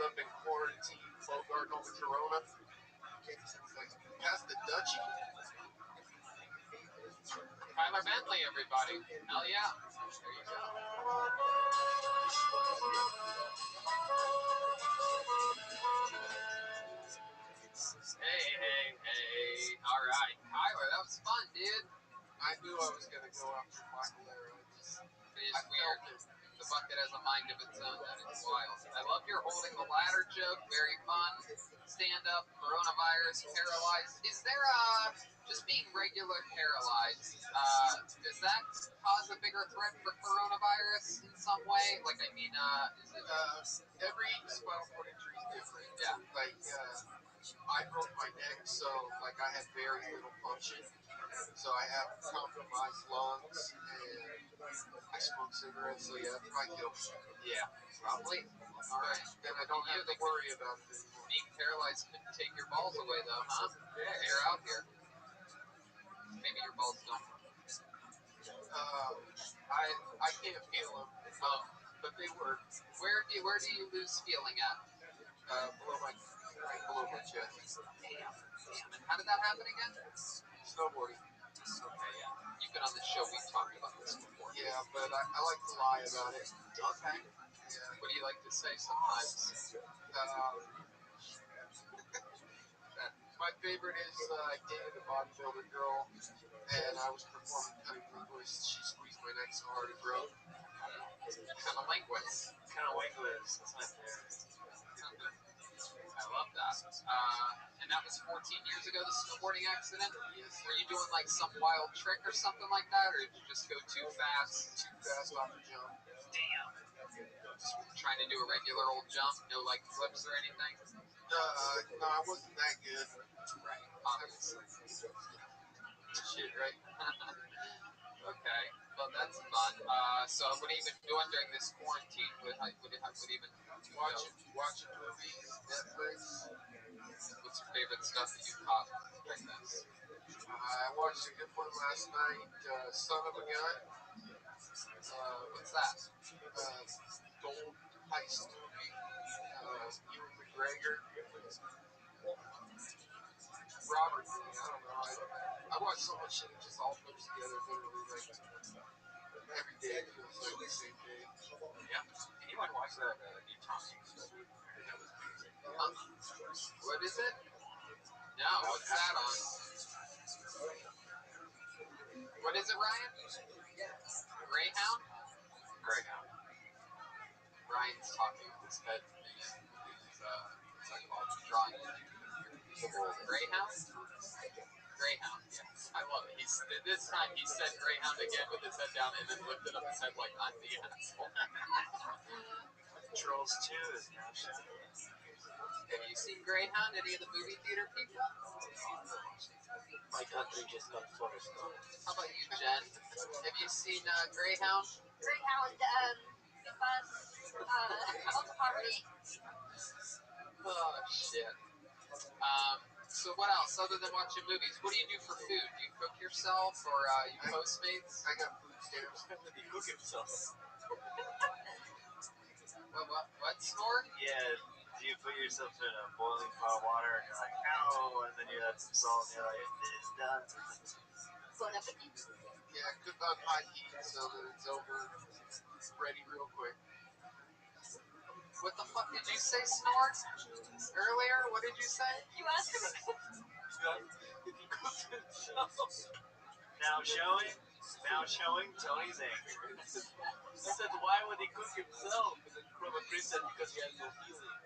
up in quarantine, Bogart over Corona. Like, past the Dutchie. Tyler Bentley, everybody. Hell yeah. There you go. Hey. All right. Tyler, that was fun, dude. I knew I was going to go after Michael there. It's weird. The bucket has a mind of its own. That is wild. I love your holding the ladder joke. Very fun. Stand up. Coronavirus. Paralyzed. Is there just being regular paralyzed? Does that cause a bigger threat for coronavirus in some way? Like, I mean, is it? Every spinal cord injury is different. Yeah. Like, I broke my neck, so like I had very little function. So I have compromised lungs, and I smoke cigarettes. So yeah, that probably kills me. Yeah, probably. All right. Then I don't have to worry about it anymore. Being paralyzed couldn't take your balls away, though, huh? Yeah, you're out here. Maybe your balls don't. I can't feel them, but they work. Where do you lose feeling at? Below my chest. Damn. And how did that happen again? Snowboarding. Okay, yeah. You've been on the show. We've talked about this before. Yeah, but I like to lie about it. Okay. Yeah. What do you like to say sometimes? My favorite is I dated a bodybuilder girl, and I was performing cutting linguist. She squeezed my neck so hard it broke. Kind of linguist. That's my favorite. I love that. And that was 14 years ago, the snowboarding accident? Yes. Were you doing like some wild trick or something like that, or did you just go too fast? Too fast off the jump. Damn. Just trying to do a regular old jump, no like flips or anything? No, I wasn't that good. Right, obviously. Shit, right? Okay, well that's fun. So what have you been doing during this quarantine? What even Watching movies, Netflix. What's your favorite stuff that you've caught during this? I watched a good one last night, Son of a Gun. What's that? Gold heist movie. Ewan McGregor. Robert, I don't know. I watch so much shit, it just all comes together literally like every day feels like the same day. Yeah. Anyone watch that new Tom Hanks movie? That was amazing. What is it? No, what's that on? What is it, Ryan? Greyhound? Greyhound. Ryan's talking with his head. He's what's that called? Drawing. Greyhound? Greyhound, yes. I love it. This time he said Greyhound again with his head down and then lifted up his head like I'm the asshole. Trolls 2 is now showing. Have you seen Greyhound? Any of the movie theater people? My country just got Forrest Gump. How about you, Jen? Have you seen Greyhound? Greyhound, because of poverty. Oh, shit. So what else, other than watching movies? What do you do for food? Do you cook yourself, or you Postmates? I got food stamps. How did he cook himself? What, snore? Yeah, do you put yourself in a boiling pot of water and you're like, ow, and then you add some salt and you're like, it's done. Bon appetit. Yeah, cook on high heat so that it's over, ready real quick. What the fuck did you say, snore? Earlier, what did you say? You asked him If he cooked himself. Now showing Tony's anger. I said, why would he cook himself? And then Chroma Chris said, because he has no feeling.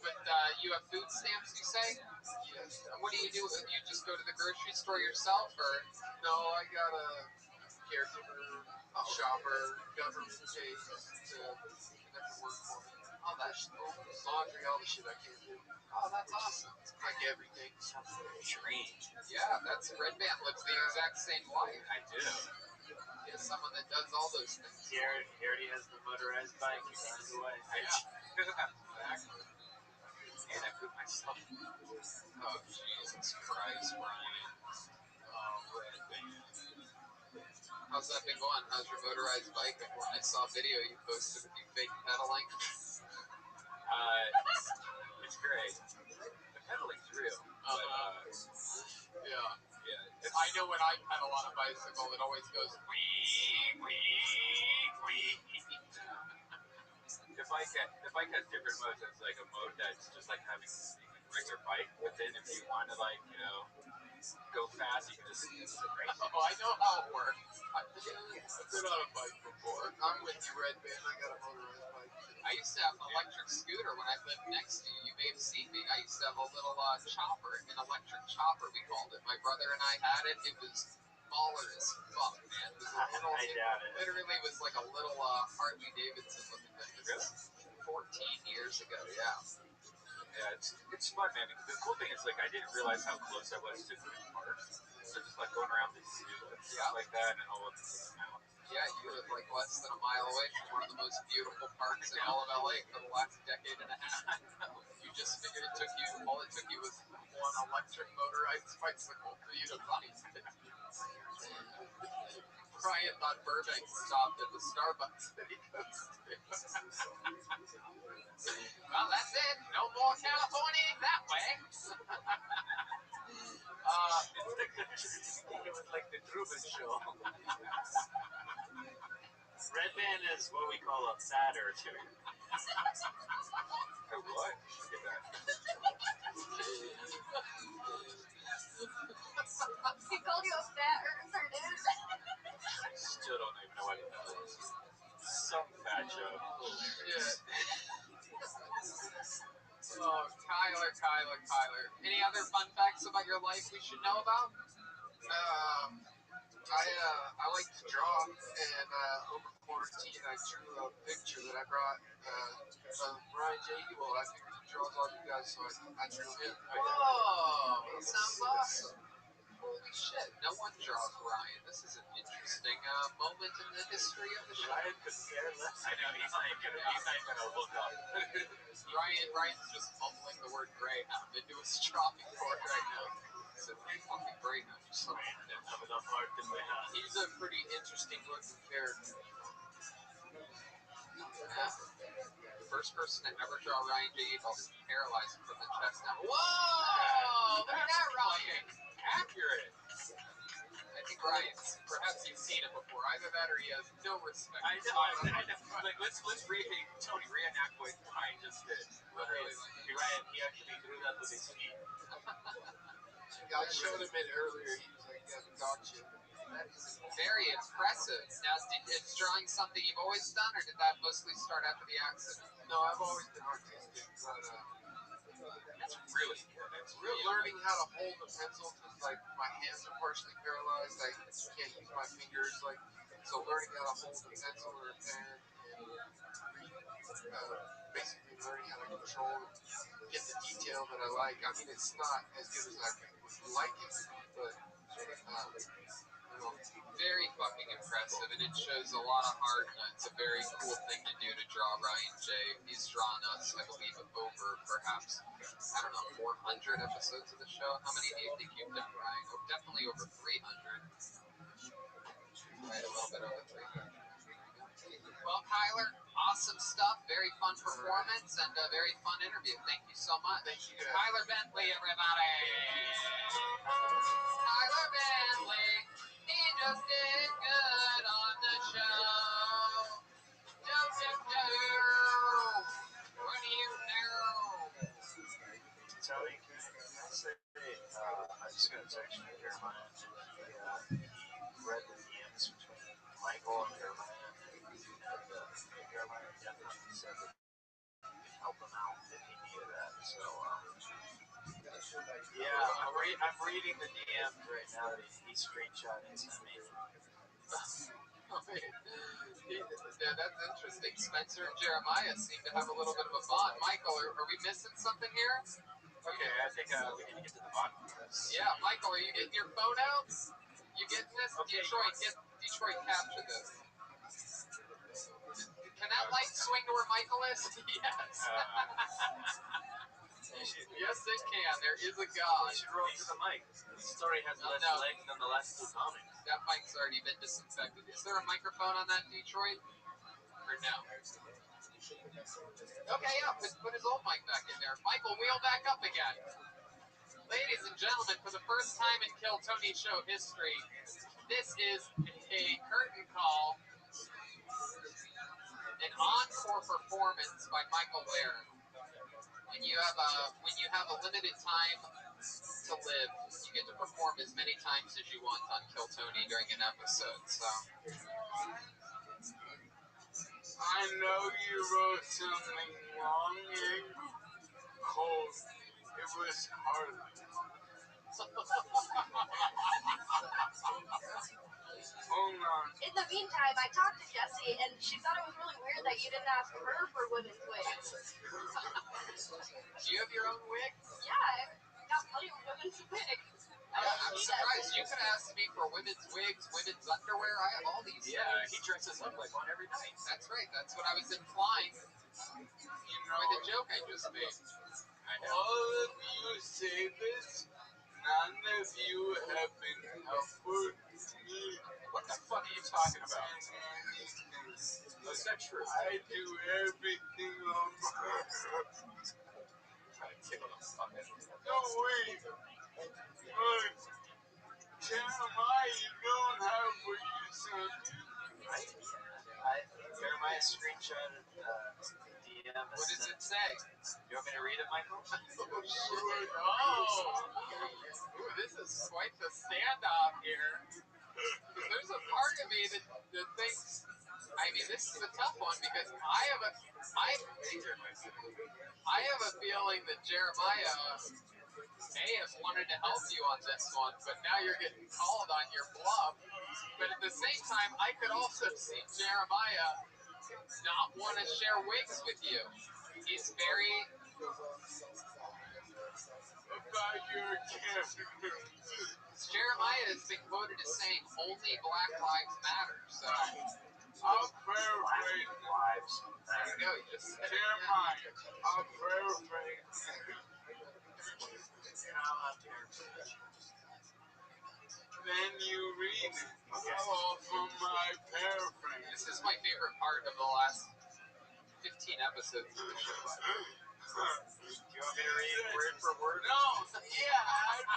But you have food stamps, you say? Yes. What do? You just go to the grocery store yourself, or? No, I got a caregiver, shopper, government pays to connect to work for me. Oh, that's cool. Laundry, all the shit I can't do. Oh, that's awesome. Like everything. Sounds very strange. Yeah, that's Red Band lives the exact same life. I do. He has someone that does all those things. He already has the motorized bike. He runs away. Yeah. Exactly. And I cook myself. Oh, Jesus Christ, Ryan. Oh, Red Band. How's that been going? How's your motorized bike been going? I saw a video you posted with you fake pedaling. It's great. The pedaling's real. But, yeah. I know when I pedal on a bicycle, it always goes wee, wee, wee. The bike has different modes. It's like a mode that's just like having a regular bike, but then if you want to go fast, you can just race. Oh, I know how it works. I've been on a bike before. I'm with you, Red Band. I got a motorized bike. I used to have an electric scooter when I lived next to you. You may have seen me. I used to have a little chopper, an electric chopper, we called it. My brother and I had it. It was baller as fuck, man. It was a little, literally was like a little Harley Davidson looking thing. This is 14 years ago, yeah. Yeah, it's fun, man. The cool thing is, I didn't realize how close I was to Green Park. So just, going around the zoo and stuff like that, and all of the mountains. Yeah, you were, less than a mile away from one of the most beautiful parks in all of LA for the last decade and a half. You just figured all it took you was one electric motorized bicycle for you to find it. Brian thought Burbank stopped at the Starbucks that he goes to. Well, that's it. No more California that way. It was like the Truman Show. Red Band is what we call a fat urchin. Oh, what? Look at that. He called you a fat earther, dude. I still don't even know what that was. Some fat joke. Shit. Oh, Kyler. Any other fun facts about your life we should know about? I like to draw, and over quarantine I drew a picture that I brought of Ryan J. Well, I figured he draws all you guys, so I drew him. Whoa, that sounds awesome. Holy shit, no one draws Ryan. This is an interesting moment in the history of the show. Ryan could care less. I know, he's not gonna look up. Ryan's just mumbling the word Greyhound into his chopping board right now. It's a fucking Greyhound. He's a pretty interesting looking character. Yeah. First person to ever draw Ryan J. Eagle is paralyzed from the chest down. Whoa! Look at that, Ryan! Accurate. I think Ryan's, perhaps you've seen it before. Either that or he has no respect. I know. Let's Tony, reenact what Ryan just did. Literally. Ryan, he actually drew that with his feet. I showed him it earlier. He was like, yeah, the dog shit. That is very impressive. Now, is drawing something you've always done, or did that mostly start after the accident? No, I've always been artistic, but that's really good. It's really learning how to hold a pencil, because my hands are partially paralyzed. I can't use my fingers, so learning how to hold a pencil or a pen and basically learning how to control and get the detail that I like. I mean, it's not as good as I would like it to be, but very fucking impressive, and it shows a lot of heart, and it's a very cool thing to do to draw Ryan J. He's drawn us, I believe, over perhaps, 400 episodes of the show. How many do you think you've done, Ryan? Oh, definitely over 300. Right, a little bit over 300. Well, Kyler, awesome stuff. Very fun performance and a very fun interview. Thank you so much. Thank you. Kyler Bentley, everybody. Kyler Bentley, he just did good on the show. What do you know? Tony, can I say, I'm just going to text you Jeremiah. He read the DMs between Michael and Jeremiah, and Jeremiah definitely said that help him out if he needed that. So, yeah, I'm reading the DMs right now that he screenshot and sent me. Yeah, that's interesting. Spencer and Jeremiah seem to have a little bit of a bond. Michael, are we missing something here? Okay, I think we need to get to the bottom of this. Yeah, Michael, are you getting your phone out? You getting this? Okay, Detroit, capture this. Can that light swing to where Michael is? Yes. Yes, it can. There is a God. You should roll to the mic. The story has less No. legs than the last two comics. That mic's already been disinfected. Is there a microphone on that, Detroit? Or no? Okay, yeah, put his old mic back in there. Michael, wheel back up again. Ladies and gentlemen, for the first time in Kill Tony show history, this is a curtain call, an encore performance by Michael Laird. When you have a limited time to live, you get to perform as many times as you want on Kill Tony during an episode. So I know you wrote something long and cold. It was hard. Hold on. In the meantime, I talked to Jessie, and she thought it was really weird that you didn't ask her for women's wigs. do you have your own wig? Yeah, I got plenty of women's wigs. I'm surprised. You could ask me for women's wigs, women's underwear. I have all these Yeah, things. he dresses up like one every night. That's right. That's what I was implying by the joke I just made. All of you say this, none of you have been helpful to me. What the fuck are you talking about? Is that true? I do everything on my own. Trying to tickle the fuck out of me. No way. Look, Jeremiah, you don't have what you sent me. Jeremiah screenshotted DM. What does it say? You want me to read it, Michael? Oh, shit. Oh. Ooh, this is quite the standoff here. There's a part of me that thinks, I mean, this is a tough one because I have a feeling that Jeremiah may have wanted to help you on this one, but now you're getting called on your bluff. But at the same time, I could also see Jeremiah not want to share wigs with you. He's very... About your character. Jeremiah has been quoted as saying only Black Lives Matter, so... I'll paraphrase. Lives. There you go, you just said it. Jeremiah, I'll paraphrase. Then you read it. All from my paraphrase. This is my favorite part of the last 15 episodes of the show. Do you want me to read word for word? No, yeah.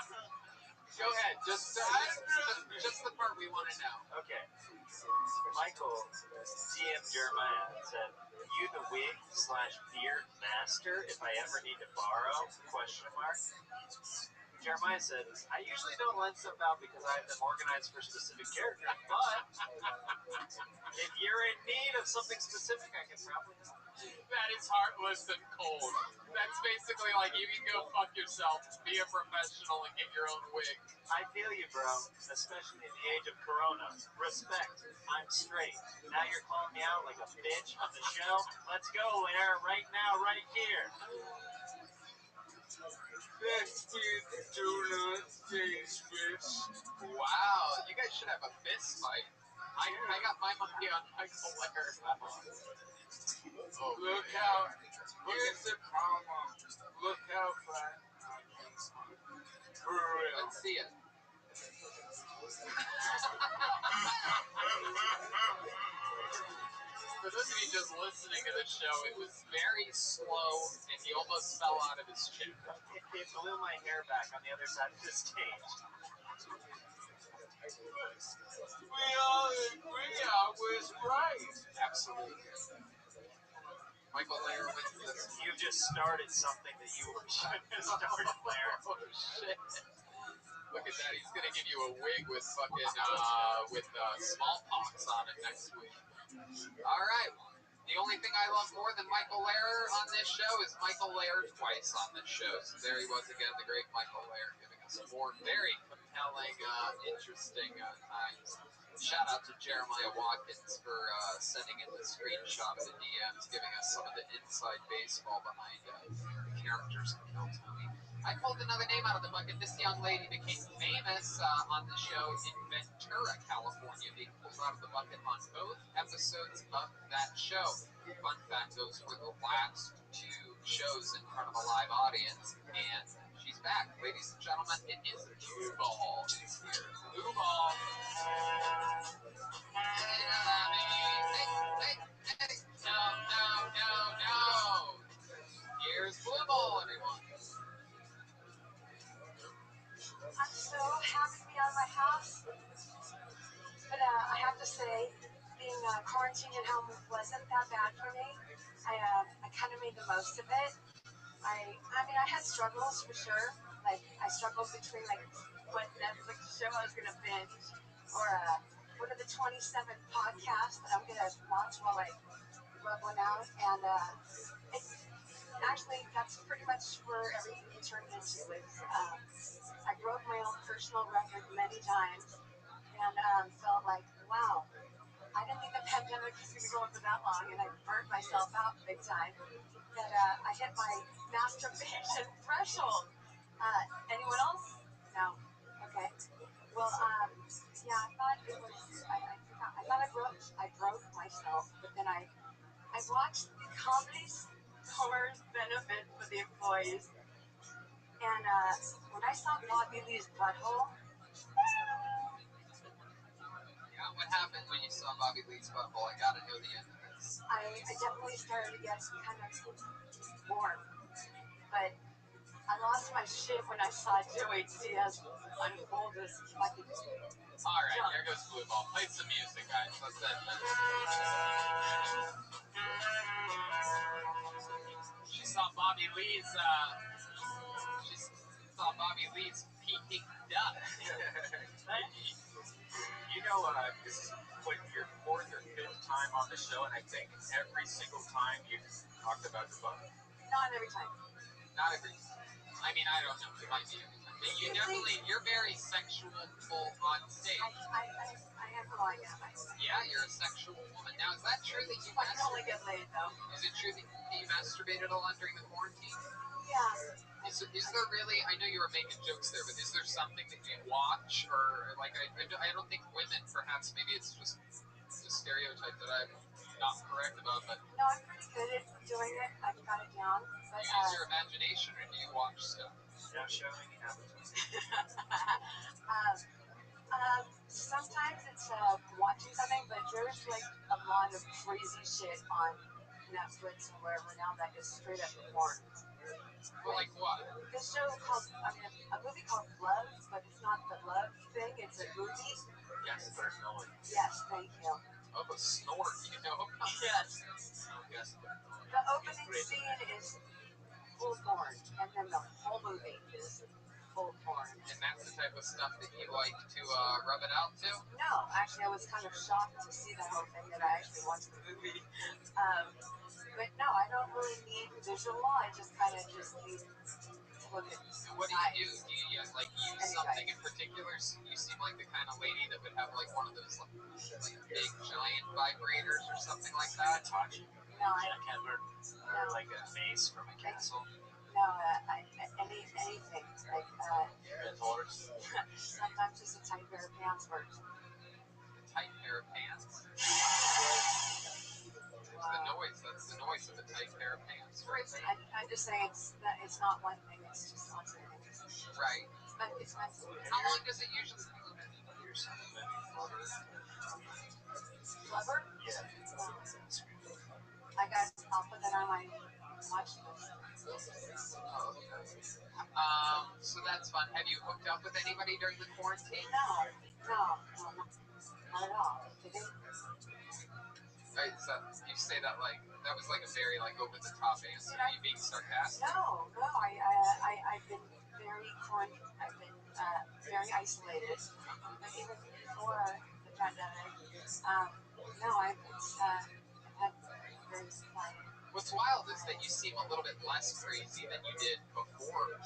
Go ahead, just the part we want to know. Okay. Michael, DM Jeremiah, said, you the wig/beard master if I ever need to borrow? ? Jeremiah said, I usually don't lend stuff out because I have them organized for specific characters, but if you're in need of something specific, I can probably help. That is heartless and cold. That's basically like you can go fuck yourself, be a professional, and get your own wig. I feel you, bro, especially in the age of Corona. Respect. I'm straight. Now you're calling me out like a bitch on the show? Let's go, Lair, right now, right here. Lesbians do not say fish. Wow, you guys should have a fist fight. I got my money on Michael Laird. Look how, here's the problem. Look how flat I can speak. For real. Let's see it. For those of you just listening to the show, it was very slow, and he almost fell out of his chair. It blew my hair back on the other side of the stage. We all agree I was right. Absolutely. Michael Laird wins this. You just started something that you shouldn't have started, Lair. Oh, shit. Look at that. He's going to give you a wig with fucking, smallpox on it next week. All right. The only thing I love more than Michael Laird on this show is Michael Laird twice on this show. So there he was again, the great Michael Laird, giving us more very compelling, interesting times. Shout out to Jeremiah Watkins for sending in the screenshot of the DMs, giving us some of the inside baseball behind the characters in Kill Tony. I pulled another name out of the bucket. This young lady became famous on the show in Ventura, California, being pulled out of the bucket on both episodes of that show. Fun fact, those were the last two shows in front of a live audience, and she's back. Ladies and gentlemen, it is Blue Ball is here. Blue Ball. Hey, no. Here's Blue Ball, everyone. I'm so happy to be out of my house. But I have to say, being quarantined at home wasn't that bad for me. I kind of made the most of it. I mean, I had struggles for sure. Like, I struggled between, like, what Netflix show I was going to binge or one of the 27 podcasts that I'm going to watch while I rub one out. And actually, that's pretty much where everything turned into. I broke my own personal record many times and felt like, wow, I didn't think the pandemic was going to go on for that long, and I burnt myself out big time. That I hit my masturbation threshold. Anyone else? No. Okay. Well, yeah, I thought it was. I thought I broke myself, but then I watched the Comedy Stores benefit for the employees, and when I saw Bobby Lee's butthole. Yeah, what happened when you saw Bobby Lee's butthole? I gotta know the end of this. I definitely started to get kind of warm, but I lost my shit when I saw Joey Diaz unfold his fucking. Alright, here goes Blue Ball. Play some music, guys. Let's end this. She saw Bobby Lee's peking duck. You know, this is what your fourth or fifth time on the show, and I think every single time you've talked about your butt. Not every time. Not every time. I mean, I don't know. It might be every time. But you're very sexual on stage. I have no idea. Yeah, you're a sexual woman. Now, is that true that you I can only get laid, though. Is it true that you masturbated a lot during the quarantine? Yeah. Is there really, I know you were making jokes there, but is there something that you watch, or, like, I don't think women, perhaps, maybe it's just a stereotype that I'm not correct about, but... No, I'm pretty good at doing it. I've got it down. But, do you use your imagination, or do you watch stuff? Now showing you have it. Sometimes it's watching something, but there's, like, a lot of crazy shit on Netflix and wherever now that is straight up porn. Well, like what? This show called, a movie called Love, but it's not the love thing, it's a movie. Yes, there's no one. Yes, thank you. Oh, a snort, you know? Yes. Yes, The opening scene is full porn, and then the whole movie is full porn. And that's the type of stuff that you like to rub it out to? No, actually, I was kind of shocked to see that whole thing that I actually watched the movie. But no, I don't really need visual. I just kind of just need to look at. And what do you do? Do you use something in particular? You seem like the kind of lady that would have like one of those like big giant vibrators or something like that. Touch. No, I Jackhammer. Or like a mace from a castle. No, anything. Like, Horse. sometimes just a tight pair of pants works. A tight pair of pants? That's the noise of a tight pair of pants. Right? I'm just saying it's not one thing, it's just lots of things. Right. It's meant to be. How long does it usually take? Flubber? Yeah. I'll put that on my watch list. Oh, okay. So that's fun. Have you hooked up with anybody during the quarantine? No, not at all. Did they? Right, so you say that like that was like a very like over the top answer. Are you being sarcastic? No. I've been very quarantined. I've been very isolated. But even before the pandemic, no, I've had very quiet. What's wild is that you seem a little bit less crazy than you did before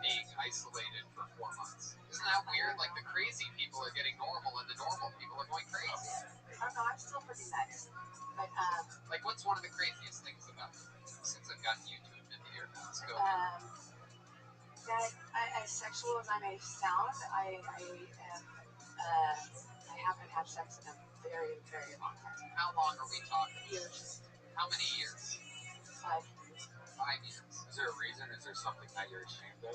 being isolated for 4 months. Isn't that weird? Like the crazy people are getting normal, and the normal people are going crazy. I don't know. I'm still pretty nice. But like, what's one of the craziest things about it? Since I've gotten you to admit here, let's go. That as sexual as I may sound, I haven't had sex in a very, very long time. How long are we talking? Years. How many years? 5. 5 years. Is there a reason? Is there something that you're ashamed of?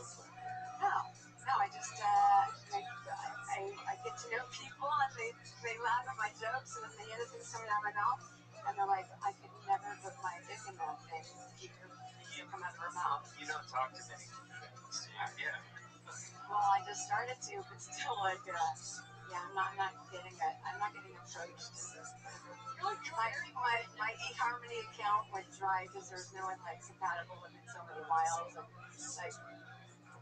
No, I just I get to know people and they laugh at my jokes and then the innocence coming out of my mouth and they're like, I could never put my dick in that thing to keep it come out of her mouth. You don't talk to many comedians. Yeah. Well, I just started to, but still, like, yeah, I'm not getting it. I'm not getting approached. My eHarmony account went dry because there's no one like compatible within so many miles, and like,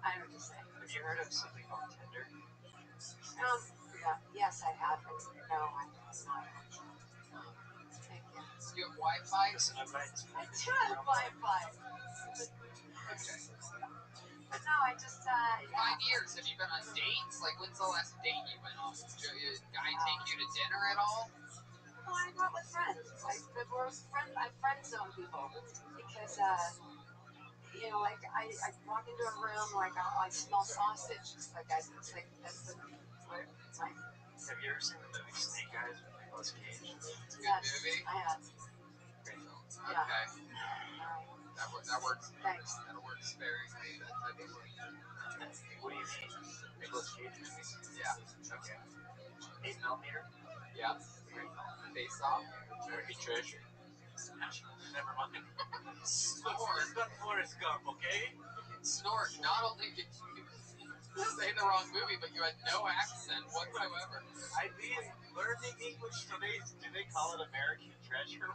I don't know what to say. Have you heard of something called Tinder? Yeah, yes, I have. But no, I'm not. Thank you. Do you have Wi-Fi? Listen, I I do have Wi-Fi. Okay. But no, I just, yeah. 5 years. Have you been on dates? Like, when's the last date you went on? Did a guy take you to dinner at all? Well, I go out with friends. I friend zone people because, you know, like I walk into a room, like I smell sausage. Like that's what my. Have you ever seen the movie Snake Eyes with Nicolas Cage? It's a good movie. I have. Great film. Yeah. Okay. All right. That works. Thanks. That works sparingly. That type of movie. What do you mean? Nicolas Cage movies? Yeah. Okay. 8mm? Yeah. Great film. Face Off. American Treasure. Never mind. Snort. It's not Forrest Gump, okay? Snort. Not only did you say the wrong movie, but you had no accent whatsoever. I've been learning English today. Do they call it American Treasure?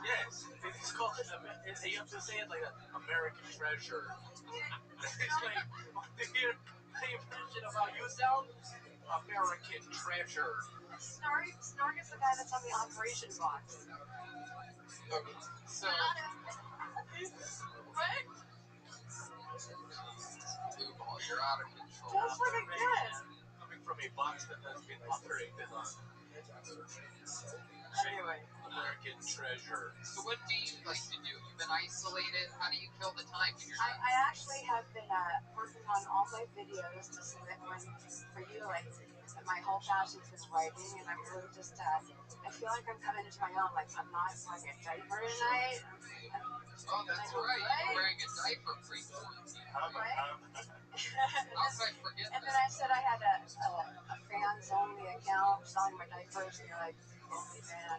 Yes. It's called it. You have to say it like that. American Treasure. It's like the impression of how you sound. American Treasure. Snorg is the guy that's on the operation box. Okay. So. What? Blue ball, you're out of control. That's like a good. Coming from a box that has been operated on. Anyway. American Treasure. So what do you like to do? You've been isolated. How do you kill the time when you're not? I actually have been working on all my videos to submit one for you. Like my whole passion's been writing, and I'm really just. I feel like I'm coming into my own. Like I'm not wearing a diaper tonight. Oh, that's right. You're wearing a diaper pre-quarantine. Right? How could I forget And then that? I said I had a fans-only account selling my diapers, and you're like, only fan.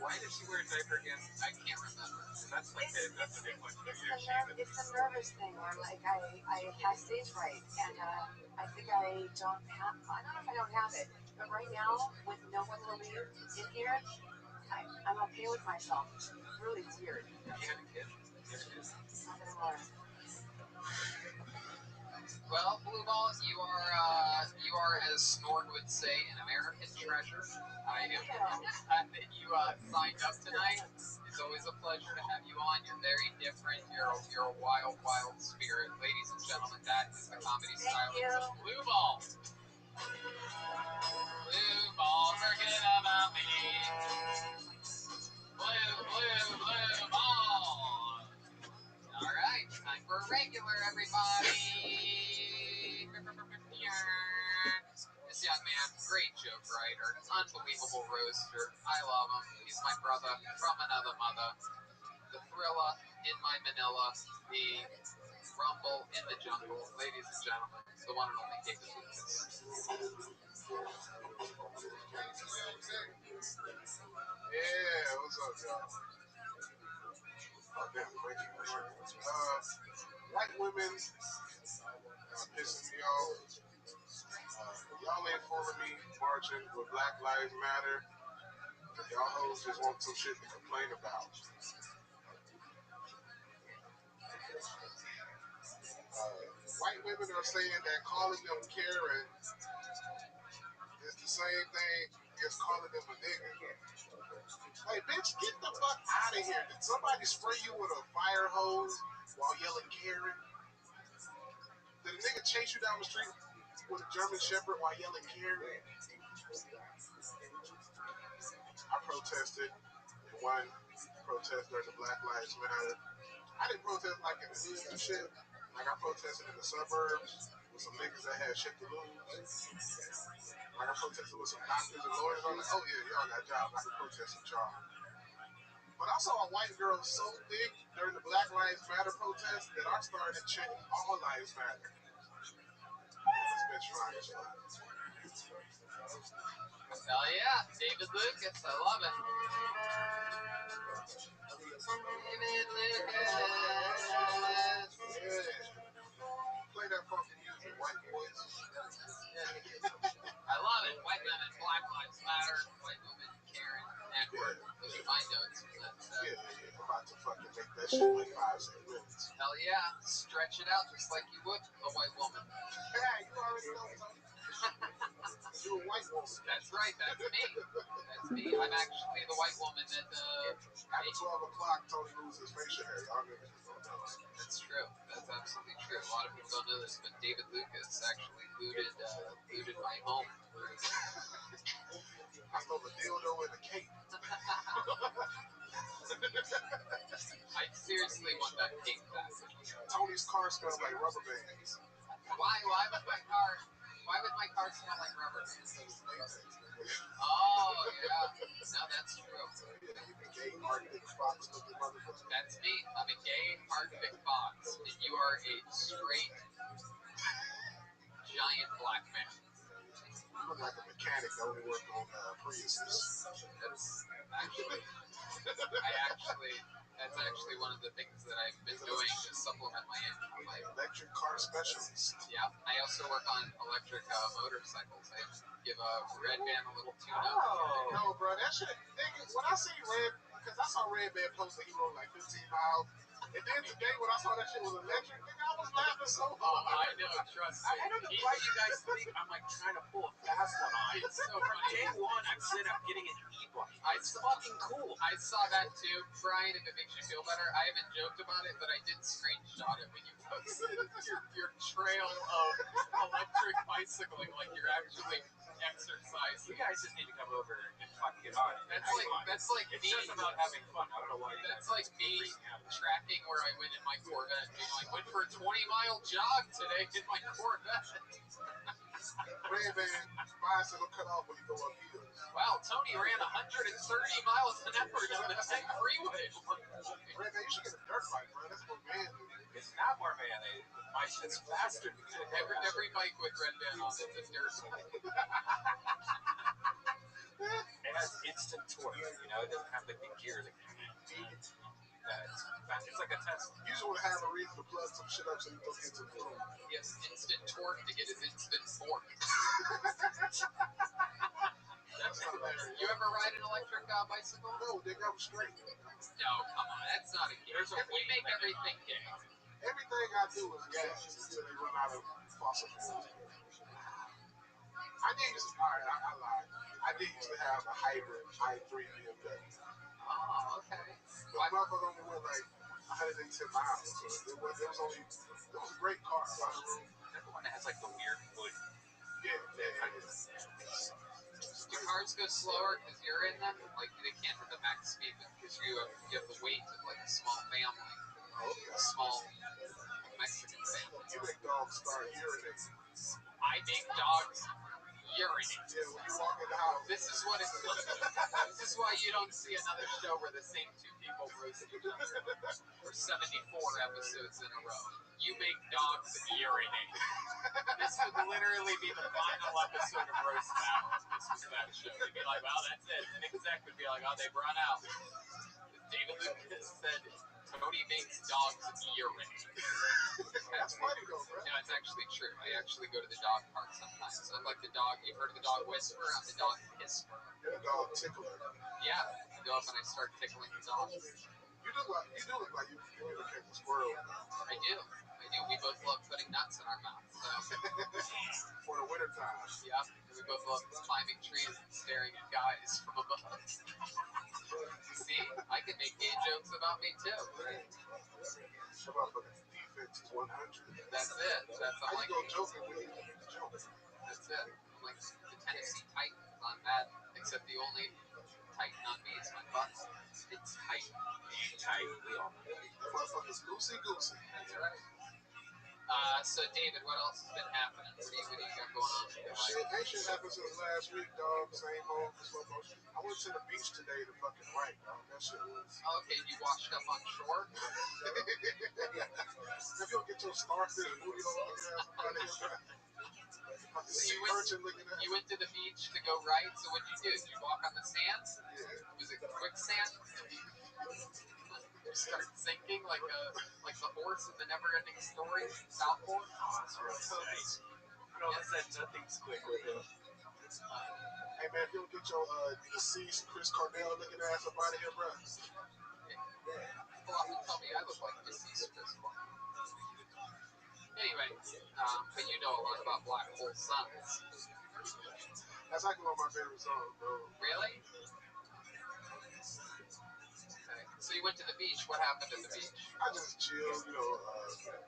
Why did she wear a diaper again? I can't remember. That's like that's a big one. It's a nervous thing where like I have stage fright, and I think I don't have. I don't know if I don't have it, but right now with no one really in here, I'm okay with myself. It's really weird. Have you had a kid? Not anymore. Well, Blue Ball, you are, as Snort would say, an American treasure. I am glad that you signed up tonight. It's always a pleasure to have you on. You're very different. You're a wild, wild spirit. Ladies and gentlemen, that is the comedy stylings of Blue Ball. Blue Ball, forget about me. Blue Ball. All right, time for a regular, everybody. This young man, great joke writer, unbelievable roaster. I love him. He's my brother from another mother. The thriller in my Manila, the rumble in the jungle. Ladies and gentlemen, the one and only David Lucas. Yeah, what's up, y'all? Oh, damn, thank you. White women pissing me off. Y'all ain't fooling me marching with Black Lives Matter. Y'all hoes just want some shit to complain about. White women are saying that calling them Karen is the same thing as calling them a nigga. Like, bitch, get the fuck out of here. Did somebody spray you with a fire hose while yelling Karen? Did a nigga chase you down the street with a German Shepherd while yelling Karen? I protested in one protest during the Black Lives Matter. I didn't protest like in the hood and shit. Like I protested in the suburbs with some niggas that had shit to lose. Like I protested with some doctors and lawyers. I'm like, oh yeah, y'all got jobs. I can protest with y'all. But I saw a white girl so thick during the Black Lives Matter protest that I started chanting all lives matter. This bitch fine as fuck. Hell yeah, David Lucas, I love it. David Lucas. Yeah. Play that funky music, white boys. I love it. White women, Black Lives Matter, white women, Karen, N-word. Those are my notes. Yeah. I'm about to fucking make that shit like 5 minutes. Hell yeah, stretch it out just like you would a white woman. Hey, you already know, Tony. You're a white woman. That's right, that's me. That's me. I'm actually the white woman that, After 12 o'clock, Tony loses facial hair. Y'all niggas don't know. That's true. That's absolutely true. A lot of people don't know this, but David Lucas actually looted my home. I stole a dildo and a cape. I seriously want that cape back. Tony's car smells like rubber bands. Why would my car smell like rubber bands? Oh, yeah. No, that's true. Yeah, you be gay, Arctic Fox looking motherfucker. That's me. I'm a gay Arctic fox, and you are a straight, giant black man. You look like a mechanic that only work on Priuses. That's actually one of the things that I've been doing to supplement my income. Electric car specialist. Yeah, I also work on electric motorcycles. I give Red Band a little tune-up. Oh, no, bro, that shit. Nigga, when I see Red, because I saw Red Band post that he rode like 15 miles. And then today, when I saw that shit was electric, nigga, I was laughing so hard. Oh, I know, trust me. I don't know why you guys think I'm like trying to pull a fast one on. It's so From funny. day one, I'm saying I'm getting an e-bike. It's fucking cool. I saw that too, Brian, if it makes you feel better. I haven't joked about it, but I did screenshot it when you posted your trail of electric bicycling, like you're actually exercising. You guys just need to come over and fucking get on it. That's like It's me. just about having fun. I don't know why you That's guys like me tracking where I went in my Corvette, being like, went for a 20-mile jog today in my Corvette. Red Band bicycle cut off when you go up hills. Wow, Tony ran 130 miles an hour down the 10 freeway. Red Band, you should get a dirt bike, bro. That's what man do. It's not more mayonnaise. My shit's faster. Every bike with Red Band on it's a dirt bike. It has instant torque, you know, it doesn't have like the gears. It's like a Tesla. You just want to have a reason to plug some shit up so you don't get to the floor. He has instant torque to get his instant fork. That's not hilarious. You ever ride an electric bicycle? No, nigga, I'm straight. No, come on, that's not a game. We make everything gay. Everything I do is gas until they run out of fossil fuels. I lied. I did used to have a hybrid i3 BMW. Oh, okay. My motherfucker only went like 110 miles. So it was a great car. A lot of room. Is that the one that has like the weird wood? Yeah. Do cars go slower because you're in them? Like, they can't hit the max speed because you have the weight of like a small family. A small Mexican family. You make dogs start urinating. I make dogs urinate. Yeah, when you walk in the house. This is what it's like. This is why you don't see another show where the same two people roast each other for 74 episodes in a row. You make dogs urinate. This would literally be the final episode of Roast Battle. This was that show. They'd be like, well, that's it. Nick Zach would be like, oh, they've run out. David Lucas said, Tony makes dogs urinate. That's funny though, bro. No, it's actually true. I actually go to the dog park sometimes. I'm like the dog. You've heard of the dog whisperer? I'm the dog whisperer. You're a dog tickler. Yeah, I go up and I start tickling the dog. You do look like you communicate with squirrel. I do. We both love putting nuts in our mouths. So. For the winter time. Yeah, we both love climbing trees and staring at guys from above. See, I can make gay jokes about me too. Defense is 100. That's it. How you gonna joke it when you joke? That's it. I'm like the Tennessee Titans on that, except the only Titan on me is my butt. It's tight. Tight. We all know. That motherfucker's goosey. That's right. So David, what else has been happening? What do you got going on? Ain't shit happened since last week, dog. Same old slow motion. I went to the beach today to fucking write. that shit was. Okay, you washed up on shore? If you don't get your starfish booty hole looking ass up out of here, bro. So you went to the beach to go right, so what'd you do? Did you walk on the sand? Yeah. Was it quicksand? You start sinking like the horse in the never-ending story, Southport? Oh, that's real nice. No, I said nothing's quick with him. Hey man, if you don't get your deceased Chris Cornell looking ass up out of here, bro. People often tell me I look like deceased Chris Cornell. Anyway, but you know a lot about black hole suns. That's like one of my favorite songs, bro. Really? Okay. So you went to the beach. What happened at the beach? I just chilled,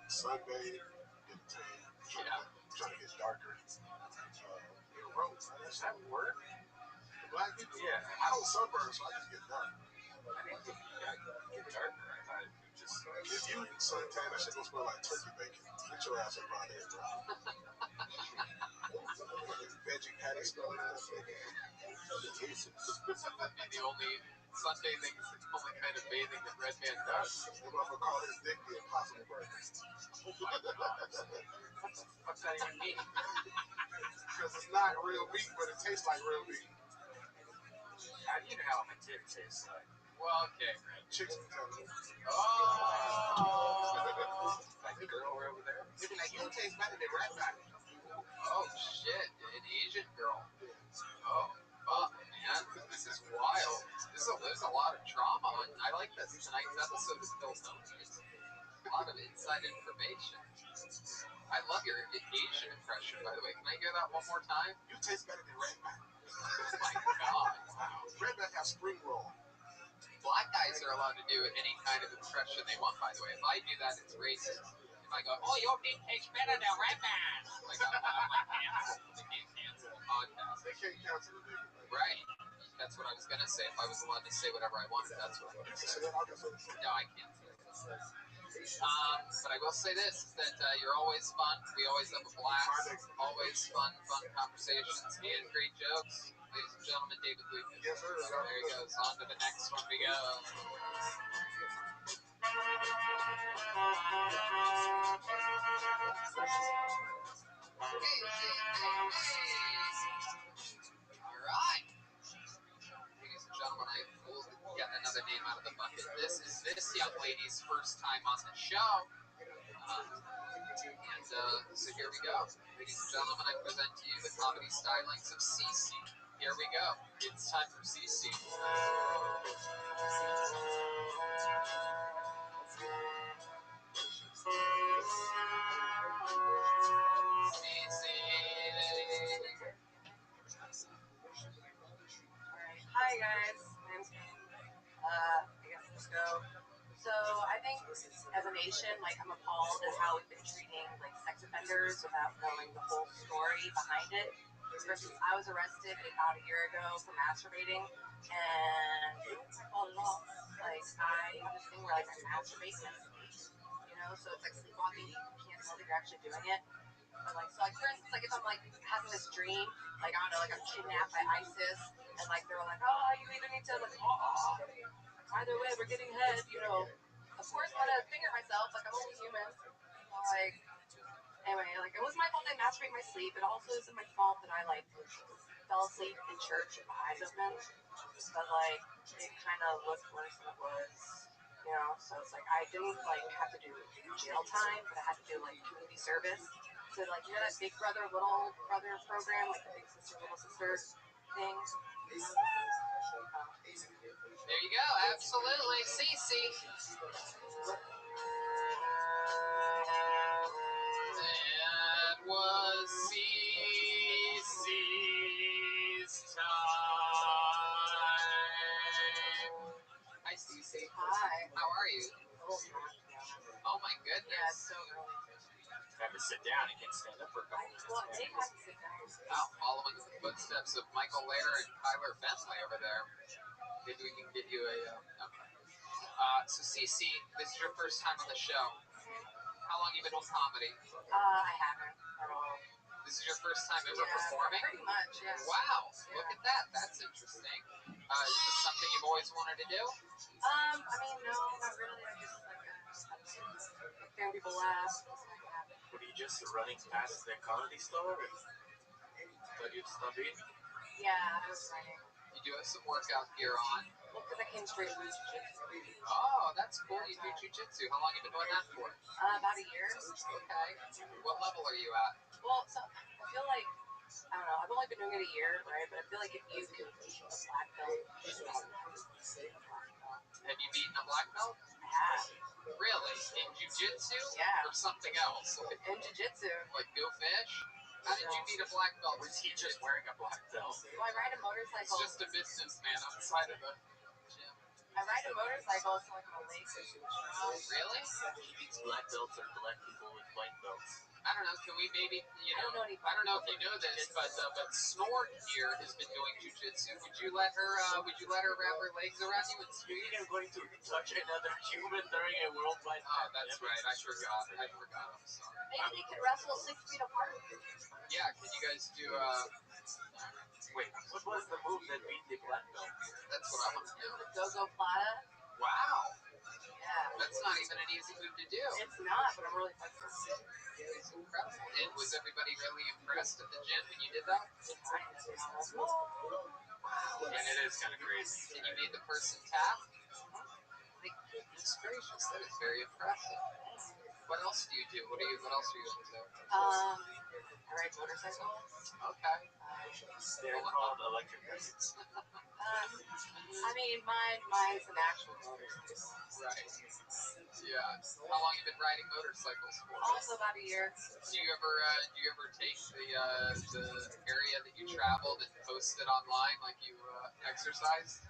sunbathe, get tan, trying to get darker. Road, Does that work? the black people? Yeah. I don't sunburn, so I just get dark. I didn't think you got get darker. I thought it would just. If you suntan, that shit gonna smell like turkey bacon. Get your ass up out of here, bro. Veggie patty smelling ass nigga. Jesus. This would be the only Sunday thing, the only kind of bathing that Red Man does. That motherfucker call his dick the Impossible Burger. Oh my God. What's that even mean? Because it's not real meat, but it tastes like real meat. How do you know how my dick tastes like? Well, okay. Chicks be telling me. Oh! Like the girl over there? They be like, you taste better than Rabbi. Oh, shit. An Asian girl. Oh, fuck, man. This is wild. There's a lot of drama, and I like this. Tonight's episode is built on it. A lot of inside information. I love your Asian impression, by the way. Can I hear that one more time? You taste better than Rabbi. Oh, my God. Wow. Rabbi have spring roll. Black guys are allowed to do any kind of impression they want, by the way. If I do that, it's racist. If I go, oh, your dick tastes better than Rabbi. Like, I'm canceled. They can't cancel a podcast. They can't cancel the nigga. Right. That's what I was going to say. If I was allowed to say whatever I wanted, that's what I would say. No, I can't say that. But I will say this, that you're always fun. We always have a blast. Always fun conversations and great jokes. Ladies and gentlemen, David Luke. Yes, sir. There he goes. On to the next one we go. All right. Ladies and gentlemen, I pulled yet another name out of the bucket. This is this young lady's first time on the show. So here we go. Ladies and gentlemen, I present to you the comedy stylings of Cece. Here we go. It's time for Cece. Hi guys, my name's Kane. I guess let's go. So I think as a nation, I'm appalled at how we've been treating sex offenders without knowing the whole story behind it. Versus I was arrested about a year ago for masturbating, and it wasn't my fault at all. I have this thing where I masturbate in my sleep, so it's like sleepwalking. You can't tell that you're actually doing it. But for instance, if I'm having this dream, I don't know, I'm kidnapped by ISIS, and they're like, oh, you either need to either way, we're getting head, Of course, I'm gonna finger myself, I'm only human. Anyway, it wasn't my fault I masturbate in my sleep. It also isn't my fault that I fell asleep in church with my eyes open. But it kind of looked worse than it was. So it's I didn't have to do jail time, but I had to do community service. So that Big Brother, Little Brother program, the Big Sister, Little Sister thing. There you go. Absolutely. Cece. That was Cece's time. Hi, Cece. Hi. How are you? Oh my goodness. Yeah, it's so early. Have to sit down. You can't stand up for a couple minutes. Well, I did have to sit down. Wow, following in the footsteps of Michael Lair and Kyler Bentley over there. Maybe we can get you a... okay. So, Cece, this is your first time on the show. How long have you been doing comedy? I haven't at all. This is your first time ever performing? Pretty much, yes. Wow, look at that. That's interesting. Is this something you've always wanted to do? I mean, no, not really. I just like hearing people laugh. Were you just running past the comedy store and thought you'd stop in? Yeah, I was running. You do have some workout gear on. Well, because I came straight from jiu-jitsu. Oh, that's cool. You do jiu-jitsu. How long have you been doing that for? About a year. Okay. What level are you at? Well, so I feel like, I don't know, I've only been doing it a year, right? But I feel like if you can beat a black belt, you should probably be a black belt. Have you beaten a black belt? I have. Really? In jiu-jitsu? Yeah. Or something else? In jiu-jitsu. Like Go Fish? How did you beat a black belt? Was he just wearing a black belt? Well, I ride a motorcycle. It's just a businessman outside of the gym. I ride a motorcycle, so like my legs are super strong. Really? He beats black belts or black people with white belts. I don't know. Can we maybe, I don't know any I don't know if you know this, but Snort here has been doing jujitsu. Would you let her wrap her legs around you and You speak? think I'm going to touch another human during a worldwide Oh, that's right. I forgot. I'm sorry. Maybe they could wrestle 6 feet apart. Yeah. Can you guys do? Wait, what was the move that beat the black belt? That's what I want to do. The go-go plata. Wow. Yeah. That's not even an easy move to do. It's not, but I'm really flexible. It's incredible. And was everybody really impressed at the gym when you did that? And it is kind of crazy. And you made the person tap? Goodness gracious, that is very impressive. What else do you do? What else are you into? I ride motorcycles. Okay. They're called electric bikes. I mean, mine's an actual motorcycle. Right. Yeah. How long have you been riding motorcycles for? Also about a year. Do you ever take the area that you traveled and post it online like you exercise?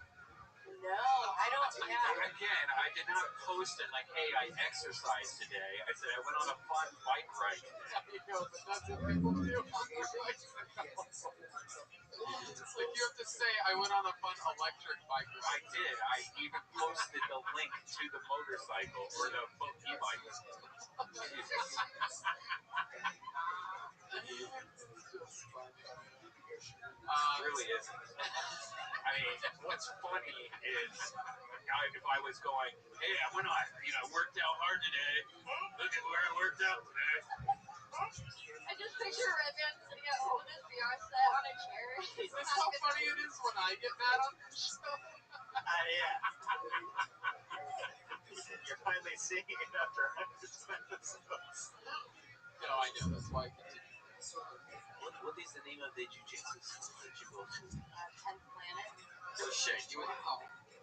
No, I don't. Yeah. Again, I did not post it like, hey, I exercised today. I said I went on a fun bike ride today. You know, but that's what people do on their bicycles. Like you have to say, I went on a fun electric bike ride. I did. I even posted the link to the motorcycle or the e-bike. It really isn't. I mean, what's funny is if I was going, hey, I went on, worked out hard today. Look at where I worked out today. I just picture Redman sitting at home with his VR set on a chair. Is this how funny it is when I get mad on this show? Yeah. You're finally seeing it after 100 episodes. No, I know. That's why I continue. What is the name of the jiu-jitsu school that you go to? 10th Planet. Oh, shit.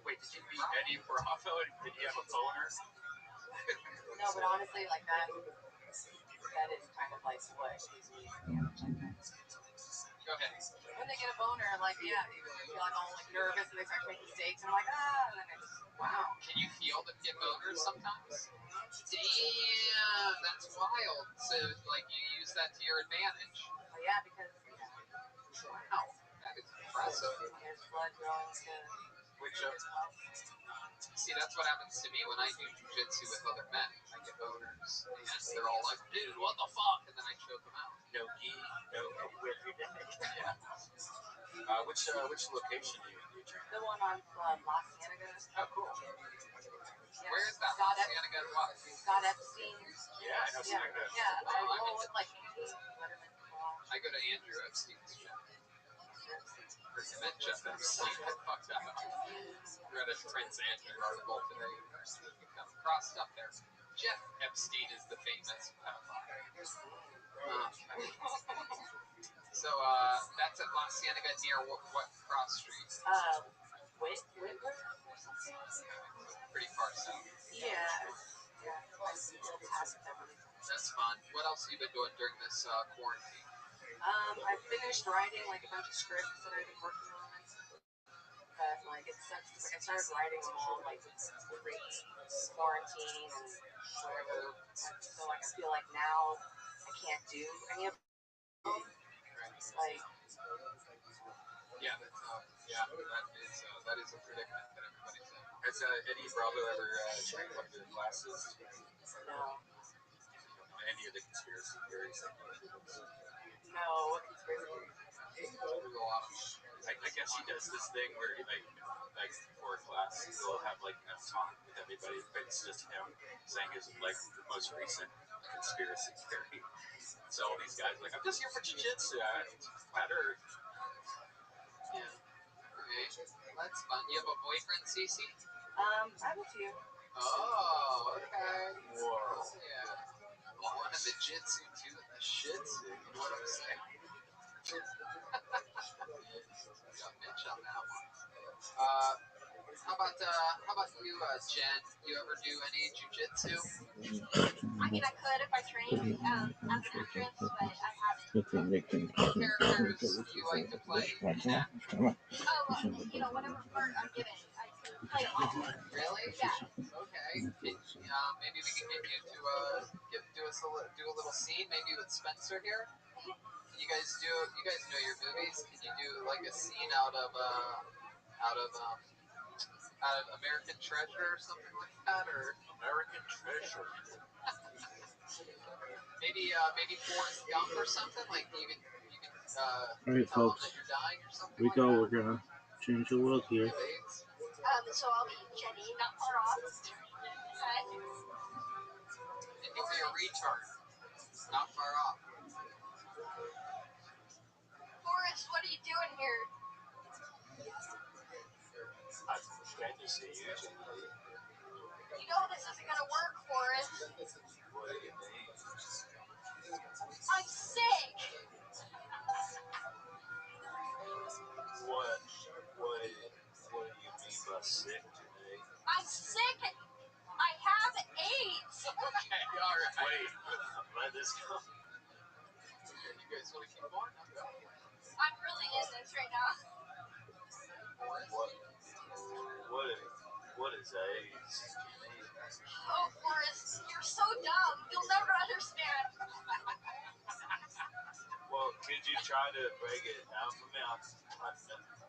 Wait, did you beat Eddie Bravo and did you have a boner? No, but honestly, like that is kind of like what gives me Go ahead. when they get a boner, like, yeah, they feel like all like nervous and they start to make mistakes. And I'm like, and then I just, Wow. Can you feel them get boners sometimes? Damn, that's wild. So, like, you use that to your advantage. oh, yeah, because Wow, that is impressive. there's blood going to Which, see, that's what happens to me when I do jujitsu with other men. I get boners, and they're all like, dude, what the fuck? And then I choke them out. No gi, no with your neck. Yeah. Which location do you train? the one on La Cienega. Oh, cool. Yeah. Where is that? Scott Cienega what? Scott Epstein. Yeah, I know Cienega. Yeah, I roll with like Letterman. I go to Andrew Epstein's gym. Or you meant Jeff Epstein. I fucked that up. Read a Prince Andrew article today. Got crossed up there. Jeff Epstein is the famous pedophile. So that's at La Cienega near what cross street? Whitworth or something. Pretty far south. Yeah. That's fun. What else have you been doing during this quarantine? I finished writing like a bunch of scripts that I've been working on. But like it sucks. Like I started writing them all like pre-quarantine and whatever. So like I feel like now I can't do any of them. Like that is a predicament that everybody's in. Has Eddie Bravo ever checked one of the classes? no. Any of the conspiracy theories? No, what conspiracy? There's a lot of I guess he does this thing where like before class he'll have like a talk with everybody, but it's just him saying his like the most recent conspiracy theory. So all these guys are like, I'm just here for jiu-jitsu. Flat Earth. Yeah. Okay. That's fun. You have a boyfriend, Cece? I have a few. Oh, okay. Whoa. Yeah. One in the jitsu, two in the shitsu. You know what I'm saying? Got Mitch on that one. How about you, Jen? You ever do any jujitsu? I mean, I could if I trained as an actress, but I haven't. What characters do you like to play in that? Oh, whatever part I'm given, I can play all. Really? Yeah. Okay. Maybe we can get you to do a little scene, maybe with Spencer here. Can you guys know your movies? Can you do like a scene out of American Treasure or something like that, or American Treasure. maybe Forrest Gump or something? Like you can All right, tell them folks. that you're dying or something. We like go. that. We're gonna change the world here. So I'll be Jenny, not far off. And you'll be a retard, not far off. Forrest, what are you doing here? I'm trying to see you, Jenny. You know this isn't gonna work, Forrest. What do you mean? I'm sick. What do you mean by sick today? I'm sick. I have AIDS. Okay, all right. Wait, let this go. You guys want to keep going? I'm really in this right now. What is AIDS? Oh, Forrest, you're so dumb. You'll never understand. Well, could you try to break it down for me? I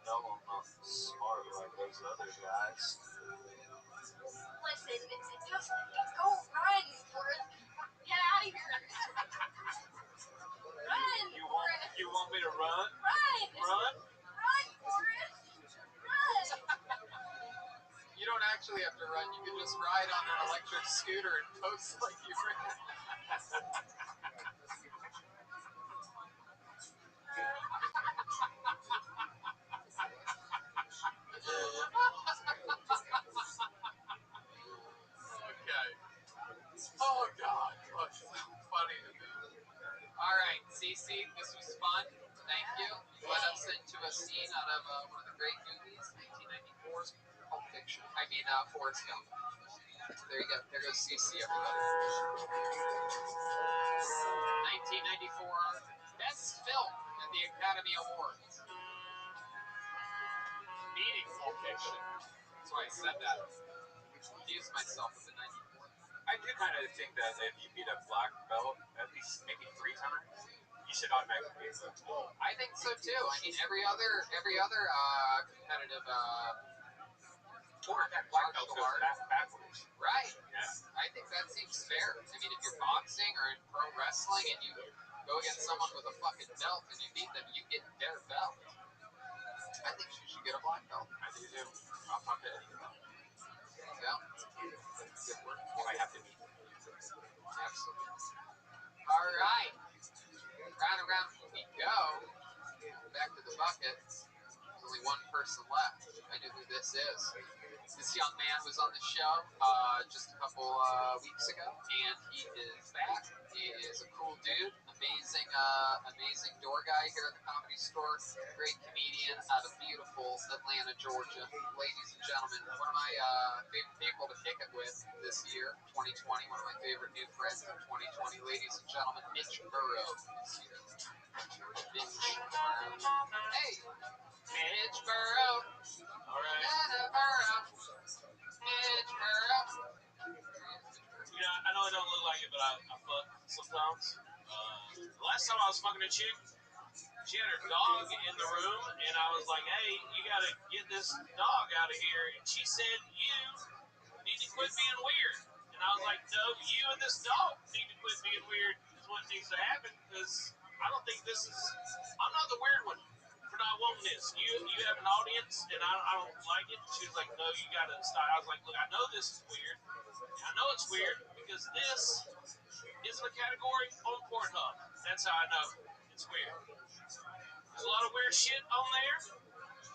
know I'm not smart like those other guys. Listen, just go run, Forrest. Get out of here. Run, Forrest. You want me to run? Run. Run? Run, Forrest. Run. You don't actually have to run. You can just ride on an electric scooter and post like you ran. Okay. Oh God, what's so funny to me? All right, Cece, this was fun. Thank you. You led us into a scene out of one of the great movies, 1994's Pulp Fiction. Forrest Gump. There you go. There goes Cece, everybody. 1994 Best Film at the Academy Awards. Beating Pulp Fiction. That's why I said that. Confused myself with the 94. I do kind of think that if you beat a black belt at least maybe 3 times, you should automatically be a black belt. I think so too. I mean, every other competitive Or that black belt goes backwards. Right. Yeah. I think that seems fair. I mean, if you're boxing or in pro wrestling and you go against someone with a fucking belt and you beat them, you get their belt. I think you should get a black belt. I do too. I'll talk to Eddie about it. Yeah. Good work. If I have to meet him. Absolutely. All right. Round and round we go. Back to the bucket. There's only one person left. I know who this is. This young man was on the show just a couple weeks ago, and he is back. He is a cool dude, amazing door guy here at the Comedy Store. Great comedian out of beautiful Atlanta, Georgia. Ladies and gentlemen, one of my favorite people to kick it with this year, 2020. One of my favorite new friends of 2020. Ladies and gentlemen, Mitch Burrow is here. Mitch Burrow. Hey, Mitch Burrow. All right. Burrow. Mitch Burrow. You know, I know I don't look like it, but I fuck sometimes. The last time I was fucking a chick, she had her dog in the room, and I was like, hey, you gotta get this dog out of here. And she said, you need to quit being weird. And I was like, no, you and this dog need to quit being weird is what needs to happen, because I don't think I'm not the weird one. For for not wanting this. You have an audience, and I don't like it. She was like, no, you gotta stop. I was like, look, I know this is weird. I know it's weird because this is a category on Pornhub. That's how I know it's weird. There's a lot of weird shit on there.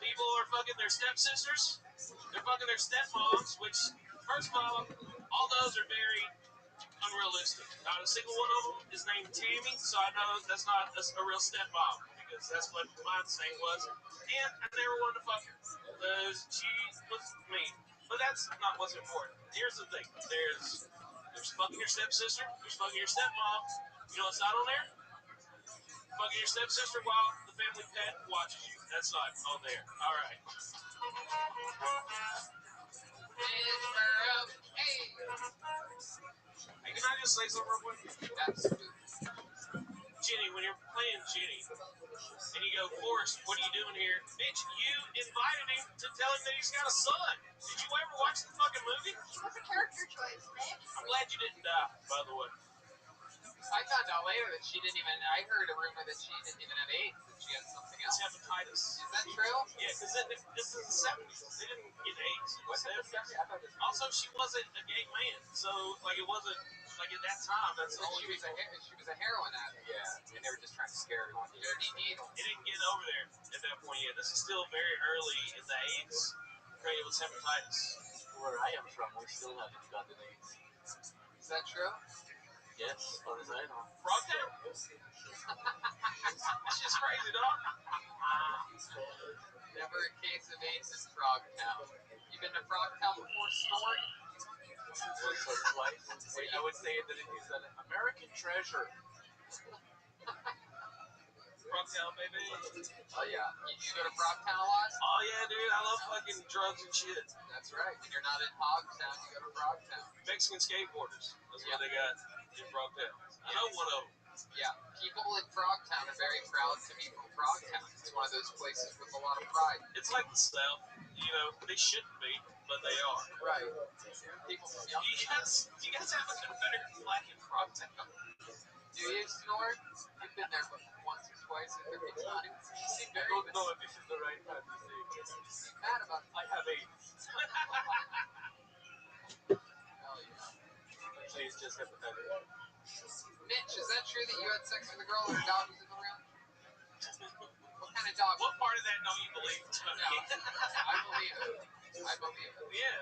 People are fucking their stepsisters. They're fucking their stepmoms, which, first of all those are very unrealistic. Not a single one of them is named Tammy, so I know that's not a real stepmom because that's what mine's name was. And I never wanted to fuck her because she was mean. But that's not what's important. Here's the thing: there's fucking your stepsister, there's fucking your stepmom. You know what's not on there? Fucking your stepsister while the family pet watches you. That's not on there. All right. Hey, can I just say something real quick? Absolutely. Jenny, when you're playing Jenny, and you go, Forrest, what are you doing here? Bitch, you invited him to tell him that he's got a son. Did you ever watch the fucking movie? She was a character choice, Nick. I'm glad you didn't die, by the way. I found out later that she didn't even. I heard a rumor that she didn't even have AIDS, that she had something It's else. hepatitis. Is that true? Yeah, because this is the 70s. They didn't get AIDS. Was it the 70s? I thought it was. Also, she wasn't a gay man, so like it wasn't like at that time. That's the only. She was a heroin addict. Yeah, and they were just trying to scare everyone. Dirty needle. It didn't get over there at that point yet. This is still very early in the AIDS. It was hepatitis. Where I am from, we still haven't gotten AIDS. Is that true? Yes, as far as I know. Frogtown? That's just crazy, dog. Never a case of AIDS in Frogtown. You been to Frogtown before, Snort? Once or twice. I would say that it is an American treasure. Frogtown, baby. Oh yeah. You go to Frogtown a lot? Oh yeah, dude. I love fucking drugs and shit. That's right. When you're not in Hogtown, you go to Frogtown. Mexican skateboarders. That's what they got in Frogtown. I know one of them. Yeah. People in Frogtown are very proud to be from Frogtown. It's one of those places with a lot of pride. It's like the South. You know, they shouldn't be, but they are. Right. People from young. You guys have a Confederate flag in Frogtown. Do you, Snort? You've been there once or twice or 50 times. You seem I very don't know if this is the right time to say. You seem mad about I have AIDS. hell yeah. Actually, it's just hepatitis. Mitch, is that true that you had sex with a girl and her dog was in the room? What kind of dog? What part of that don't you believe, Tony? No, I believe it. I believe it. Yeah.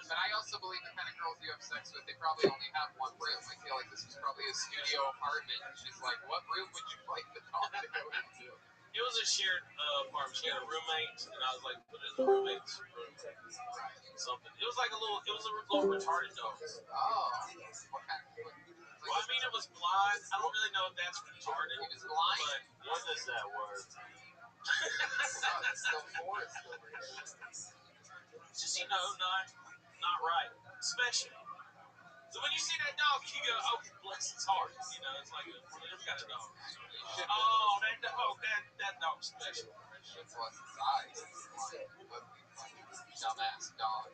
But I also believe the kind of girls you have sex with, they probably only have one room. I feel like this was probably a studio apartment. And she's like, what room would you like the dog to go into? It was a shared apartment. She had a roommate, and I was like, put it in the roommate's room. Something. It was like a little retarded dog. Oh. What kind of... Well, I mean, it was blind. I don't really know if that's retarded. He was blind? But What does that word mean? It's still forest over here. just, you know, not right. Special. So when you see that dog, you go, oh, bless its heart. You know, it's like one of them kind of dogs. Oh, that dog's special. Shit plus his eyes. Dumbass dog.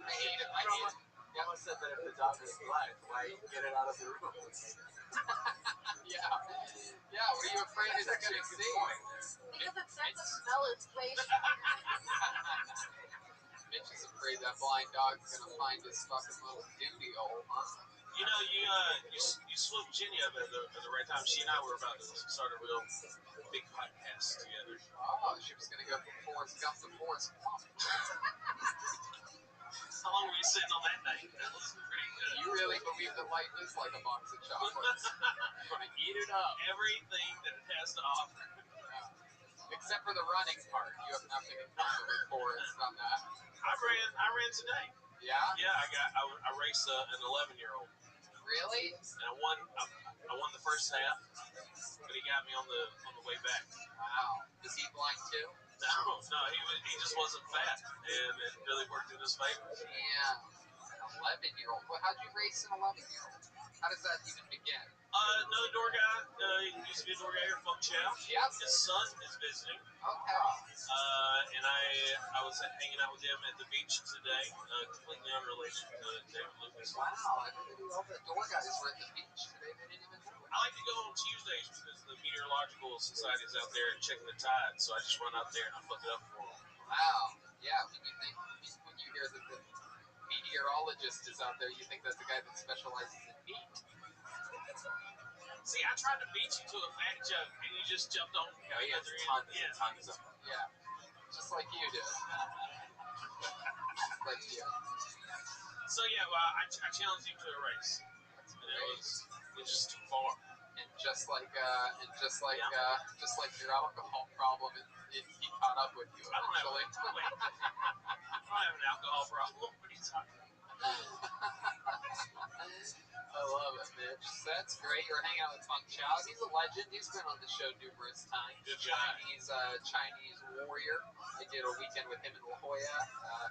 I hate him. I hate him. Mama said that if the dog is blind, why get it out of the room? Yeah. Yeah, what are you afraid it's going to see? Because it says the smell is great. Mitch is afraid that blind dog's going to find his fucking little duty hole, huh? You know, you swooped Jenny up at the right time. She and I were about to start a real big podcast together. Oh, she was going to go from Forrest Gump to Forrest Gump. How long were you sitting on that night? That was pretty good. You really believe that life is like a box of chocolates? You're going to eat it up. Everything that it has to offer. Except for the running part. You have nothing in common with Forrest on that. I ran today. Yeah? Yeah, I raced an 11-year-old. Really? And I won the first half, but he got me on the way back. Wow. Is he blind too? No, he just wasn't fat, and it really worked in his favor. Yeah. An 11-year-old. Well, how'd you race an 11-year-old? How does that even begin? Another door guy, he used to be a door guy here, Funk Chow. Yep. His son is visiting. Okay. And I was hanging out with him at the beach today, completely unrelated to David Lucas. Wow, I didn't know all the door guys were at the beach today. They didn't even know. I like to go on Tuesdays because the Meteorological Society is out there checking the tide, so I just run out there and I fuck it up for them. Wow. Yeah, when you hear that the meteorologist is out there, you think that's the guy that specializes in meat. See, I tried to beat you to a fat joke, and you just jumped on. No, he has tons of them. Yeah, just like you do. Like you. So yeah, well, I challenged him to a race. It was just too far. And just like your alcohol problem, he caught up with you. I don't have an alcohol problem. What are you talking about? I love it, Mitch. That's great. You're hanging out with Funk Chow. He's a legend. He's been on the show numerous times. Good guy. Chinese warrior. I did a weekend with him in La Jolla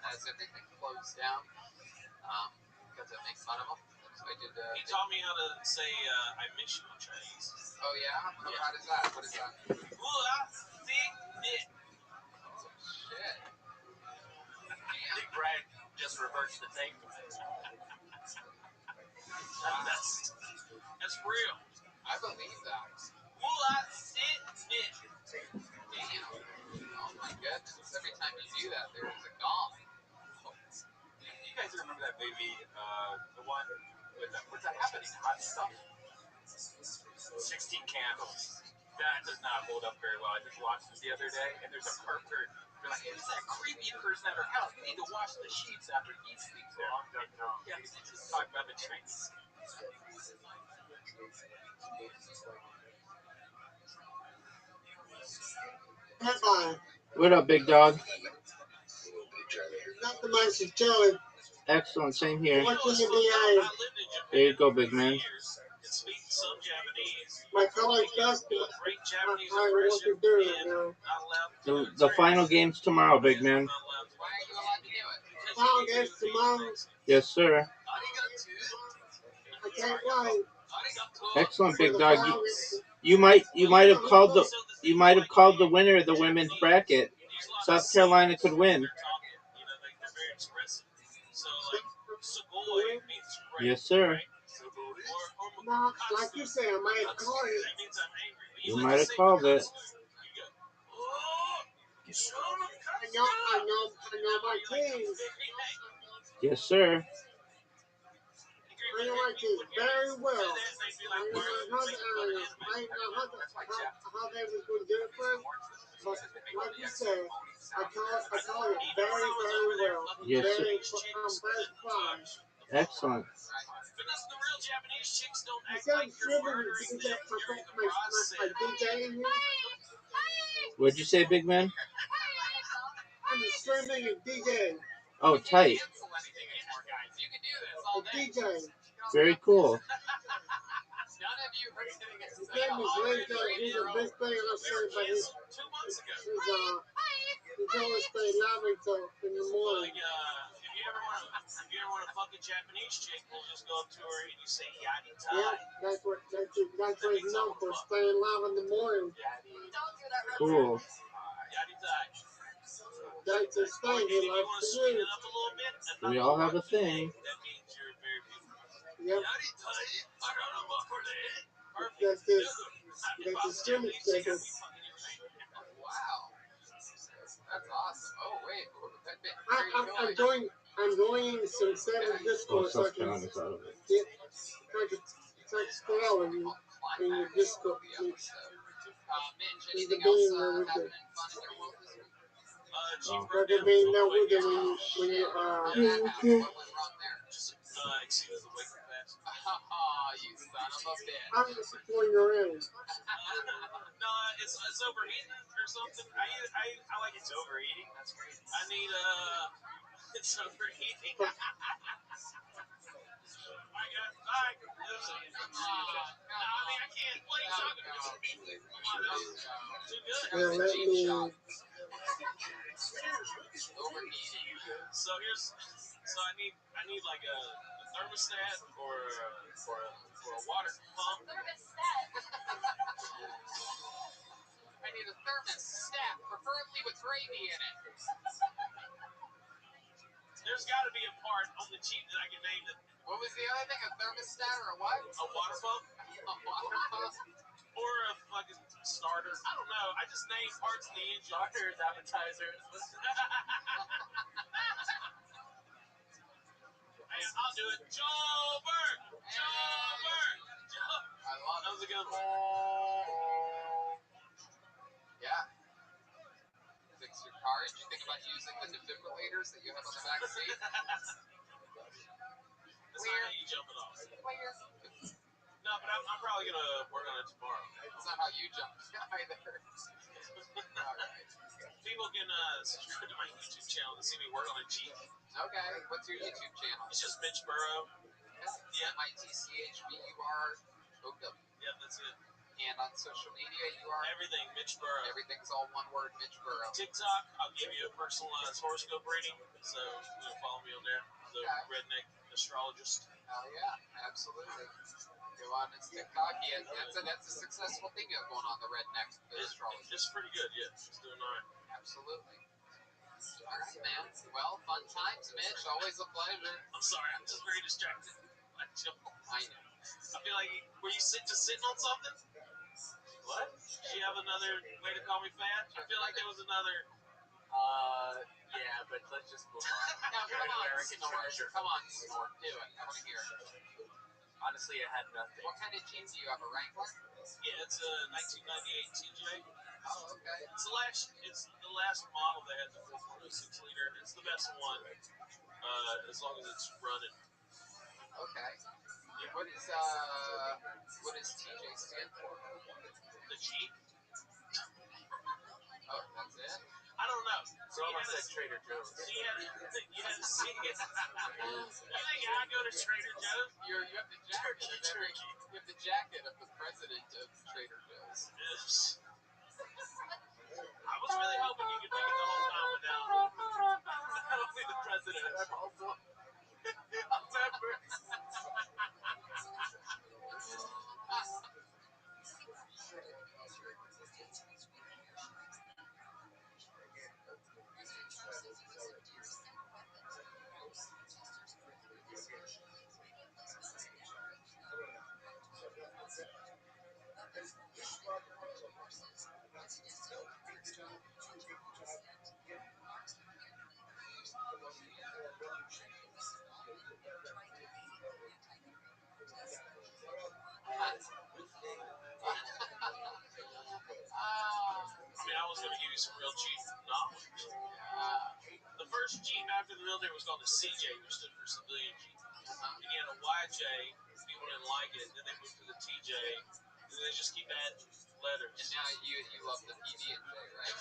as everything closed down. Got to make fun of him. So I did. He taught me how to say "I miss you" in Chinese. Oh yeah? How does that? What is that? Shit. I think Brad just reversed the tape. That's real. I believe that. Damn. Oh my goodness. Every time you do that, there is a gong. You guys remember that movie, the one with what's that happening? Hot Stuff? 16 Candles. That does not hold up very well. I just watched it the other day, and there's a pervert. They're like, hey, who's that creepy person at her house? You need to wash the sheets after he sleeps there. Yeah, you just talk about the Chinese. Rabbi, What up, big dog? not the much of Charlie. Excellent, same here. Watching the DI. There you go, big man. My college basketball. I don't know what to do right now. The final game's tomorrow, big man. Why are you allowed to do it? Final game's tomorrow. Yes, sir. I can't wait. Excellent, big dog. You might have called the winner of the women's bracket. South Carolina could win. Yes, sir. No, like you said, I might have called it. You might have called it. I know my team. Yes, sir. I know my team very well. I know how they was going to do it for him. But like you said, I called it very, very well. Yes, sir. I'm very surprised. Excellent. You said I'm stripping my DJ in here? What'd you say, big man? I'm streaming a DJ. Oh, tight. A DJ. Very cool. His name is Renzo. He's a big thing in Australia, but he's always stay live until in the morning. If you ever want to fuck a Japanese chick, you just go up to her and you say yadi tai. Yeah, that's what he's known for, staying live in the morning. Cool. Yadi tai. That's his thing. He loves to do. We all have a thing. That means you're very beautiful. Yep. That's his streaming schedule. Wow. That's awesome. Oh, wait. I'm going in some seven Discord so I can get scroll in your Discord. Mitch, anything else happening fun in your world this week? But there being no with it when you What went wrong there? Exceeded the weight capacity. You son of a bitch. I'm just supporting your end. No, it's overheating or something. I like it's overheating. That's crazy. I need it's overheating. I can't. What are you talking about? Too good. Well, let me. So I need like a thermostat or a water pump? I need a thermostat, preferably with gravy in it. There's got to be a part on the Jeep that I can name it. What was the other thing? A thermostat or a what? A water pump? A water pump? Or a fucking starter. I don't know. I just name parts of the engine. Starters, appetizers. Hey, I'll do it. Joe Burke! Joe Burke! I love That was a good one. Yeah. Fix your car. Did you think about using the defibrillators that you have on the back seat? That's not how you jump it off. Clear. No, but I'm probably going to work on it tomorrow. That's not how you jump either. Alright. People can subscribe to my YouTube channel to see me work on a Jeep. Okay. What's your YouTube channel? It's just Mitch Burrow. Yeah. MITCHBUROW. Yeah, that's it. And on social media, you are? Everything, Mitch Burrow. Everything's all one word, Mitch Burrow. TikTok, I'll give you a personalized horoscope reading. So, follow me on there. The redneck astrologist. Oh, yeah. Absolutely. Go on his TikTok. Yeah, that's a successful thing you have going on, the redneck astrologist. It's pretty good, yeah. It's doing all right. Absolutely. All right, man. Well, fun times, Mitch. Always a pleasure. I'm sorry, I'm just very distracted. I know. I feel like, were you just sitting on something? What? Did you have another way to call me fat? I feel like there was another. Yeah, but let's just move on. Now, You're come an on, American snort. treasure. Come on, snort. Do it. I want to hear it. Honestly, I had nothing. What kind of Jeep do you have? A Wrangler? Yeah, it's a 1998 TJ. Oh, okay. It's the last model that had the 4.06 liter. It's the best one, as long as it's running. Okay. What does TJ stand for? The Jeep? Oh, that's it? I don't know. So I said Trader Joe's. You had to see it. You think I go to Trader Joe's? You have the jacket of every. You have the jacket of the president of Trader Joe's. Yes. I was really hoping you could make it the whole time without only the president. I'm also a member. I was going to give you some real Jeep knowledge. The first Jeep after the military was called the CJ, which stood for Civilian Jeep. And you had a YJ, people didn't like it, then they moved to the TJ, and they just keep adding letters. And now you love the PB&J, right?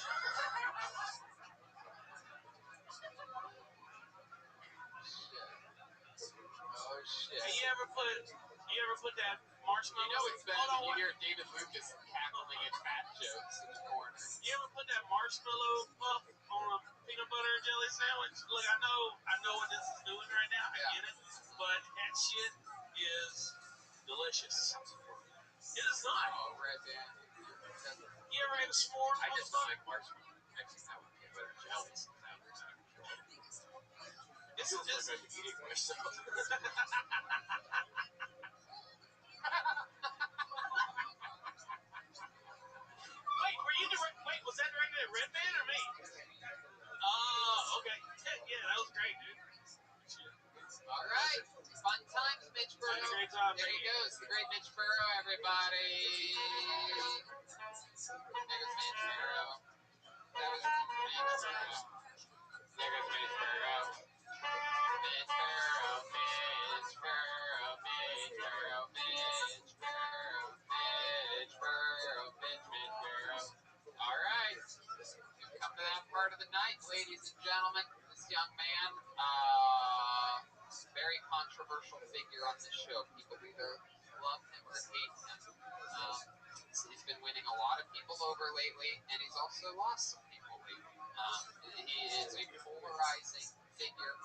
Oh shit. Hey, you ever put that marshmallow? You know it's bad when you hear David Lucas cackling at fat jokes in the corner. You ever put that marshmallow puff on a peanut butter and jelly sandwich? Look, I know what this is doing right now. I get it. But that shit is delicious. It is not. Oh, Red Band. You ever ate a s'more? I just don't like marshmallow. Actually, that would be better jelly. This is just like I'm eating myself. Wait, was that directed at Red Band or me? Oh, okay. Yeah, that was great, dude. All right. Fun times, Mitch Burrow. Great time, there he goes, the great Mitch Burrow, everybody. There's Mitch Burrow. That was Mitch Burrow. There goes Mitch Burrow. Mitch Burrow, Mitch Burrow, Mitch Burrow, Mitch Burrow, Mitch Burrow, Mitch Burrow. All right. We've come to that part of the night, ladies and gentlemen. This young man, very controversial figure on this show. People either love him or hate him. He's been winning a lot of people over lately, and he's also lost some people lately. He is a polarizing figure.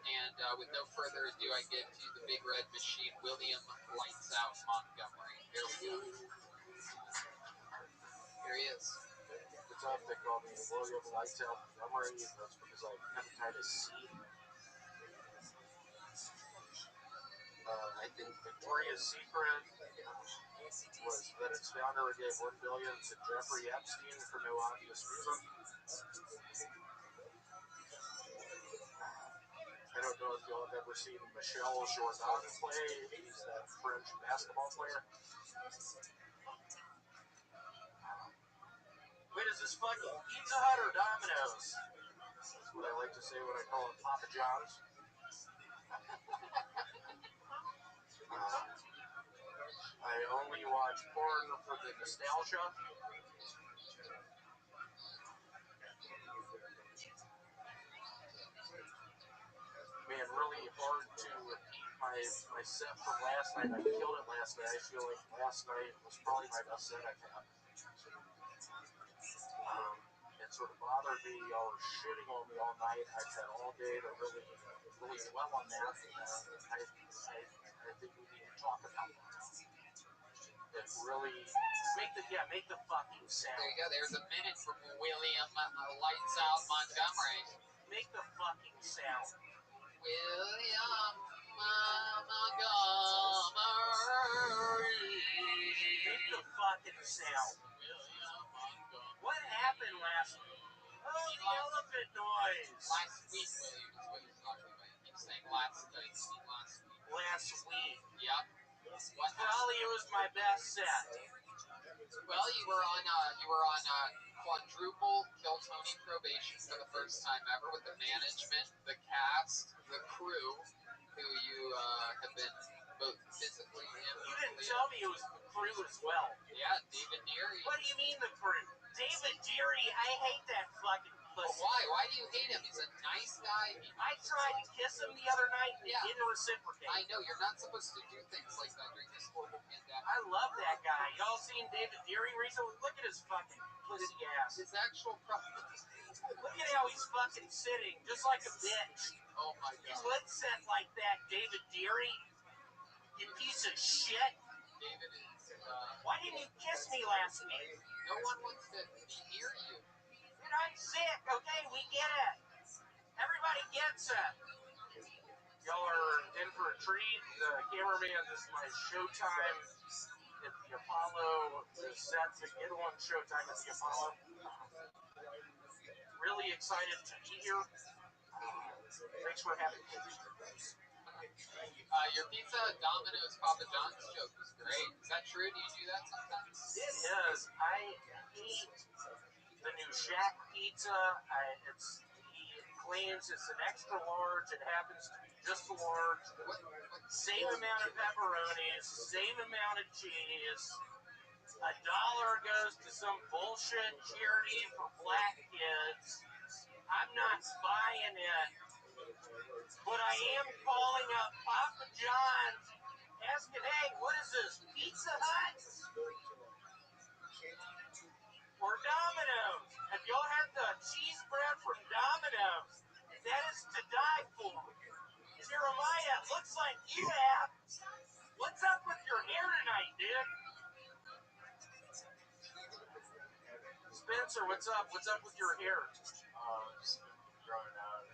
And with no further ado, I give to you the Big Red Machine, William Lights Out Montgomery. Here we go. Here he is. It's tough. They call me William Lights Out Montgomery. That's because I have hepatitis C. I think Victoria's Secret was that its founder gave $1 billion to Jeffrey Epstein for no obvious reason. I don't know if y'all have ever seen Michel Jordan play. He's that French basketball player. Wait, is this fucking Pizza Hut or Domino's? That's what I like to say when I call it Papa John's. I only watch porn for the nostalgia. Man, really hard to repeat my set from last night. I killed it last night. I feel like last night was probably my best set I've had. It sort of bothered me. Y'all were shitting on me all night. I've had all day to really dwell on that. I think we need to talk about that. It really make the fucking sound. There you go. There's a minute from William Lights Out Montgomery. Make the fucking sound. William Montgomery. Make the fucking sound. What happened last week? Oh, the elephant noise. Last week, William, is what you're talking about. You keep saying last night. Last week. Yep. Probably it was my best set. Well, you were on quadruple Kill Tony probation for the first time ever with the management, the cast, the crew, who you have been both physically and you didn't tell me it was the crew as well. Yeah, David Deary. What do you mean the crew? David Deary, I hate that fucking pussy. Well, why? Why do you hate him? He's a nice guy. I tried to kiss him the other night and he didn't reciprocate. I know, you're not supposed to do things like that during this horrible pandemic. I love that guy. Y'all seen David Deary recently? Look at his fucking pussy ass. His actual problem. Look at how he's fucking sitting, just like a bitch. Oh my god. You would sit like that, David Deary. You piece of shit. David is, why didn't you kiss me last week? No one wants to be near you. Dude, I'm sick, okay? We get it. Everybody gets it. Y'all are in for a treat. The cameraman, this is my showtime at the Apollo. The set to get on showtime at the Apollo. Really excited to be here. Thanks for having me. Your pizza, Domino's, Papa John's joke was great. Is that true? Do you do that sometimes? It is. I eat the new Shack pizza. He claims it's an extra large. It happens to be just a large. Same amount of pepperonis, same amount of cheese. $1 goes to some bullshit charity for black kids. I'm not buying it. But I am calling up Papa John's, asking, hey, what is this, Pizza Hut? Or Domino's? Have y'all had the cheese bread from Domino's? That is to die for. Jeremiah, it looks like you have. What's up with your hair tonight, dude? Spencer, what's up? What's up with your hair? Just growing out.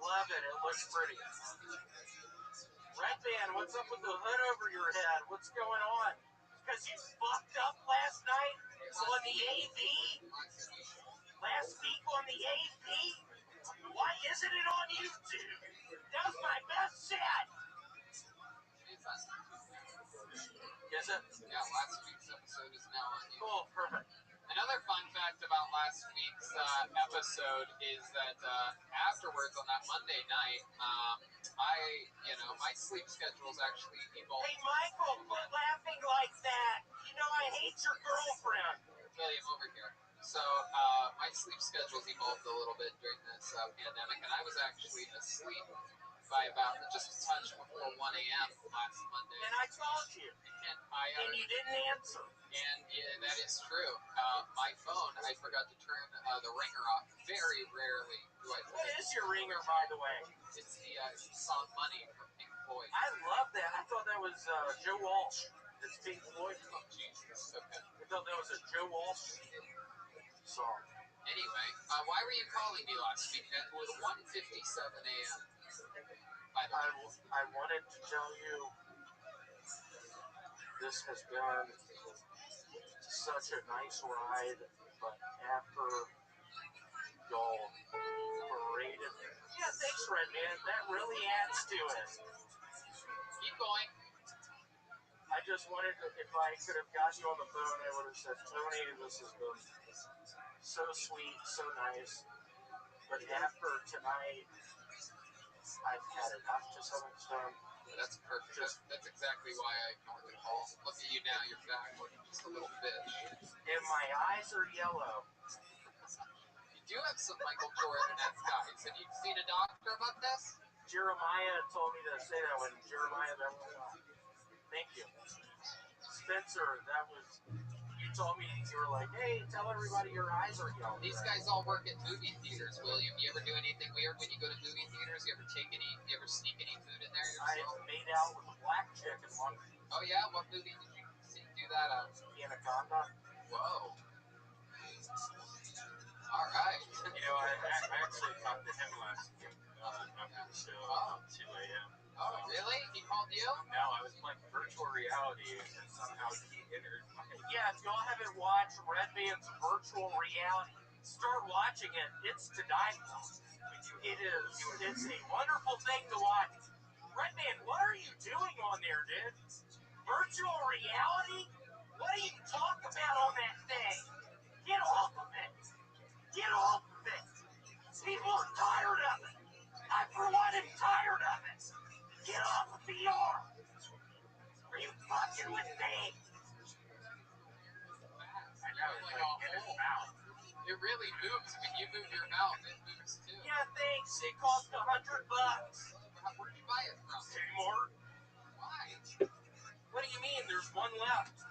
Love it. It looks pretty. Red Band, what's up with the hood over your head? What's going on? Because you fucked up last night on the AV? Last week on the AV? Why isn't it on YouTube? That was my best set. Is it? Yeah, last week's episode is now on YouTube. Cool, perfect. Another fun fact about last week's episode is that afterwards on that Monday night, my sleep schedule's actually evolved. Hey, Michael, quit laughing like that. You know I hate your girlfriend. William, over here. So my sleep schedule's evolved a little bit during this pandemic, and I was actually asleep by about just a touch before 1 a.m. last Monday. And I called you. And And you didn't answer. And yeah, that is true. My phone, I forgot to turn the ringer off. Very rarely do I. What is your ringer, by the way? It's the song "Money" from Pink Floyd. I love that. I thought that was Joe Walsh. It's Pink Floyd. Oh Jesus. Okay. I thought that was a Joe Walsh song. Anyway, why were you calling me last week? It was 1:57 a.m. By the way, I wanted to tell you this has been such a nice ride, but after y'all paraded, yeah, thanks, Redman. That really adds to it. keep going. I just wanted to, if I could have gotten you on the phone, I would have said, Tony, this has been so sweet, so nice. But after tonight, I've had enough to some extent. That's perfect. That's exactly why I ignored the call. Look at you now. You're back looking just a little fish. And my eyes are yellow. You do have some Michael Jordan-esque eyes. Have you seen a doctor about this? Jeremiah told me to say that when Jeremiah, thank you. Spencer, that was, you told me, you were like, hey, tell everybody your eyes are yellow. These guys all work at movie theaters, William. You ever do anything weird when you go to movie theaters? You ever sneak any food in there yourself? I made out with a black chick in one. Oh yeah? What movie did you do that on? Anaconda. Whoa. All right. You know, I actually talked to him last week after the show at 2 a.m. Oh, really? He called you? No, I was playing virtual reality, and somehow he entered my... Yeah, if y'all haven't watched Redman's virtual reality, start watching it. It's to die for. It's a wonderful thing to watch. Redman, what are you doing on there, dude? Virtual reality? What do you talk about on that thing? Get off of it. Get off of it. People are tired of it. I, for one, am tired of it. Get off of VR. Are you fucking with me? I know, like in his mouth. It really moves. When you move your mouth, it moves too. Yeah, thanks. It cost $100. Where'd you buy it from? Kmart. Why? What do you mean? There's one left.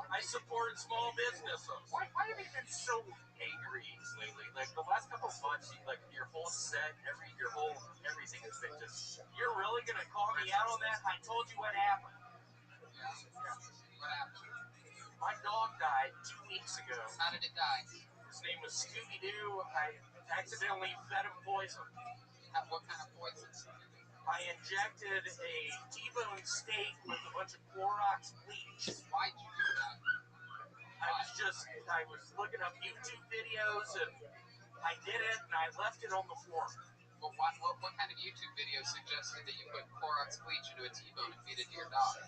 I support small businesses. Why have you been so angry lately? Like the last couple of months, like your whole set, everything has been just. You're really gonna call me out on that? I told you what happened. Yeah. What happened? My dog died 2 weeks ago. How did it die? His name was Scooby-Doo. I accidentally fed him poison. What kind of poison? I injected a T-bone steak with a bunch of Clorox bleach. Why'd you do that? I was looking up YouTube videos and I did it and I left it on the floor. Well, what kind of YouTube video suggested that you put Clorox bleach into a T-bone and feed it to your dog?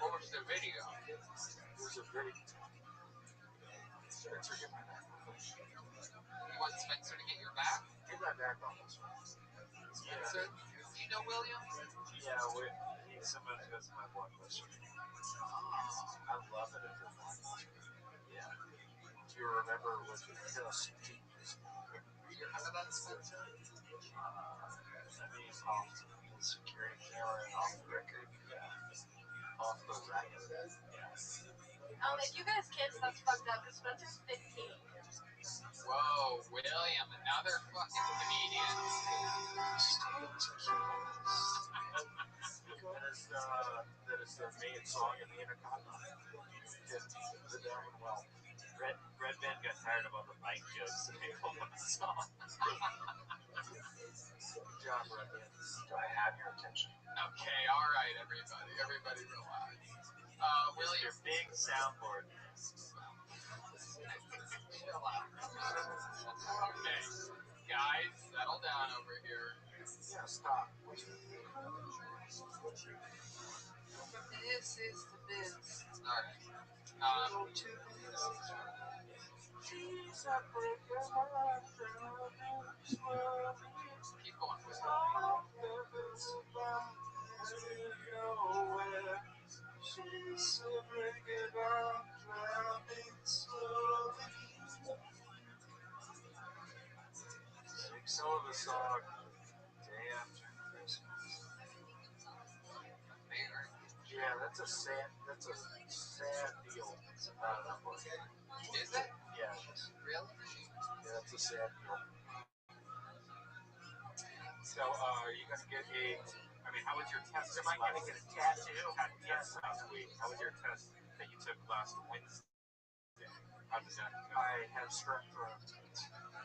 What was the video? It was a video. Spencer, get my back on this. You want Spencer to get your back? Get my back on this one. Spencer? Do you know William? Yeah, he's someone who has my blood pressure. I love it if you're blood pressure. Yeah. Do you remember what you just did? Do you remember that, Spencer? I mean, off the security camera and off the record. Yeah. Off the record. Yeah. If you guys kids, that's fucked up because Spencer's 15. Whoa, William, another fucking comedian. That is the main song in the Anaconda. The down well. Red Band got tired of all the bike jokes and they called him a song. Good job, Red Band. Do I have your attention? Okay, all right, everybody. Everybody relax. William. Your big soundboard. Chill out. Okay, guys, settle down over here. Yeah, stop. This is the biz. All right. Keep going. Sing some of the song. Yeah, that's a sad deal. Is it? Yeah, Really? yeah, that's a sad deal. So, are you going to get a? I mean, how was your test? Am I going to get a tattoo? Yes, last week. How was your test that you took last Wednesday? How did that go? I had strep throat.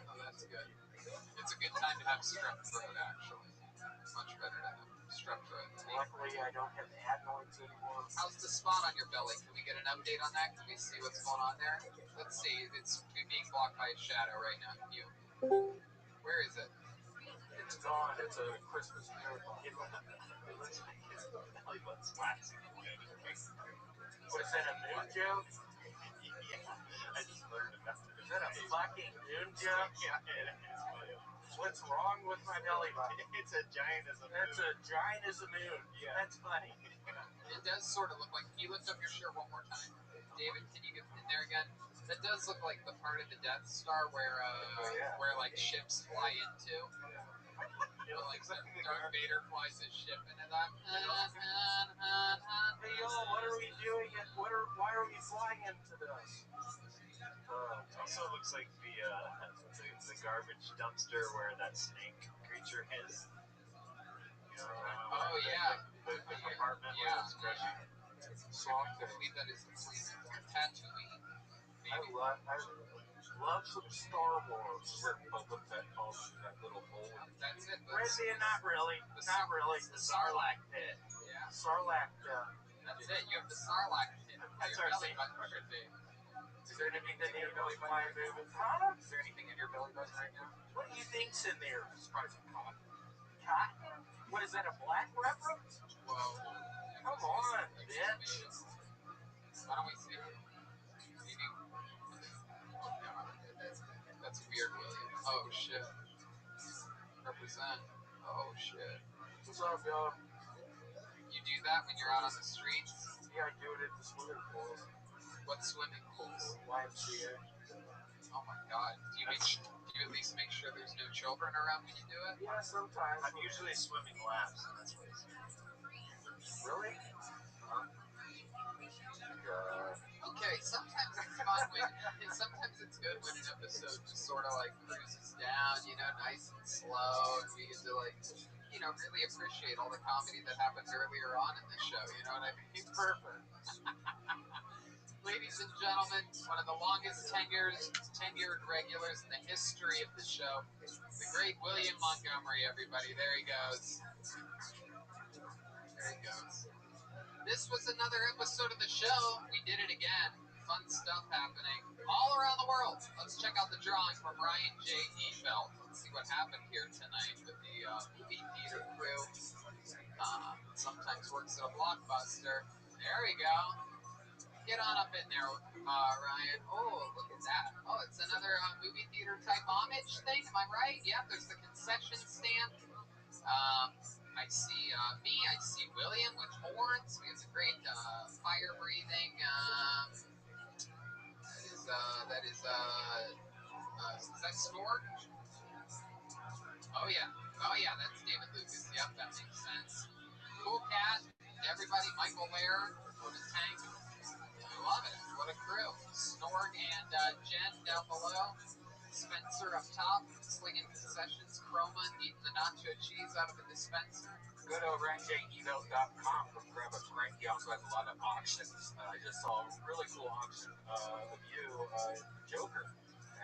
Oh, that's good. It's a good time to have strep throat, actually. Much better to have strep throat. Luckily, I don't have adenoids anymore. How's the spot on your belly? Can we get an update on that? Can we see what's going on there? Let's see. It's being blocked by a shadow right now. Can you? Where is it? It's gone. It's a Christmas miracle. It looks like his belly button's waxing. Was that a moon joke? Yeah, I just learned about it. Is that a fucking moon joke? Yeah, it is. What's wrong with my belly button? It's a giant as a moon. That's a giant as a moon. Yeah. That's funny. It does sort of look like. Can you lift up your shirt one more time, David? Can you get in there again? That does look like the part of the Death Star where where like ships fly into. You know, like Darth Vader flies his ship into that. Hey y'all, what are we doing? Why are we flying into this? It also looks like the garbage dumpster where that snake creature is. You know, Oh yeah, the compartment where yeah, it's crushing. Swamp I thing. believe that is the planet Tatooine. I love some Star Wars. Where Boba Fett falls through that little hole. That's it. Reggie, not really. Not really. The Sarlacc pit. Yeah, Sarlacc. that's it. You have the Sarlacc pit. That's Your our belly safe button should be. Is there anything that you know my movie? Huh? Is there anything in your belly button right now? What do you think's in there? It's probably some cotton. Cotton? What is that? A black reference? Whoa. Come on, bitch. Why don't we see? Maybe. Oh god, that's weird, William. Oh shit. Represent. Oh shit. What's up, y'all? You do that when you're out on the streets? Yeah, I do it at the swimming pools. What swimming pools? YMCA. Oh my god. Do you at least make sure there's no children around when you do it? Yeah, sometimes. I'm usually swimming laps, and that's what it's Really? Okay, sometimes it's fun sometimes it's good when an episode just sort of like cruises down, you know, nice and slow, and we get to like, you know, really appreciate all the comedy that happened earlier on in the show, you know what I mean? Perfect. Ladies and gentlemen, one of the longest tenured regulars in the history of the show, the great William Montgomery, everybody. There he goes. There he goes. This was another episode of the show. We did it again. Fun stuff happening all around the world. Let's check out the drawing from Ryan J. Ebelt. Let's see what happened here tonight with the movie theater crew. Sometimes works at a blockbuster. There we go. Get on up in there, Ryan. Oh, look at that. Oh, it's another movie theater type homage thing. Am I right? Yeah, there's the concession stand. I see me. I see William with horns. We have the great fire breathing. Is that Snork? Oh yeah. Oh yeah, that's David Lucas. Yep, that makes sense. Cool cat. Everybody, Michael Lair with a tank. Love it. What a crew. Snorg and Jen down below. Spencer up top, slinging concessions. Chroma eating the nacho cheese out of a dispenser. Go to rangeevelt.com to grab a crank. He also has a lot of auctions. I just saw a really cool auction of you, Joker.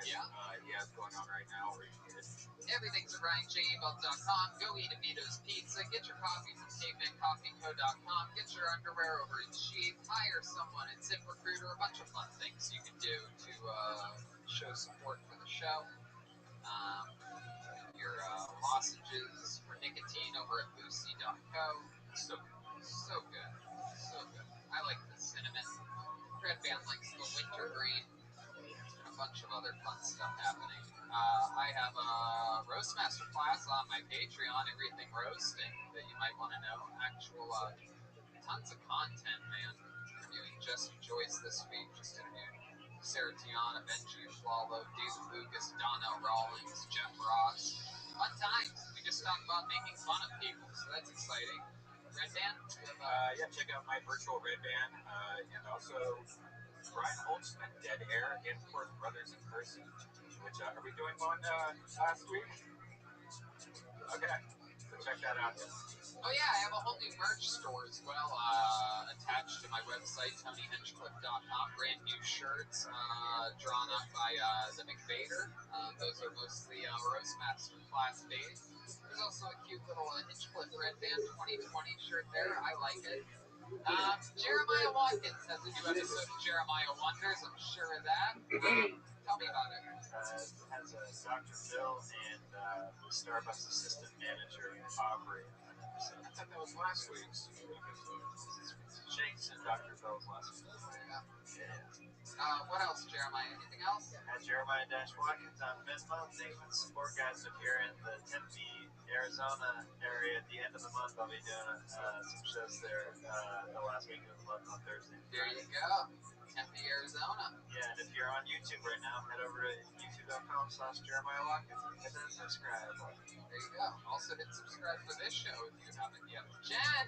Yeah. He has going on right now. Where you can get Everything's at RyanJEvelt.com. Go eat a Vito's Pizza. Get your coffee from CavemanCoffeeCo.com. Get your underwear over at Sheath. Hire someone at ZipRecruiter. A bunch of fun things you can do to show support for the show. Your lozenges for nicotine over at Lucy.co. So good. So good. So good. I like the cinnamon. Red Band likes the wintergreen. A bunch of other fun stuff happening. I have a roast master class on my Patreon, everything roasting that you might want to know. Actual tons of content, man. Interviewing Jesse Joyce this week, just interviewed Sarah Tiana, Benji Flalo, David Lucas, Donnell Rollins, Jeff Ross. Fun times. We just talk about making fun of people, so that's exciting. Red Band? Yeah, check out my virtual Red Band, and also Brian Holtzman, Dead Air, and of course Brothers in Person, which are we doing one last week? Okay, so check that out. Oh yeah, I have a whole new merch store as well, attached to my website, TonyHinchcliffe.com. Brand new shirts, drawn up by the McVader. Those are mostly Roastmaster Class B. There's also a cute little Hinchcliffe Red Band 2020 shirt there. I like it. Jeremiah Watkins has a new episode of Jeremiah Wonders. I'm sure of that. Tell me about it. Has Dr. Phil and Starbucks assistant manager Aubrey on an episode. I thought that was last week's episode. Shakes and Dr. Phil's last week. What else, Jeremiah? Anything else? At Jeremiah Watkins on Venmo. Thanks for the support, guys. If you're in the Tempe, Arizona area at the end of the month, I'll be doing some shows there the last week of the month on Thursday. There you go. Tempe, Arizona. Yeah, and if you're on YouTube right now, head over to youtube.com/Jeremiah Watkins and hit that subscribe button. There you go. Also hit subscribe for this show if you haven't yet. Jen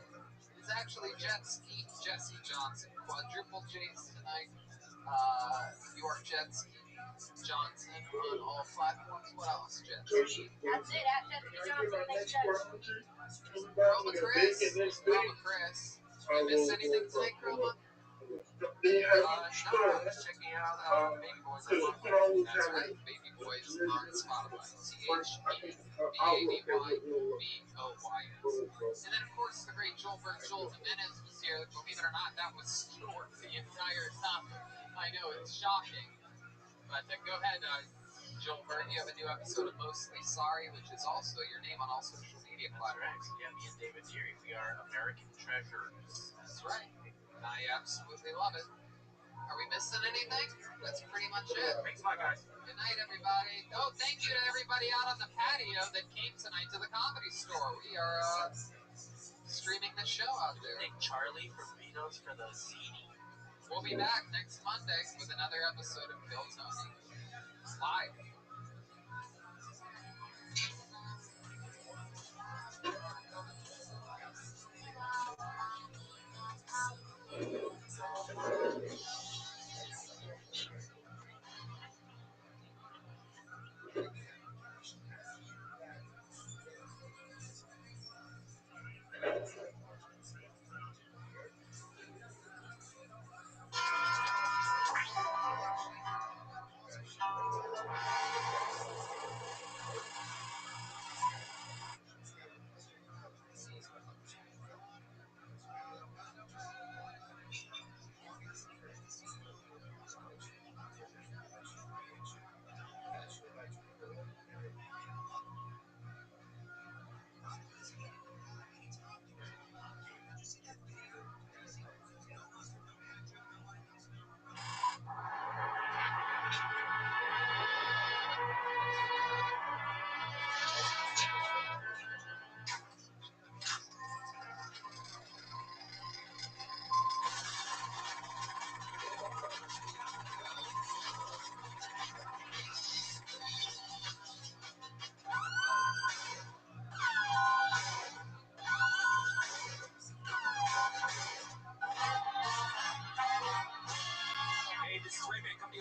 is actually Jet Ski Jesse Johnson. Quadruple J's tonight. Your Jet Ski Johnson on all platforms. What else, Jet Ski? That's it. At Jessica Johnson. Thanks, Jess. Chroma Chris. Did I miss anything tonight, Chroma? No, I'm just checking out Baby Boys on Spotify. That's right. Baby Boys on Spotify. TheBabyBoys. And then, of course, the great Joel Jimenez was here. Believe it or not, that was Stuart the entire time. I know, it's shocking. But go ahead, Joel Burt. You have a new episode of Mostly Sorry, which is also your name on all social media platforms. Yeah, me and David Deary, we are American Treasures. That's right. I absolutely love it. Are we missing anything? That's pretty much it. Thanks a lot, guys. Good night, everybody. Oh, thank you to everybody out on the patio that came tonight to the Comedy Store. We are streaming the show out there. Thank Charlie from Vito's for the CD. We'll be back next Monday with another episode of Kill Tony live.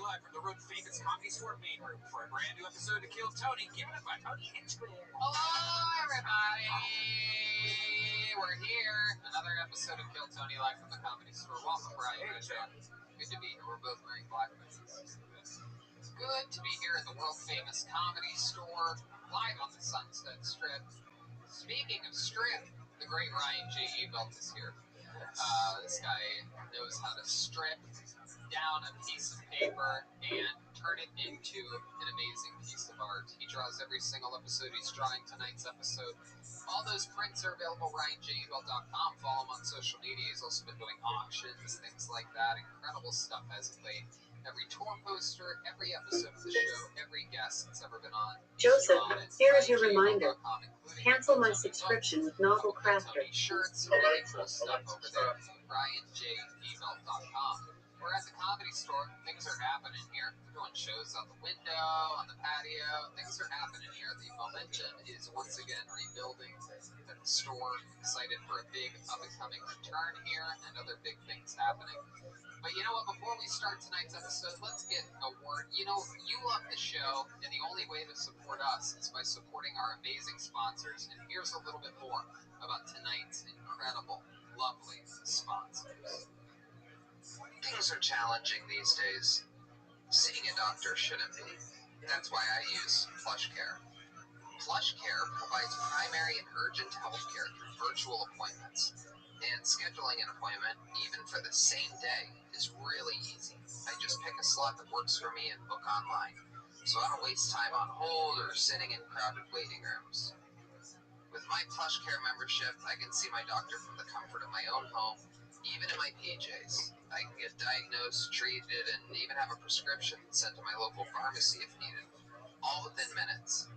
Live from the road famous Comedy Store main room for a brand new episode of Kill Tony, given it by Tony Hinchcliffe. Hello, everybody. We're here. Another episode of Kill Tony live from the Comedy Store. Welcome, Brian. Good to be here. We're both wearing black faces. Good to be here at the world famous Comedy Store, live on the Sunset Strip. Speaking of strip, the great Ryan J. Ebelt is here. This guy knows how to strip down a piece of paper and turn it into an amazing piece of art. He draws every single episode. He's drawing tonight's episode. All those prints are available at RyanJebel.com. Follow him on social media. He's also been doing auctions, things like that. Incredible stuff as of late. Every tour poster, every episode of the show, every guest that's ever been on. Joseph, here is your reminder. Cancel my subscription with Novel Crafter. Shirts, really cool stuff over there. RyanJebel.com. We're at the Comedy Store. Things are happening here. We're doing shows out the window, on the patio. Things are happening here. The momentum is once again rebuilding. The store. Excited for a big up-and-coming return here and other big things happening. But you know what? Before we start tonight's episode, let's get a word. You know, you love the show, and the only way to support us is by supporting our amazing sponsors. And here's a little bit more about tonight's incredible, lovely sponsors. Things are challenging these days. Seeing a doctor shouldn't be. That's why I use PlushCare. PlushCare provides primary and urgent health care through virtual appointments. And scheduling an appointment, even for the same day, is really easy. I just pick a slot that works for me and book online. So I don't waste time on hold or sitting in crowded waiting rooms. With my PlushCare membership, I can see my doctor from the comfort of my own home, even in my PJs. I can get diagnosed, treated, and even have a prescription sent to my local pharmacy if needed, all within minutes.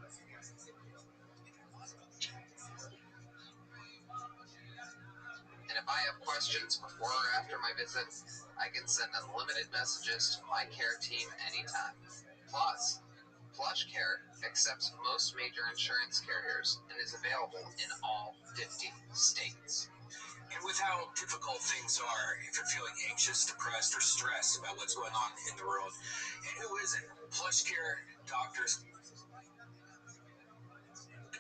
And if I have questions before or after my visit, I can send unlimited messages to my care team anytime. Plus, PlushCare accepts most major insurance carriers and is available in all 50 states. And with how difficult things are, if you're feeling anxious, depressed, or stressed about what's going on in the world, and who isn't, PlushCare doctors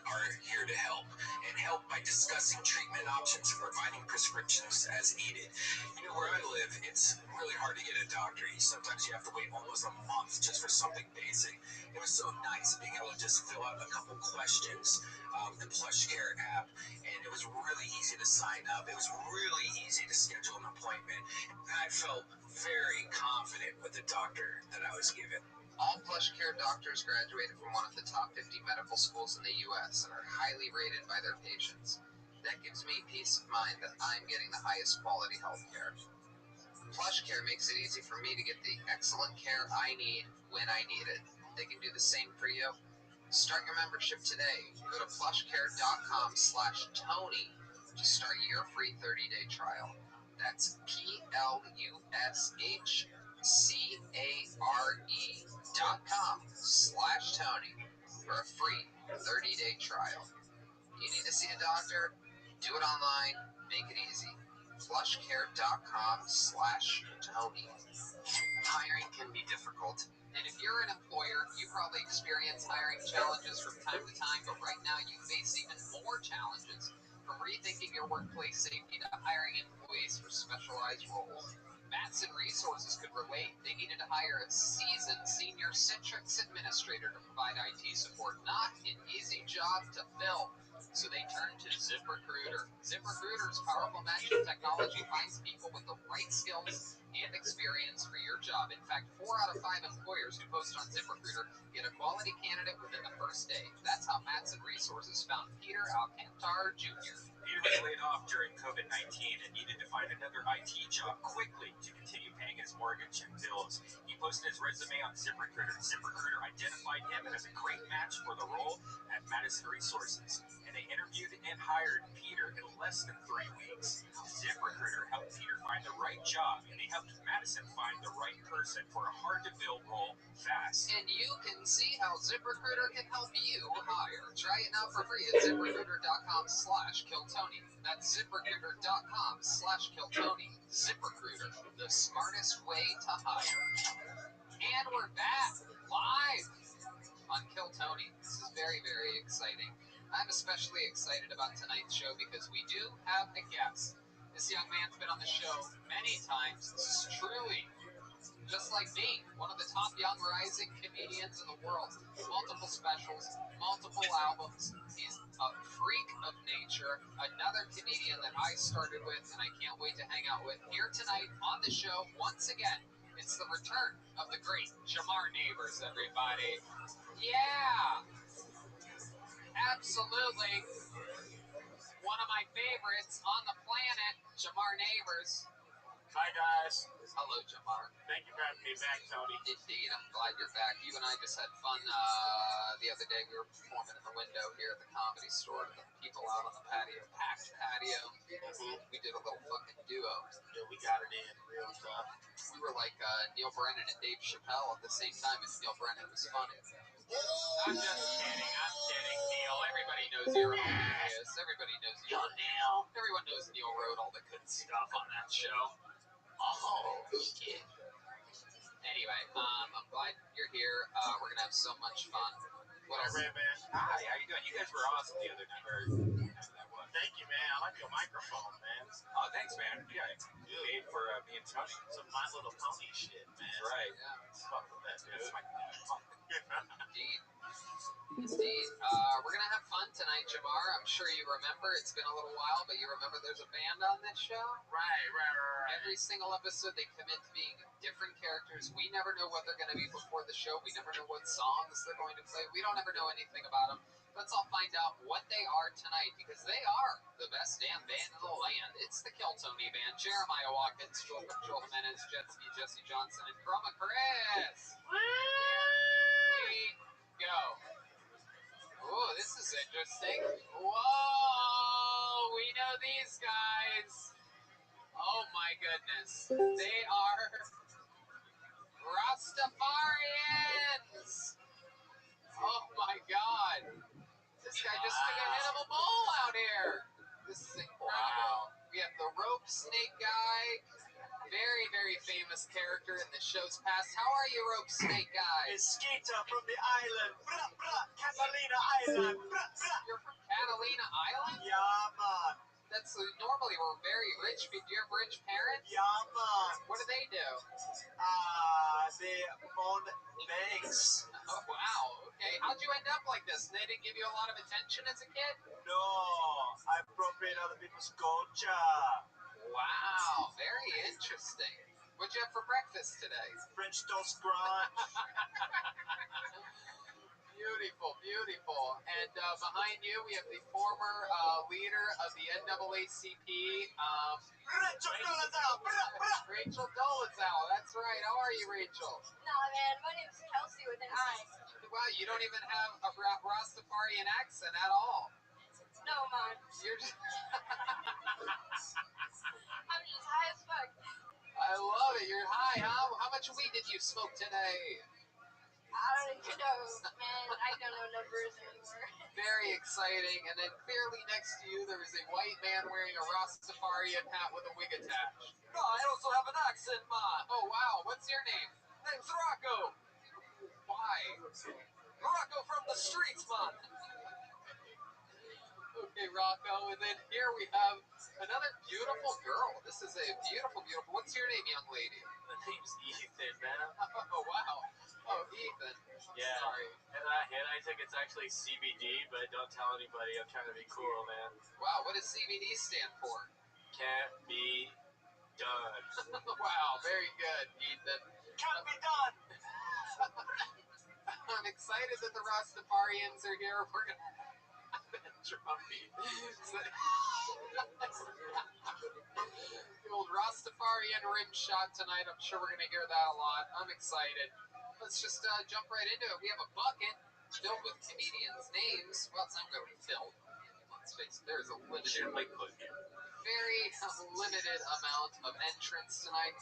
are here to help, and help by discussing treatment options and providing prescriptions as needed. You know, where I live, it's really hard to get a doctor. Sometimes you have to wait almost a month just for something basic. It was so nice being able to just fill out a couple questions, the PlushCare app, and it was really easy to sign up. It was really easy to schedule an appointment, and I felt very confident with the doctor that I was given. All PlushCare doctors graduated from one of the top 50 medical schools in the U.S. and are highly rated by their patients. That gives me peace of mind that I'm getting the highest quality health care. PlushCare makes it easy for me to get the excellent care I need when I need it. They can do the same for you. Start your membership today. Go to plushcare.com/Tony to start your free 30-day trial. That's PlushCare.com/Tony for a free 30-day trial. You need to see a doctor? Do it online. Make it easy. PlushCare.com/Tony. Hiring can be difficult. And if you're an employer, you probably experience hiring challenges from time to time, but right now you face even more challenges. From rethinking your workplace safety to hiring employees for specialized roles. Matson Resources could relate. They needed to hire a seasoned senior Citrix administrator to provide IT support. Not an easy job to fill. So they turned to ZipRecruiter. ZipRecruiter's powerful matching technology finds people with the right skills and experience for your job. In fact, 4 out of 5 employers who post on ZipRecruiter get a quality candidate within the first day. That's how Matson Resources found Peter Alcantar Jr. Peter was laid off during COVID-19 and needed to find another IT job quickly to continue paying his mortgage and bills. He posted his resume on ZipRecruiter. ZipRecruiter identified him as a great match for the role at Madison Resources, and they interviewed and hired Peter in less than 3 weeks. ZipRecruiter helped Peter find the right job, and they helped Madison find the right person for a hard-to-fill role fast. And you can see how ZipRecruiter can help you hire. Try it now for free at ZipRecruiter.com/KillTony. That's ZipRecruiter.com/KillTony. ZipRecruiter, the smartest way to hire. And we're back live on Kill Tony. This is very, very exciting. I'm especially excited about tonight's show because we do have a guest. This young man's been on the show many times. This is truly, just like me, one of the top young rising comedians in the world. Multiple specials, multiple albums. He's a freak of nature. Another comedian that I started with and I can't wait to hang out with here tonight on the show once again. It's the return of the great Jamar Neighbors, everybody. Yeah, absolutely. One of my favorites on the planet, Jamar Neighbors. Hi, guys. Hello, Jamar. Thank you for having me back, Tony. Indeed, I'm glad you're back. You and I just had fun the other day. We were performing in the window here at the Comedy Store. The people out on the patio, packed patio. We did a little fucking duo. Yeah, we got it in real tough. We were like Neil Brennan and Dave Chappelle at the same time, and Neil Brennan was funny. I'm just kidding. I'm kidding, Neil. Everybody knows you're hilarious. Everybody knows you Neil. Everyone knows Neil wrote all the good stuff on that show. Oh, shit. Anyway, I'm glad you're here. We're gonna have so much fun. What else? Hey, man. Hi, how you doing? You guys were awesome the other night. Or whenever that was. Thank you, man. I like your microphone, man. Oh, thanks, man. Yeah, made for me and Tony. Some My Little Pony shit, man. That's right. Yeah. Fuck with that, dude. That's my Indeed. Indeed. We're gonna have fun tonight, Jamar. I'm sure you remember. It's been a little while, but you remember there's a band on this show? Right. Every single episode, they commit to being different characters. We never know what they're going to be before the show. We never know what songs they're going to play. We don't ever know anything about them. Let's all find out what they are tonight, because they are the best damn band in the land. It's the Keltoni Band. Jeremiah Watkins, Joel Jimenez, Jesse Johnson, and Chroma Chris. We go. Oh, this is interesting. Whoa, we know these guys. Oh my goodness. They are Rastafarians. Oh my God. This guy just took a hit of a bull out here. This is incredible. We have the rope snake guy. Very, very famous character in the show's past. How are you, rope snake guy? It's Skeeter from the island. Catalina Island. You're from Catalina Island? Yeah, man. That's normally we're very rich. Do you have rich parents? Yeah, man. What do they do? They own banks. Oh, wow. Okay. How'd you end up like this? They didn't give you a lot of attention as a kid? No, I appropriate other people's culture. Wow. Very interesting. What'd you have for breakfast today? French toast crunch. Beautiful, beautiful. And behind you, we have the former leader of the NAACP, Rachel Dolezal. That's right. How are you, Rachel? Nah, man, my name's Kelsey with an I. Wow, you don't even have a Rastafarian accent at all. No, man. You're just... I'm just high as fuck. I love it. You're high, huh? How much weed did you smoke today? I don't even know, man. I don't know numbers anymore. Very exciting. And then clearly next to you, there is a white man wearing a Rastafarian hat with a wig attached. No, I also have an accent, man. Oh, wow. What's your name? Name's Rocco. Why? Rocco from the streets, man. Okay, Rocco. And then here we have another beautiful girl. This is a beautiful, beautiful... What's your name, young lady? The name's Ethan, man. Oh, wow. Oh, Ethan. Yeah. Sorry. And I think it's actually CBD, but don't tell anybody. I'm trying to be cool, man. Wow, what does CBD stand for? Can't be done. Wow, very good, Ethan. Can't be done. I'm excited that the Rastafarians are here. We're going to have that drum beat. The old Rastafarian rim shot tonight. I'm sure we're going to hear that a lot. I'm excited. Let's just jump right into it. We have a bucket filled with comedians' names. Well, it's not going to be filled. Let's face it, there's a limited, very limited amount of entrants tonight.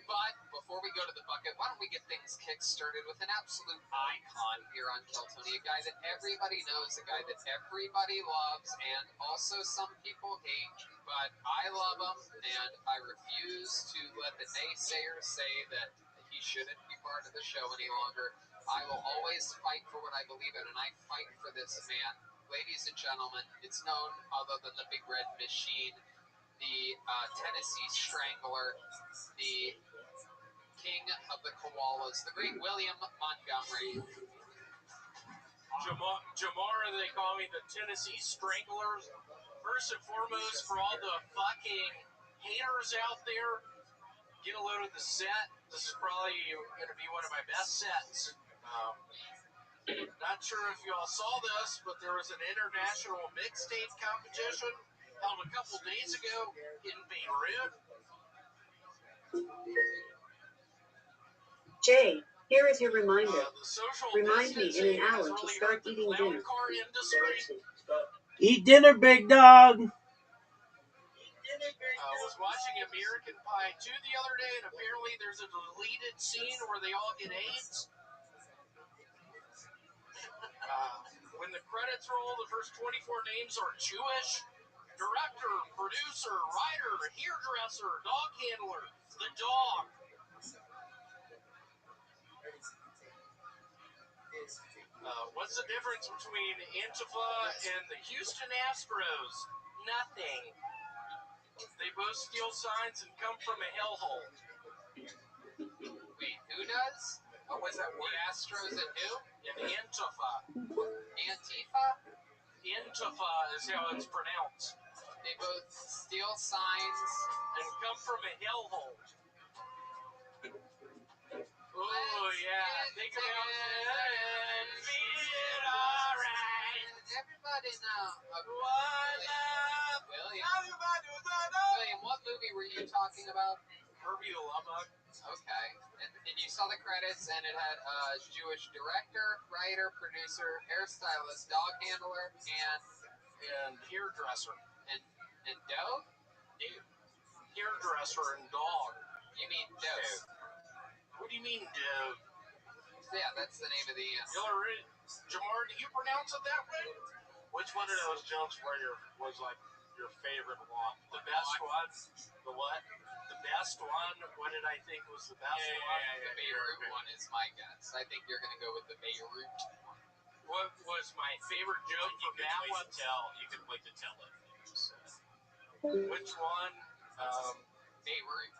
But before we go to the bucket, why don't we get things kick-started with an absolute icon here on Keltoni, a guy that everybody knows, a guy that everybody loves, and also some people hate. But I love him, and I refuse to let the naysayers say that he shouldn't be part of the show any longer. I will always fight for what I believe in, and I fight for this man. Ladies and gentlemen, it's known other than the Big Red Machine, the Tennessee Strangler, the King of the Koalas, the great William Montgomery. Jamara, they call me the Tennessee Stranglers. First and foremost, for all the fucking haters out there, get a load of the set. This is probably going to be one of my best sets. Not sure if y'all saw this, but there was an international mixtape competition held a couple days ago in Beirut. Jay, here is your reminder. The social Remind me in an distancing hour has to really start hurt the eating clown dinner. car industry. Eat dinner, big dog. I was watching American Pie 2 the other day, and apparently there's a deleted scene where they all get AIDS. When the credits roll, the first 24 names are Jewish. Director, producer, writer, hairdresser, dog handler, the dog. What's the difference between Antifa and the Houston Astros? Nothing. They both steal signs and come from a hellhole. Wait, who does? Oh, what's that word? The Astros and who? And Antifa. Antifa? Antifa is how it's pronounced. They both steal signs and come from a hellhole. Oh, yeah. Think about it and feel alright. Everybody now. William, what movie were you talking about? Herbie the Love Bug. Okay. And you saw the credits, and it had Jewish director, writer, producer, hairstylist, dog handler, and hairdresser. And dog? Hairdresser and dog. You mean dog? What do you mean, dog? Yeah, that's the name of the animal. Jamar, do you pronounce it that way? Which one of those jokes was like your favorite one? The best one? The what? The best one? What did I think was the best one? The Beirut one is my guess. I think you're going to go with the Beirut one. What was my favorite joke from that one? You can wait to tell it. Which one? Beirut.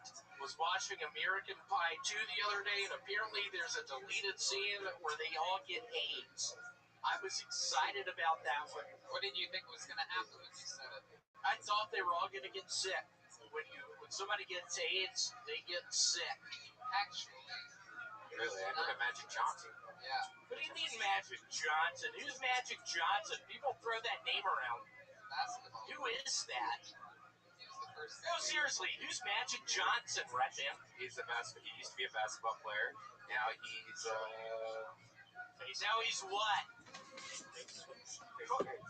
Was watching American Pie 2 the other day, and apparently there's a deleted scene where they all get AIDS. I was excited about that one. What did you think was going to happen when you said it? I thought they were all going to get sick. When somebody gets AIDS, they get sick. Actually. Really? I know Magic Johnson. Yeah. What do you mean Magic Johnson? Who's Magic Johnson? People throw that name around. Basketball. Who is that? No, No, seriously, who's Magic Johnson, right there? He used to be a basketball player. Now he's Now he's what?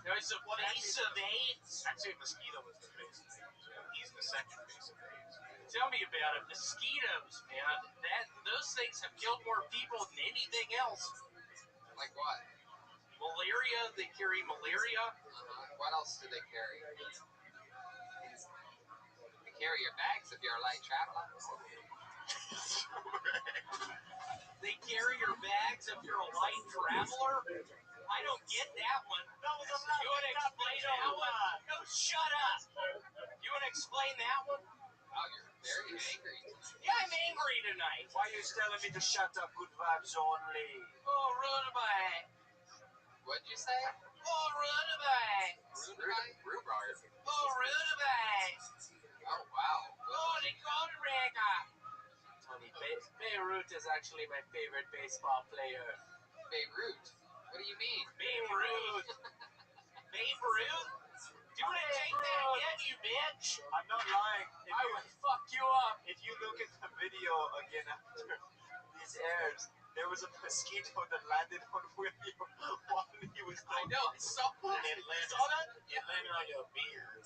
Now he's a face of AIDS? Actually, Mosquito was the face of AIDS. He's the second face of AIDS. Tell me about it. Mosquitoes, man. Those things have killed more people than anything else. Like what? Malaria. They carry malaria. What else do they carry? They carry your bags if you're a light traveler. They carry your bags if you're a light traveler? I don't get that one. You want to explain that one? No, shut up. You want to explain that one? Oh, you're very angry tonight. Yeah, I'm angry tonight. Why are you telling me to shut up? Good vibes only. Oh, Rabbi. What'd you say? Oh, Rabbi. Rhubarb. Oh, Rabbi. Oh, wow. Oh, they called it Tony, Beirut is actually my favorite baseball player. Beirut? What do you mean? Beirut. Beirut? Do you want to take that yet, you bitch? I'm not lying. I would fuck you up. If you look at the video again after these airs, there was a mosquito that landed on William while he was I know, I saw that. It landed on your beard.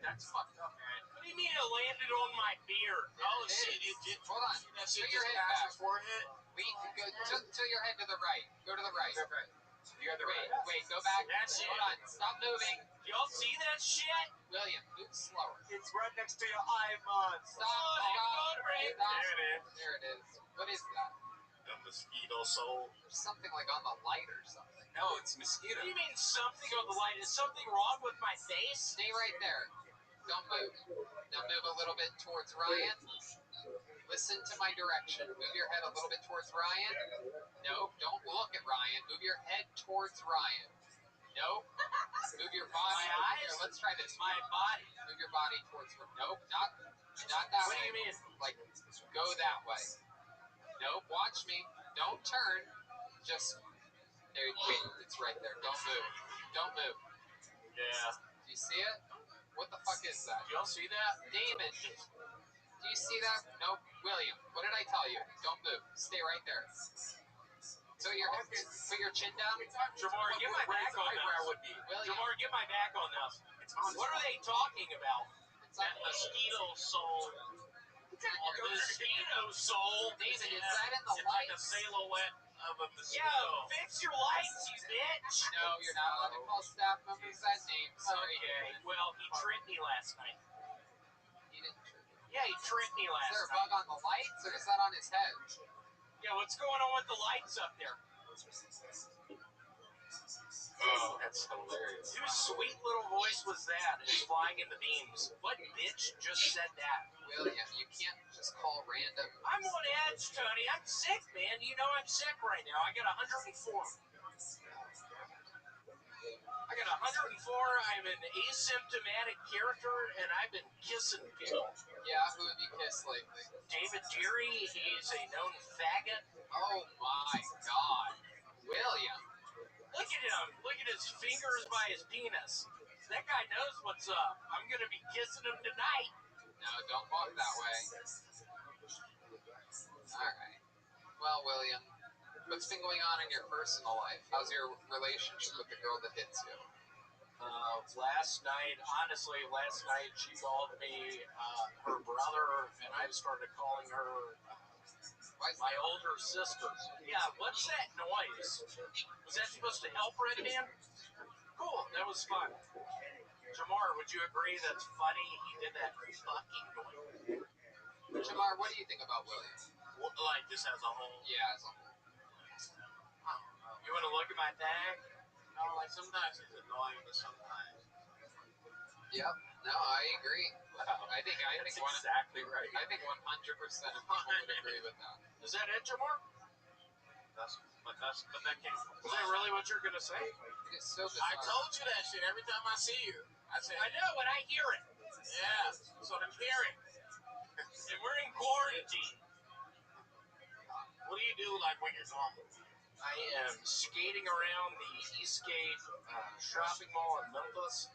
That's fucked up, man. What do you mean it landed on my beard? Oh, shit. Hold on. Tilt your head back. Forehead. Wait, go tilt your head to the right. Go to the right. Okay. You got the right. Wait, go back. That's it. Hold on. Stop moving. Y'all see that shit? William, move slower. It's right next to your eye, man. Stop. There it is. What is that? The mosquito soul. There's something like on the light or something. No, it's mosquito. What do you mean something on the light? Is something wrong with my face? Stay right there. Don't move. Now move a little bit towards Ryan. Listen to my direction. Move your head a little bit towards Ryan. No, don't look at Ryan. Move your head towards Ryan. No. Move your body. My eyes? Here, let's try this. My body. Move your body towards. Nope, not that What way. do you mean? Like, go that way. Nope. Watch me. Don't turn. Just there. Wait, it's right there. Don't move. Don't move. Yeah. Do you see it? What the fuck is that? Y'all see that? Damon, do you see that? Nope. William, what did I tell you? Don't move. Stay right there. Put your chin down. Jamar, get my back on this. William, Jamar, get my back on this. What are they talking about? it's on That mosquito soul. It's on your Mosquito soul. David, is that in the It's like light? a silhouette of a mosquito. Yo, fix your lights, you bitch. No, you're not allowed to call staff members that name. Sorry. Okay, well, he tripped me last night. He didn't trip you. Yeah, he tripped me Is last there a night. bug on the lights, or is that on his head? Yeah, what's going on with the lights up there? Oh, that's hilarious. Whose sweet little voice was that? It's flying in the beams. What bitch just said that? William, you can't just call random. I'm on edge, Tony. I'm sick, man. You know I'm sick right now. I got 104. I got 104. I'm an asymptomatic character, and I've been kissing people. Yeah, who have you kissed lately? David Deary, he's a known faggot. Oh my God, William. Look at him. Look at his fingers by his penis. That guy knows what's up. I'm going to be kissing him tonight. No, don't walk that way. All right. Well, William, what's been going on in your personal life? How's your relationship with the girl that hits you? Last night she called me her brother, and I started calling her my older sister. Yeah, what's that noise? Was that supposed to help, Red Man? Cool, that was fun. Jamar, would you agree that's funny? He did that fucking noise. Jamar, what do you think about William? Like, just as a whole? Yeah, as a whole. You want to look at my thing? No, like sometimes it's annoying, but sometimes. Yep. No, I agree. Wow. I think exactly right. I think 100% of people would agree with that. Is that it, Jamar? But that came from. Is that really what you're going to say? It is so bizarre. I told you that shit every time I see you. I said, I know, and I hear it. yeah, that's what I'm hearing. And we're in quarantine. What do you do like when you're normal? I am skating around the Eastgate shopping mall in Memphis.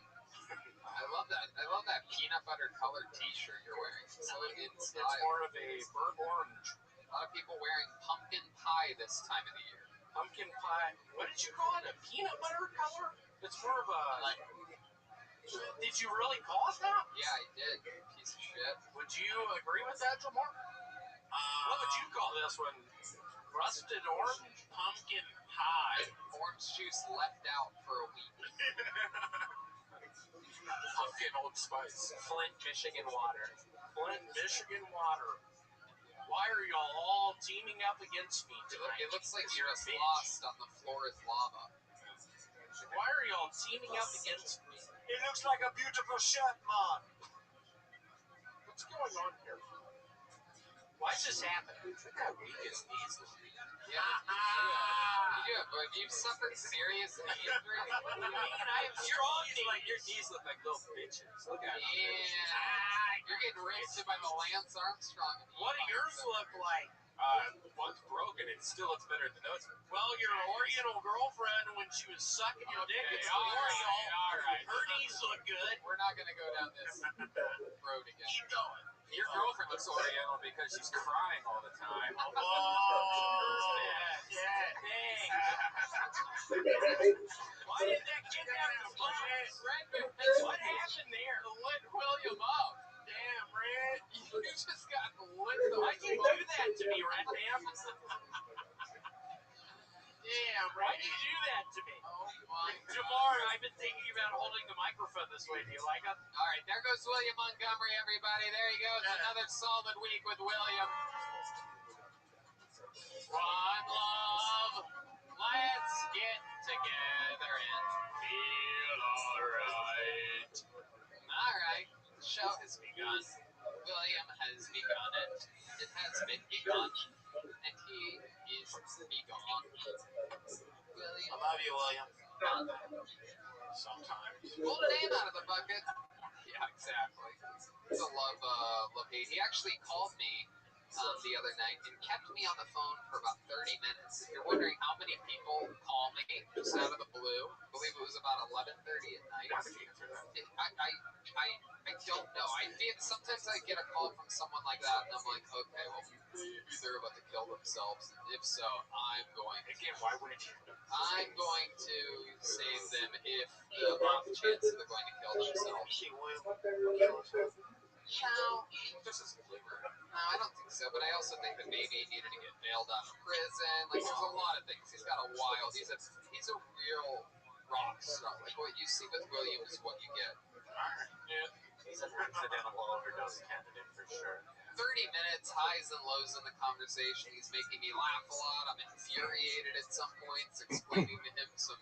I love that. I love that peanut butter colored T-shirt you're wearing. It's so in It's style. more of a burnt orange. A lot of people wearing pumpkin pie this time of the year. Pumpkin pie. What did you call it? A peanut butter color? It's more of a like. Did you really call it that? Yeah, I did. Piece of shit. Would you agree with that, Jamar? What would you call this one? Rusted orange? Pumpkin pie. Orange juice left out for a week. Pumpkin Old Spice. Flint, Michigan water. Flint, Michigan water. Why are y'all all teaming up against me tonight? It looks like You're you're a just bitch. lost on the floor is lava. Why are y'all teaming up against me? It looks like a beautiful shirt, Mom. What's going on here? Why is this happening? Look how weak his knees look. Have you suffered serious knee injury? Your knees look like little bitches. Look at them. Yeah. You're getting roasted by the Lance Armstrong. What do yours look like? One's broken. It still looks better than those. Well, your Oriental girlfriend, when she was sucking your dick, it's all Oriental. right. Her knees look good. We're not going to go down this road again. Keep going. Your girlfriend looks Oriental because she's crying all the time. Oh, yeah, dang. Why did that kid have to play? What happened there? Lit William up. Damn, Red. You just got lit. Why'd you do that to me, Red Bam? Damn, why'd you do that to me? Oh my Jamar, I've been thinking about holding the microphone this way. Do you like it? All right, there goes William Montgomery, everybody. There he goes. Another solid week with William. One love. Let's get together and feel alright. Alright, the show has begun. William has begun it. It has been begun. And he is begone. William. I love you, William. Sometimes. Pulled a name out of the bucket. Yeah, exactly. It's a love hate. He actually called me the other night and kept me on the phone for about 30 minutes. If you're wondering how many people call me just out of the blue, I believe it was about 11:30 at night. Why would you answer that? I don't know. Sometimes I get a call from someone like that, and I'm like, okay, well, maybe they're about to kill themselves. If so, I'm going to save them if the off chance they're going to kill themselves. Chow. Just as flavor. No, I don't think so. But I also think that maybe he needed to get bailed out of prison. Like, there's a lot of things. He's got a wild. He's a real rock star. Like what you see with William is what you get. Yeah. He's an accidental overdose candidate for sure. 30 minutes, highs and lows in the conversation. He's making me laugh a lot. I'm infuriated at some points, explaining to him some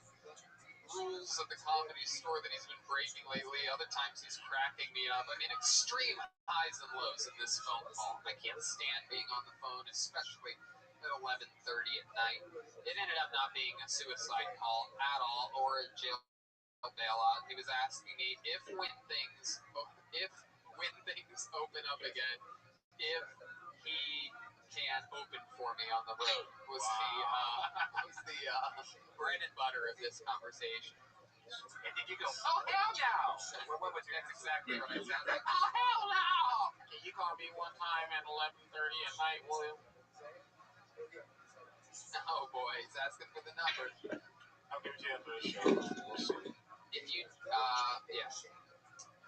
rules of the comedy store that he's been breaking lately. Other times he's cracking me up. I mean, extreme highs and lows in this phone call. I can't stand being on the phone, especially at 11:30 at night. It ended up not being a suicide call at all or a jail bailout. He was asking me when things open up again, if he can open for me on the road was the bread and butter of this conversation. And did you go, oh, hell no? That's exactly what I said. Like, oh, hell no! Can you call me one time at 11:30 at night, William? Oh, boy, he's asking for the number. I'll give it to you after the show. We'll see. If you, yeah.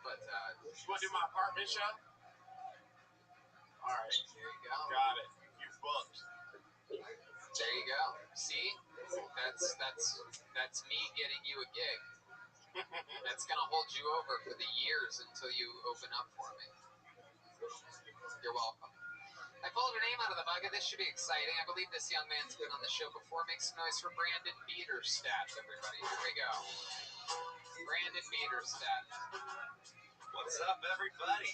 But, you want to do my apartment show? All right. There you go. Got it. You booked. There you go. See? That's me getting you a gig. That's going to hold you over for the years until you open up for me. You're welcome. I pulled her name out of the bucket. This should be exciting. I believe this young man's been on the show before. Make some noise for Brandon Bieterstadt, everybody. Here we go. Brandon Bieterstadt. What's up, everybody?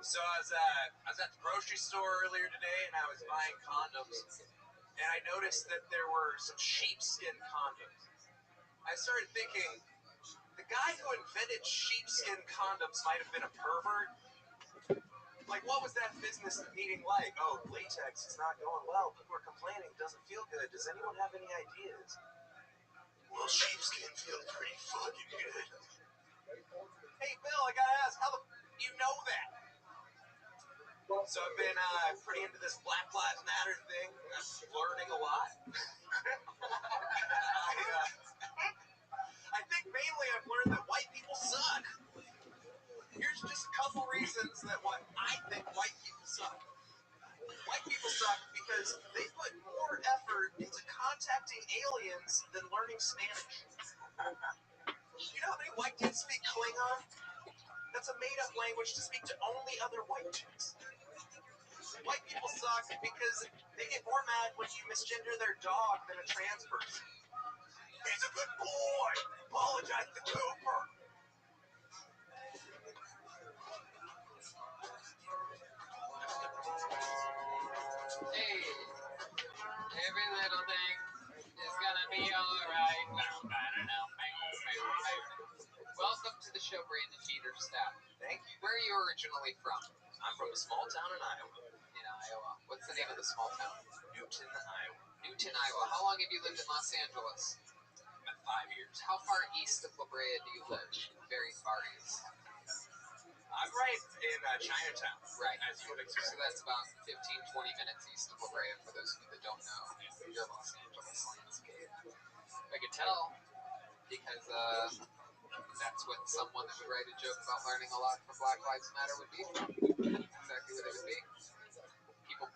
So I was at the grocery store earlier today, and I was buying condoms, and I noticed that there were some sheepskin condoms. I started thinking, the guy who invented sheepskin condoms might have been a pervert. Like, what was that business meeting like? Oh, latex is not going well. People are complaining. It doesn't feel good. Does anyone have any ideas? Well, sheepskin feels pretty fucking good. Hey, Bill, I gotta ask, how the you know that? So I've been pretty into this Black Lives Matter thing. I'm learning a lot. I think mainly I've learned that white people suck. Here's just a couple reasons that I think white people suck. White people suck because they put more effort into contacting aliens than learning Spanish. You know how many white kids speak Klingon? That's a made-up language to speak to only other white chicks. White people suck because they get more mad when you misgender their dog than a trans person. He's a good boy. Apologize to Cooper. Hey, every little thing is gonna be alright. Welcome to the show, Brandon Bieterstadt. Thank you. Where are you originally from? I'm from a small town in Iowa. In Iowa. What's the name of the small town? Newton, Iowa. Newton, Iowa. How long have you lived in Los Angeles? About 5 years. How far east of La Brea do you live? Very far east. I'm right in Chinatown. Right. As you would expect. So that's about 15, 20 minutes east of La Brea, for those of you that don't know your Los Angeles landscape. I could tell because that's what someone that would write a joke about learning a lot from Black Lives Matter would be from. That's exactly what it would be. People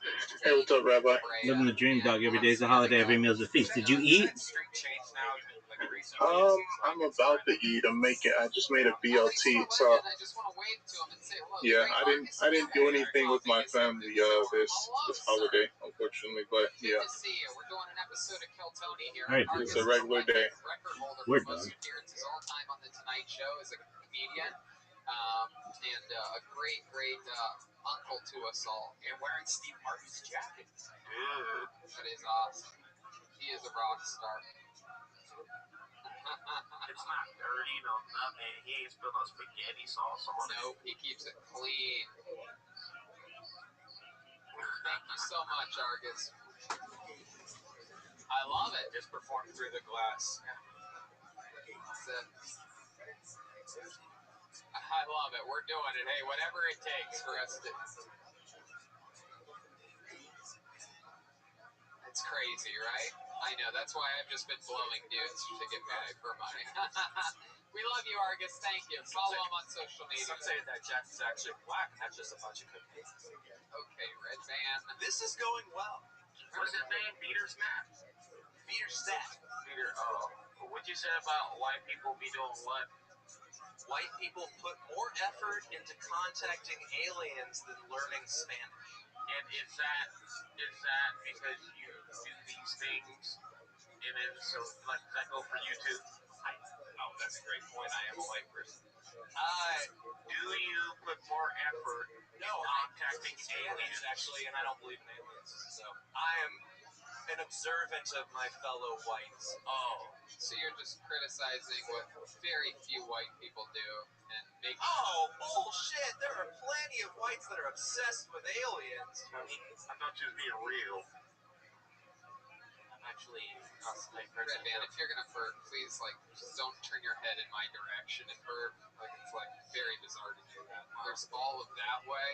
Hey, what's up, Rabbi? Living the dream, dog. Every day's a holiday, every meal's a feast. Did you eat? I'm about to eat. I just made a BLT, so yeah, I didn't do anything with my family this holiday, unfortunately, but yeah. Alright, It's a regular day. We're done. All-time on the Tonight Show as a comedian, and a great uncle to us all. And wearing Steve Martin's jacket. That is awesome. He is a rock star. It's not dirty, no nothing. He ain't spilled no spaghetti sauce on it. Nope, he keeps it clean. Thank you so much, Argus. I love it. Just performed through the glass. I love it. We're doing it. Hey, whatever it takes for us to. It's crazy, right? I know, that's why I've just been blowing dudes to get by for my... We love you, Argus. Thank you. Follow him on social media. Some say that Jack is actually black, and that's just a bunch of cookies. Okay, Red Band. This is going well. What's his name? Peter Snap? Peter Stat. Peter, what'd you say about white people be doing what? White people put more effort into contacting aliens than learning Spanish. And is that because you do these things, and then so like does that go for you too? Oh, that's a great point. I am a white person. Do you put more effort No, contacting aliens actually, and I don't believe in aliens. So I am an observant of my fellow whites. Oh, so you're just criticizing what very few white people do and making... Oh, bullshit! There are plenty of whites that are obsessed with aliens. I thought you was being real. I'm actually Red Band, if you're gonna burp, please, like, just don't turn your head in my direction and burp. Like, it's, like, very bizarre to do that. There's all of that way,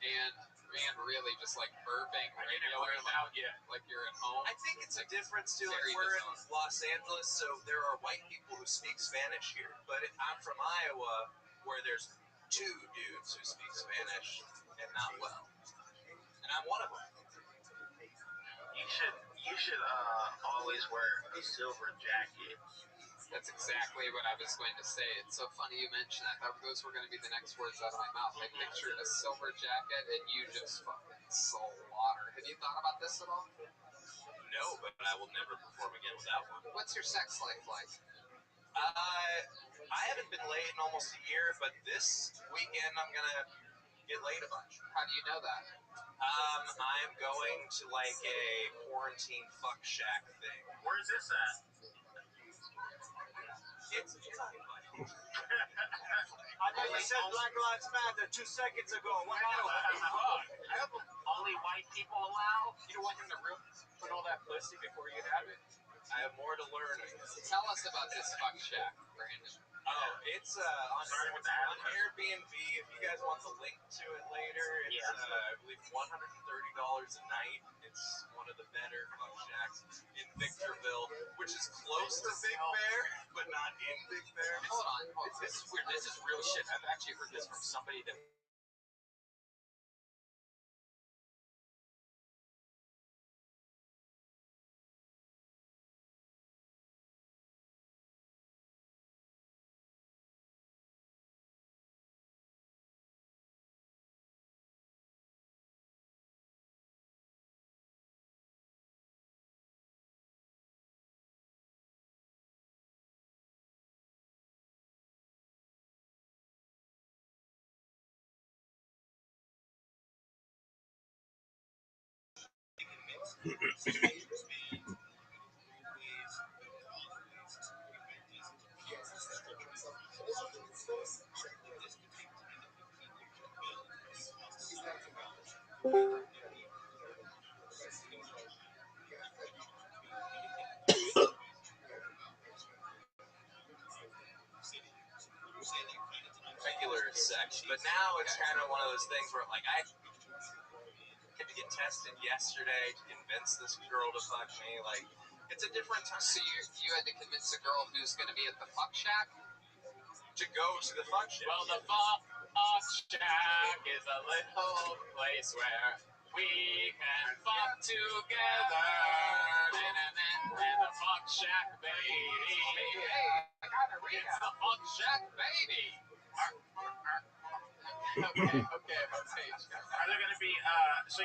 and really just, like, burping regular, like you're at home. I think it's a difference too. Like Very we're in bizarre. Los Angeles, so there are white people who speak Spanish here. But I'm from Iowa, where there's 2 dudes who speak Spanish and not well, and I'm one of them. You should always wear a silver jacket. That's exactly what I was going to say. It's so funny you mentioned that. Those were going to be the next words out of my mouth. I pictured a silver jacket, and you just fucking slaughter. Have you thought about this at all? No, but I will never perform again without one. What's your sex life like? I haven't been laid in almost a year, but this weekend I'm gonna get laid a bunch. How do you know that? I'm going to like a quarantine fuck shack thing. Where's this at? It's honey. I thought you said Black Lives Matter 2 seconds ago. What happened? Only white people allowed? You don't want him to put all that pussy before you have it? I have more to learn. Tell us about this fuck shack, Brandon. Oh, it's on Airbnb. If you guys want the link to it later, it's I believe $130 a night. It's one of the better fuck shacks in Victorville, which is close to Big Bear, but not in Big Bear. Hold on. This is weird. This is real shit. I've actually heard this from somebody that... Regular sex, but now it's kind of one of those things where like I had to get tested yesterday to convince this girl to fuck me. Like it's a different time. So you had to convince a girl who's going to be at the fuck shack to go to the fuck shack. Well, the fuck shack is a little place where we can fuck together. And the fuck shack, baby. Hey, I got a read. It's the fuck shack, baby. Okay, I'm on stage. Are there going to be so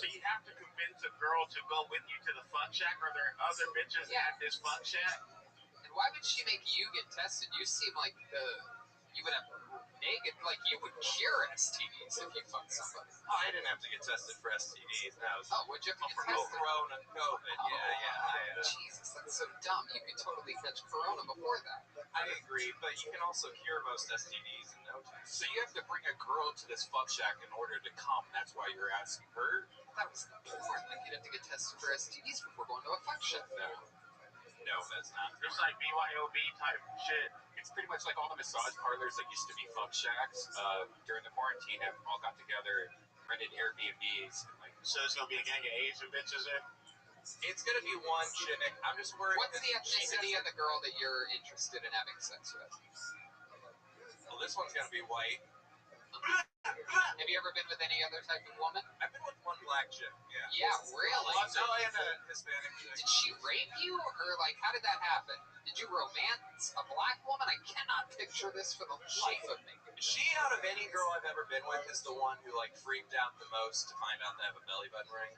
you have to convince a girl to go with you to the fuck shack? Are there other bitches at this fuck shack? And why would she make you get tested? You seem like you would have naked, like you would cure STDs if you fucked somebody. Oh, I didn't have to get tested for STDs. Would you have to get for tested? Corona, COVID. Yeah. Jesus, that's so dumb. You could totally catch Corona before that. I agree, but you can also cure most STDs in no time. So you have to bring a girl to this fuck shack in order to come. That's why you're asking her? That was the point. Like you'd have to get tested for STDs before going to a fuck shack now. No, that's not. It's like BYOB type shit. It's pretty much like all the massage parlors that used to be fuck shacks during the quarantine have all got together and rented Airbnbs. And like, so it's going to be a gang of Asian bitches there? It's gonna be one chick. I'm just worried. What's the ethnicity of the girl that you're interested in having sex with? Well, this one's gonna be white. Have you ever been with any other type of woman? I've been with one black chick. Yeah. Yeah, really? And a Hispanic chick. Did she rape you, or like, how did that happen? Did you romance a black woman? I cannot picture this for the life of me. She, out of any girl I've ever been with, is the one who like freaked out the most to find out they have a belly button ring.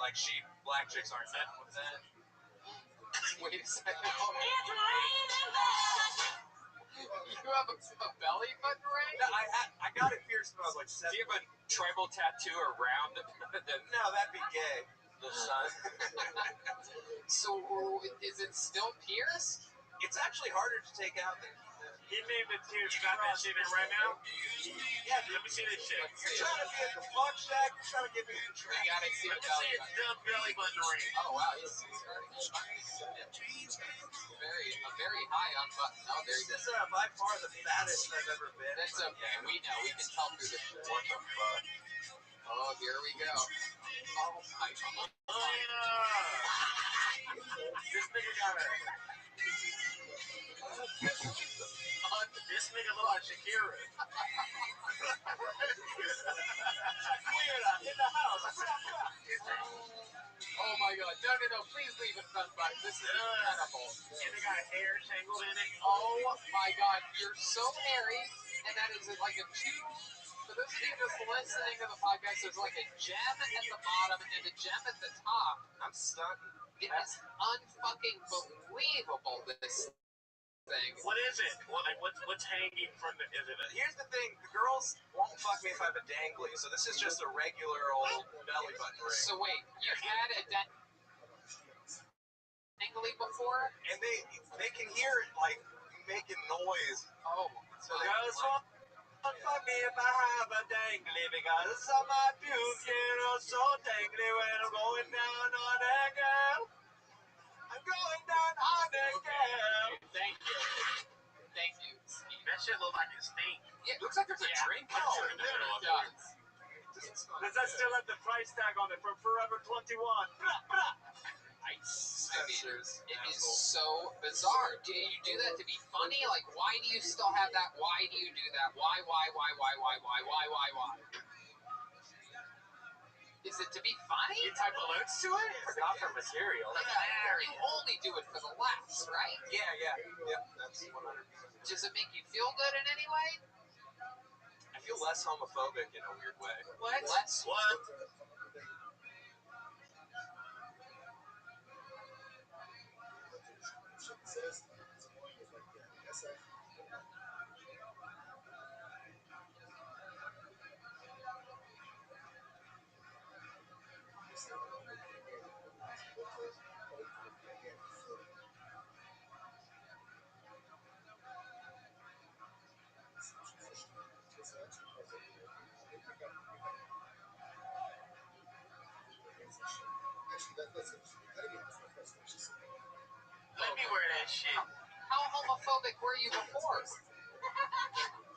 Like black chicks aren't met with that. Wait a second. You have a belly button ring? No, I got it pierced when I was like 7. Do you have a tribal tattoo around the No, that'd be gay. The sun. So, is it still pierced? It's actually harder to take out than He named it Tears. You got that shit in right now? Yeah, Let me see this shit. You're trying to be at the fuck shack. You're trying to get me to the We gotta see Let the me see belly its button. dumb belly button ring. Oh wow, he's a very high on button. Oh, there This you is go. by far the fattest I've ever been. That's okay. We know. We can tell through the shit. What the fuck? Oh, here we go. Oh my god. Oh, yeah. This nigga got a... This nigga look like Shakira. Shakira in the house. Oh my god. No. Please leave it unbuttoned. This is incredible. And they got hair tangled in it. Oh my god. You're so hairy. And that is like a two. For those of you just listening to the podcast, there's like a gem at the bottom and a gem at the top. I'm stunned. It is unfucking believable, this thing. What is it? What's hanging from the... Is it a... Here's the thing. The girls won't fuck me if I have a dangly, so this is just a regular old belly button ring. So wait, you've had a dangly before? And they can hear it, like, making noise. Oh, So my Girls God. won't fuck me if I have a dangly because some of my pubes get so dangly when I'm going down on that girl. I'm going down on that girl. Thank you. Thank you, Steve. That shit look like it stink. Yeah, looks like there's a drink picture in the middle of it. Does that still have the price tag on it from Forever 21? I mean, it is so bizarre. Do you do that to be funny? Like, why do you still have that? Why do you do that? Why? Is it to be funny? You type alerts to it? It's not for material. Yeah, you only do it for the laughs, right? Yeah. Yep, that's 100%. Does it make you feel good in any way? I feel less homophobic in a weird way. What? What? Let me wear that shit. How homophobic were you before?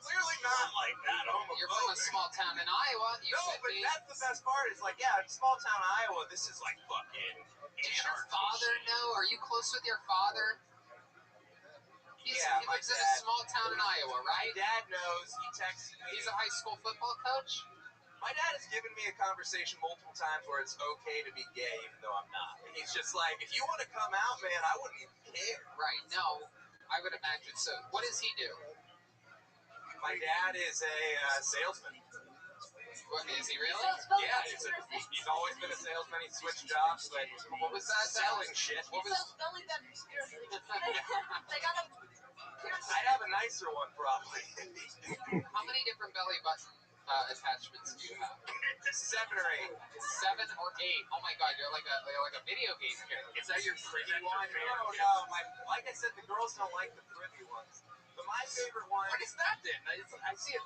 Clearly not like that homophobic. You're from a small town in Iowa. You No, should but be. that's the best part. It's like, yeah, in small town Iowa, this is like fucking. Does your father know? Are you close with your father? He Yeah, my lives in a dad. small town in Iowa, My right? dad knows. He texted me. He's a high school football coach? My dad has given me a conversation multiple times where it's okay to be gay, even though I'm not. And he's just like, if you want to come out, man, I wouldn't even care. Right, no. I would imagine so. What does he do? My dad is a salesman. What, is he really? Yeah, he's always been a salesman. He switched jobs, but What was that? selling shit. What was... They got a I'd have a nicer one, probably. How many different belly button attachments do you have? 7 or 8. 7 or 8. Oh my god, you're like a video game character. Is that your pretty one? No. Like I said, the girls don't like the privy ones. But my favorite one. What is that then? I see it.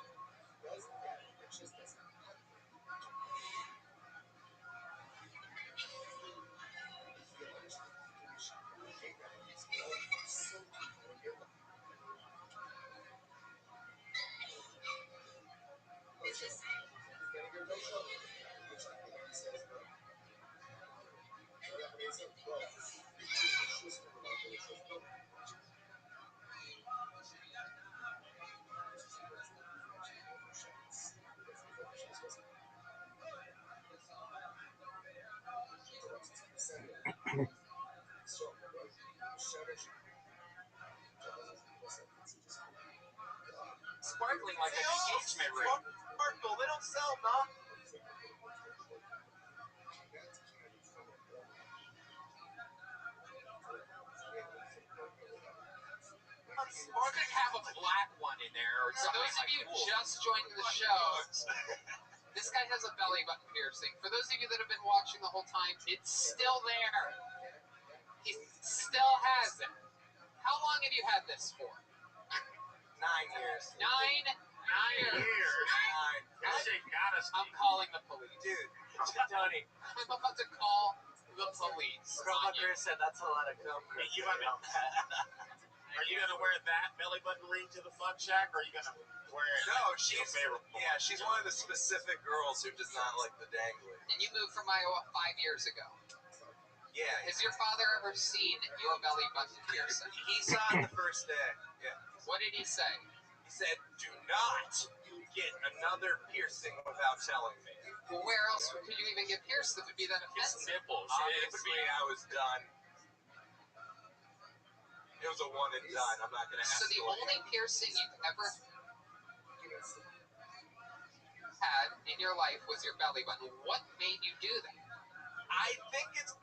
like an engagement ring. Sparkle, they don't sell, nah. Or could have a black one in there. Or For those of you just joining the show, this guy has a belly button piercing. For those of you that have been watching the whole time, it's still there. He still has it. How long have you had this for? 9 years. 9 years. I'm calling the police. Dude, Tony. I'm about to call the police. Grandma Chris said that's a lot of cum. Are you gonna wear that belly button ring to the fuck shack, or are you gonna wear it? No, she's one of the specific girls who does not like the dangling. And you moved from Iowa 5 years ago. Yeah. Has your father ever seen your belly button piercing? He saw it the first day. Yeah. What did he say? He said, "Do not get another piercing without telling me." Well, where else could you even get pierced that would be that offensive? Nipples. Obviously, I was done. It was a one and done. I'm not gonna ask. So the only piercing you've ever had in your life was your belly button. What made you do that? I think it's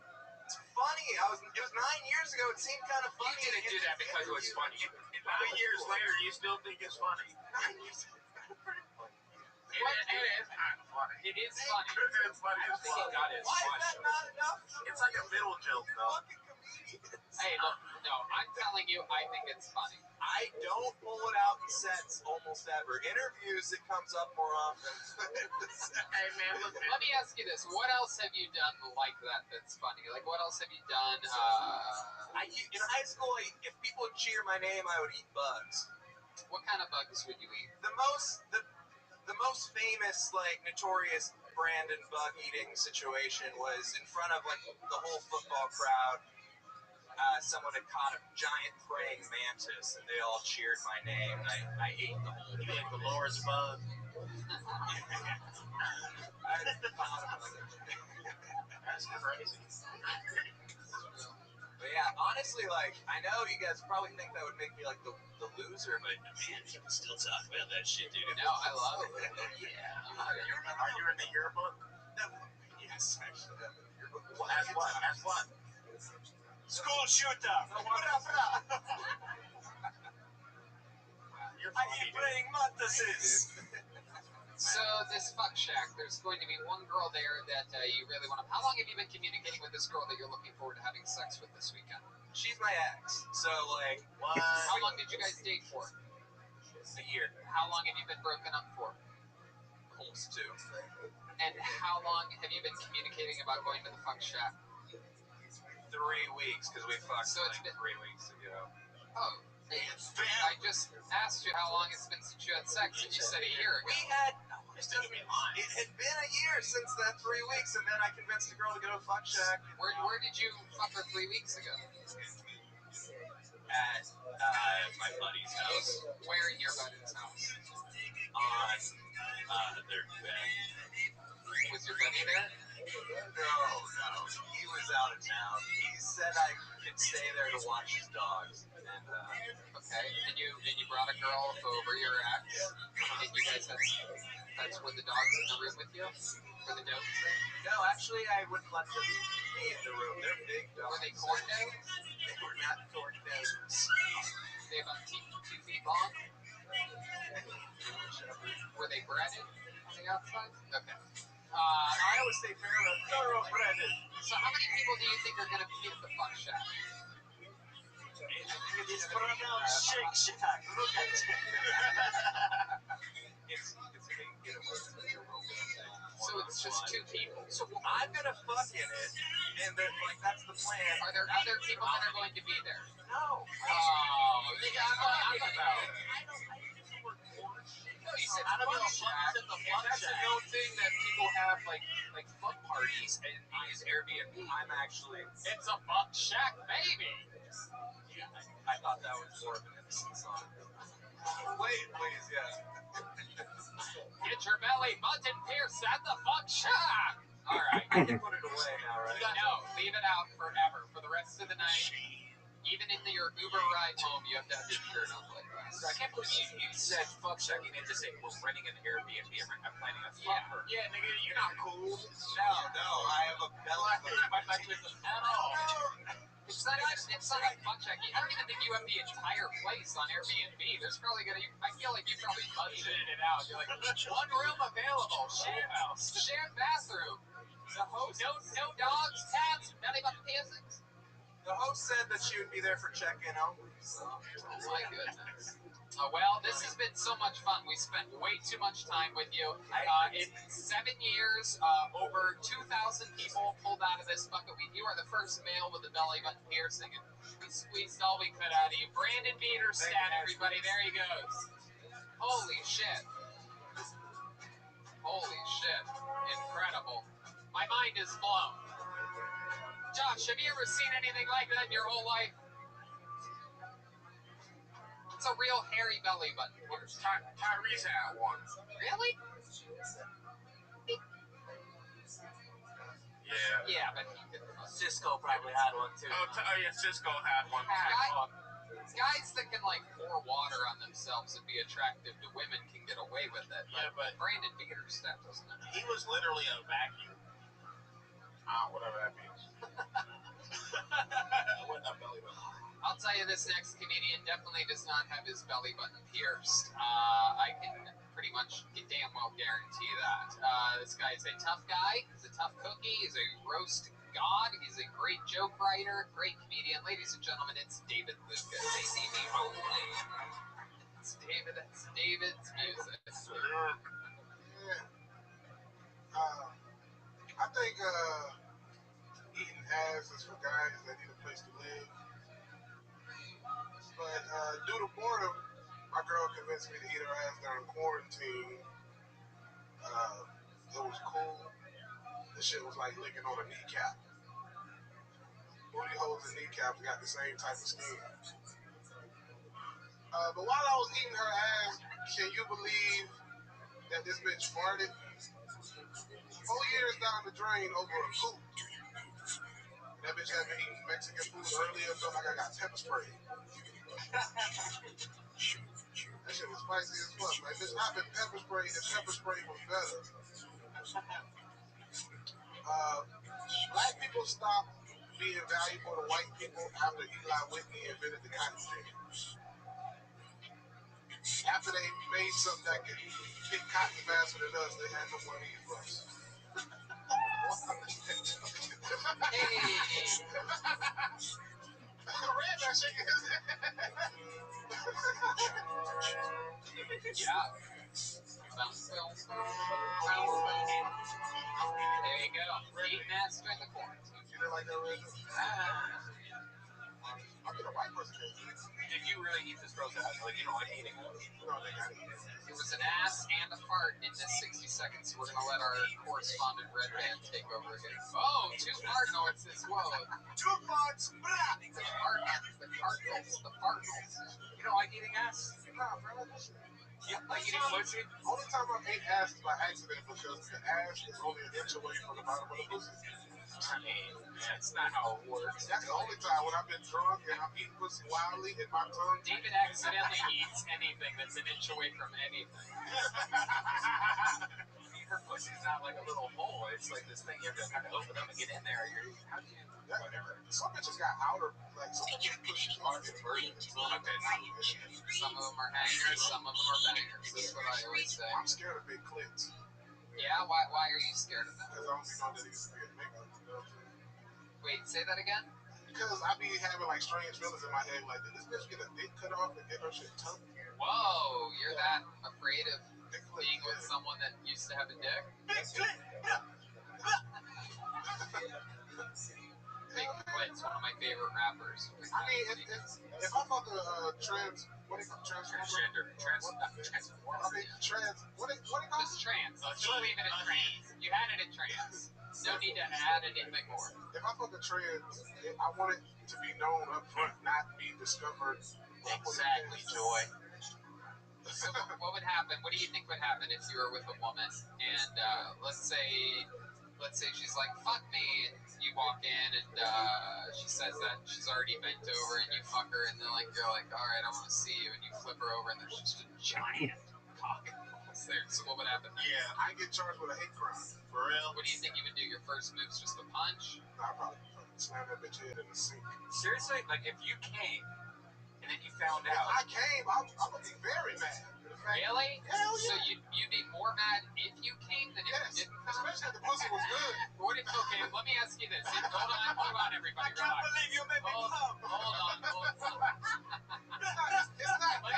funny. It was 9 years ago. It seemed kind of funny. You didn't do that because it was funny. 9 years later, you still think it's funny. 9 years ago. It is kind of funny. It is funny. It's funny as fuck. God, it's Why is funny. that not enough? It's like a middle joke, though. Fucking comedians. Hey, look, no, I'm telling you, I think it's funny. I don't pull it out in sets almost ever. Interviews, it comes up more often. Hey, man, look, Let me ask you this: what else have you done like that that's funny? Like, what else have you done? In high school, if people would cheer my name, I would eat bugs. What kind of bugs would you eat? The most famous, like, notorious Brandon bug eating situation was in front of, like, the whole football crowd. Someone had caught a giant praying mantis, and they all cheered my name. And I ate the whole thing. like the Loris bug. I thought about it. That's crazy. But yeah, honestly, like, I know you guys probably think that would make me like the loser, but man, you can still talk about that shit, dude. No, I love it. Yeah. Are you in the yearbook? No. Yes, actually. I'm in the yearbook. As what? As what? School shooter. You're I funny, keep dude. playing mantises. So this fuck shack, there's going to be one girl there that you really want to. How long have you been communicating with this girl that you're looking forward to having sex with this weekend? She's my ex, so like, what? How long did you guys date for? A year, How long have you been broken up for? almost 2. And how long have you been communicating about going to the fuck shack? 3 weeks, because we fucked So it's like been- 3 weeks ago. Oh, I just asked you how long it's been since you had sex, and you said a year ago. We had, it had been a year since that 3 weeks, and then I convinced a girl to go to a fuck shack. Where did you fuck her 3 weeks ago? At my buddy's house. Where in your buddy's house? On their bed. Was your buddy there? No. He was out of town. He said I could stay there to watch his dogs. And Okay, and you brought a girl over your ex, and you guys had. That's where the dog's in the room with you, where the dogs are. no, actually, I wouldn't let them be in the room. They're big dogs. Were they corn dogs? They were not corn dogs. They about 2 feet long. Were they breaded on the outside? Okay. Iowa State Fairground, thoroughbred. So how many people do you think are going to be at the fuck shack? It's pronounced Shake Shack. Look at it. It's a big getaway. It's like a rope. So it's just 2 people. So I'm gonna fuck in it, and then like that's the plan. are there other people that are going to be there? No. Oh, you got talking about. No, you said fuck shack. That's a known thing that people have like fuck parties and use Airbnb. I'm actually. It's a fuck shack, baby. Yeah, I thought that was more of an innocent song. Wait, please, yeah. Get your belly button pierced at the fuck shack. All right. I can put it away now, right? No, leave it out forever for the rest of the night. Even in your Uber ride home, you have to have your shirt on like that. So I can't believe you said fuck checking and just say we're renting an Airbnb. I'm planning a fuck her. Yeah, nigga, you're not cool. No, I have a belly button. My life isn't at all. It's not like fuck checking. I don't even think you have the entire place on Airbnb. There's probably I feel like you probably budgeted it out. You're like, one room available, shared bathroom. The host, no dogs, cats, belly button piercings. The host said that she would be there for check-in only. So. Oh my goodness. Well, this has been so much fun. We spent way too much time with you. In 7 years, over 2,000 people pulled out of this bucket. You are the first male with a belly button piercing, and we squeezed all we could out of you. Brandon Beaterstadt, everybody. There he goes. Holy shit. Holy shit. Incredible. My mind is blown. Josh, have you ever seen anything like that in your whole life? It's a real hairy belly button. Tyrese had one. Really? Yeah. Yeah, but he didn't. Cisco probably had one too. Oh yeah, Cisco had one. Guys that can like pour water on themselves and be attractive to women can get away with it. Yeah, but Brandon Beaterstadt doesn't. He was literally a vacuum. Whatever that means. With a belly button. I'll tell you, this next comedian definitely does not have his belly button pierced. I can pretty much damn well guarantee that. This guy is a tough guy. He's a tough cookie. He's a roast god. He's a great joke writer, great comedian. Ladies and gentlemen, it's David Lucas. It's David. It's David's music. I think eating ass is for guys that need a place to live. But due to boredom, my girl convinced me to eat her ass during quarantine. It was cool. The shit was like licking on a kneecap. Booty holes and kneecaps got the same type of skin. But while I was eating her ass, can you believe that this bitch farted 4 years down the drain over a poop? That bitch had been eating Mexican food earlier, felt like I got pepper spray. That shit was spicy as fuck. Like, bitch, I've been pepper sprayed and pepper spray was better. Black people stopped being valuable to white people after Eli Whitney invented the cotton gin. After they made something that could pick cotton faster than us, they had no more need for us. Red that shaking his head. Yeah. There you go. Eating ass during the quarantine. You didn't like that, Red? I mean, a white person can eat. Did you really eat this girl's ass? Like, you know, like eating it? No, they gotta eat it. It was an ass and a fart in this 60 seconds. So we're going to let our correspondent Red Band take over again. Oh, 2 fart noises. Whoa. 2 farts. Blah. The cardinals. You don't like eating ass? Nah, bro, that shit. You like eating pussy? Only time I've ate ass is by accident because the ass is only an inch away from the bottom of the pussy. I mean, that's not how it works. That's the only time when I've been drunk and I'm eating pussy wildly and my tongue. David accidentally eats anything that's an inch away from anything. Her pussy's not like a little hole. It's like this thing you have to kind of open up and get in there. How do you? Whatever. Some bitches got outer, like some bitches' pussies are inverted. Some of them are hangers, some of them are bangers. That's what I always say. I'm scared of big clits. Yeah, why are you scared of them? Because I don't be knowing that it used to be a nigga. You know what I'm saying? Wait, say that again? Because I be having like strange feelings in my head, like, did this bitch get a dick cut off and get her shit tucked? Whoa, you're that afraid of being with someone that used to have a dick? Big Clit's one of my favorite rappers. I mean, if I fuck a trans, what do you call transgender? I mean, trans, what do you call it? Just trans. Let's just leave it at trans. You had it at trans. No need to add anything more. If I fuck a trans, I want it to be known up front, not be discovered. Exactly, Joy. So what would happen? What do you think would happen if you were with a woman and let's say let's say she's like, fuck me, and you walk in and she says that she's already bent over and you fuck her and then like you're like, alright, I want to see you, and you flip her over and there's just a giant cock and balls there. So what would happen? Yeah, I get charged with a hate crime. For real? What do you think you would do? Your first move's just a punch? Nah, I'd probably fucking slam that bitch head in the sink. Seriously? Like, if you came and then you found If out. I came, I would be very mad. Really? Hell yeah. So you'd be more mad if you came than if you didn't come? Especially if the pussy was good. What if, okay, let me ask you this. Hold on, everybody. I can't believe you made me come. Hold on. It's not. Let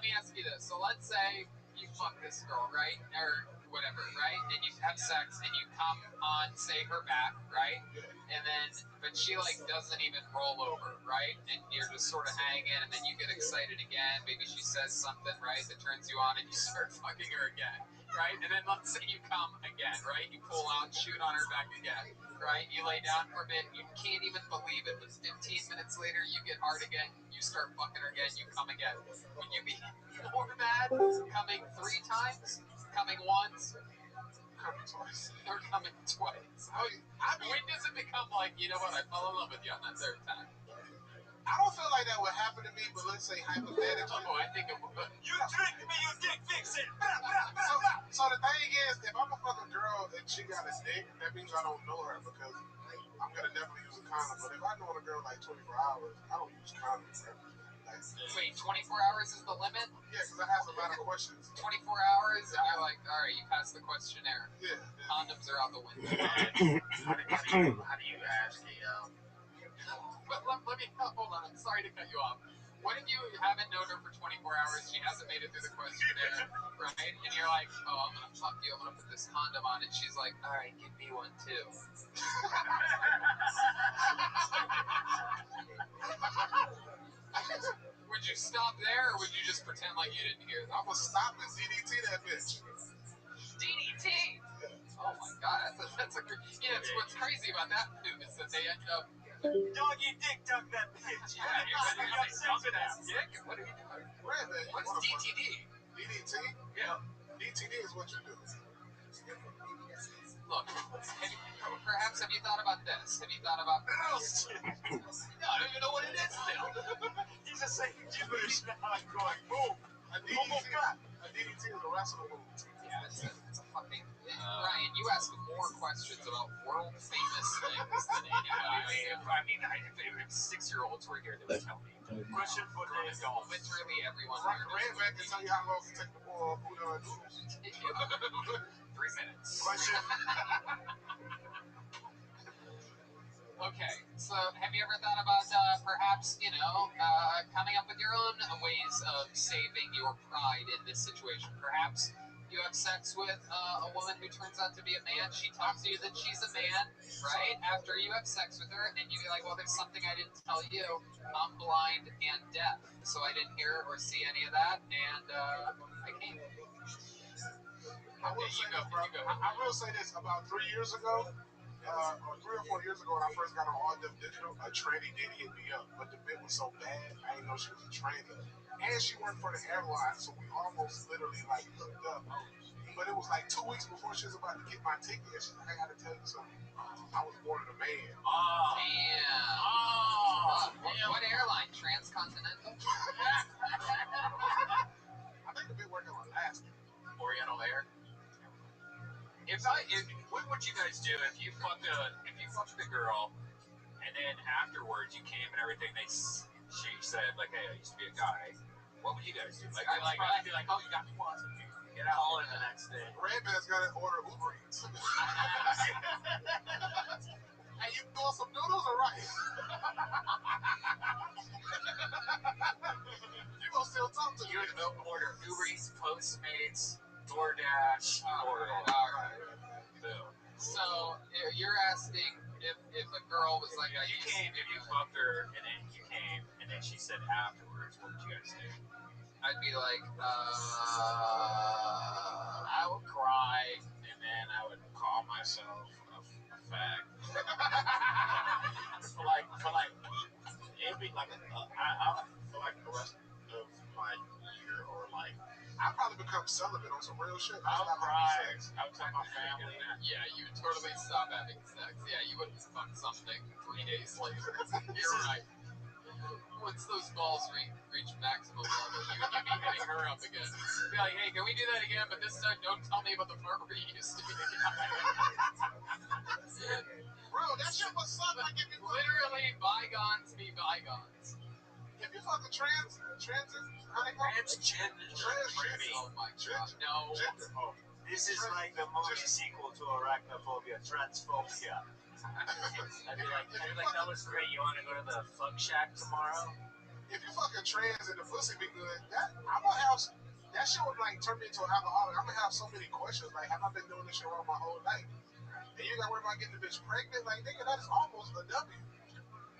me ask you this. So let's say you fuck this girl, right? Or whatever, right? And you have sex and you come on, say, her back, right? And then, but she like doesn't even roll over, right? And you're just sort of hanging, and then you get excited again. Maybe she says something, right, that turns you on, and you start fucking her again, right? And then let's say you come again, right? You pull out, shoot on her back again, right? You lay down for a bit, you can't even believe it, but 15 minutes later, you get hard again, you start fucking her again, you come again. Would you be more mad coming 3 times, coming once, Coming twice. or coming twice? When does it become like, you know what, I fell in love with you on that 3rd time? I don't feel like that would happen to me, but let's say hypothetically. Oh, I think it would. You tricked me, you dick vixen. So the thing is, if I'm a fucking girl and she got a dick, that means I don't know her because I'm gonna never use a condom. But if I know a girl like 24 hours, I don't use condoms. Like, Wait, 24 hours is the limit? yeah, because I ask a lot of questions. 24 hours, and you're like, all right, you passed the questionnaire. Yeah. Condoms are out the window. How do you ask a But let me, hold on, I'm sorry to cut you off. What if you haven't known her for 24 hours, she hasn't made it through the questionnaire, right? And you're like, oh, I'm gonna fuck you, I'm gonna put this condom on, and she's like, all right, give me one too. Would you stop there, or would you just pretend like you didn't hear that? I'm gonna stop and DDT that bitch. DDT? Oh my god, that's a yeah, it's, what's crazy about that move is that they end up Doggy dick dug that bitch. yeah, you're dumping that dick. What are you doing? Brandon, What's DTD? DDT? Yeah. DTD is what you do. Look, perhaps have you thought about this? Have you thought about no, I don't even know what it is still. He's just saying gibberish now. I'm going, boom. A DDT is a wrestling move. Yeah, it's a fucking Ryan, you ask more questions about world famous things than anybody. If 6-year-olds were here, they would tell me. Question for the adults. Literally everyone Red here. Red can tell you how long it take to boil udon noodles. 3 minutes. Question. Okay, so have you ever thought about perhaps, coming up with your own ways of saving your pride in this situation? Perhaps you have sex with a woman who turns out to be a man. She tells you that she's a man, right? After you have sex with her, and you be like, well, there's something I didn't tell you. I'm blind and deaf, so I didn't hear or see any of that, and I came. I will say this. About 3 years ago, or 3 or 4 years ago, when I first got on All Def Digital, a tranny did hit me up, but the bit was so bad, I didn't know she was a tranny. And she worked for the airline, so we almost literally like hooked up. But it was like 2 weeks before she was about to get my ticket, and she's like, I gotta tell you something. I was born a man. Damn. What airline? Transcontinental? I think the bit working on Alaska. Oriental Air? What would you guys do if you fucked the girl, and then afterwards you came and everything? She said like, hey, I used to be a guy. What would you guys do? Like, I'd probably be like, oh, you got me once. Get out. Call in the next day. Red Man's got to order Uber Eats. Hey, you want some noodles or rice? You gonna still talk to me? You're gonna order Uber Eats, Postmates, DoorDash, All right. Boom. So you're asking if a girl was like, If you fucked her, and then you came, and then she said afterwards, what would you guys do? I'd be like, I would cry, and then I would call myself a fag. it'd be like, I feel like the rest of my year, or like, I'd probably become become celibate on some real shit. I'll cry. I'll tell my family that. Yeah, you would totally stop having sex. Yeah, you wouldn't fuck something 3 days later. You're right. Once those balls reach maximum level, you'd be hitting her up again. Be like, hey, can we do that again? But this time, don't tell me about the part where you used to be the guy. Bro, that shit was something like if you Literally, bygones be bygones. if you fucking transgender. Oh my god, no. Oh. This is like the movie sequel to Arachnophobia, Transphobia. I'd be like, that was great. You want to go to the fuck shack tomorrow? If you fucking trans and the pussy be good, I'm gonna have that shit would like turn me into an alcoholic. I'm gonna have so many questions. Like, have I been doing this shit wrong my whole life? And you gotta worry about getting the bitch pregnant? Like, nigga, that is almost a W.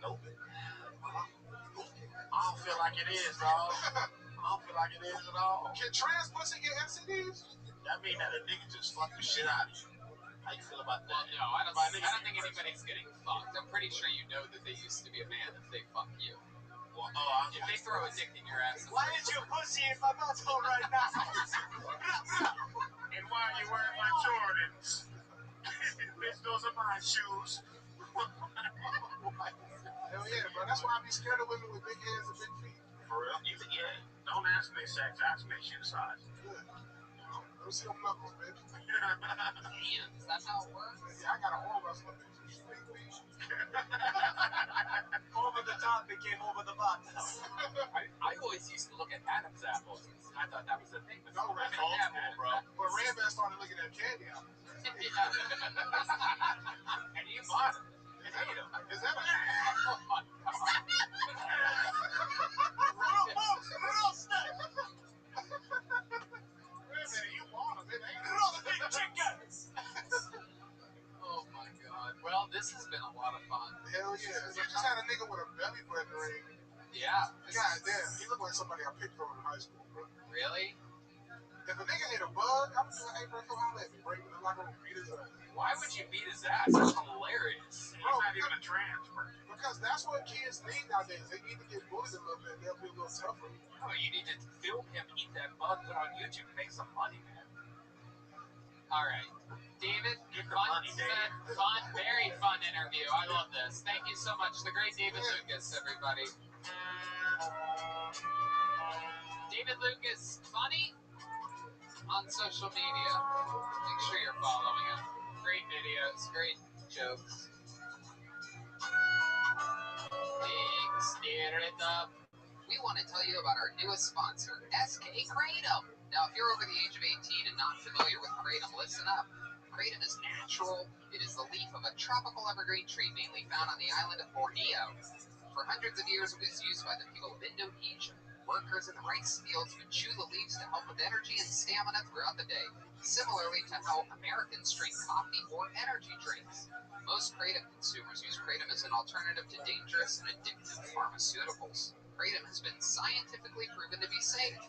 Nope. I don't feel like it is, dog. I don't feel like it is at all. Can trans pussy get STDs? That mean that a nigga just fucked the shit out of you. How you feel about that? Well, no, I don't think anybody's getting fucked. I'm pretty sure you know that they used to be a man if they fuck you. Well, If they throw a dick in your ass. Why is your pussy in my butthole right now? and why are you wearing my Jordans? Bitch, those are my shoes. Hell yeah, bro. That's why I be scared of women with big hands and big feet. For real? Yeah. Don't ask me sex. Ask me shoe size. Good. Let me see them knuckles, bitch. Damn, is that how it works? Yeah, I got a whole wrestler, bitch. Over the top became over the bottom. I always used to look at Adam's apples. I thought that was a thing. But No, Red old apple, school, bro. But Red started looking at candy apples. And you bought them. Is that a... Oh my god. Real stuff. Wait a minute, you bought them. It ain't... Big chickens. Oh my god. Well, this has been a lot of fun. Hell yeah. You just had a nigga with a belly button ring. Yeah. God damn, he looked like somebody I picked on in high school, bro. Really? If a nigga hit a bug, I'm just like, hey, bro, come holler at me, bro. I'm not gonna beat his ass. Why would you beat his ass? That's hilarious. He's not even a trans person. Because that's what kids need nowadays. They need to get bullied a little bit. They'll be a little tougher. No, you need to film him eat that bug, put it on YouTube, and make some money, man. All right. David, Get the money, David. Fun, very fun interview. I love this. Thank you so much. The great David Lucas, everybody. David Lucas, funny on social media. Make sure you're following him. Great videos, great jokes. Stir it up. We want to tell you about our newest sponsor, SK Kratom. Now, if you're over the age of 18 and not familiar with Kratom, listen up. Kratom is natural. It is the leaf of a tropical evergreen tree mainly found on the island of Borneo. For hundreds of years, it was used by the people of Indonesia. Workers in the rice fields would chew the leaves to help with energy and stamina throughout the day, similarly to how Americans drink coffee or energy drinks. Most Kratom consumers use Kratom as an alternative to dangerous and addictive pharmaceuticals. Kratom has been scientifically proven to be safe.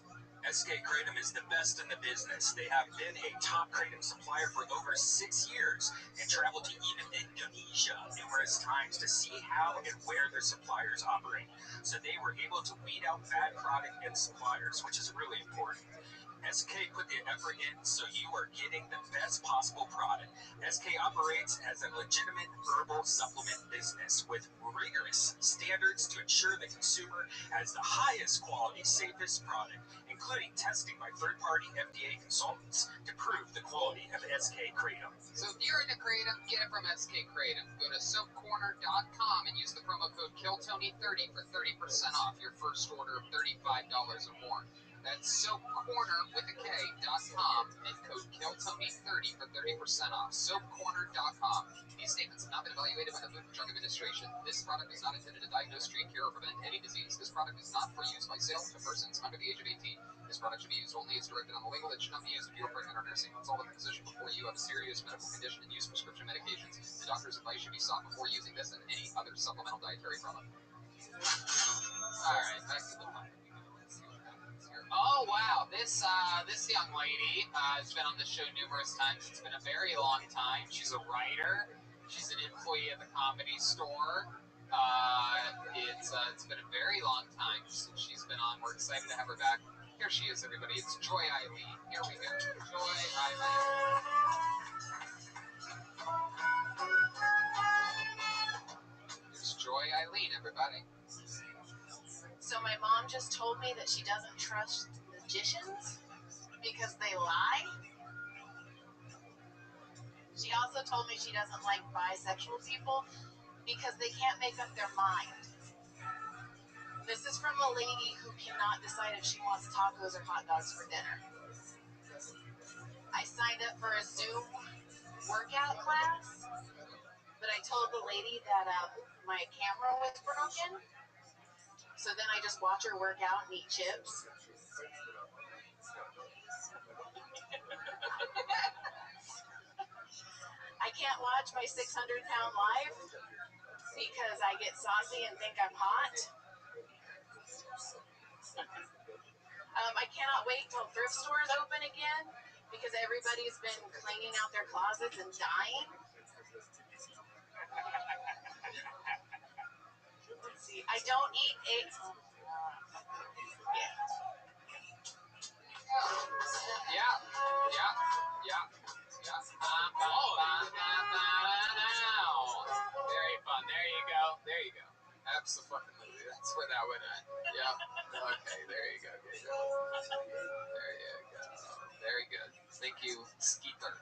SK Kratom is the best in the business. They have been a top Kratom supplier for over 6 years and traveled to even Indonesia numerous times to see how and where their suppliers operate. So they were able to weed out bad product and suppliers, which is really important. SK put the effort in, so you are getting the best possible product. SK operates as a legitimate herbal supplement business with rigorous standards to ensure the consumer has the highest quality, safest product, including testing by third-party FDA consultants to prove the quality of SK Kratom. So if you're into Kratom, get it from SK Kratom. Go to soapcorner.com and use the promo code KILLTONY30 for 30% off your first order of $35 or more. That's soapcorner with a K.com and code KILLTONY30 for 30% off. Soapcorner.com. These statements have not been evaluated by the Food and Drug Administration. This product is not intended to diagnose, treat, cure, or prevent any disease. This product is not for use by sale to persons under the age of 18. This product should be used only as directed on the label. It should not be used if you are pregnant or nursing. Consult with a physician before you have a serious medical condition and use prescription medications. The doctor's advice should be sought before using this and any other supplemental dietary product. Alright, back to the fun. Let's see what happens here. Oh wow, this young lady has been on the show numerous times. It's been a very long time. She's a writer. She's an employee at the Comedy Store. It's been a very long time since she's been on. We're excited to have her back. Here she is, everybody. It's Joy Eileen. Here we go. Joy Eileen. It's Joy Eileen, everybody. So my mom just told me that she doesn't trust magicians because they lie. She also told me she doesn't like bisexual people because they can't make up their mind. This is from a lady who cannot decide if she wants tacos or hot dogs for dinner. I signed up for a Zoom workout class, but I told the lady that my camera was broken. So then I just watch her work out and eat chips. I can't watch my 600-pound life because I get saucy and think I'm hot. I cannot wait till thrift stores open again because everybody's been cleaning out their closets and dying. Let's see. I don't eat eggs. Yeah. Very fun. There you go. Absolutely. That's where that went at. Yep. Okay. There you go. There you go. Very good. Thank you, Skeeter.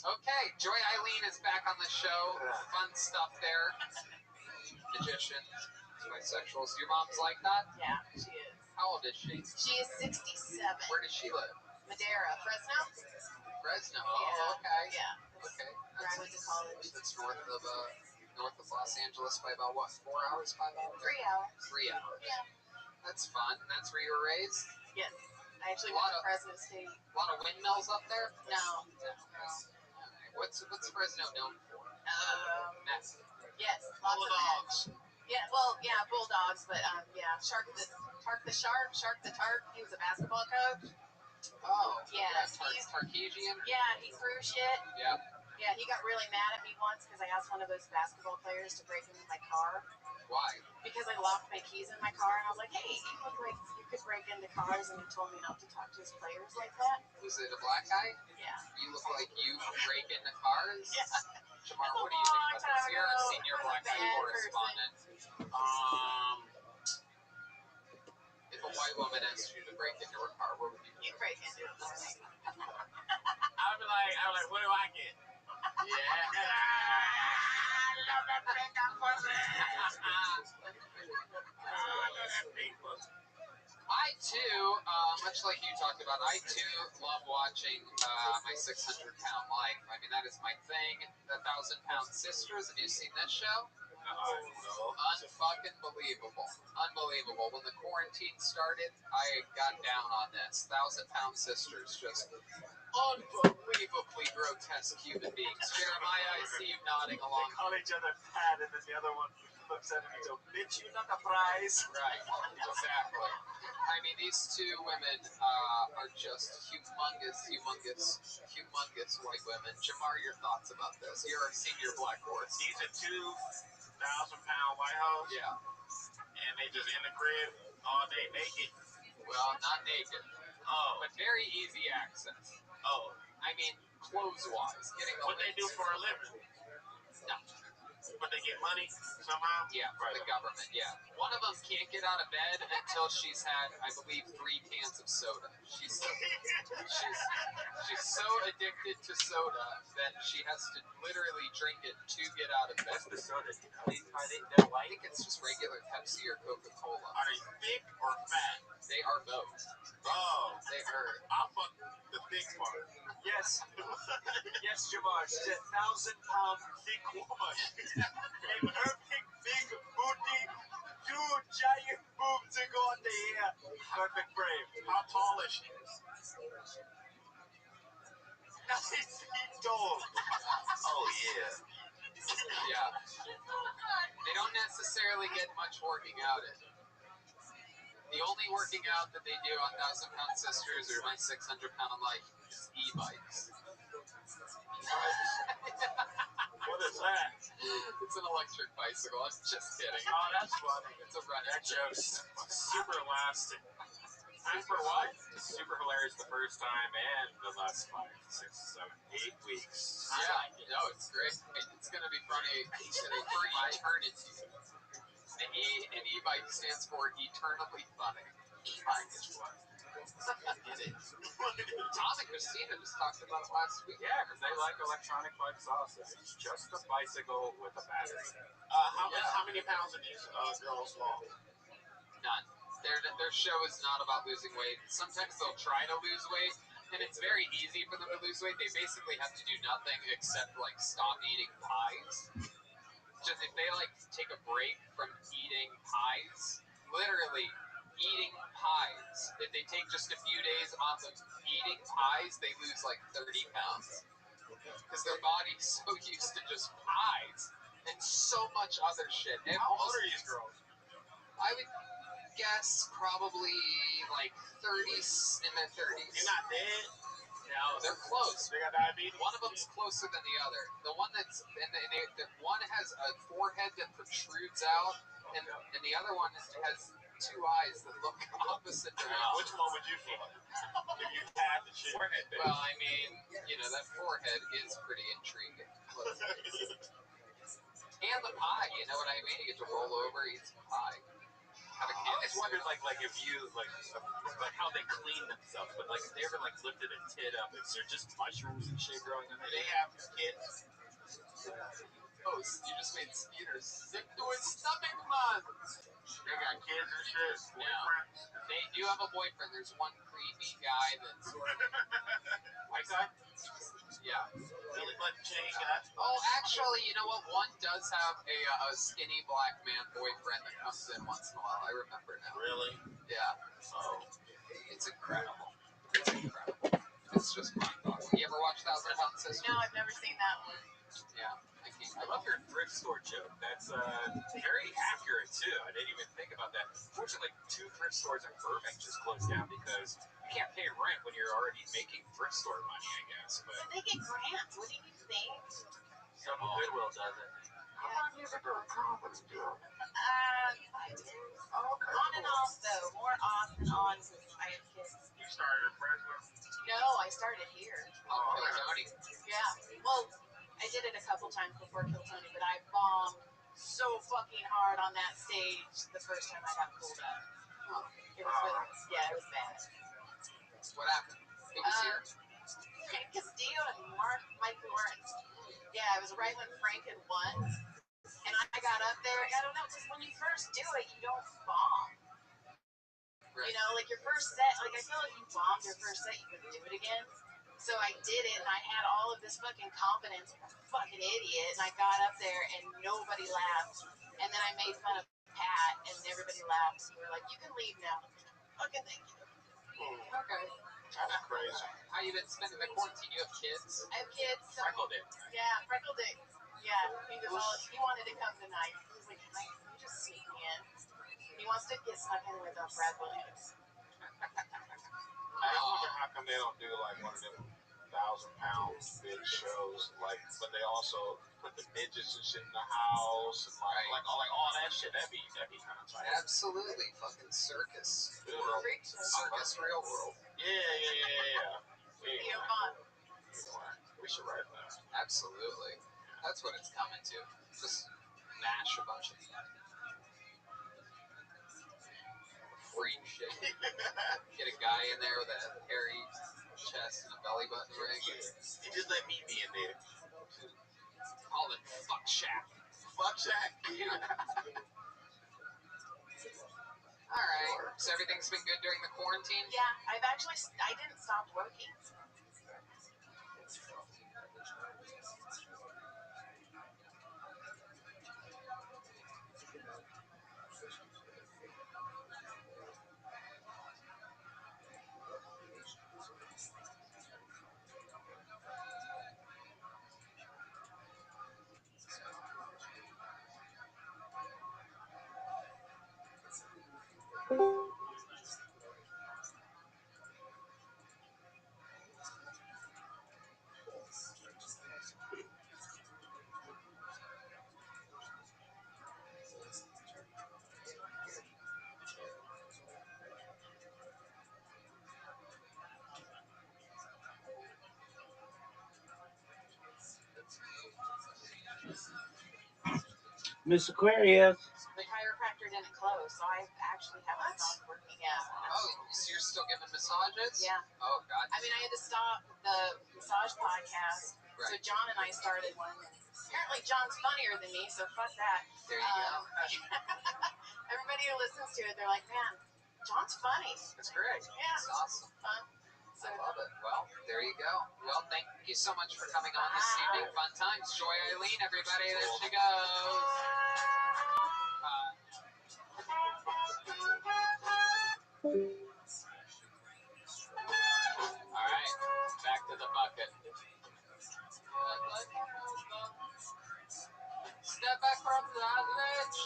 Okay, Joy Eileen is back on the show. Fun stuff there. Magicians, bisexuals. Your mom's like that? Yeah, she is. How old is she? She is 67. Where does she live? Madeira, Fresno? Fresno. Yeah. Oh, okay. Yeah. Okay. Where I went to college. That's north of Los Angeles by about what? 4 hours? 5 hours? 3 hours. 3 hours. Yeah. That's fun. That's where you were raised? Yes. I actually went to Fresno State. A lot of windmills up there? No. What's Fresno known for? Yes. Bulldogs. Yeah, well, yeah, Bulldogs, but yeah, Shark the Tart. He was a basketball coach. Oh, yeah. Tarkesian? Yeah, he threw shit. Yeah. Yeah, he got really mad at me once because I asked one of those basketball players to break into my car. Why? Because I locked my keys in my car, and I was like, hey, you look like you could break into cars, and he told me not to talk to his players like that. Was it a black guy? Yeah. You look like you break into cars? Yeah. Jamar, what do you think about this? You're a senior black guy correspondent. If a white woman asked you to break into her car, what would you do? You break into it. I'd be like, what do I get? Yeah. I love that big pussy. I too, much like you talked about, I too love watching my 600-pound life. I mean, that is my thing. The 1,000-pound Sisters. Have you seen this show? No. Unfucking believable. Unbelievable. When the quarantine started, I got down on this. 1,000-pound Sisters. Just unbelievably grotesque human beings. Jeremiah, I see you nodding along. They call each other Pat, and then the other one looks at him and goes, bitch, you not the prize. Right, exactly. I mean, these two women are just humongous white women. Jamar, your thoughts about this? You're a senior black horse. These are 2,000-pound white hoes. Yeah. And they just in the crib all day naked. Well, not naked. Oh. But very easy access. Oh. I mean, clothes-wise. What they do for a living? No. But they get money somehow? Yeah, from the government, yeah. One of them can't get out of bed until she's had, I believe, 3 cans of soda. She's so addicted to soda that she has to literally drink it to get out of bed. What's the soda? They're I white? think it's just regular Pepsi or Coca-Cola. Are they thick or fat? They are both. Oh. They are. I fuck the thick part. Yes. Yes, Jamar. She's a 1,000-pound thick woman. And her big booty, 2 giant boobs to go on the air. Perfect frame. How tall is she? 9 feet tall. Oh, yeah. Yeah. They don't necessarily get much working out in. The only working out that they do on 1,000-pound Sisters or my 600-pound life is e-bikes. What is that? It's an electric bicycle. I'm just kidding. Oh, that's funny. It's a running That joke's super elastic. For what? Super hilarious the first time and the last 5, 6, 7, 8 weeks. Yeah, no, it's great. It's gonna be funny for eternity. The E in E-Bike stands for eternally funny. E-bike is fun. It is. Tom and Christina just talked about it last week. Yeah, because they like electronic bikes also. It's just a bicycle with a battery. How many pounds are these girls long? None. Their show is not about losing weight. Sometimes they'll try to lose weight, and it's very easy for them to lose weight. They basically have to do nothing except like stop eating pies. Just if they like take a break from eating pies, literally eating pies. If they take just a few days off of eating pies, they lose like 30 pounds because their body's so used to just pies and so much other shit. And How old are these girls? I would guess probably like 30s, in their 30s. You're not dead? No, they're close. They got diabetes? One of them's closer than the other. The one that's the one has a forehead that protrudes out, and the other one has 2 eyes that look opposite directions. Which one would you fuck if you had the shit? Forehead, bitch. Well, I mean, that forehead is pretty intriguing. And the pie, you know what I mean? You get to roll over, eat some pie. Have a I always wondered, like if you like how they clean themselves, but like if they ever like lifted a tit up, is there just mushrooms and shit growing on They it? have kids. Oh, you just made Skeeter sick to his stomach, man. They got kids and shit. Boyfriends. They do have a boyfriend. There's one creepy guy that's White guy? yeah. Really button chain guy? Oh, actually, you know what? One does have a skinny black man boyfriend that comes in once in a while. I remember now. Really? Yeah. Oh. It's incredible. It's incredible. It's just mind boggling. You ever watch 1,000 Pound Sisters? No, I've never seen that one. Yeah. I love your thrift store joke. That's very accurate too. I didn't even think about that. Fortunately, 2 thrift stores in Burbank just closed down because you can't pay rent when you're already making thrift store money, I guess. But they get grants. What do you think? Some Goodwill does it. How long have you been doing comedy, Jill? 5 years. Okay. On and off, though. More off than on since I had kids. You started in Fresno? No, I started here. Oh, Tony. Yeah. Well, I did it a couple times before Kill Tony, but I bombed so fucking hard on that stage the first time I got pulled up. It was it was bad. What happened? Who was here? Frank Castillo and Mike Lawrence. Yeah, it was right when Frank had won. And I got up there. I don't know, because when you first do it, you don't bomb. Right. You know, like your first set, like I feel like you bombed your first set, you couldn't do it again. So I did it, and I had all of this fucking confidence, like a fucking idiot, and I got up there, and nobody laughed. And then I made fun of Pat, and everybody laughed. And you were like, you can leave now. Okay, thank you. Okay. That's crazy. How you been spending the quarantine? You have kids? I have kids. So, Freckle Dick. yeah, Freckle Dick. Yeah, he wanted to come tonight. He was like, can you just sneak me in? He wants to get snuck in with Brad Williams. I wonder how come they don't do like one of them 1,000-pound big shows, like, but they also put the midgets and shit in the house and like all that shit. That'd be kind of tight. Absolutely. Fucking circus. World. Circus real world. Yeah. You're fun. We should write that. Absolutely. That's what it's coming to. Just mash a bunch of freak shit. Get a guy in there with a hairy chest and a belly button ring. You just let me be in there. Call it Fuck Shack. Fuck Shack. Alright. So everything's been good during the quarantine? Yeah, I didn't stop working. Miss Aquarius. The chiropractor didn't close, so I actually haven't stopped working yet. Oh, so you're still giving massages? Yeah. Oh, God. I mean, I had to stop the massage podcast. Right. So John and I started one. And apparently John's funnier than me, so fuck that. There you go. Everybody who listens to it, they're like, man, John's funny. That's great. Yeah. It's awesome. Fun. So, I love it. Well, there you go. Well, thank you so much for coming on this evening. Fun times. Joy Eileen, everybody. There she goes. All right. Back to the bucket. Step back from that ledge.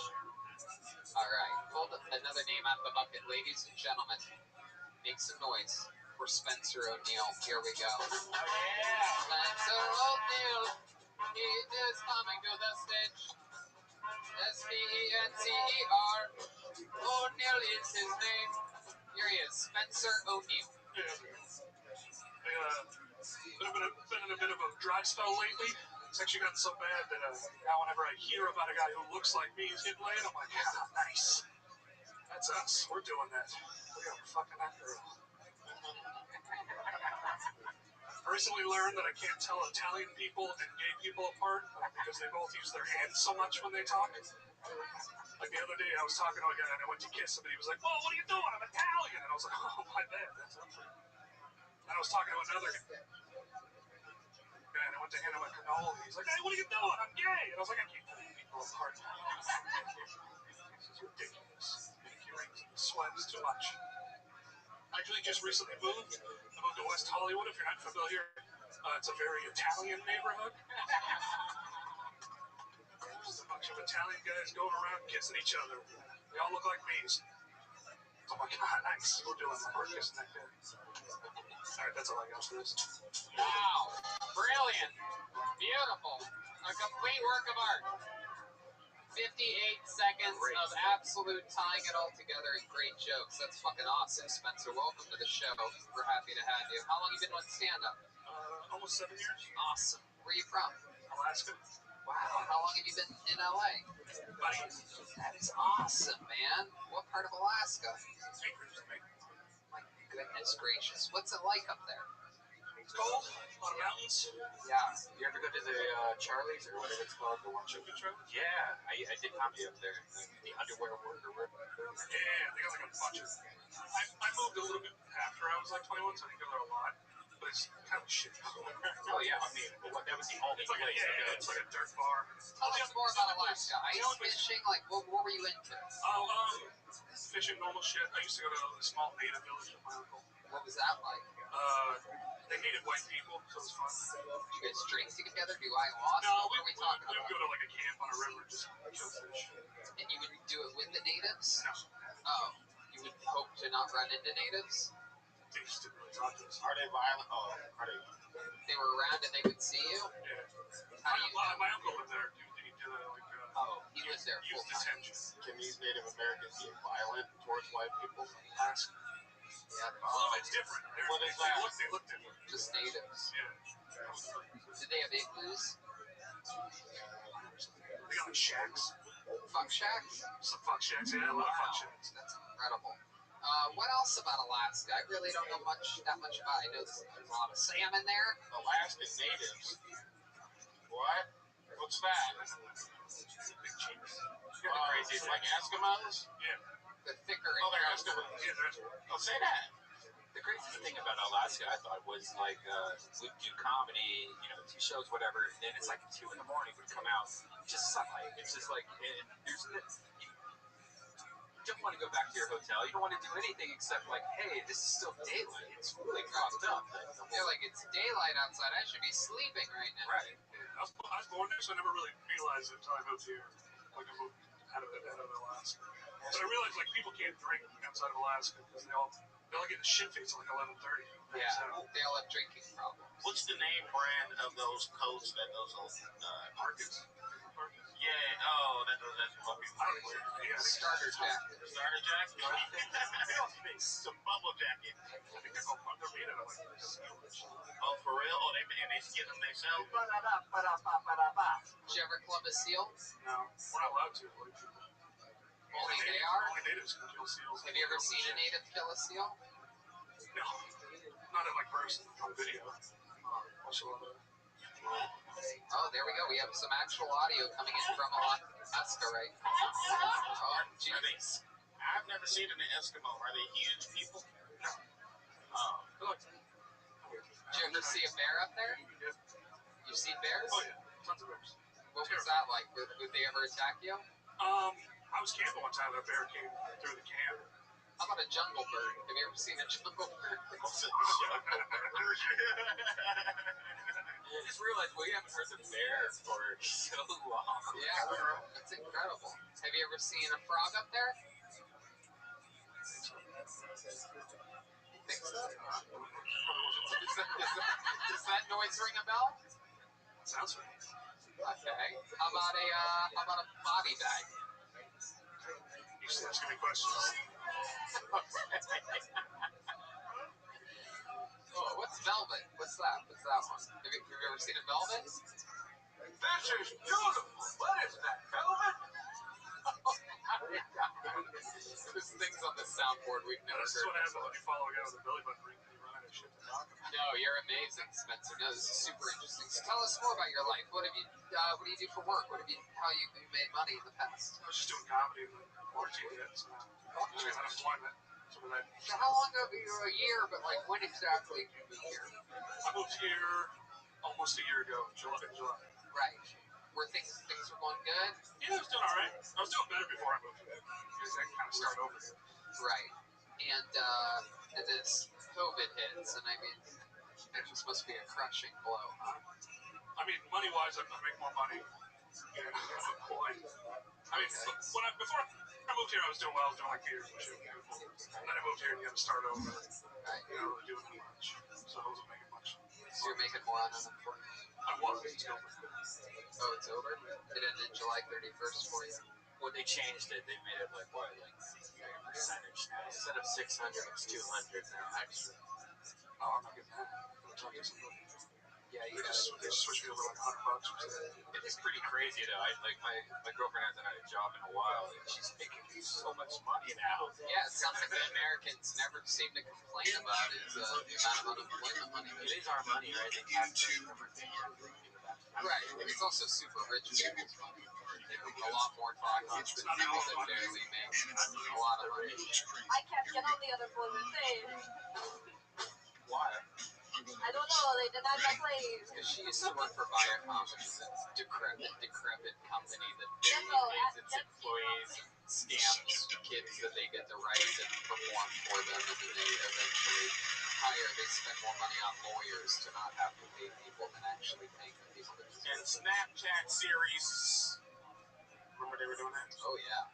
All right. Hold up. Another name out of the bucket. Ladies and gentlemen, make some noise for Spencer O'Neill. Here we go. Spencer O'Neill. He is coming to the stage. Spencer. O'Neill is his name. Here he is, Spencer O'Neill. Been in a bit of a dry spell lately. It's actually gotten so bad that now whenever I hear about a guy who looks like me who's getting laid, I'm like, yeah, nice. That's us. We're doing that. We are fucking that girl. I recently learned that I can't tell Italian people and gay people apart because they both use their hands so much when they talk. Like the other day, I was talking to a guy and I went to kiss him and he was like, "Whoa, what are you doing? I'm Italian." And I was like, "Oh, my bad. That's unfair." And I was talking to another guy and I went to hand him a cannoli. He's like, "Hey, what are you doing? I'm gay." And I was like, "I can't tell people apart. This is ridiculous. Pinky rings and sweat is too much." I actually just recently moved. I moved to West Hollywood, if you're not familiar. It's a very Italian neighborhood. Just a bunch of Italian guys going around kissing each other. They all look like me. Oh my God, nice. We're doing that. We're kissing that guy. Alright, that's all I got for this. Wow. Brilliant. Beautiful. A complete work of art. 58 seconds of absolute tying it all together and great jokes. That's fucking awesome, Spencer. Welcome to the show. We're happy to have you. How long have you been doing stand-up? Almost 7 years. Awesome. Where are you from? Alaska. Wow. How long have you been in LA? That is awesome, man. What part of Alaska? My goodness gracious. What's it like up there? It's cold. A lot of mountains. Yeah. You ever go to the Charlie's or whatever it's called? The one show? Yeah, I did comedy up there. The underwear worker. Yeah, they got like a bunch of. I moved a little bit after I was like 21, so I didn't go there a lot. But it's kind of shit. Oh yeah, I mean, that was the only place. It's like a dirt bar. Tell us more about Alaska. Ice fishing, like what were you into? Fishing, normal shit. I used to go to a small native village with my uncle. What was that like? They hated white people, so it was fun. Did you guys drink together? Do ayahuasca? No, what are we talking about? We would go to like a camp on a river and just kill fish. And you would do it with the natives? No. Oh, you would hope to not run into natives? They just didn't really talk to us. Are they violent? Oh, are they? They were around and they would see you? Yeah. How do you my uncle lived there. He did he lived there full time. Can these Native Americans be violent towards white people? Alaska. Yeah. It's different. What is that? They look different. Just natives. Yeah. Did they have igloos? They got like shacks. Fuck shacks? Some fuck shacks, yeah. A lot of fuck shacks. That's incredible. What else about Alaska? I really don't know that much about it. I know there's a lot of salmon there. Alaskan natives. What? What's that? Big cheeks. Crazy. It's like Eskimos? Yeah. The thicker Oh, they're and Eskimos. Yeah, they're Oh, say that. The crazy thing about Alaska, I thought, was like we'd do comedy, 2 shows, whatever, and then it's like 2 in the morning, we'd come out, just sunlight. It's just like, and you don't want to go back to your hotel. You don't want to do anything except like, hey, this is still daylight. It's really fucked up. You're like, it's daylight outside. I should be sleeping right now. Right. I was born there, so I never really realized it until I moved here. Like I moved out of Alaska. But I realized like people can't drink outside of Alaska because they all get the shit face at like 11:30. Yeah, they all have drinking problems. What's the name brand of those coats that those old Markets? Yeah. Oh, that's fucking. I don't know. Yeah, Starter jacket. Starter jacket. Some bubble jacket. I think they're made out of like steel and shit. Oh, for real? Oh, they skin them themselves. Did you ever club a seal? No, we're not allowed to. Only Only they are? Only natives can kill seals. Have you ever seen a native kill a seal? No, not in like person, on video. Also, Oh, there we go. We have some actual audio coming in from Alaska right now. Oh, geez. I've never seen an Eskimo. Are they huge people? no. Oh. Did you ever see a bear up there? You've seen bears? Oh yeah, tons of bears. What was that like? Would they ever attack you? I was camping one time and a bear came through the camp. How about a jungle bird? Have you ever seen a jungle bird? What's a jungle bird? I just realized we haven't heard the bear for so long. Yeah, that's incredible. Have you ever seen a frog up there? You think so? Does that noise ring a bell? Sounds right. Okay. How about a body bag? You just asking me questions. Oh, what's velvet? What's that? What's that one? Have you ever seen a velvet? This is beautiful. What is that, velvet? There's things on the soundboard we've never This is heard what happens before. when you follow a guy with a belly button ring and you run out of shit to talk about. No, you're amazing, Spencer. No, this is super interesting. So tell us more about your life. What do you do for work? How you made money in the past? I was just doing comedy and quarantine hit, so just got unemployment. So how long ago? A year, but like when exactly did you move here? I moved here almost a year ago, July. Right. Were things were going good? Yeah, I was doing all right. I was doing better before I moved here. Because I kind of started over here. Right. And this COVID hits, and I mean, it just must be a crushing blow, huh? I mean, money-wise, I make more money. Yeah, I mean, before I moved here, I was doing well. I was doing like beers and shit. And then I moved here and you had to start over. Right. You know, really doing much. So I wasn't making much. So you're making more on unemployment? I was. It's over. Oh, it's over? It ended July 31st for you. When they changed it, they made it like what, like a percentage now. Instead of 600, it's 200 now extra. Oh, I'm not getting that. I'm talking to somebody. Yeah, They just switched me over like $100 or something. It is pretty crazy though. My girlfriend hasn't had a job in a while, and she's making so much money now. Yeah, it sounds like the Americans never seem to complain about is the amount of unemployment money. It is our money, right? They tax us. Right, and it's also super rich people's money. They make a lot more taxes than people that barely make a lot of money. I can't get on the unemployment thing. Why? I don't know. They denied my claim. Because she used to work for Viacom, which is a decrepit company that That's barely pays its employees and scams kids that they get to write and perform for them, and then they eventually they spend more money on lawyers to not have to pay people than actually paying the people that And Snapchat series. Remember they were doing that? Oh, yeah.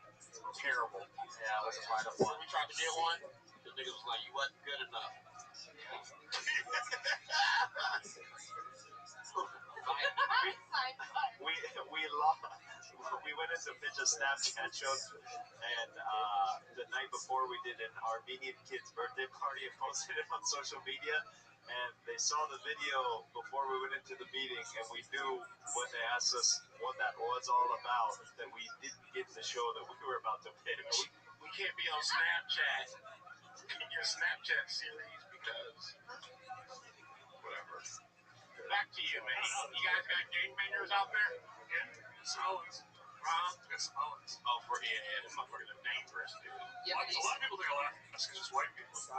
Terrible. Yeah, it was quite a one. We tried to get one. The niggas was like, you wasn't good enough. We went into pitch a Snapchat show, and the night before we did an Armenian kid's birthday party and posted it on social media. And they saw the video before we went into the meeting, and we knew when they asked us what that was all about, that we didn't get the show that we were about to pitch. We can't be on Snapchat in your Snapchat series because whatever. Back to you, man. You guys got gangbangers out there? Yeah. Samoans. Got Samoans. Oh, this motherfucker's a dangerous dude. Yeah, A lot of people think Alaska is just white people. Do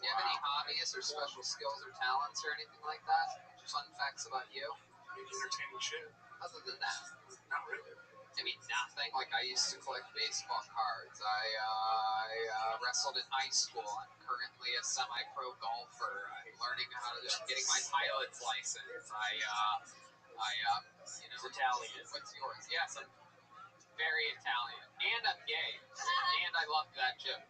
you have any hobbies or special skills or talents or anything like that? Fun facts about you? Entertaining shit. Other than that? Not really. I mean, nothing. Like, I used to collect baseball cards. I wrestled in high school. I'm currently a semi-pro golfer. I'm learning getting my pilot's license. It's Italian. What's yours? Yes, I'm very Italian. And I'm gay. And I love that joke.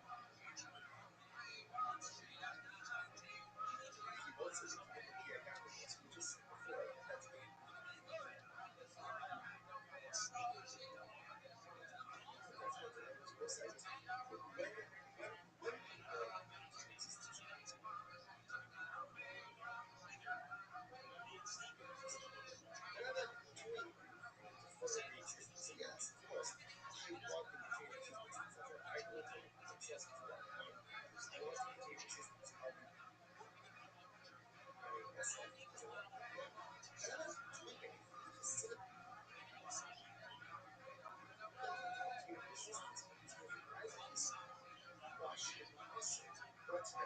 Because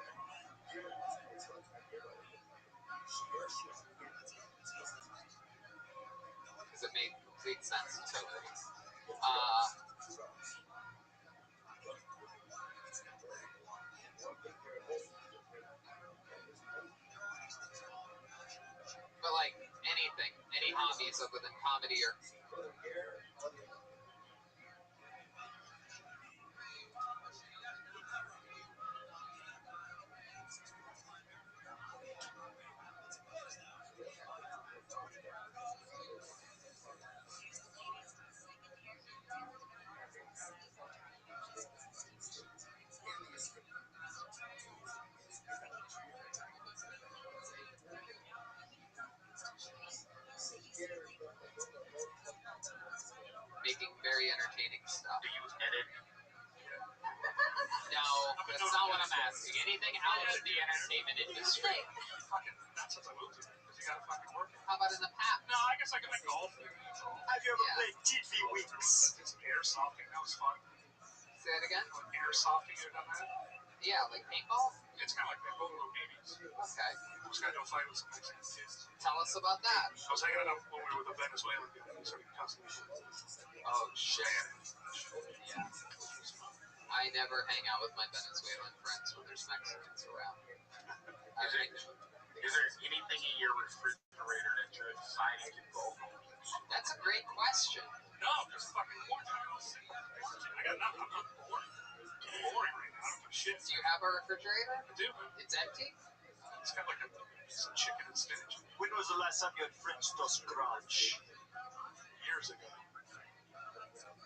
it made complete sense to me. But like anything, any hobbies other than comedy or making very entertaining stuff. Do you edit? No, that's not what I'm asking. Anything out of the entertainment industry. Fucking not since I moved here. Because you gotta fucking work. How about in the past? No, I guess I can make golf. Have you ever played TV Weeks? Did some airsofting. That was fun. Say it again? Airsofting, you ever done that? Yeah, like paintball? It's kind of like paintball with babies. Okay. I was going to go fight with some Mexican kids. Tell us about that. I was hanging out when we were with a Venezuelan guy. He started cussing me. Oh, shit. Yeah. I never hang out with my Venezuelan friends when there's Mexicans around. Is there anything in your refrigerator that you're excited to go home? That's a great question. No, I'm just fucking bored. I got nothing. I'm not bored. I'm boring right now. I don't give a shit. Do you have a refrigerator? I do. It's empty? It's got like some chicken and spinach. When was the last time you had French toast crunch? Years ago.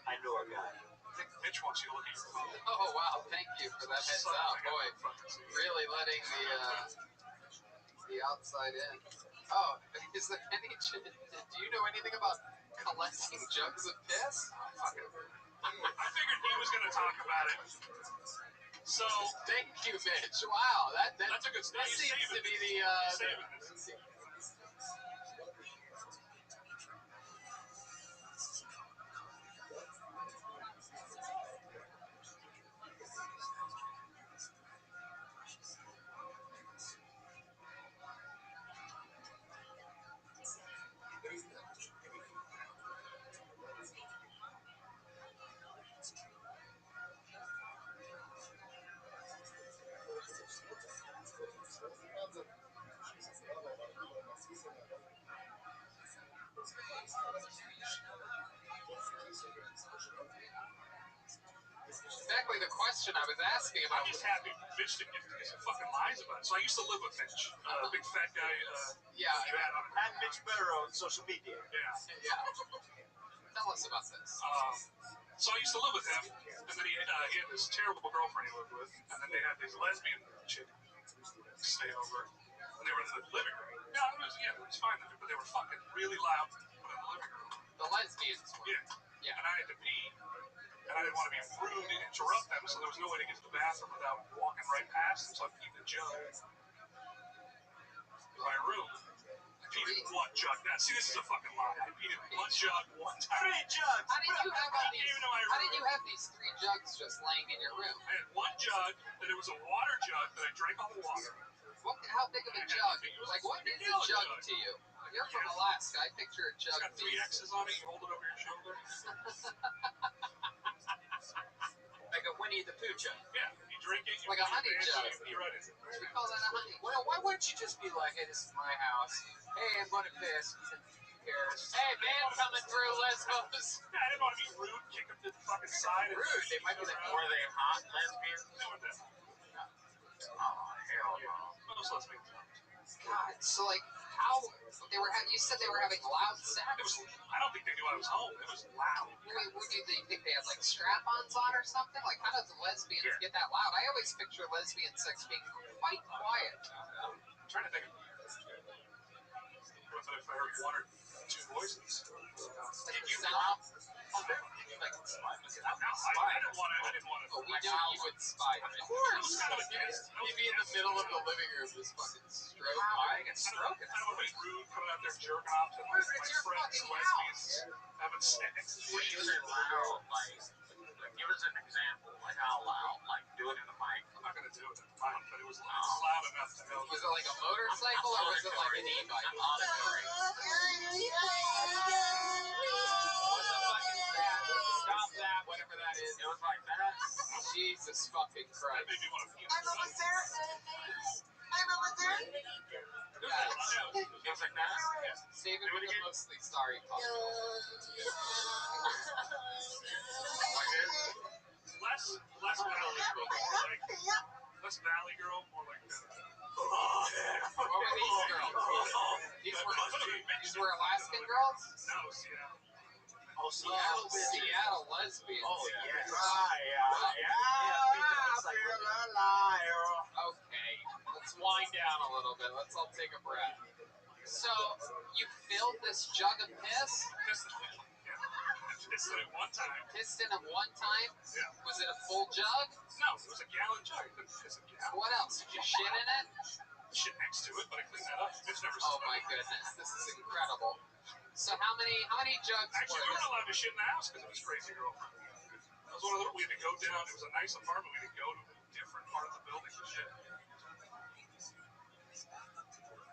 I know a guy. I think Mitch wants you to look at your phone. Oh, wow. Thank you for that heads up. Boy, really letting the outside in. Oh, is there any... Do you know anything about collecting jugs of piss? I figured he was going to talk about it. So... Thank you, Mitch. Wow, that's a good start. That seems to be the... Exactly the question I was asking about. I'm just happy Mitch didn't get some fucking lies about it. So I used to live with Mitch, a big fat guy. Yeah. And Mitch Barrow on social media. Yeah. Tell us about this. So I used to live with him, and then he had this terrible girlfriend he lived with, and then they had this lesbian chick stay over, and they were in the living room. It was fine, but they were fucking really loud in the living room. The lesbians were. Yeah. And I had to pee, and I didn't want to be rude and interrupt them, so there was no way to get to the bathroom without walking right past them, so I peed in the jug. In my room, I peed in one jug. Now, see, this is a fucking lie. I peed in one jug one time. 3 jugs! How did you have these 3 jugs just laying in your room? I had one jug, then it was a water jug that I drank all the water. How big of a jug? Like, what is a jug to you? You're from Alaska. I picture a jug. It's got 3 X's on it. You hold it over your shoulder. Like a Winnie the Pooh jug. Yeah, you drink it. Like a honey jug. You right in. We call that a honey. Well, why wouldn't you just be like, hey, this is my house. Hey, I'm going to piss. Who cares? Hey, man, coming through Lesbos. Yeah, I didn't want to be rude, kick them to the fucking side. Rude? They might be like, Were they hot lesbians? They were that. Oh, hell no. Most lesbians. God, so like, how they were? You said they were having loud sex. I don't think they knew I was home. It was loud. Wait, do you think they had like strap-ons on or something? Like, how does lesbians get that loud? I always picture lesbian sex being quite quiet. I'm trying to think. What if I heard 1 or 2 voices? Did you sound? Like, spy? I didn't want to. Oh, we know you would spy. Of course. I was kind of a guest. You'd be in the middle of the living room just fucking stroking. I can stroke it. I don't want to be rude coming out there jerking off to my It's your friends, fucking lesbians, having sex. When you say loud, like Give us an example, like how loud, like do it in the mic. I'm not gonna do it in the mic, but it was loud enough to know. Was it like a motorcycle or was it like an e-bike? Auditory. What's the fucking stat? Stop that, whatever that is. It was like that. Jesus fucking That Christ. made me want to puke. It was like that. Yeah. Save it with the mostly sorry part. Less Valley Girl, more like less Valley Girl, more like. What were these girls? These were Alaskan girls? No, Seattle. Oh, Seattle. Seattle lesbians. Oh, yes. Okay, let's wind down a little bit. Let's all take a breath. So, you filled this jug of piss? Pissed in it one time. Pissed in it one time? Yeah. Was it a full jug? No, it was a gallon jug. I couldn't piss a gallon. What else? Did you shit in it? Shit next to it, but I cleaned that up. It's never. Oh my goodness, this is incredible. So how many jugs Actually, were we this? weren't allowed to shit in the house because it was crazy girlfriend. That was one of the. We had to go down. It was a nice apartment. We had to go to a different part of the building to shit.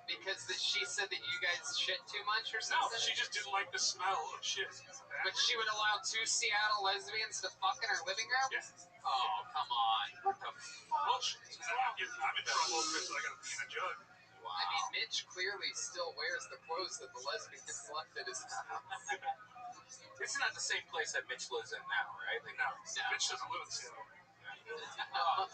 Because she said that you guys shit too much or No, something? she just didn't like the smell of shit. But she would allow 2 Seattle lesbians to fuck in her living room? Yeah. Oh, come on. What the fuck? Bullshit. I'm in trouble because I got to pee in a jug. Wow. I mean, Mitch clearly still wears the clothes that the lesbians left at his house. This is not the same place that Mitch lives in now, right? Like, No, Mitch doesn't live in Seattle. Yeah. I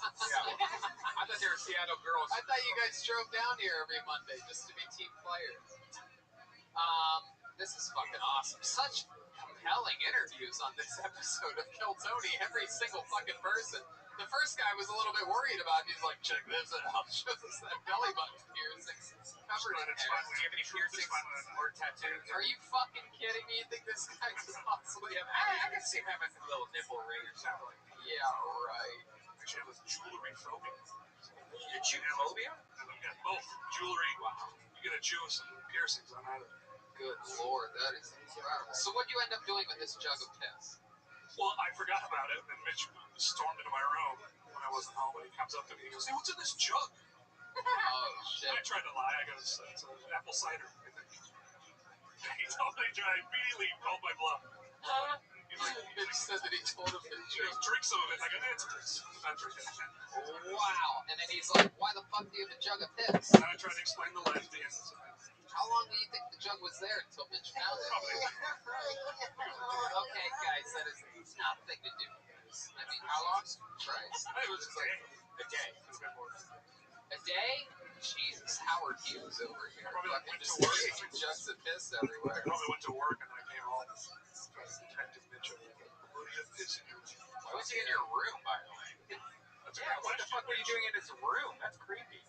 thought they were Seattle girls. I thought you guys drove down here every Monday just to be team players. This is fucking awesome. Such compelling interviews on this episode of Kill Tony. Every single fucking person. The first guy was a little bit worried about it. He's like, check this out. Shows us that belly button piercing. Covered in hair. Do you have any piercings or tattoos? Are you fucking kidding me? You think this guy could possibly have I can see him having a little nipple ring or something like that. Yeah, right. Actually, I was jewelry phobia. Did you phobia? Yeah, both. Jewelry. Wow. You get a Jew with some piercings on either. Good lord, that is incredible. So what do you end up doing with this jug of piss? Well, I forgot about it, and then Mitch stormed into my room when I wasn't home, and he comes up to me and he goes, hey, what's in this jug? Oh, shit. And I tried to lie. I go, it's apple cider, I think. He told me, I immediately called my bluff. Mitch said that he told him to He goes, drink some of it. I go, it's not drinking it. Wow. And then he's like, why the fuck do you have a jug of piss? And I tried to explain the lesbians. How long do you think the jug was there until Mitch found it? Okay, guys, that is nothing to do with this. I mean, how long? Christ. It was just like a day. A day? Jesus, Howard Hughes over here. Probably like went to work. work. Jugs of piss everywhere. I probably went to work and then I came home. Detective Mitchell. Where do you have piss in your room? Why was he in your room, by the way? That's Yeah, what the fuck were you doing in his room? That's creepy.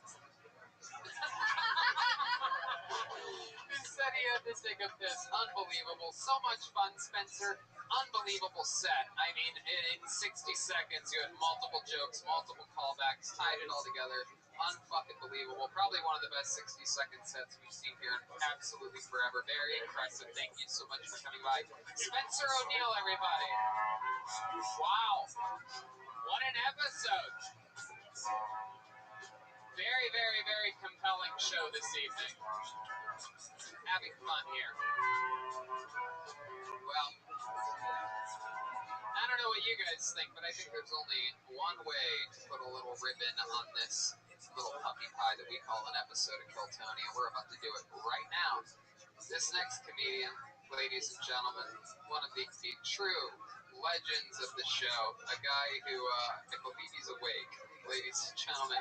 He said he had to take a piss. Unbelievable. So much fun, Spencer. Unbelievable set. I mean, in 60 seconds, you had multiple jokes, multiple callbacks, tied it all together. Unfucking believable. Probably one of the best 60-second sets we've seen here in absolutely forever. Very impressive. Thank you so much for coming by. Spencer O'Neill, everybody. Wow. What an episode. Very, very, very compelling show this evening. Having fun here. Well, I don't know what you guys think, but I think there's only one way to put a little ribbon on this little puppy pie that we call an episode of Kill Tony, and we're about to do it right now. This next comedian, ladies and gentlemen, one of the true legends of the show, a guy who, I believe he's awake. Ladies and gentlemen,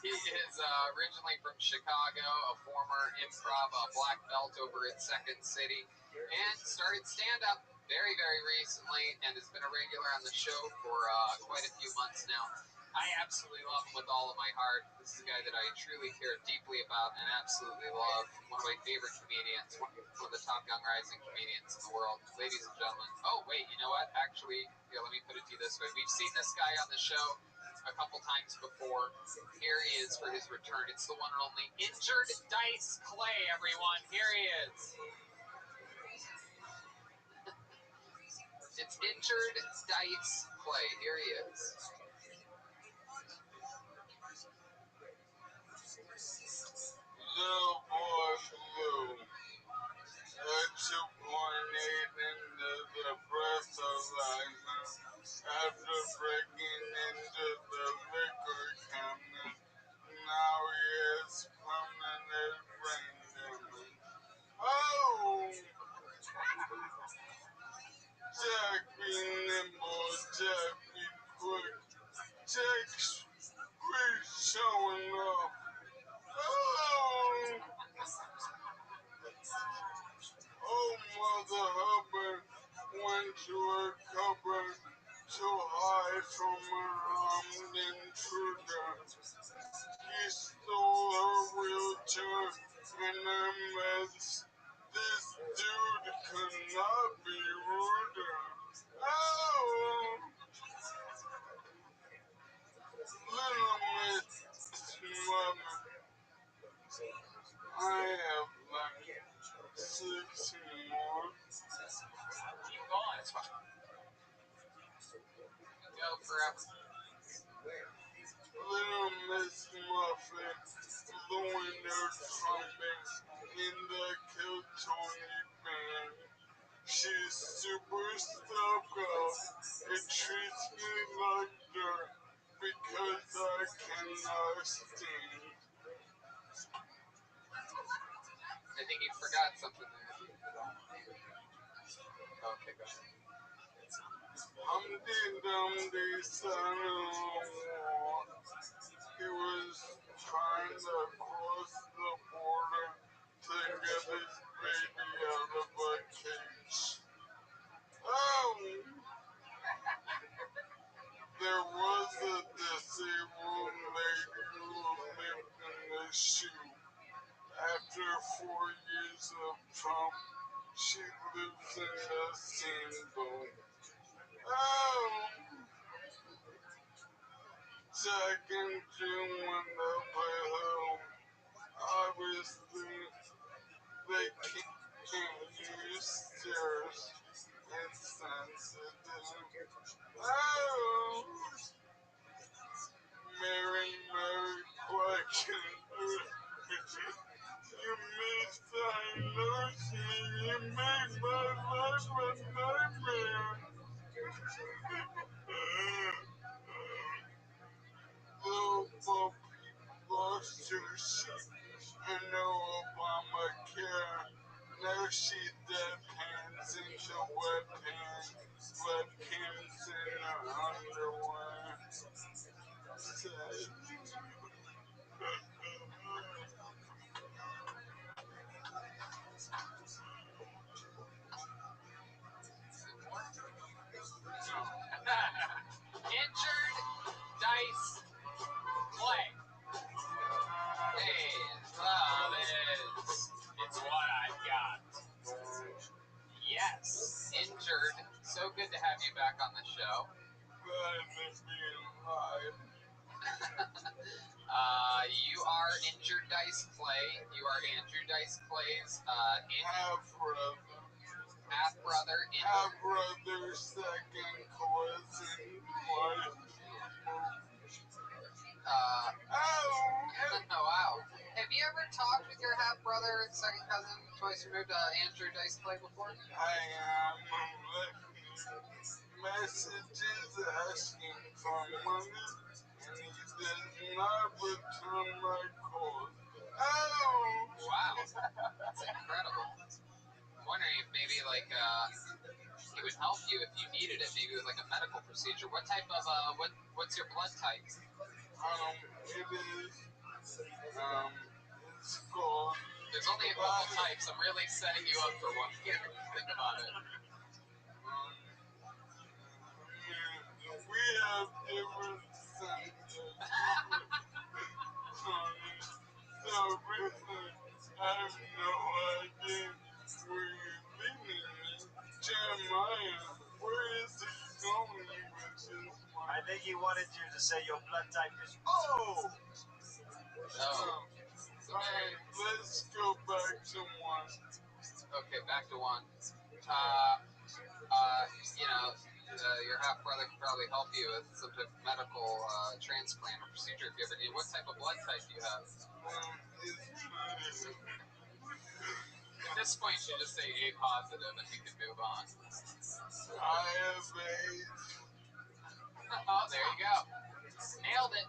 he is originally from Chicago, a former improv black belt over at Second City, and started stand-up very, very recently, and has been a regular on the show for quite a few months now. I absolutely love him with all of my heart. This is a guy that I truly care deeply about and absolutely love. One of my favorite comedians, one of the top young rising comedians in the world. Ladies and gentlemen. Oh, wait, you know what? Actually, here, let me put it to you this way. We've seen this guy on the show a couple times before. Here he is for his return. It's the one and only Injured Dice Clay, everyone. Here he is. It's injured dice play. Here he is. Little boy blue. A 2.8 into the breathalyzer after breaking into the liquor cabinet. Now he has permanent brain damage. Oh! Jack be nimble, Jack be quick. Jack's quick showing off. Oh! Oh, Mother Hubbard went to her cupboard to hide from her armed intruder. He stole her wheelchair and her meds. This dude could not be ruder. Oh! Little Miss Mother, I have like 6 more. Keep going. It's fine. Go forever. Little Miss Muffet blowing her trumpet in the Kiltony band. She's super stuck up. It treats me like dirt because I cannot stand. I think you forgot something there. Okay, go ahead. Humpty Dumpty sat on a wall. He was trying to cross the border to get his baby out of a cage. Oh! There was a disabled lady who lived in the shoe. After 4 years of Trump, she lives in a steamboat. Oh! Jack and Jim went up a hill. Obviously, they can't use stairs. Insensitive. Oh! Mary, Mary, question. You misdiagnosed me. You made my life a nightmare. Little Bo Peep lost her sheep and no Obamacare. Now she deadpans into webcams in her underwear. Sad. Injured dice play. Hey, love is. It's what I've got. Yes, injured. So good to have you back on the show. Glad to be alive. You are Injured Dice Clay. You are Andrew Dice Clay's half-brother. Half-brother, second cousin, wife. Oh, wow. Have you ever talked with your half-brother, second cousin, twice removed, Andrew Dice Clay before? I am messages asking for money, and he does not return my calls. Oh! Wow. That's incredible. I'm wondering if maybe, like, he would help you if you needed it, maybe with, like, a medical procedure. What type of, what's your blood type? It is, it's called... There's only a couple types. I'm really setting you up for one here. Think about it. We have different senses. So really, I have no idea where you're leading me. Jeremiah, where is he going with this one? I think he wanted you to say your blood type is O. Alright, let's go back to one. Okay, back to one. Your half brother could probably help you with some type of medical transplant or procedure if you ever need. What type of blood type do you have? At this point, you just say A positive and we can move on. I have AIDS. Oh, there you go. Nailed it.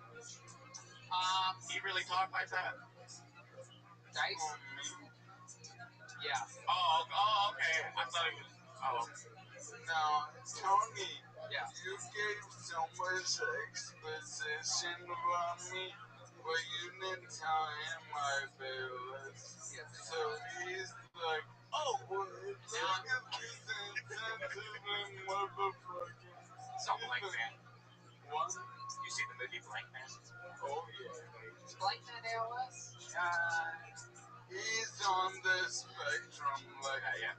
He really talked like that? Dice? Yeah. Oh, okay. I thought he was. Oh. Now, Tony, Yeah. you gave so much exposition about me, but you didn't tell him my feelings. So he's like, oh, well, look at this insensitive motherfucker. So Blank Man. What? You see the movie Blank Man? Oh, yeah. Is Blank Man ALS? He's on the spectrum, like, Yeah.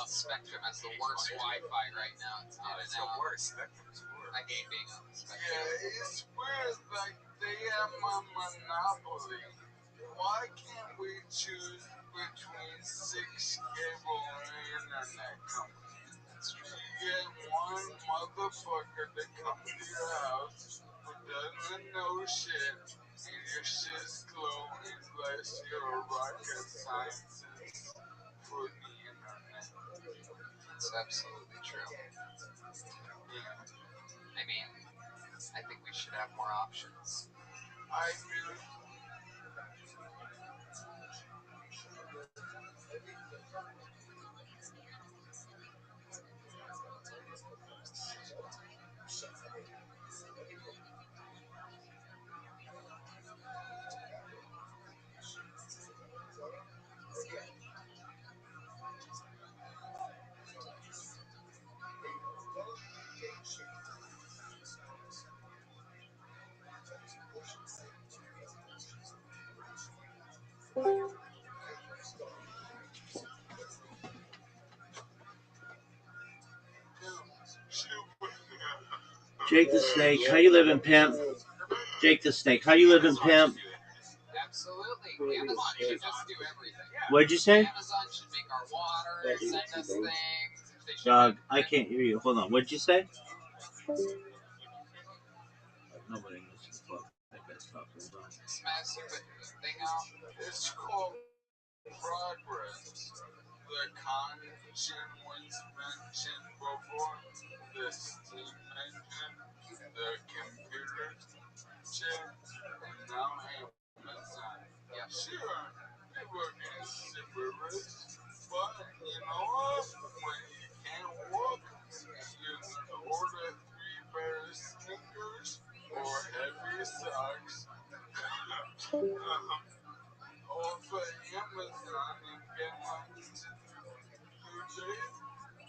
Spectrum has the worst Wi-Fi right now. It's in It's and the out. worst. Spectrum's worse. I hate being on the Spectrum. yeah, it's weird, like, they have my monopoly. Why can't we choose between 6 cable and internet companies? You get one motherfucker to come to your house who doesn't know shit, and your shit's slow unless you're a rocket scientist for the internet. It's absolutely true. Yeah, I mean, I think we should have more options. I do. Jake the Snake, how you living, pimp? Jake the Snake, how you living, pimp? Absolutely. Amazon should just do everything. What'd you say? Amazon should make our water, send us things. They should Dog, I can't hear you. Hold on. What'd you say? Nobody knows what the fuck that guy's talking about. Smash you put the thing out. It's called progress. The conjunction was mentioned before. The steam engine, the computer chip, and now Amazon. Yeah. Sure, people are getting super rich, but you know what? When you can't walk, you can order 3 pair of sneakers or heavy socks off of Amazon and get money to do your day.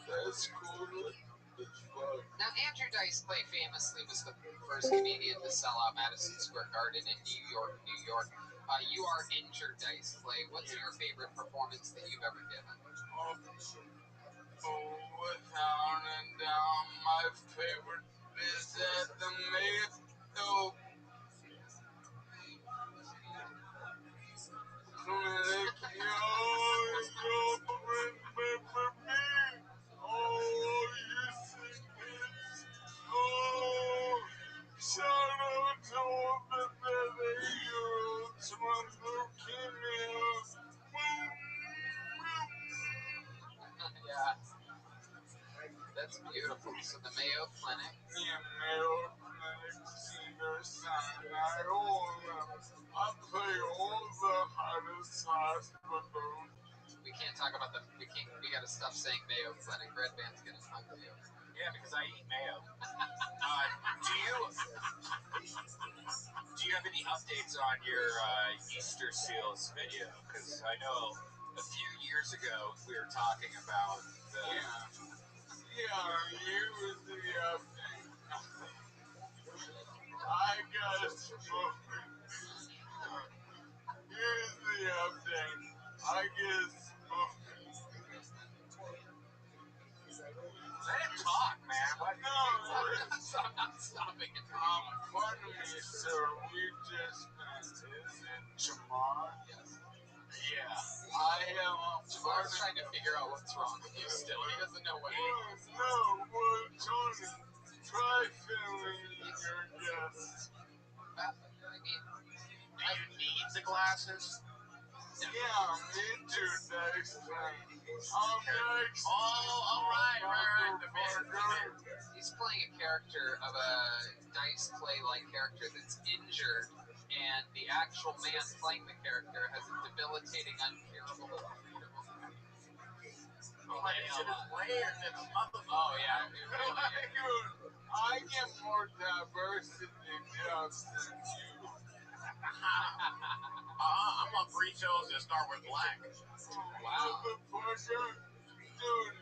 That's cool as fuck. Now, Andrew Dice Clay famously was the first comedian to sell out Madison Square Garden in New York, New York. You are injured Dice Clay. What's your favorite performance that you've ever given? Without a doubt, my favorite is at the Mayo Clinic. Yo, remember me? Oh, you see this? Oh, shout out to all the 8-year-olds from leukemia. Yeah. That's beautiful. So the Mayo Clinic. Yeah, Mayo Clinic, Cedar Sinai, all of them. I play all the hottest hospitals. We can't talk about them. We gotta stop saying Mayo Clinic. Red Band's gonna come to you. Yeah, because I eat mayo. Do you have any updates on your Easter seals video? Because I know a few years ago we were talking about the. Yeah, here's the update. I got spoken. Here's the update. I get spoken. Let him talk, man. What? No, I'm not stopping it. pardon me, sir. We just met. Is it Jamar? Yes. Yeah. I have a Jamar's trying to figure out what's wrong with you still. He doesn't know what it is. No, well, Tony, try filling your guess. I mean, Do you need the glasses? Yeah, me too, next time. I'm next. Oh, all right. The bit. he's playing a character of a dice play-like character that's injured, and the actual man playing the character has a debilitating, uncurable freedom. Like, it's in his layers and his mother. Oh, yeah. It really is. Dude, I get more diversity jobs than you. I'm on free shows that start with black. Wow. Motherfucker. Dude,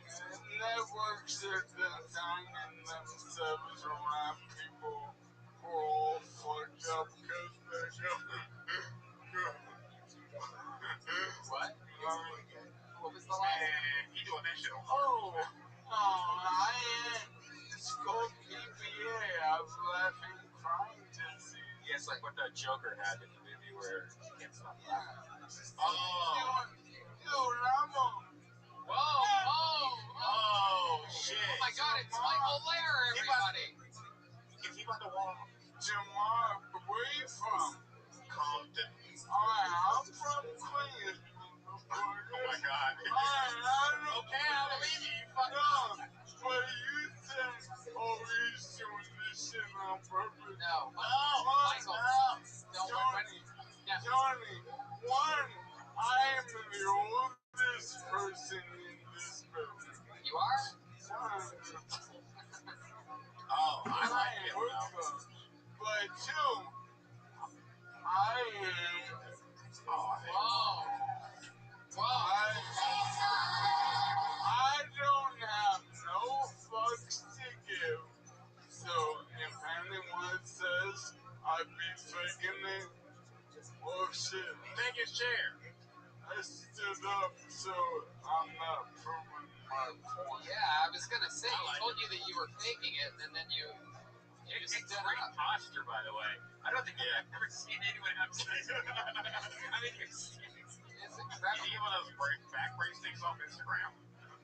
networks are designing themselves around people who are all fucked up because they're What? What was the line? You doing that shit on I am. It's called PPA. I'm laughing, crying disease. Yes, like what the Joker had in the movie where he can't stop laughing. Dude, I'm on. Whoa! shit. Oh my God, it's Michael Lair, everybody! If he on the wall, Jamar, where you from? Compton. I'm from Queens. Oh my God. Okay, I believe you. You fucked No, up. but you said, he's doing this shit on purpose. No. Michael. Tony. Tony, one, I am the oldest person in this building. You are? I like him now. But two, I am. Whoa! I don't have no fucks to give. So if anyone says I be faking it, oh shit. Take his chair. I stood up, so I'm not proving my point. Yeah, I was gonna say, he told you that you were faking it, and then you It's just stood great up. posture, by the way. I don't think I've ever seen anyone have sex. I mean, It's you incredible. get one of those back brace things off Instagram,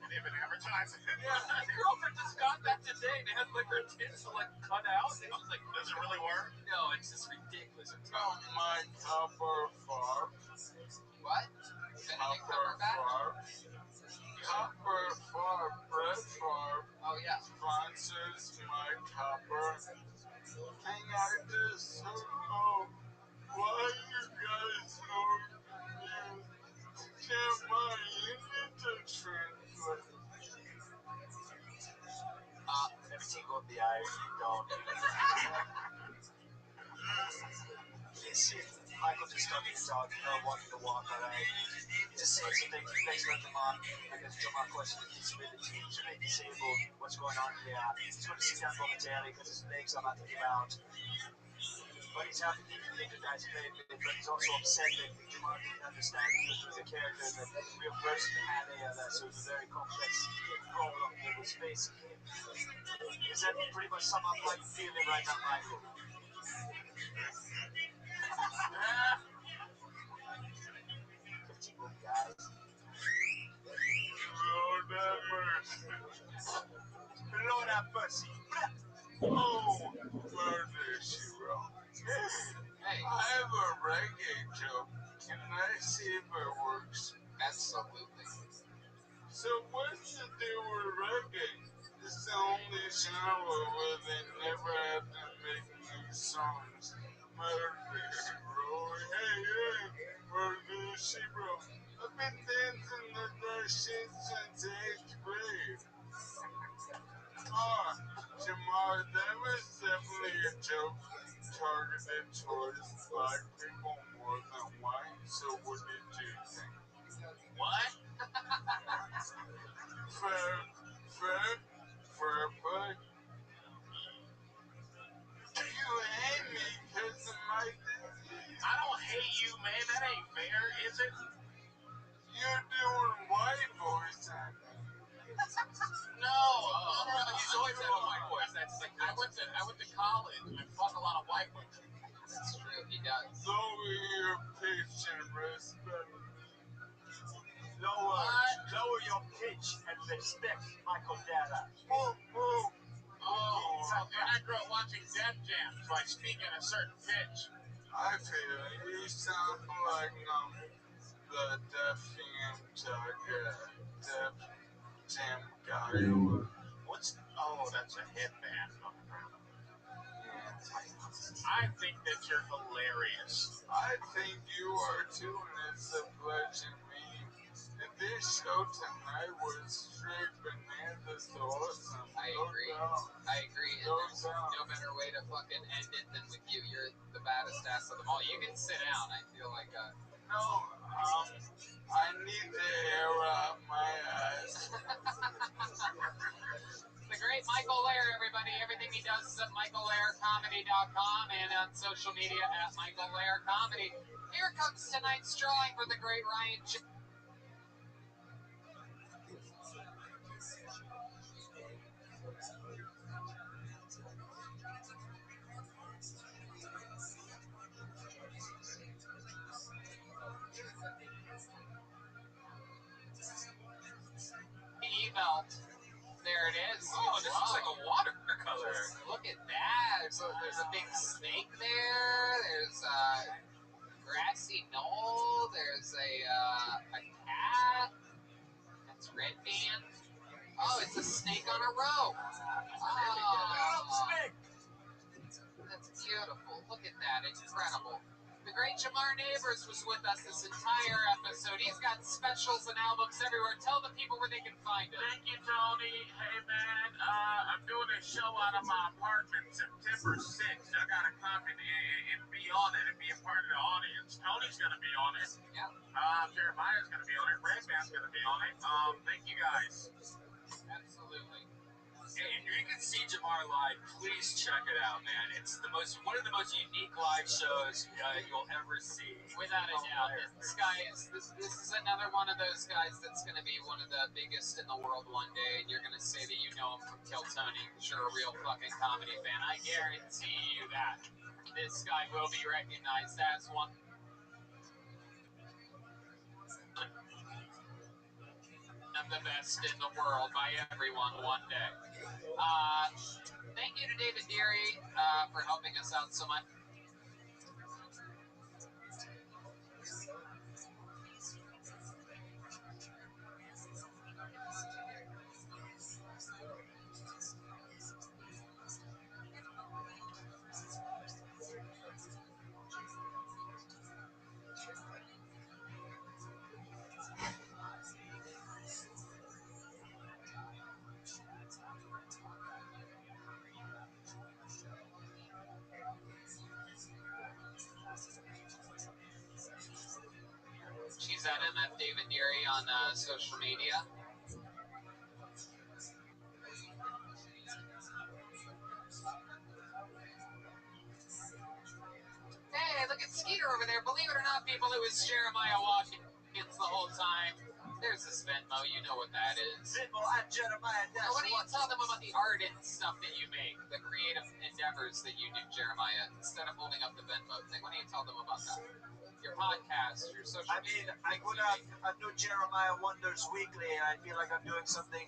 and they've been advertising. Yeah. My girlfriend just got that today. They had like her tits like cut out, and I was like, Does it really work? No, it's just ridiculous. Not my copper farm. What? Benedict Cumberbatch? Copper farm, Brett farm. Oh, yeah. Sponsors my copper. Can I just know why you guys know Jeremiah, you need to translate. Everything on the eye, you don't. Listen, Michael just started talking about walking the walk, alright? Just saying something, thanks for the mom. I guess to my question of disability, should they disabled, what's going on here? He's going to sit down momentarily because his legs are about to give out. But he's happy to make the guys play with it, but he's also upset that Jamar didn't understand because he was a character that a real person had that, so it's a very complex role of the space. Is that pretty much sum up how you feel it right now, Michael? Guys. Lord have mercy. Lord have mercy. Oh, murder, she wrote. Hey. I have a reggae joke. Can I see if it works? Absolutely. So what's the deal with reggae? It's the only genre where they never have to make new songs. Murder, she wrote. Hey, murder, she wrote. I've been dancing to that shit since 8th grade. Jamar, that was definitely a joke targeted towards black people more than white, so what did you think? What? Fair play. You hate me because of my disease. I don't hate you, man. That ain't fair, is it? You're doing white voice at me. No, he's always had a white voice. That's like I went to college. I fuck a lot of white women. That's true, he does. Lower your pitch and respect. I knowledge and respect Michael Dada. Oh, and I grew up watching Def Jam, so I speak at a certain pitch. I feel you sound like the Def Jam guy. What's... Oh, that's a headband. I think that you're hilarious. I think you are too, and it's a pleasure meeting. And this show tonight was straight bananas awesome. I agree. I agree. And there's no better way to fucking end it than with you. You're the baddest ass of them all. You can sit down. I feel like No, I need to air out my ass. The great Michael Lair, everybody. Everything he does is at michaellaircomedy.com and on social media at Michael Lair Comedy. Here comes tonight's drawing for the great Ryan Melt. There it is. Oh, this looks like a watercolor. Look at that. There's a big snake there. There's a grassy knoll. There's a cat. That's Red Band. Oh, it's a snake on a rope. Oh, Snake. that's beautiful. Look at that. Incredible. The great Jamar Neighbors was with us this entire episode. He's got specials and albums everywhere. Tell the people where they can find him. Thank you, Tony. Hey, man, I'm doing a show out of my apartment September 6th. I got to come and be on it and be a part of the audience. Tony's going to be on it. Yeah. Jeremiah's going to be on it. Red Band's going to be on it. Thank you, guys. Absolutely. Hey, if you can see Jamar live, please check it out, man. It's one of the most unique live shows you'll ever see. Without a doubt. This guy this is another one of those guys that's going to be one of the biggest in the world one day, and you're going to say that you know him from Kill Tony because you're a real fucking comedy fan. I guarantee you that. This guy will be recognized as one of the best in the world by everyone one day. Thank you to David Deary for helping us out so much. She's at MF David Deary on social media. Hey, look at Skeeter over there. Believe it or not, people, it was Jeremiah Watkins the whole time. There's this Venmo. You know what that is. Venmo at Jeremiah. Now, what do you tell them about the art and stuff that you make, the creative endeavors that you do, Jeremiah, instead of holding up the Venmo thing? What do you tell them about that? Your podcast, your social media. I put out a new Jeremiah Wonders weekly, and I feel like I'm doing something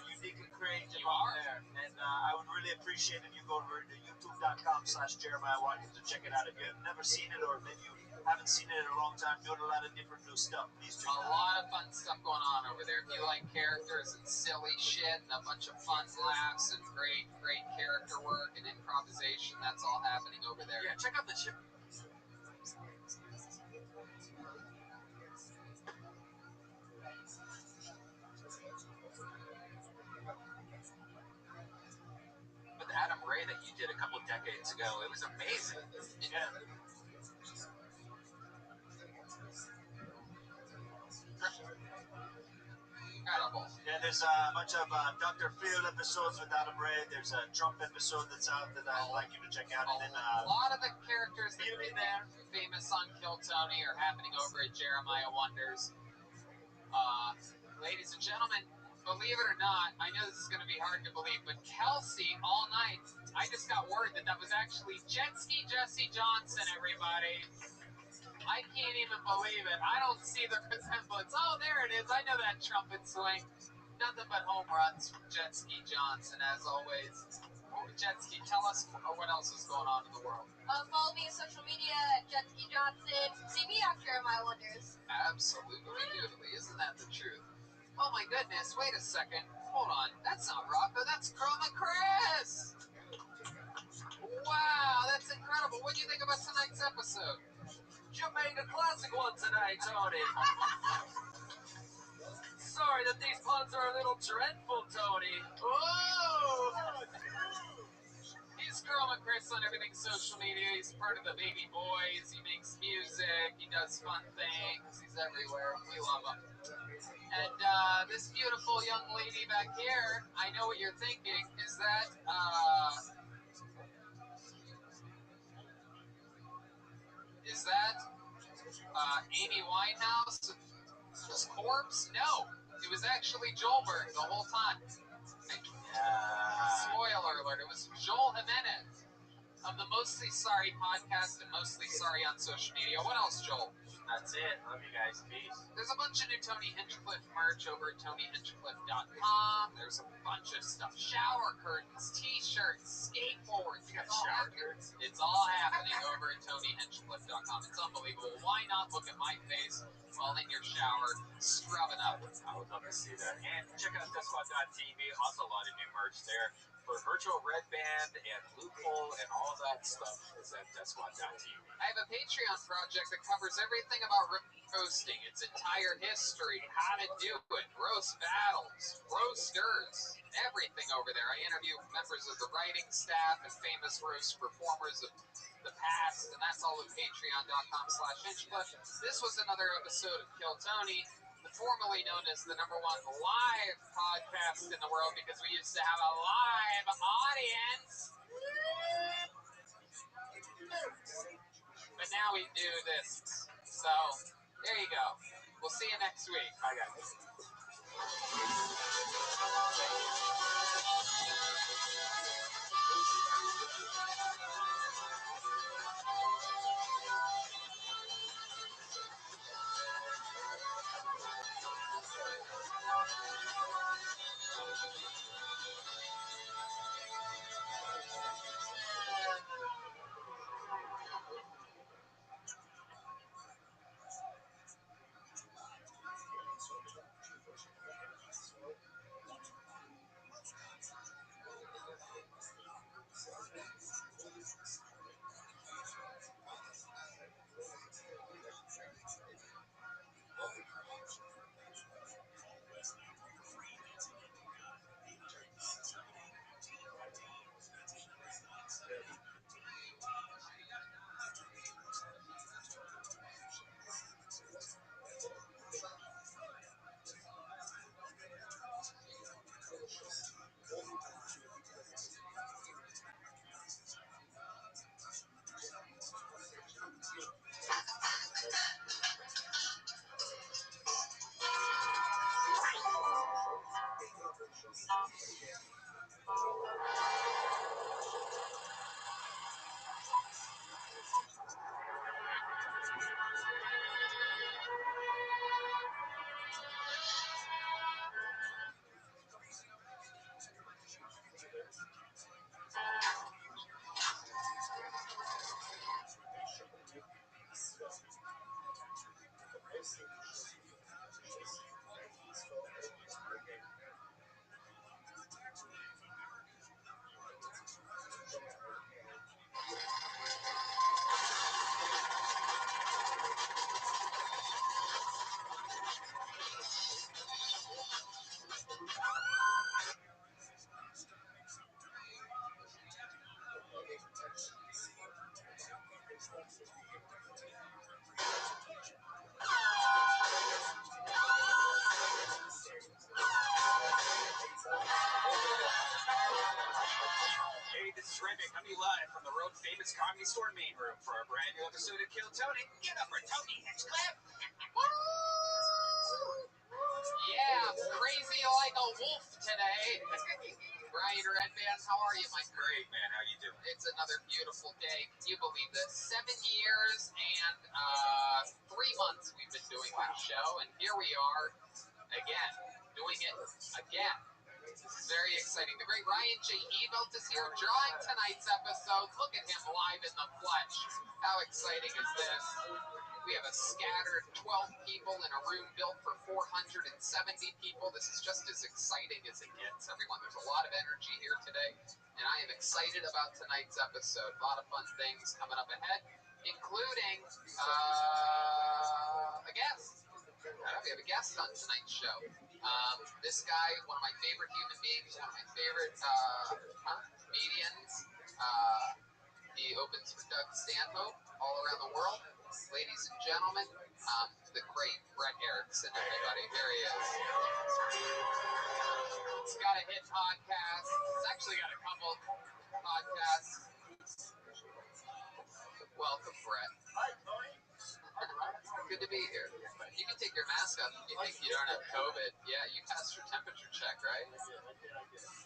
unique and creative on there. And I would really appreciate if you go over to youtube.com/Jeremiah Watkins to check it out. If you have never seen it, or maybe you haven't seen it in a long time, doing a lot of different new stuff, please check it out. A lot of fun stuff going on over there. If you like characters and silly shit and a bunch of fun laughs and great character work and improvisation, that's all happening over there. Yeah, check out the chip. With Adam Ray that you did a couple decades ago, it was amazing. Yeah. Incredible. Yeah, there's a bunch of Dr. Field episodes with Adam Ray. There's a Trump episode that's out that I'd like you to check out. And then a lot of the characters that are there, famous on Kill Tony, are happening over at Jeremiah Wonders. Ladies and gentlemen, believe it or not, I know this is going to be hard to believe, but Kelsey all night, I just got word that was actually Jet Ski Jesse Johnson, everybody. I can't even believe it. I don't see the resemblance. Oh, there it is. I know that trumpet swing. Nothing but home runs from Jet Ski Johnson, as always. Jet Ski, tell us what else is going on in the world. Follow me on social media at Jet Ski Johnson. See me after My Wonders. Absolutely, beautifully. Isn't that the truth? Oh my goodness, wait a second. Hold on. That's not Rocco, that's Chroma Chris! Wow, that's incredible. What do you think about tonight's episode? You made a classic one tonight, Tony. Sorry that these puns are a little dreadful, Tony. Whoa! He's Chroma Chris on everything social media. He's part of the Baby Boys. He makes music. He does fun things. He's everywhere. We love him. And this beautiful young lady back here, I know what you're thinking. Is that Amy Winehouse's corpse? No, it was actually Joelberg the whole time. Spoiler alert, it was Joel Jimenez of the Mostly Sorry podcast and Mostly Sorry on social media. What else, Joel? That's it. Love you guys. Peace. There's a bunch of new Tony Hinchcliffe merch over at TonyHinchcliffe.com. There's a bunch of stuff. Shower curtains, t-shirts, skateboards. You got shower curtains? It's all happening over at TonyHinchcliffe.com. It's unbelievable. Why not look at my face while in your shower, scrubbing up? I would love to see that. And check out DeathSquad.tv. Also a lot of new merch there for Virtual Red Band and Loophole and all that stuff is at DeathSquad.tv. I have a Patreon project that covers everything about roasting, its entire history, how to do it, roast battles, roasters, everything over there. I interview members of the writing staff and famous roast performers of the past, and that's all at patreon.com/Hinchcliffe. This was another episode of Kill Tony, formerly known as the #1 live podcast in the world because we used to have a live audience. But now we do this. So, there you go. We'll see you next week. Bye, guys. Rabbi coming live from the world famous Comedy Store main room for a brand new episode of Kill Tony. Give up for Tony Hinchcliffe. Yeah, crazy like a wolf today. Brian Redband, how are you, my friend? Great, man. How you doing? It's another beautiful day. Can you believe this? 7 years and 3 months we've been doing this show, and here we are again. doing it again. This is very exciting. The great Ryan J. Evelt is here drawing tonight's episode. Look at him live in the flesh. How exciting is this? We have a scattered 12 people in a room built for 470 people. This is just as exciting as it gets, everyone. There's a lot of energy here today, and I am excited about tonight's episode. A lot of fun things coming up ahead, including a guest. We have a guest on tonight's show. This guy, one of my favorite human beings, one of my favorite comedians. He opens for Doug Stanhope all around the world. Ladies and gentlemen, the great Brett Erickson, everybody. Here he is. He's got a hit podcast. He's actually got a couple podcasts. Welcome, Brett. Hi, Tony. Good to be here. You can take your mask off if you think you don't have COVID. Yeah, you passed your temperature check, right? I did.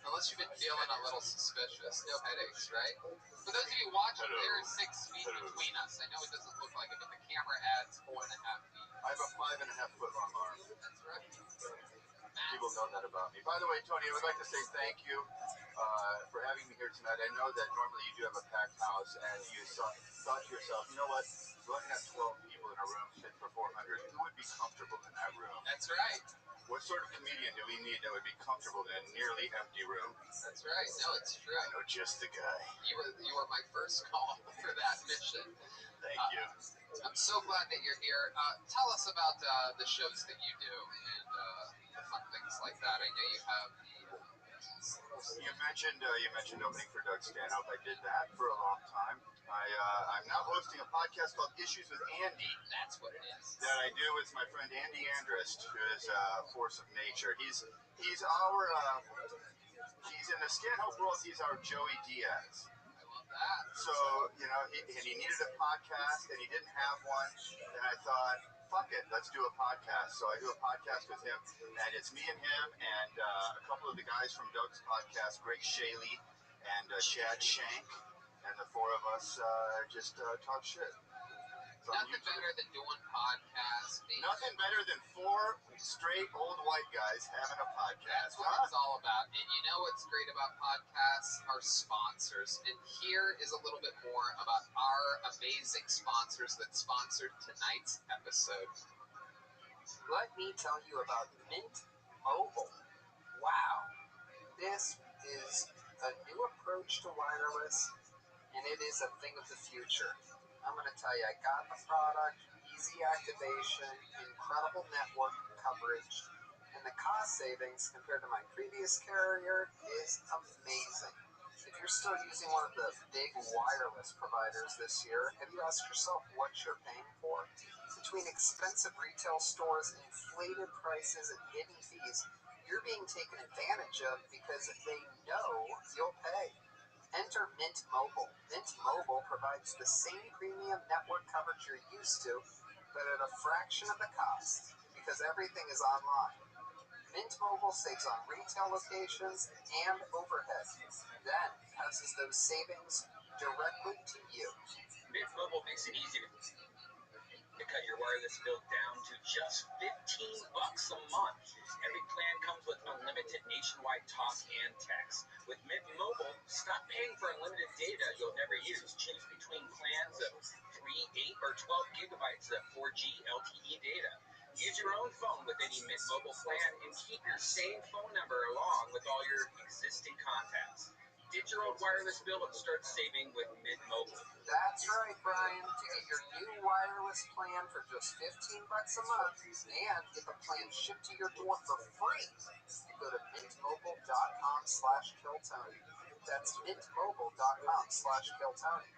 Unless you've been feeling a little suspicious. No headaches, right? For those of you watching, there is 6 feet between us. I know it doesn't look like it, but the camera adds 4.5 feet. I have a 5.5 foot long arm. That's right. People know that about me. By the way, Tony, I would like to say thank you for having me here tonight. I know that normally you do have a packed house, and you thought to yourself, you know what? We're looking at 12 people in a room fit for 400. Who would be comfortable in that room? That's right. What sort of comedian do we need that would be comfortable in a nearly empty room? That's right. No, it's true. I know just the guy. You were my first call for that mission. Thank you. I'm so glad that you're here. Tell us about the shows that you do and the fun things like that. I know you have the. You mentioned opening for Doug Stanhope. I did that for a long time. I'm now hosting a podcast called Issues with Andy. That's what it is. That I do with my friend Andy Andrist, who is a force of nature. He's in the Stanhope world. He's our Joey Diaz. I love that. So he needed a podcast and he didn't have one, and I thought, fuck it, let's do a podcast. So I do a podcast with him, and it's me and him and a couple of the guys from Doug's podcast, Greg Shaley and Chad Shank, and the 4 of us just talk shit. Nothing better than doing podcasts. Nothing better than 4 straight old white guys having a podcast. That's what it's all about. And you know what's great about podcasts? Our sponsors. And here is a little bit more about our amazing sponsors that sponsored tonight's episode. Let me tell you about Mint Mobile. Wow. This is a new approach to wireless, and it is a thing of the future. I'm going to tell you, I got the product, easy activation, incredible network coverage, and the cost savings compared to my previous carrier is amazing. If you're still using one of the big wireless providers this year, have you asked yourself what you're paying for? Between expensive retail stores, inflated prices, and hidden fees, you're being taken advantage of because they know you'll pay. Enter Mint Mobile. Mint Mobile provides the same premium network coverage you're used to, but at a fraction of the cost, because everything is online. Mint Mobile saves on retail locations and overhead, then passes those savings directly to you. Mint Mobile makes it easy to cut your wireless bill down to just $15 a month. Every plan comes with unlimited nationwide talk and text. With Mint Mobile, stop paying for unlimited data you'll never use. Choose between plans of 3, 8, or 12 gigabytes of 4G LTE data. Use your own phone with any Mint Mobile plan and keep your same phone number along with all your existing contacts. Ditch your old wireless bill and start saving with Mint Mobile. That's right, Brian. To get your new wireless plan for just $15 a month and get the plan shipped to your door for free, you go to mintmobile.com/KillTony. That's mintmobile.com/KillTony.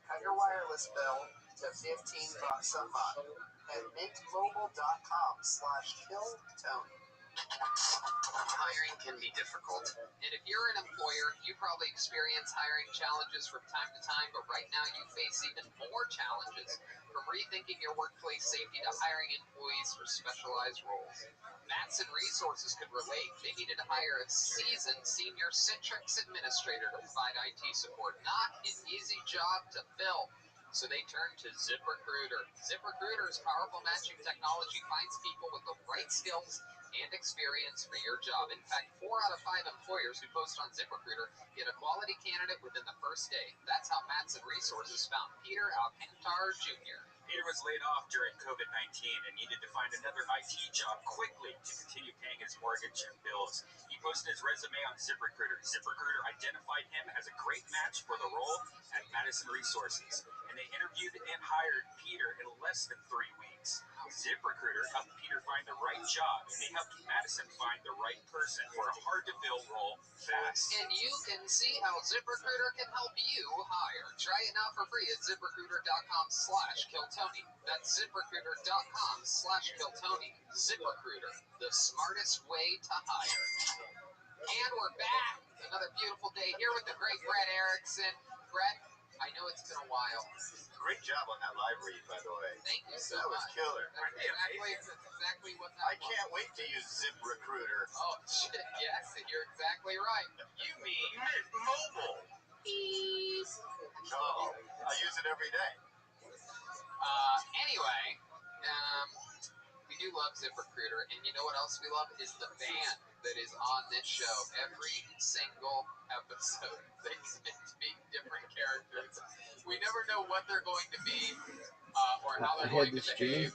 Cut your wireless bill to $15 a month at mintmobile.com/KillTony. Hiring can be difficult. And if you're an employer, you probably experience hiring challenges from time to time, but right now you face even more challenges, from rethinking your workplace safety to hiring employees for specialized roles. Matson Resources could relate. They needed to hire a seasoned senior Citrix administrator to provide IT support. Not an easy job to fill. So they turned to ZipRecruiter. ZipRecruiter's powerful matching technology finds people with the right skills and experience for your job. In fact, 4 out of 5 employers who post on ZipRecruiter get a quality candidate within the first day. That's how Matson Resources found Peter Alcantar Jr. Peter was laid off during COVID-19 and needed to find another IT job quickly to continue paying his mortgage and bills. He posted his resume on ZipRecruiter. ZipRecruiter identified him as a great match for the role at Madison Resources, and they interviewed and hired Peter in less than 3 weeks. ZipRecruiter helped Peter find the right job, and they helped Madison find the right person for a hard-to-fill role fast. And you can see how ZipRecruiter can help you hire. Try it now for free at ZipRecruiter.com/KillTony. That's ZipRecruiter.com/KillTony. ZipRecruiter, the smartest way to hire. And we're back. Another beautiful day here with the great Brett Erickson. Brett, I know it's been a while. Great job on that live read, by the way. Thank you so That was much. killer. That's exactly what that I was. can't wait to use ZipRecruiter. Oh, shit, yes, you're exactly right. You mean Mint Mobile? Oh, I use it every day. Anyway, we do love ZipRecruiter, and you know what else we love is the band that is on this show. Every single episode, they get to be different characters. We never know what they're going to be, or how they're going to behave.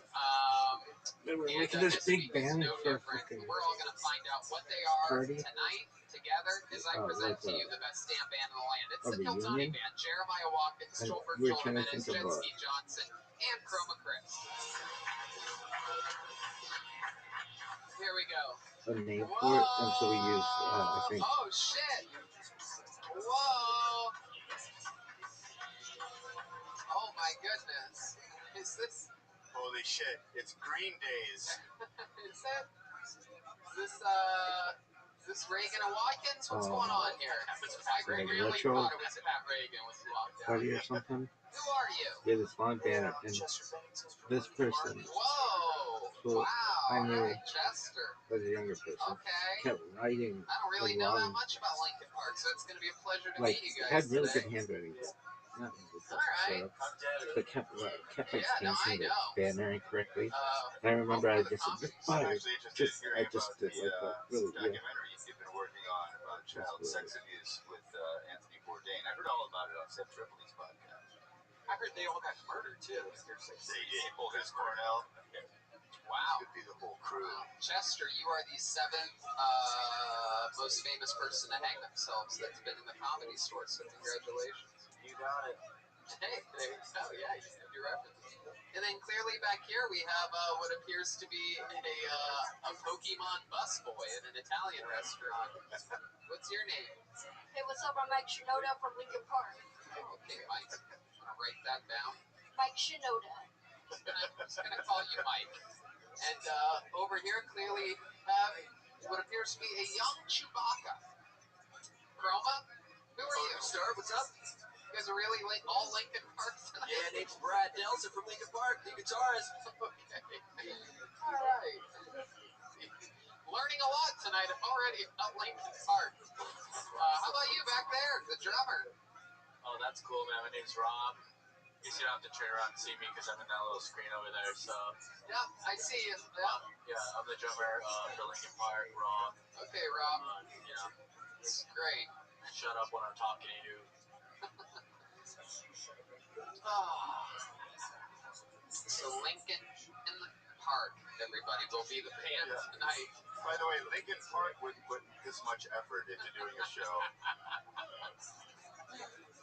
We're making this big band for fucking We're all going to find out what they are party tonight together as I present to you the best damn band in the land. It's the Kill Tony Band. Jeremiah Watkins, Joel Jimenez, Jet Ski Johnson, and Chroma Chris. Here we go. a name for it, and so we use, I think. Oh, shit. Whoa. Oh, my goodness. Is this... Holy shit, it's Green Days. Is it? Is this Reagan and Watkins? What's going on here? I really Retro thought it was Pat Reagan was walked out. party or something. Who are you? Yeah, this long band, and this person, Whoa. who Wow. I knew Chester. as a younger person, Okay. kept writing I don't really know that along, much about Linkin Park, so it's going to be a pleasure to like, meet you guys had really today. good handwriting. Not really good Alright. stuff, but kept like Yeah, no, I stamping the know. band name correctly. And I remember I just said, I'm actually interested in hearing I just about did the like that. Really, yeah. documentary you've been working on about child sex abuse with Anthony Bourdain. I heard all about it on Seth Tripoli's podcast. I heard they all got murdered too. Like there's like They did. Chris Cornell. Wow. Could be the whole crew. Chester, you are the 7th most famous person to hang themselves that's been in the Comedy Store, so congratulations. You got it. Hey, there you go. Yeah, you have your reference. And then clearly back here we have what appears to be a Pokemon busboy at an Italian restaurant. What's your name? Hey, what's up? I'm Mike Shinoda from Lincoln Park. Okay, Mike. I'm gonna write that down. Mike Shinoda. I'm just gonna call you Mike. And over here clearly have what appears to be a young Chewbacca. Chroma, who are you? Star, what's up? You guys are really all Linkin Park tonight? Yeah, name's Brad Nelson from Lincoln Park, the guitarist. Okay. All right. Learning a lot tonight already about Linkin Park. How about you back there, the drummer? Oh, that's cool, man. My name's Rob. You don't have to turn around and see me because I'm in that little screen over there. So, yeah, I see you. Yeah, I'm the drummer for Lincoln Park, Rob. Okay, Rob. It's great. Shut up when I'm talking to you. So Lincoln Park, everybody, will be the band tonight. By the way, Lincoln Park wouldn't put this much effort into doing a show.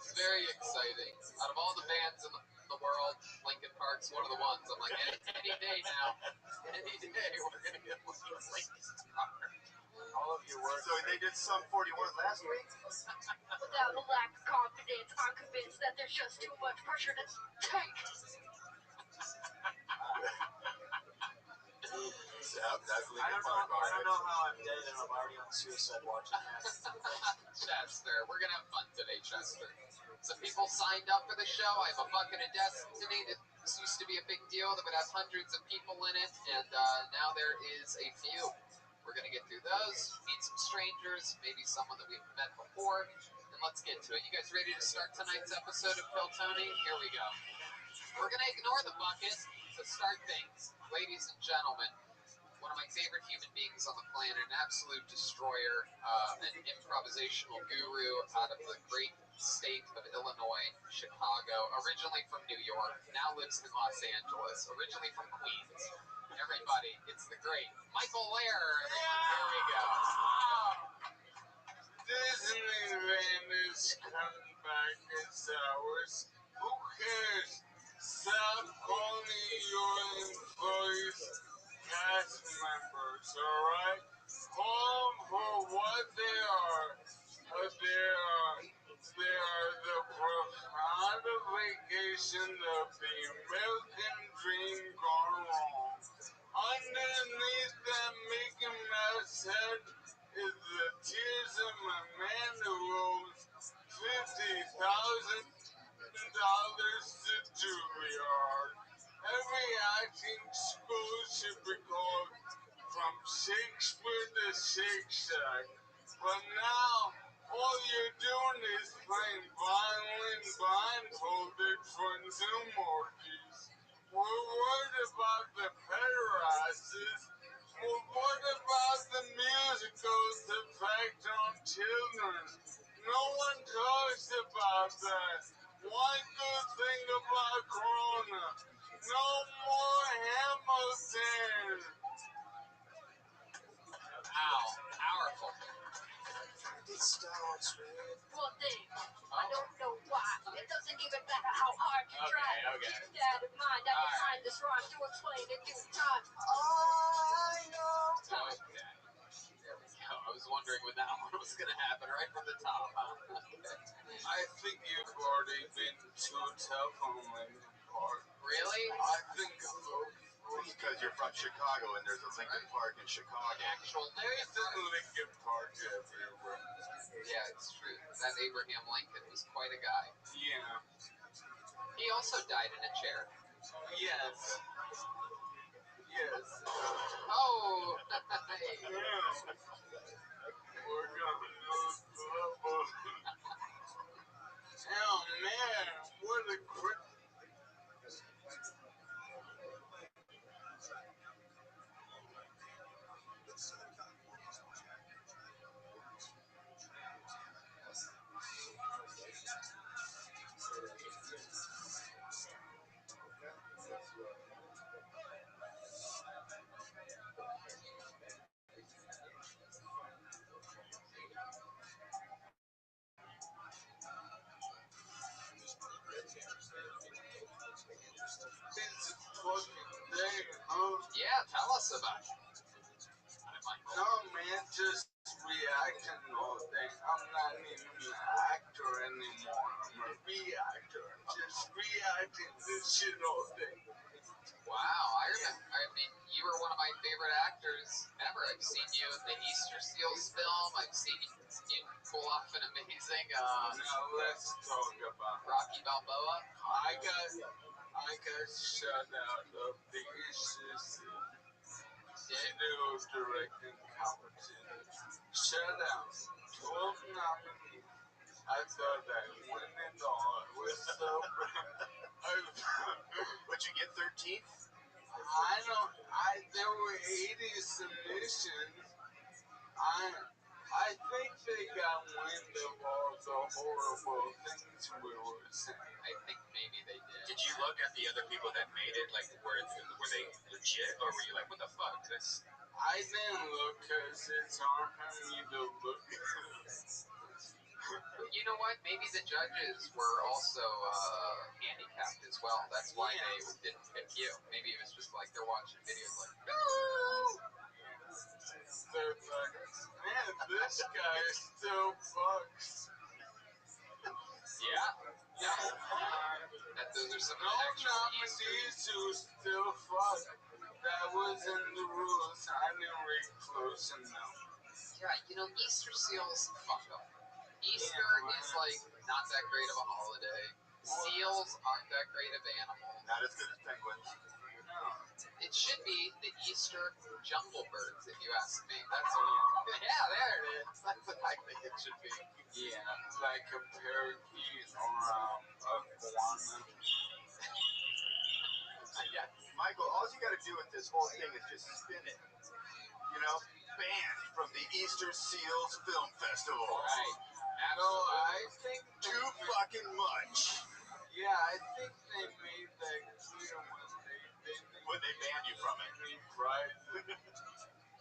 It's very exciting. Out of all the bands in the world, Linkin Park's one of the ones. I'm like, any day now, any day we're going to get Linkin Park. All of your work. So they did Sum 41 last week? Without a lack of confidence, I'm convinced that there's just too much pressure to take. I don't know how I'm dead and I'm already on suicide watching that. Chester, we're going to have fun today, Chester. Some people signed up for the show. I have a bucket of destiny. This used to be a big deal that would have hundreds of people in it, and now there is a few. We're going to get through those, meet some strangers, maybe someone that we've met before, and let's get to it. You guys ready to start tonight's episode of Kill Tony? Here we go. We're going to ignore the bucket to start things. Ladies and gentlemen, one of my favorite human beings on the planet, an absolute destroyer, an improvisational guru out of the great state of Illinois, Chicago, originally from New York, now lives in Los Angeles, originally from Queens. Everybody, it's the great Michael Lair, everyone. Here we go. Disneyland is coming back. It's ours. Who cares? Stop calling your employees cast members, alright? Call them for what they are. They are the profound vacation of the American dream gone wrong. Underneath that Mickey Mouse head is the tears of a man who owes $50,000 to Juilliard. Every acting school should be called From Shakespeare to Shake Shack. But now, all you're doing is playing violin blindfolded for new mortgages. We're worried about the pederasts. We're worried about the musical's effect on children. No one talks about that. One good thing about Corona. No more Hamilton. Ow, powerful. It starts with one thing. I don't know why. It doesn't even matter how hard you try. Keep that in mind. I designed this rhyme to explain in due time. I know. Okay. There we go. I was wondering when that one was going to happen right from the top. I think you've already been too tough on Lincoln Park. Really? I think Because you're from Chicago and there's a Lincoln Park in Chicago. Actual there's a Lincoln Park everywhere. Yeah, it's true. That Abraham Lincoln was quite a guy. Yeah. He also died in a chair. Yes. Yes. Oh! Hey. Yeah. We're gonna lose trouble. Oh man, what a great. It's a fucking thing, huh? Yeah, tell us about it. No, man, just reacting all day. I'm not even an actor anymore. I'm a reactor. Just reacting this shit all day. Wow, I remember. I mean, you were one of my favorite actors ever. I've seen you in the Easter Seals film. I've seen you pull off an amazing Now let's talk about Rocky Balboa. I got shut out of the issues. Studio directing competition. Shut out. 12 nominees. I thought I won it all. It was so But you get 13th? there were 80 submissions. I think they got wind of all the horrible things we were saying. I think maybe they did. Did you look at the other people that made it? Like, were they legit, or were you like, what the fuck? I didn't look because it's hard for me to look. You know what? Maybe the judges were also handicapped as well. That's why they didn't pick you. Maybe it was just like they're watching videos like, no! They're like, man, this guy still fucks. Yeah. Those are some No actual nominees who still fuck. That was in the rules. I didn't read close enough. Yeah, you know, Easter seals, fuck them. Easter is like not that great of a holiday. Seals aren't that great of animals. Not as good as penguins. No. It should be the Easter jungle birds, if you ask me. That's what yeah, there it is. That's what I think it should be. Yeah, like a parakeet or iguana. Yeah. Michael, all you got to do with this whole thing is just spin it. You know, banned from the Easter Seals Film Festival. Right. So I think too fucking much. Yeah, I think they made that clear when they banned you from it. Right.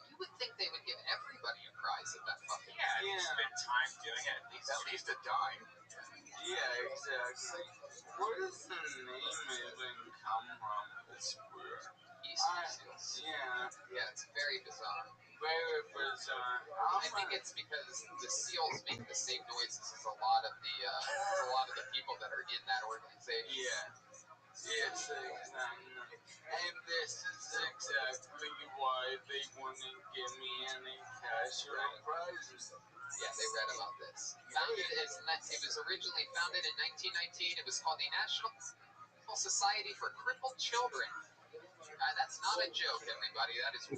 You would think they would give everybody a prize at that fucking Yeah, spend time doing it. At least a dime. Yeah, exactly. Where does the name even come from? It's weird. Easter seals. Yeah, it's very bizarre. Very bizarre. I think it's because the seals make the same noises as a lot of the people that are in that organization. Yeah. Yes, exactly. And this is exactly why they wouldn't give me any cash or prizes. Yeah, they read about this. It was originally founded in 1919. It was called the National Society for Crippled Children. That's not a joke, everybody. That is.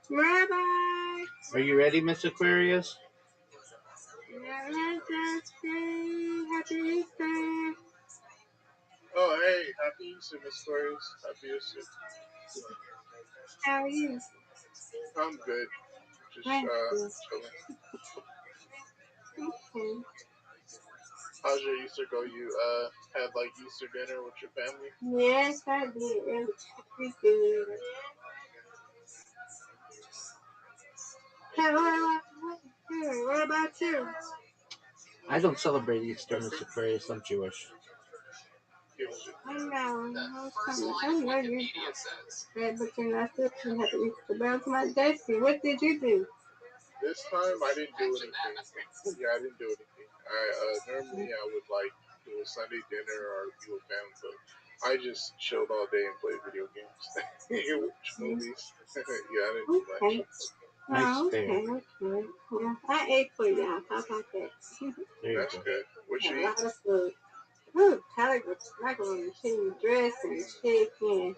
Rabbi! Are you ready, Miss Aquarius? Happy Easter! Oh, hey, happy Easter, Miss Aquarius. Happy Easter. How are you? I'm good. Just chilling. Okay. How's your Easter go? You had like Easter dinner with your family? Yes, I did. It was pretty good. Hey, what about you? I don't celebrate Easter, Miss Aquarius. I'm Jewish. I know. The first line of Wikipedia says. But you're not still you have to eat the bells my Destiny. What did you do? This time I didn't do anything. Yeah, I didn't do anything. Normally I would like do a Sunday dinner or be with family, but I just chilled all day and played video games. Watch movies. Yeah, I didn't do much. Nice fair. Okay. Yeah, I ate for y'all. How about that? That's good. What you A eat? lot of food. Ooh, macaroni and cheese, dressing, chicken.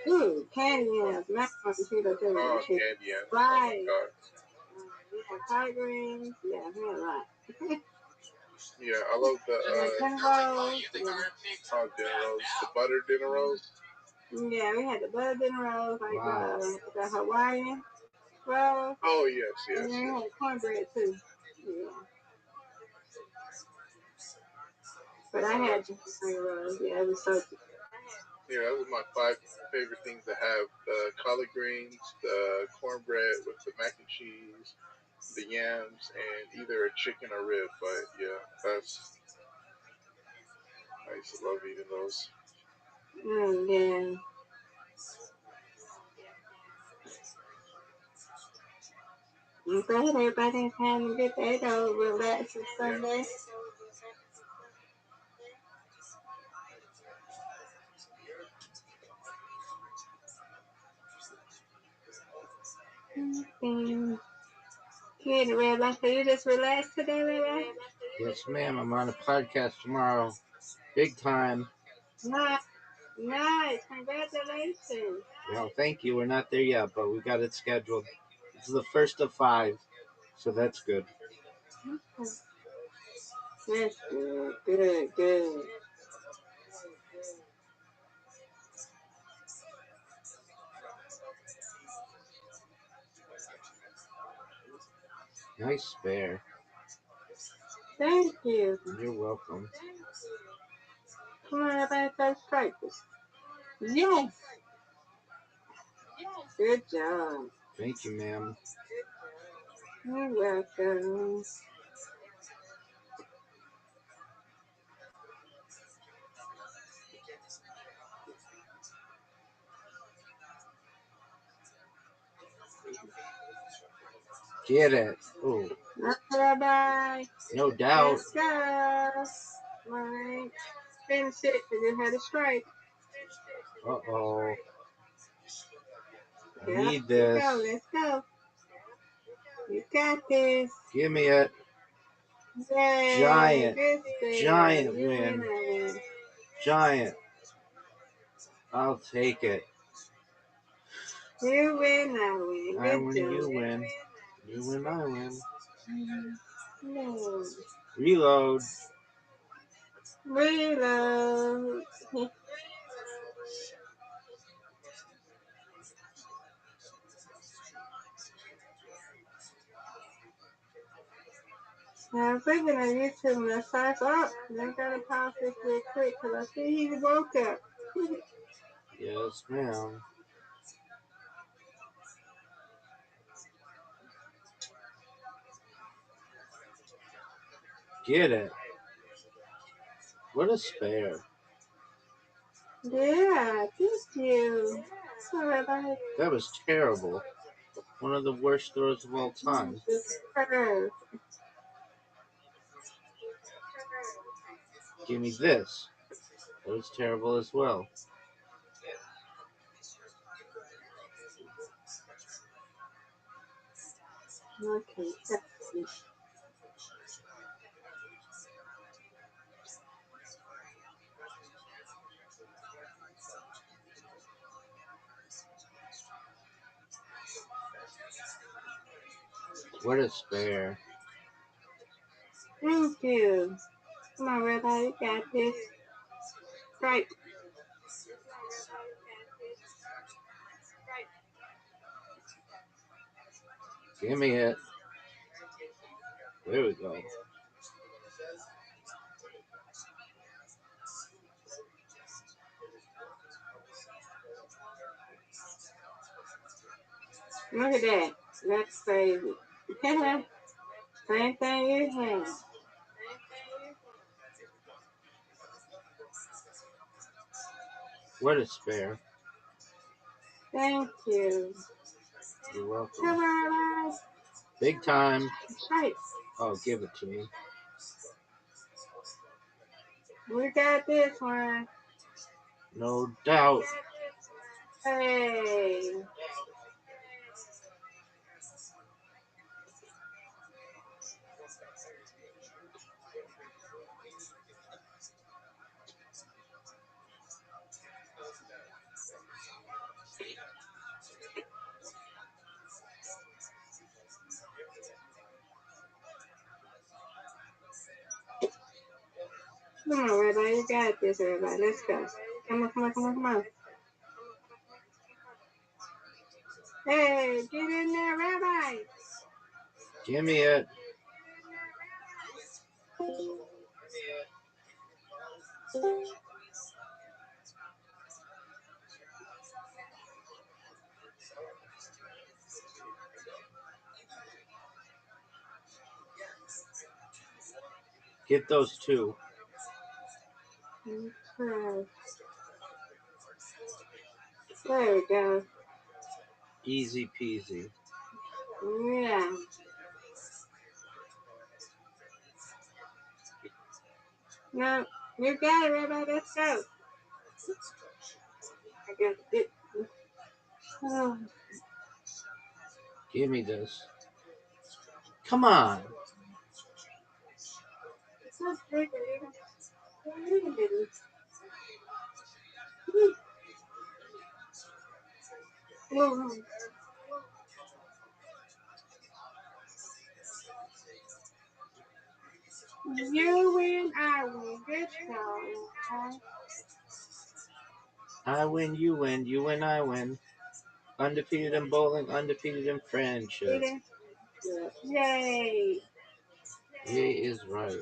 Ooh, candy yams, macaroni and cheese, Oh, candy yams. Right. Oh, God. Yeah, collard greens. Yeah, we had a lot. Yeah, I love the dinner rolls. dinner rolls. The butter dinner rolls. Yeah, we had the butter dinner rolls, like the Hawaiian rolls. Oh yes. And then we had cornbread too. Yeah. But I had the rolls. Yeah, it was so good. Yeah, that was my 5 favorite things to have: the collard greens, the cornbread with the mac and cheese, the yams, and either a chicken or rib. But yeah, I used to love eating those. Yeah. I'm glad everybody's having a good day though. Relaxing Sunday. Good, Rabbi. So you just relaxed today, Rabbi? Yes, ma'am. I'm on a podcast tomorrow. Big time. Nice. Congratulations. Well, thank you. We're not there yet, but we got it scheduled. It's the first of 5, so that's good. That's good. Good. Nice bear. Thank you. You're welcome. Come on, everybody, let's practice. Yes. Good job. Thank you, ma'am. You're welcome. Get it. Oh. Bye-bye. No doubt. Let's go. Right. Finish it because you had a strike. Uh-oh. I Yeah, need this. Let's go. You got this. Give me it. Yay. Giant win. Giant. I'll take it. You win, I win. I win, you win. You win, I win. No. Reload. Reload. I was thinking on YouTube when I start up, and I gotta pause this real quick because I see he woke up. Yes, ma'am. Get it. What a spare. Yeah, thank you. Sorry about it. That was terrible. One of the worst throws of all time. Superb. Give me this. That was terrible as well. Okay, that's it. What a spare. Thank you. Come on, Rabbi, you got this. Right. Give me it. There we go. Look at that. That's crazy. Same thing you have. What a spare. Thank you. You're welcome. Come on, Rabbi. Big time. Right. Oh, give it to me. We got this one. No doubt. Hey. Come on, Rabbi. You got this, Rabbi. Let's go. Come on, come on, come on, come on. Hey, get in there, Rabbi. Give me it. Get those two. Okay. There we go. Easy peasy. Yeah. No, you got it, Rabbi. Let's go. I got it. Oh. Give me this. Come on. It's not big, You win, I win. Good job. I win, you win. You win, I win. Undefeated in bowling, undefeated in friendship. Yay. Yay is right.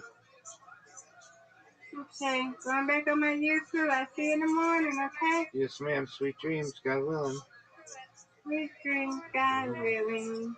Okay, going back on my YouTube. I'll see you in the morning, okay? Yes, ma'am. Sweet dreams, God willing. Sweet dreams, God willing.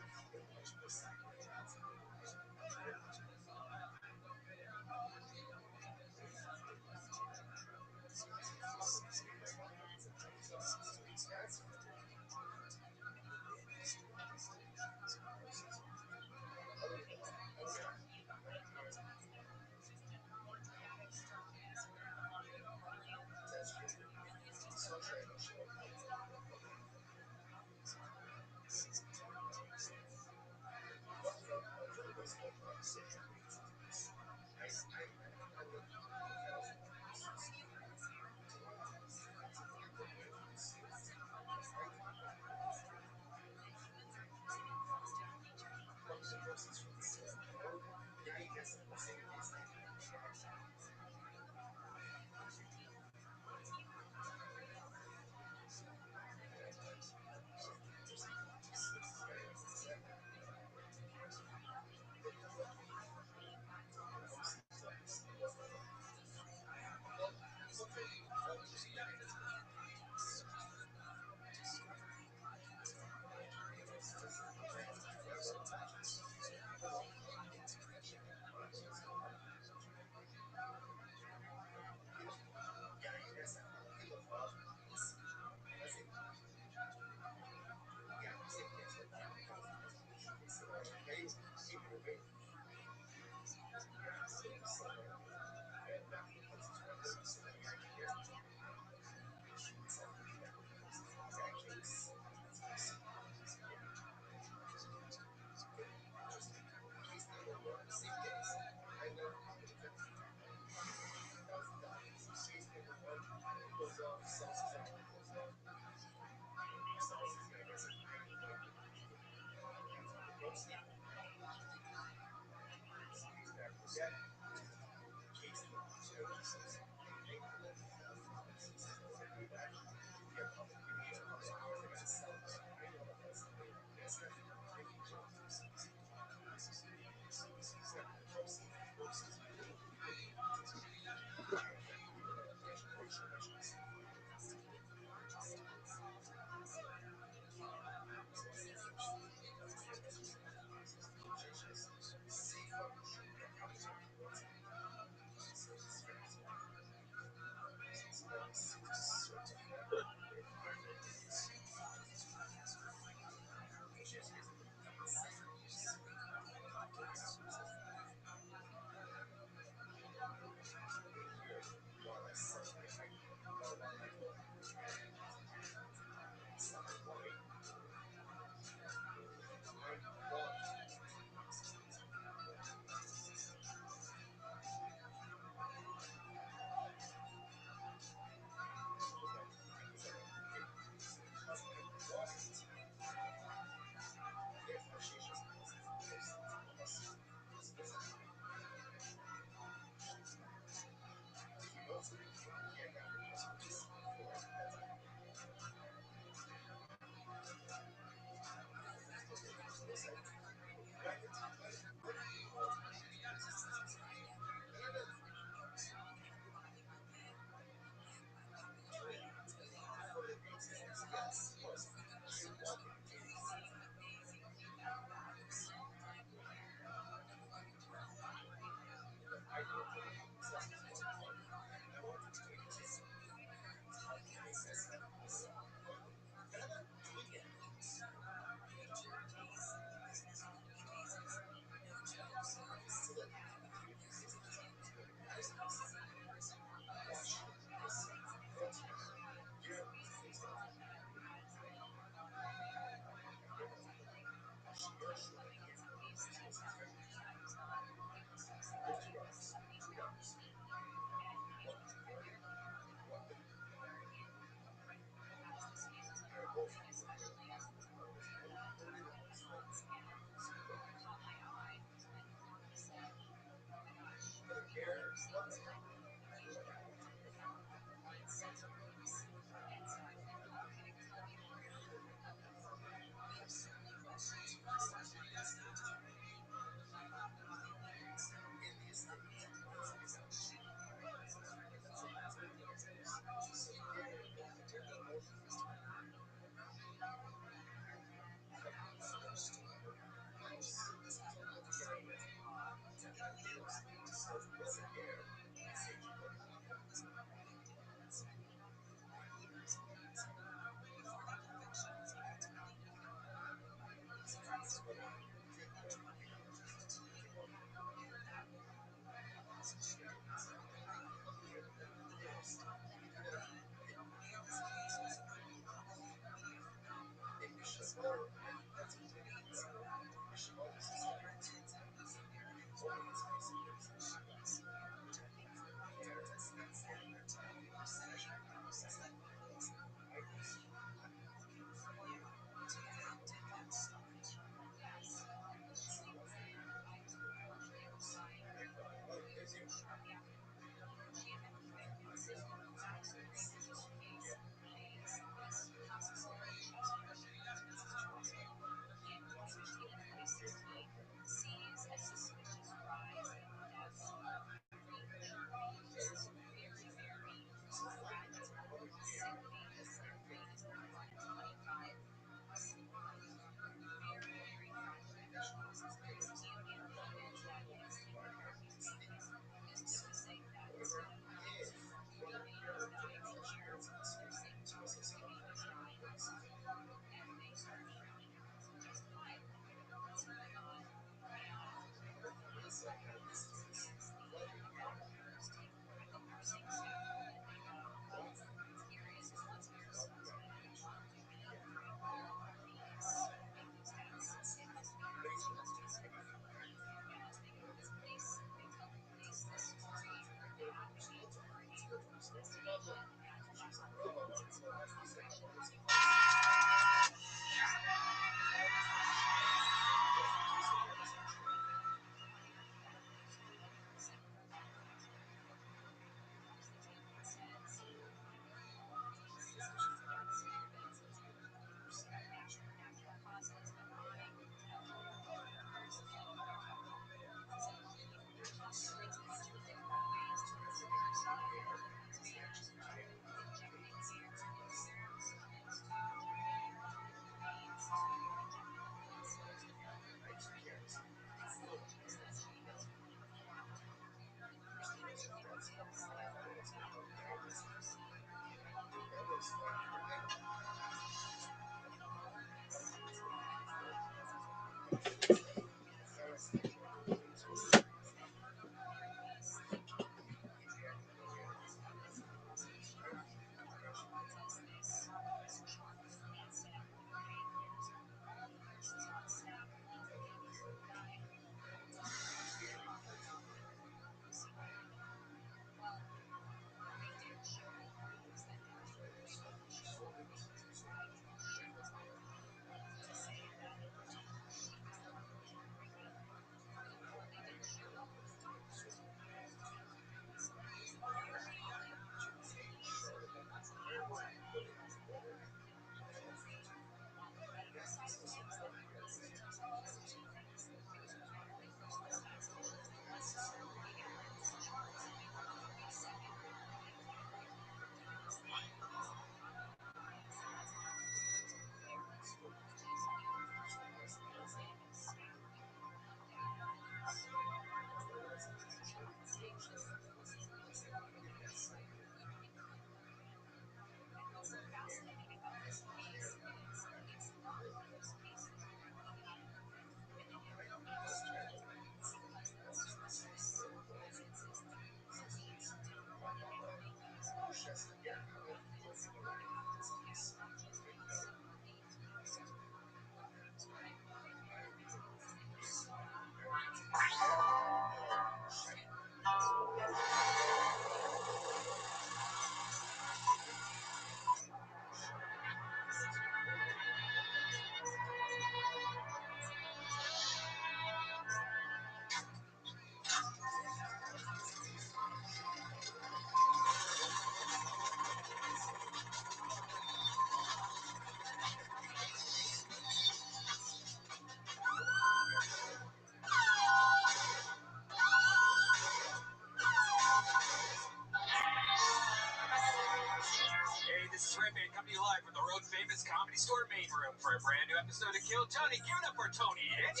a brand new episode of Kill Tony. Give it up for Tony. It's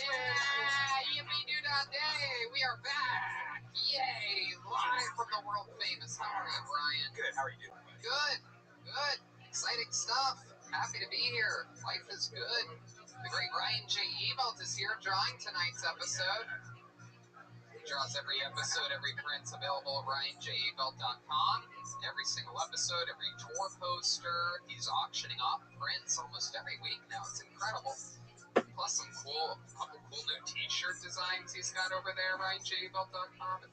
Yippee-doo-dah-day! We are back! Yay! Live from the world famous. How are you, Brian? good. How are you doing? Good. Good. Exciting stuff. Happy to be here. Life is good. The great Ryan J. Ebelt is here drawing tonight's episode. He draws every episode, every print's available at RyanJEbelt.com. Every single episode, every tour poster. He's auctioning off prints almost every week now. It's incredible. Plus some couple cool new t-shirt designs he's got over there, RyanJEbelt.com.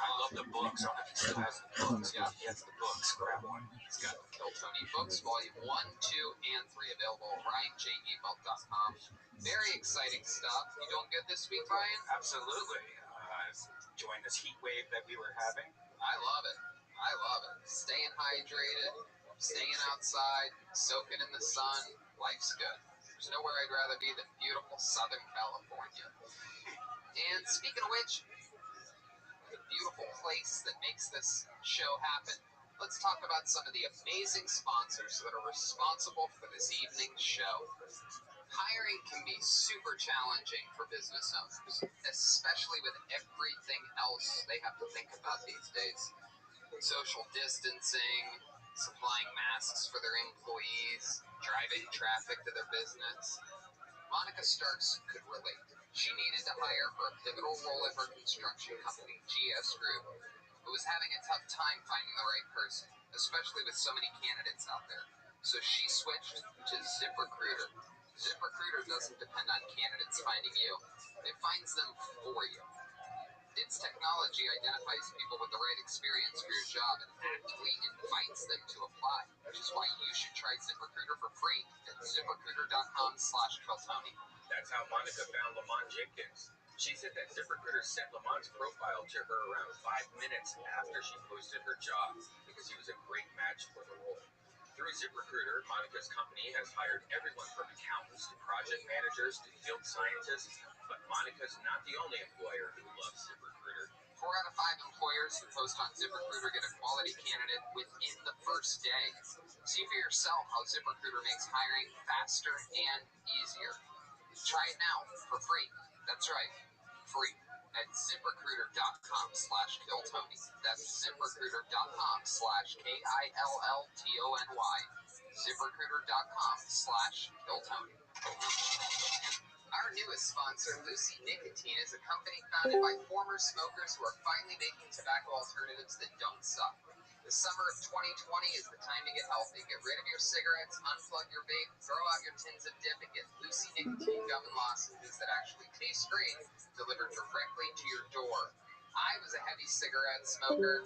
I love the books. I don't know if he still has the books. Yeah, he has the books. Grab one. He's got Kill Tony books, volume 1, 2, and 3, available at RyanJEvault.com. Very exciting stuff. You doing good this week, Ryan? absolutely enjoying this heat wave that we were having. I love it. I love it. Staying hydrated, staying outside, soaking in the sun. Life's good. There's nowhere I'd rather be than beautiful Southern California. And speaking of which, the beautiful place that makes this show happen, let's talk about some of the amazing sponsors that are responsible for this evening's show. Hiring can be super challenging for business owners, especially with everything else they have to think about these days. Social distancing, supplying masks for their employees, driving traffic to their business. Monica Starks could relate. She needed to hire for a pivotal role at her construction company, GS Group, but was having a tough time finding the right person, especially with so many candidates out there. So she switched to ZipRecruiter. ZipRecruiter doesn't depend on candidates finding you. It finds them for you. Its technology identifies people with the right experience for your job and actively invites them to apply, which is why you should try ZipRecruiter for free at ZipRecruiter.com/Keltoni. That's how Monica found Lamont Jenkins. She said that ZipRecruiter sent Lamont's profile to her around 5 minutes after she posted her job because he was a great match for the role. Through ZipRecruiter, Monica's company has hired everyone from accountants to project managers to field scientists, but Monica's not the only employer who loves ZipRecruiter. 4 out of 5 employers who post on ZipRecruiter get a quality candidate within the first day. See for yourself how ZipRecruiter makes hiring faster and easier. Try it now for free. That's right, free at ZipRecruiter.com/Killtony. That's ZipRecruiter.com/KILLTONY. ZipRecruiter.com/Killtony. Our newest sponsor, Lucy Nicotine, is a company founded by former smokers who are finally making tobacco alternatives that don't suck. The summer of 2020 is the time to get healthy. Get rid of your cigarettes, unplug your vape, throw out your tins of dip, and get Lucy Nicotine gum and lozenges that actually taste great, delivered directly to your door. I was a heavy cigarette smoker,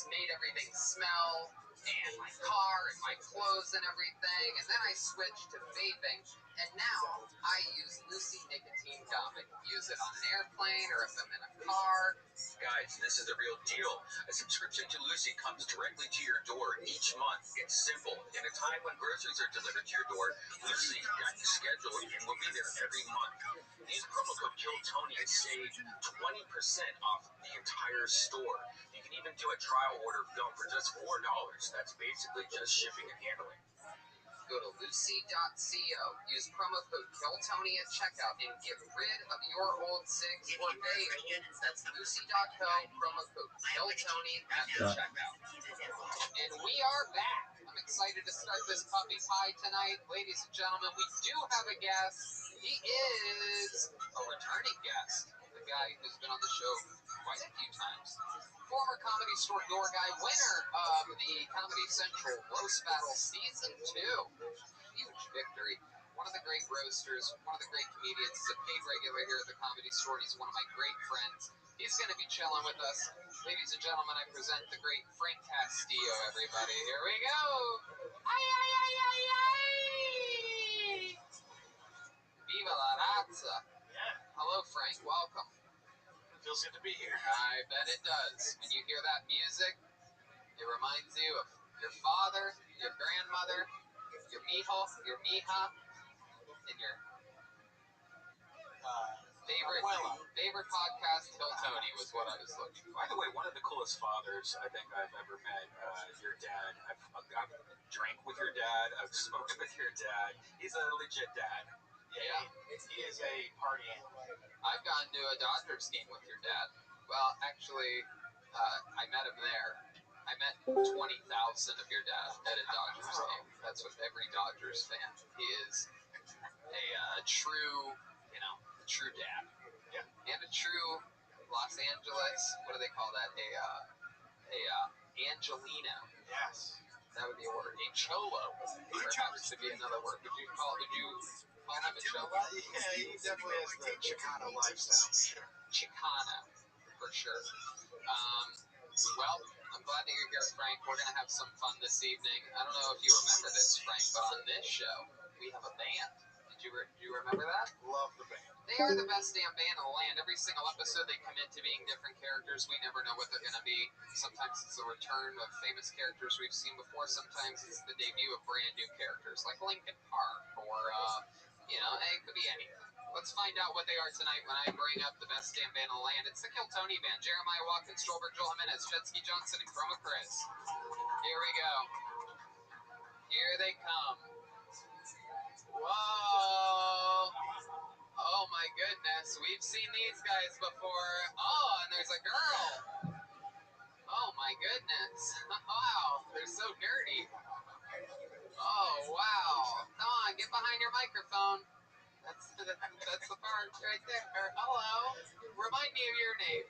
made everything smell, and my car and my clothes and everything, and then I switched to vaping, and now I use Lucy Nicotine gum. I can use it on an airplane or if I'm in a car. Guys, this is the real deal. A subscription to Lucy comes directly to your door each month. It's simple. In a time when groceries are delivered to your door, Lucy got you scheduled and will be there every month. Use promo code KILLTONY and save 20% off the entire store. You can even do a trial order film for just $4. That's basically just shipping and handling. Go to lucy.co, use promo code KILLTONY at checkout, and get rid of your old cigs or vape. That's lucy.co, promo code KILLTONY at the checkout. And we are back. I'm excited to start this puppy pie tonight. Ladies and gentlemen, we do have a guest. He is a returning guest, a guy who's been on the show quite a few times. Former Comedy Store door guy, winner of the Comedy Central Roast Battle Season 2. Huge victory. One of the great roasters, one of the great comedians. He's a paid regular here at the Comedy Store. He's one of my great friends. He's going to be chilling with us. Ladies and gentlemen, I present the great Frank Castillo, everybody. Here we go. Ay, ay, ay, ay, ay. Viva la razza. Yeah, Hello, Frank. Welcome. feels good to be here. I bet it does. When you hear that music, it reminds you of your father, your grandmother, your mijo, your mija, and your favorite podcast, Killtony, was what I was looking for. By the way, one of the coolest fathers I think I've ever met, your dad. I've drank with your dad. I've smoked with your dad. He's a legit dad. Yeah. He is a party animal. I've gone to a Dodgers game with your dad. Well, actually, I met him there. I met 20,000 of your dad at a Dodgers game. That's with every Dodgers fan. He is a true, a true dad. Yeah. And a true Los Angeles, what do they call that? Angelina. Yes. That would be a word. A cholo, perhaps, to be another word. Would you call him a cholo? Yeah, he definitely has the Chicano lifestyle. Sure. Chicano, for sure. Well, I'm glad that you're here, Frank. We're going to have some fun this evening. I don't know if you remember this, Frank, but on this show, we have a band. Do you remember that? Love the band. They are the best damn band in the land. Every single episode they commit to being different characters. We never know what they're going to be. Sometimes it's the return of famous characters we've seen before. Sometimes it's the debut of brand new characters like Linkin Park or, it could be anything. Let's find out what they are tonight when I bring up the best damn band in the land. It's the Killtony Band. Jeremiah Watkins, Stolberg, Joel Jimenez, Fetsky Johnson, and Chroma Chris. Here we go. Here they come. Whoa. Oh my goodness, we've seen these guys before. Oh, and there's a girl. Oh my goodness. Wow, they're so dirty. Oh, wow. Come on, get behind your microphone. That's the part right there. Hello. Remind me of your name.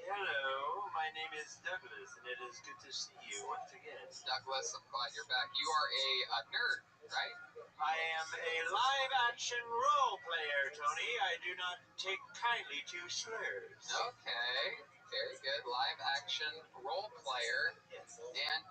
Hello, my name is Douglas, and it is good to see you once again. Douglas, I'm glad you're back. You are a nerd, right? I am a live-action role player, Tony. I do not take kindly to slurs. Okay. Very good. Live action role player. Yes. And,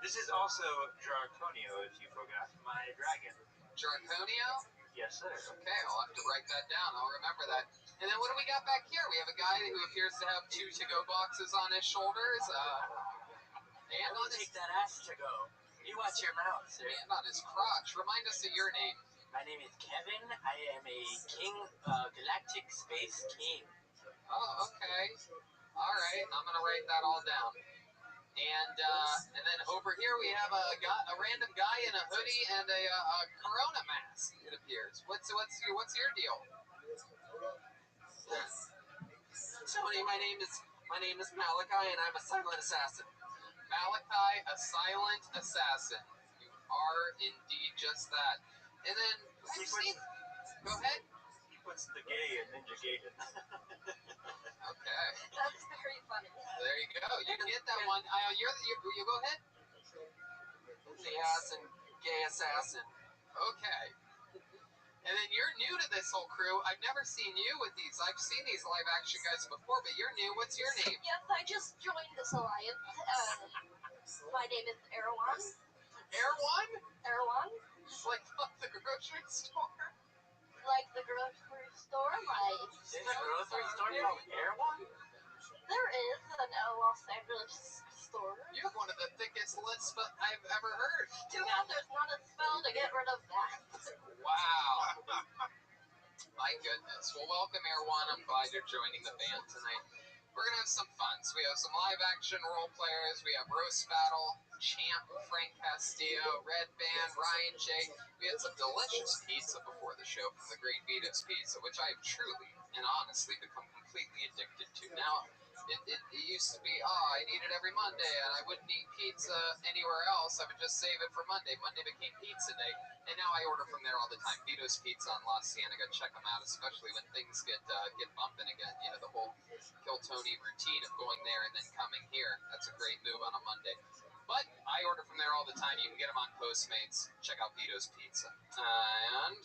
This is also Draconio, if you forgot, my dragon. Draconio? Yes, sir. Okay, I'll have to write that down. I'll remember that. And then what do we got back here? We have a guy who appears to have 2 to-go boxes on his shoulders. And on his... Take that ass to go. You watch your mouth, sir. And on his crotch. Remind us of your name. My name is Kevin. I am a king, galactic space king. Oh, okay. All right, I'm gonna write that all down. And then over here we have a random guy in a hoodie and a Corona mask. It appears. What's your deal? Tony, my name is Malachi, and I'm a silent assassin. Malachi, a silent assassin. You are indeed just that. And then I've seen. Go ahead. He puts the gay in Ninja Gaiden. Okay. That's very funny. There you go. You get that one. You go ahead. The ass and gay assassin. Okay. And then you're new to this whole crew. I've never seen you with these. I've seen these live action guys before, but you're new. What's your name? Yes, I just joined this alliance. My name is Erwan. Erwan? Erwan? Like the grocery store? Like the grocery store, like... Is the grocery store called Erwan? There is an Los Angeles store. You have one of the thickest lists I've ever heard. Too bad there's not a spell to get rid of that. Wow. My goodness. Well, welcome, Erwan. I'm glad you're joining the band tonight. We're going to have some fun. So we have some live action role players. We have Roast Battle, Champ, Frank Castillo, Red Band, Ryan J. We had some delicious pizza before the show from the Great Vito's Pizza, which I have truly and honestly become completely addicted to. Now, it used to be, I eat it every Monday, and I wouldn't eat pizza anywhere else. I would just save it for Monday. Monday became pizza day, and now I order from there all the time. Vito's Pizza on La Cienega. Check them out, especially when things get bumping again. You know, the whole Kill Tony routine of going there and then coming here. That's a great move on a Monday. But I order from there all the time. You can get them on Postmates. Check out Vito's Pizza. And,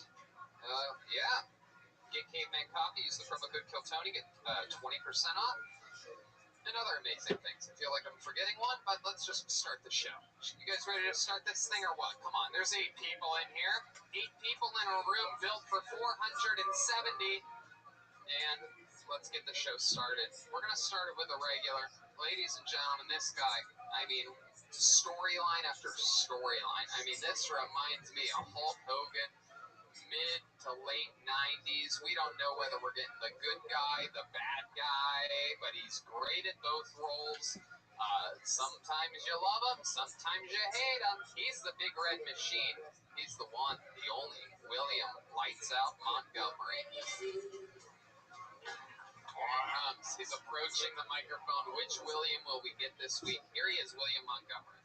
yeah. Get Caveman Coffee. Use the promo code Kill Tony. Get 20% off. And other amazing things. I feel like I'm forgetting one, but let's just start the show. You guys ready to start this thing or what? Come on, there's 8 people in here. 8 people in a room built for 470. And let's get the show started. We're going to start it with a regular. Ladies and gentlemen, this guy, I mean, storyline after storyline. I mean, this reminds me of Hulk Hogan, mid to late 90s. We don't know whether we're getting the good guy, the bad guy, but he's great at both roles. Sometimes you love him, sometimes you hate him. He's the big red machine. He's the one, the only, William Lights Out Montgomery. He's approaching the microphone. Which William will we get this week? Here he is, William Montgomery.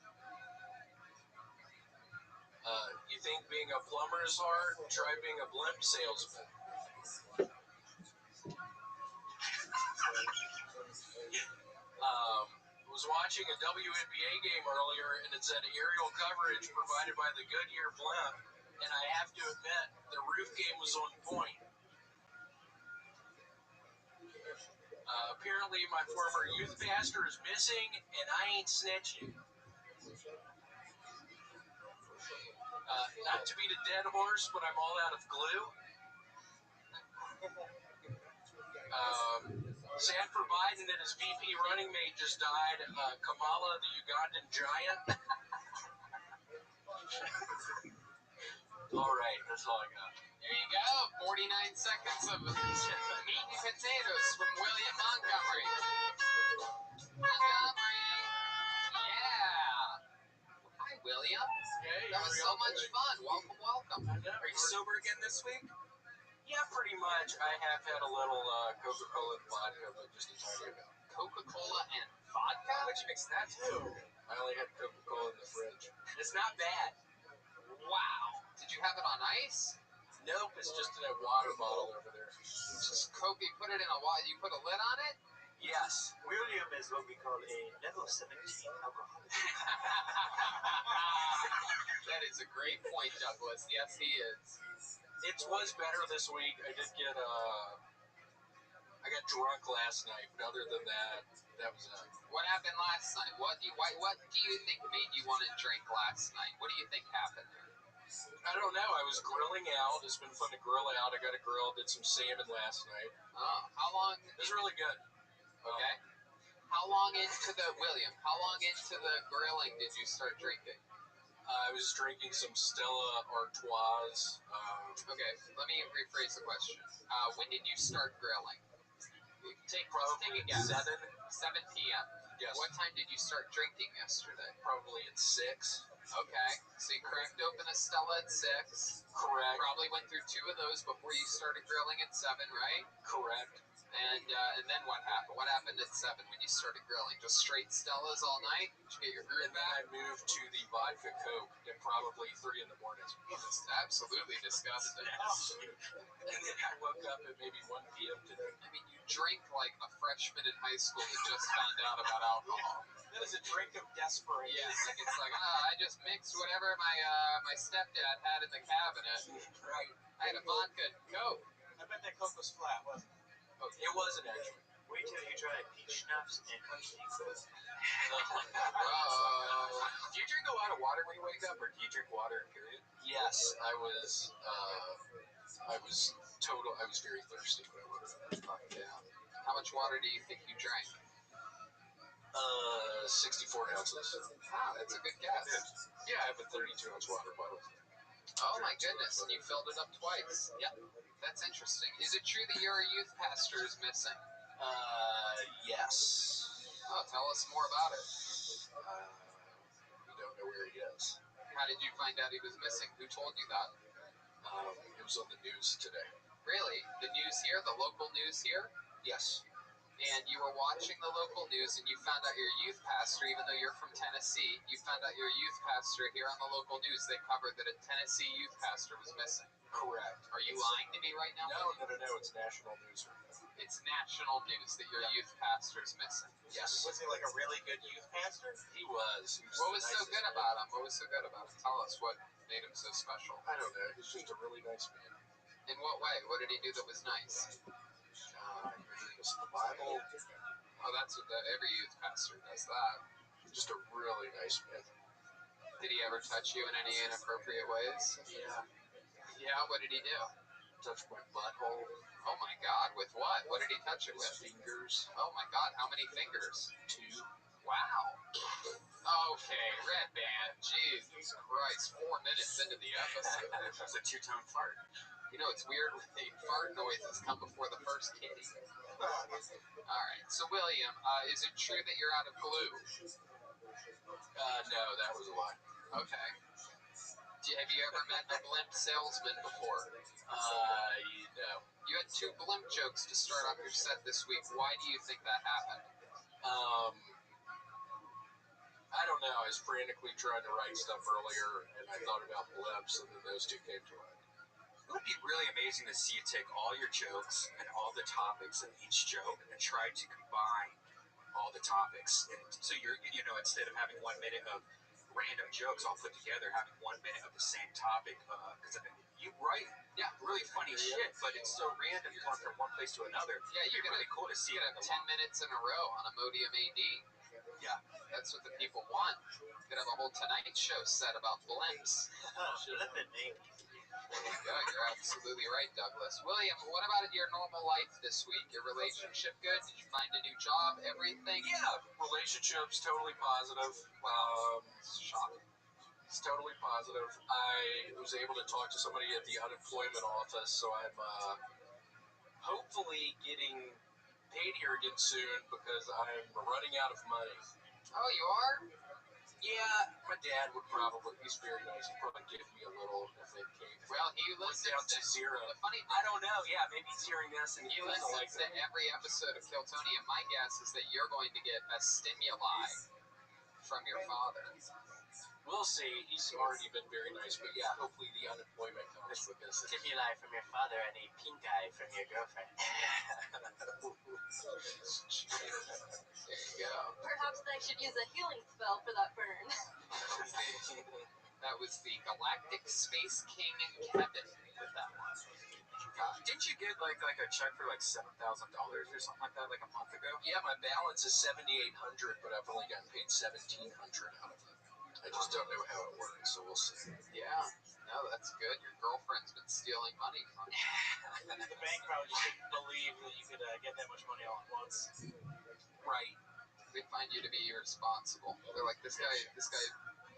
You think being a plumber is hard? Try being a blimp salesman. Was watching a WNBA game earlier, and it said aerial coverage provided by the Goodyear blimp, and I have to admit, the roof game was on point. Apparently, my former youth pastor is missing, and I ain't snitching. Not to beat a dead horse, but I'm all out of glue. Sad for Biden that his VP running mate just died. Kamala, the Ugandan giant. All right, that's all I got. There you go. 49 seconds of meat and potatoes from William Montgomery. Montgomery. Yeah. Hi, William. Hey, that was so much fun. Welcome, welcome. Are you sober again this week? Yeah, pretty much. I have had a little Coca-Cola and vodka, but just a tiny bit. Coca-Cola and vodka? What'd you mix that to? I only had Coca-Cola in the fridge. It's not bad. Wow. Did you have it on ice? Nope, it's just in a water bottle over there. Just Coke. You put it in a water. You put a lid on it. Yes. William is what we call a level 17 alcoholic. That is a great point, Douglas. Yes, he is. It was better this week. I did get I got drunk last night, but other than that, that was it. What happened last night? What do you think made you want to drink last night? What do you think happened there? I don't know. I was grilling out. It's been fun to grill out. I got a grill. Did some salmon last night. Oh, how long? It was really good. Okay. How long into the grilling did you start drinking? I was drinking some Stella Artois. Okay, let me rephrase the question. When did you start grilling? Take a guess. 7 p.m. Yes. What time did you start drinking yesterday? Probably at 6. Okay, so you cracked open a Stella at 6. Correct. Probably went through 2 of those before you started grilling at 7, right? Correct. And then what happened? What happened at 7 when you started grilling? Just straight Stellas all night? Did you get your groove back? And then I moved to the vodka Coke at probably 3 in the morning. It's absolutely disgusting. And then I woke up at maybe 1 p.m. today. I mean, you drink like a freshman in high school that just found out about alcohol. That is a drink of desperation. Yeah, it's like I just mixed whatever my stepdad had in the cabinet. Right. I had a vodka Coke. I bet that Coke was flat, wasn't it? It wasn't actually. Wait till you try peach schnapps and honey Coke. Do you drink a lot of water when you wake up, or do you drink water, period? Yes, I was very thirsty when I woke up. Yeah. How much water do you think you drank? 64 ounces. Wow, that's a good guess. Yeah, I have a 32-ounce water bottle. Oh my goodness, and you filled it up twice. Yeah. That's interesting. Is it true that your youth pastor is missing? Yes. Oh, tell us more about it. We don't know where he is. How did you find out he was missing? Who told you that? It was on the news today. Really? The news here? The local news here? Yes. And you were watching the local news and you found out your youth pastor, even though you're from Tennessee, you found out your youth pastor here on the local news. They covered that a Tennessee youth pastor was missing. Correct. Are you lying to me right now? No. It's national news right now. It's national news that your youth pastor is missing. Yes. Was he like a really good youth pastor? He was. What was so good about him? What was so good about him? Tell us what made him so special. I don't know. He's just a really nice man. In what way? What did he do that was nice? He was the Bible. Oh, that's what every youth pastor does that. Just a really nice man. Did he ever touch you in any inappropriate ways? Yeah. Yeah, what did he do? Touch my butthole. Oh my God, with what? What did he touch it with? Fingers. Oh my God, how many fingers? 2. Wow. Okay, Red Band. Jesus Christ, 4 minutes into the episode. That's a 2-tone fart. You know, it's weird when the fart noises come before the first kitty. Alright, so William, is it true that you're out of glue? No, that was a lie. Okay. Have you ever met a blimp salesman before? No. You had 2 blimp jokes to start off your set this week. Why do you think that happened? I don't know. I was frantically trying to write stuff earlier, and I thought about blimps, and then those 2 came to mind. It would be really amazing to see you take all your jokes and all the topics in each joke and try to combine all the topics. And so instead of having 1 minute of random jokes all put together, having 1 minute of the same topic. Because you write, really funny shit, but it's so random. You're going from one place to another. Yeah, you're really cool to see it. 10 minutes in a row on Imodium AD. Yeah. That's what the people want. Could have a whole Tonight Show set about blimps. Blip and me. Yeah, you're absolutely right, Douglas. William, what about your normal life this week? Your relationship good? Did you find a new job? Everything? Yeah, relationship's totally positive. Shocking. It's totally positive. I was able to talk to somebody at the unemployment office, so I'm hopefully getting paid here again soon because I'm running out of money. Oh, you are? Yeah, my dad would probably, he's very nice, he'd probably give me a little if it came. Well, he listens down to 0. The funny thing, I don't know, yeah, maybe he's hearing this and he listens to every episode of Kiltony, and my guess is that you're going to get a stimuli from your father. We'll see. He's already been very nice, but yeah, hopefully the unemployment comes because Stimuli from your father and a pink eye from your girlfriend. There you go. Perhaps I should use a healing spell for that burn. That was the Galactic Space King Kevin with that one. God. Didn't you get like a check for like $7,000 or something like that like a month ago? Yeah, my balance is $7,800, but I've only gotten paid $1,700 out of it. I just don't know how it works, so we'll see. Yeah, no, that's good. Your girlfriend's been stealing money from you. The bank probably just didn't believe that you could get that much money all at once. Right. They find you to be irresponsible. They're like, this guy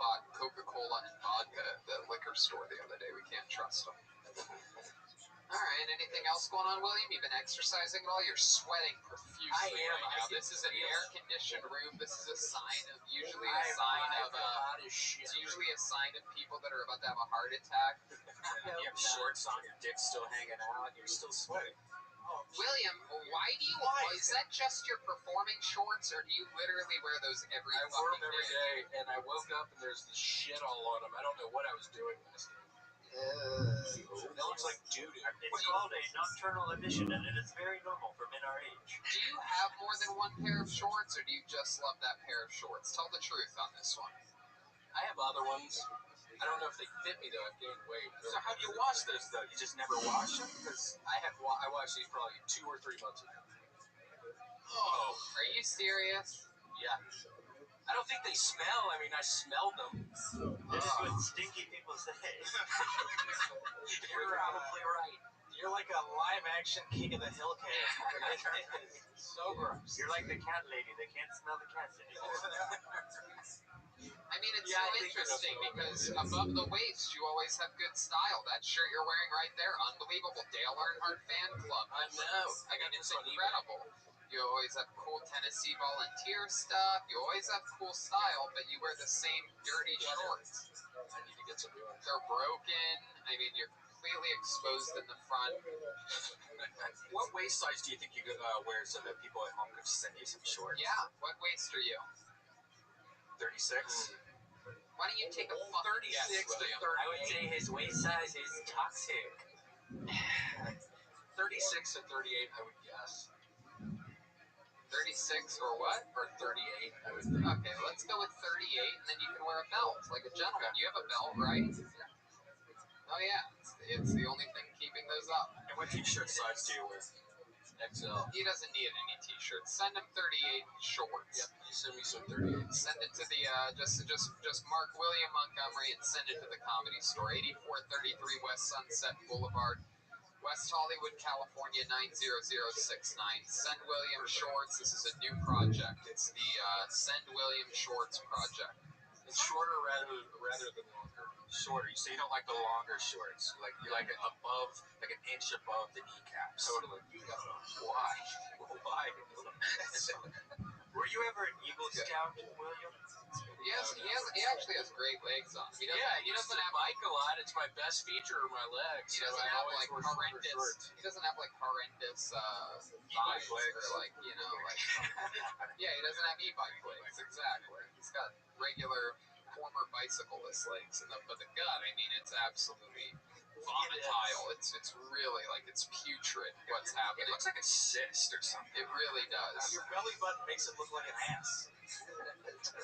bought Coca-Cola and vodka at the liquor store the other day. We can't trust him. All right, anything else going on, William? You've been exercising at all? You're sweating profusely right now. This is an air-conditioned room. This is a sign of, it's usually a sign of people that are about to have a heart attack. You have shorts on, your dick's still hanging out, you're still sweating. William, why do you, is that just your performing shorts, or do you literally wear those every I wear them every day, and I woke up and there's this shit all on them. I don't know what I was doing last night. That looks like doo-doo. It's called a nocturnal emission, and it is very normal for men our age. Do you have more than one pair of shorts, or do you just love that pair of shorts? Tell the truth on this one. I have other ones. I don't know if they fit me, though. I've gained weight. So how do you wash those, though? You just never wash them? Because I wash these probably 2 or 3 months ago. Oh, are you serious? Yeah. I don't think they smell. I mean, I smelled them. That is what stinky people say. You're probably right. You're like a live-action King of the Hill cat. So gross. You're like the cat lady. They can't smell the cats anymore. I mean, it's so interesting because above the waist, you always have good style. That shirt you're wearing right there, unbelievable. Dale Earnhardt fan club. I know. I mean, it's incredible. You always have cool Tennessee volunteer stuff. You always have cool style, but you wear the same dirty shorts. I need to get some new ones. They're broken. I mean, you're completely exposed in the front. What waist size do you think you could wear so that people at home could send you some shorts? Yeah. What waist are you? 36. Why don't you take a fucking 36 guess, to William? 38. I would say his waist size is toxic. 36 to 38, I would guess. 36 or what? Or 38, I would think. Okay, let's go with 38, and then you can wear a belt like a gentleman. You have a belt, right? Oh yeah, it's the only thing keeping those up. And what t-shirt size do you wear? XL. He doesn't need any t-shirts. Send him 38 shorts. Yep, you send me some 38. Send it to the just mark William Montgomery and send it to the Comedy Store, 8433 West Sunset Boulevard, West Hollywood, California 90069. Send William shorts. This is a new project. It's the Send William Shorts project. It's shorter rather than longer. Shorter. So you don't like the longer shorts. You like it above, like an inch above the kneecaps. Totally. Why? Why? Were you ever an Eagle Scout, William? He actually has great legs on. He doesn't have bike a lot. It's my best feature of my legs. He doesn't have like horrendous. He doesn't have like horrendous thighs or like yeah. He doesn't have e-bike legs. Exactly. He's got regular former bicyclist legs, but the gut. I mean, it's absolutely volatile. It's really like it's putrid. What's happening? It looks like a cyst or something. It really does. Your belly button makes it look like an ass.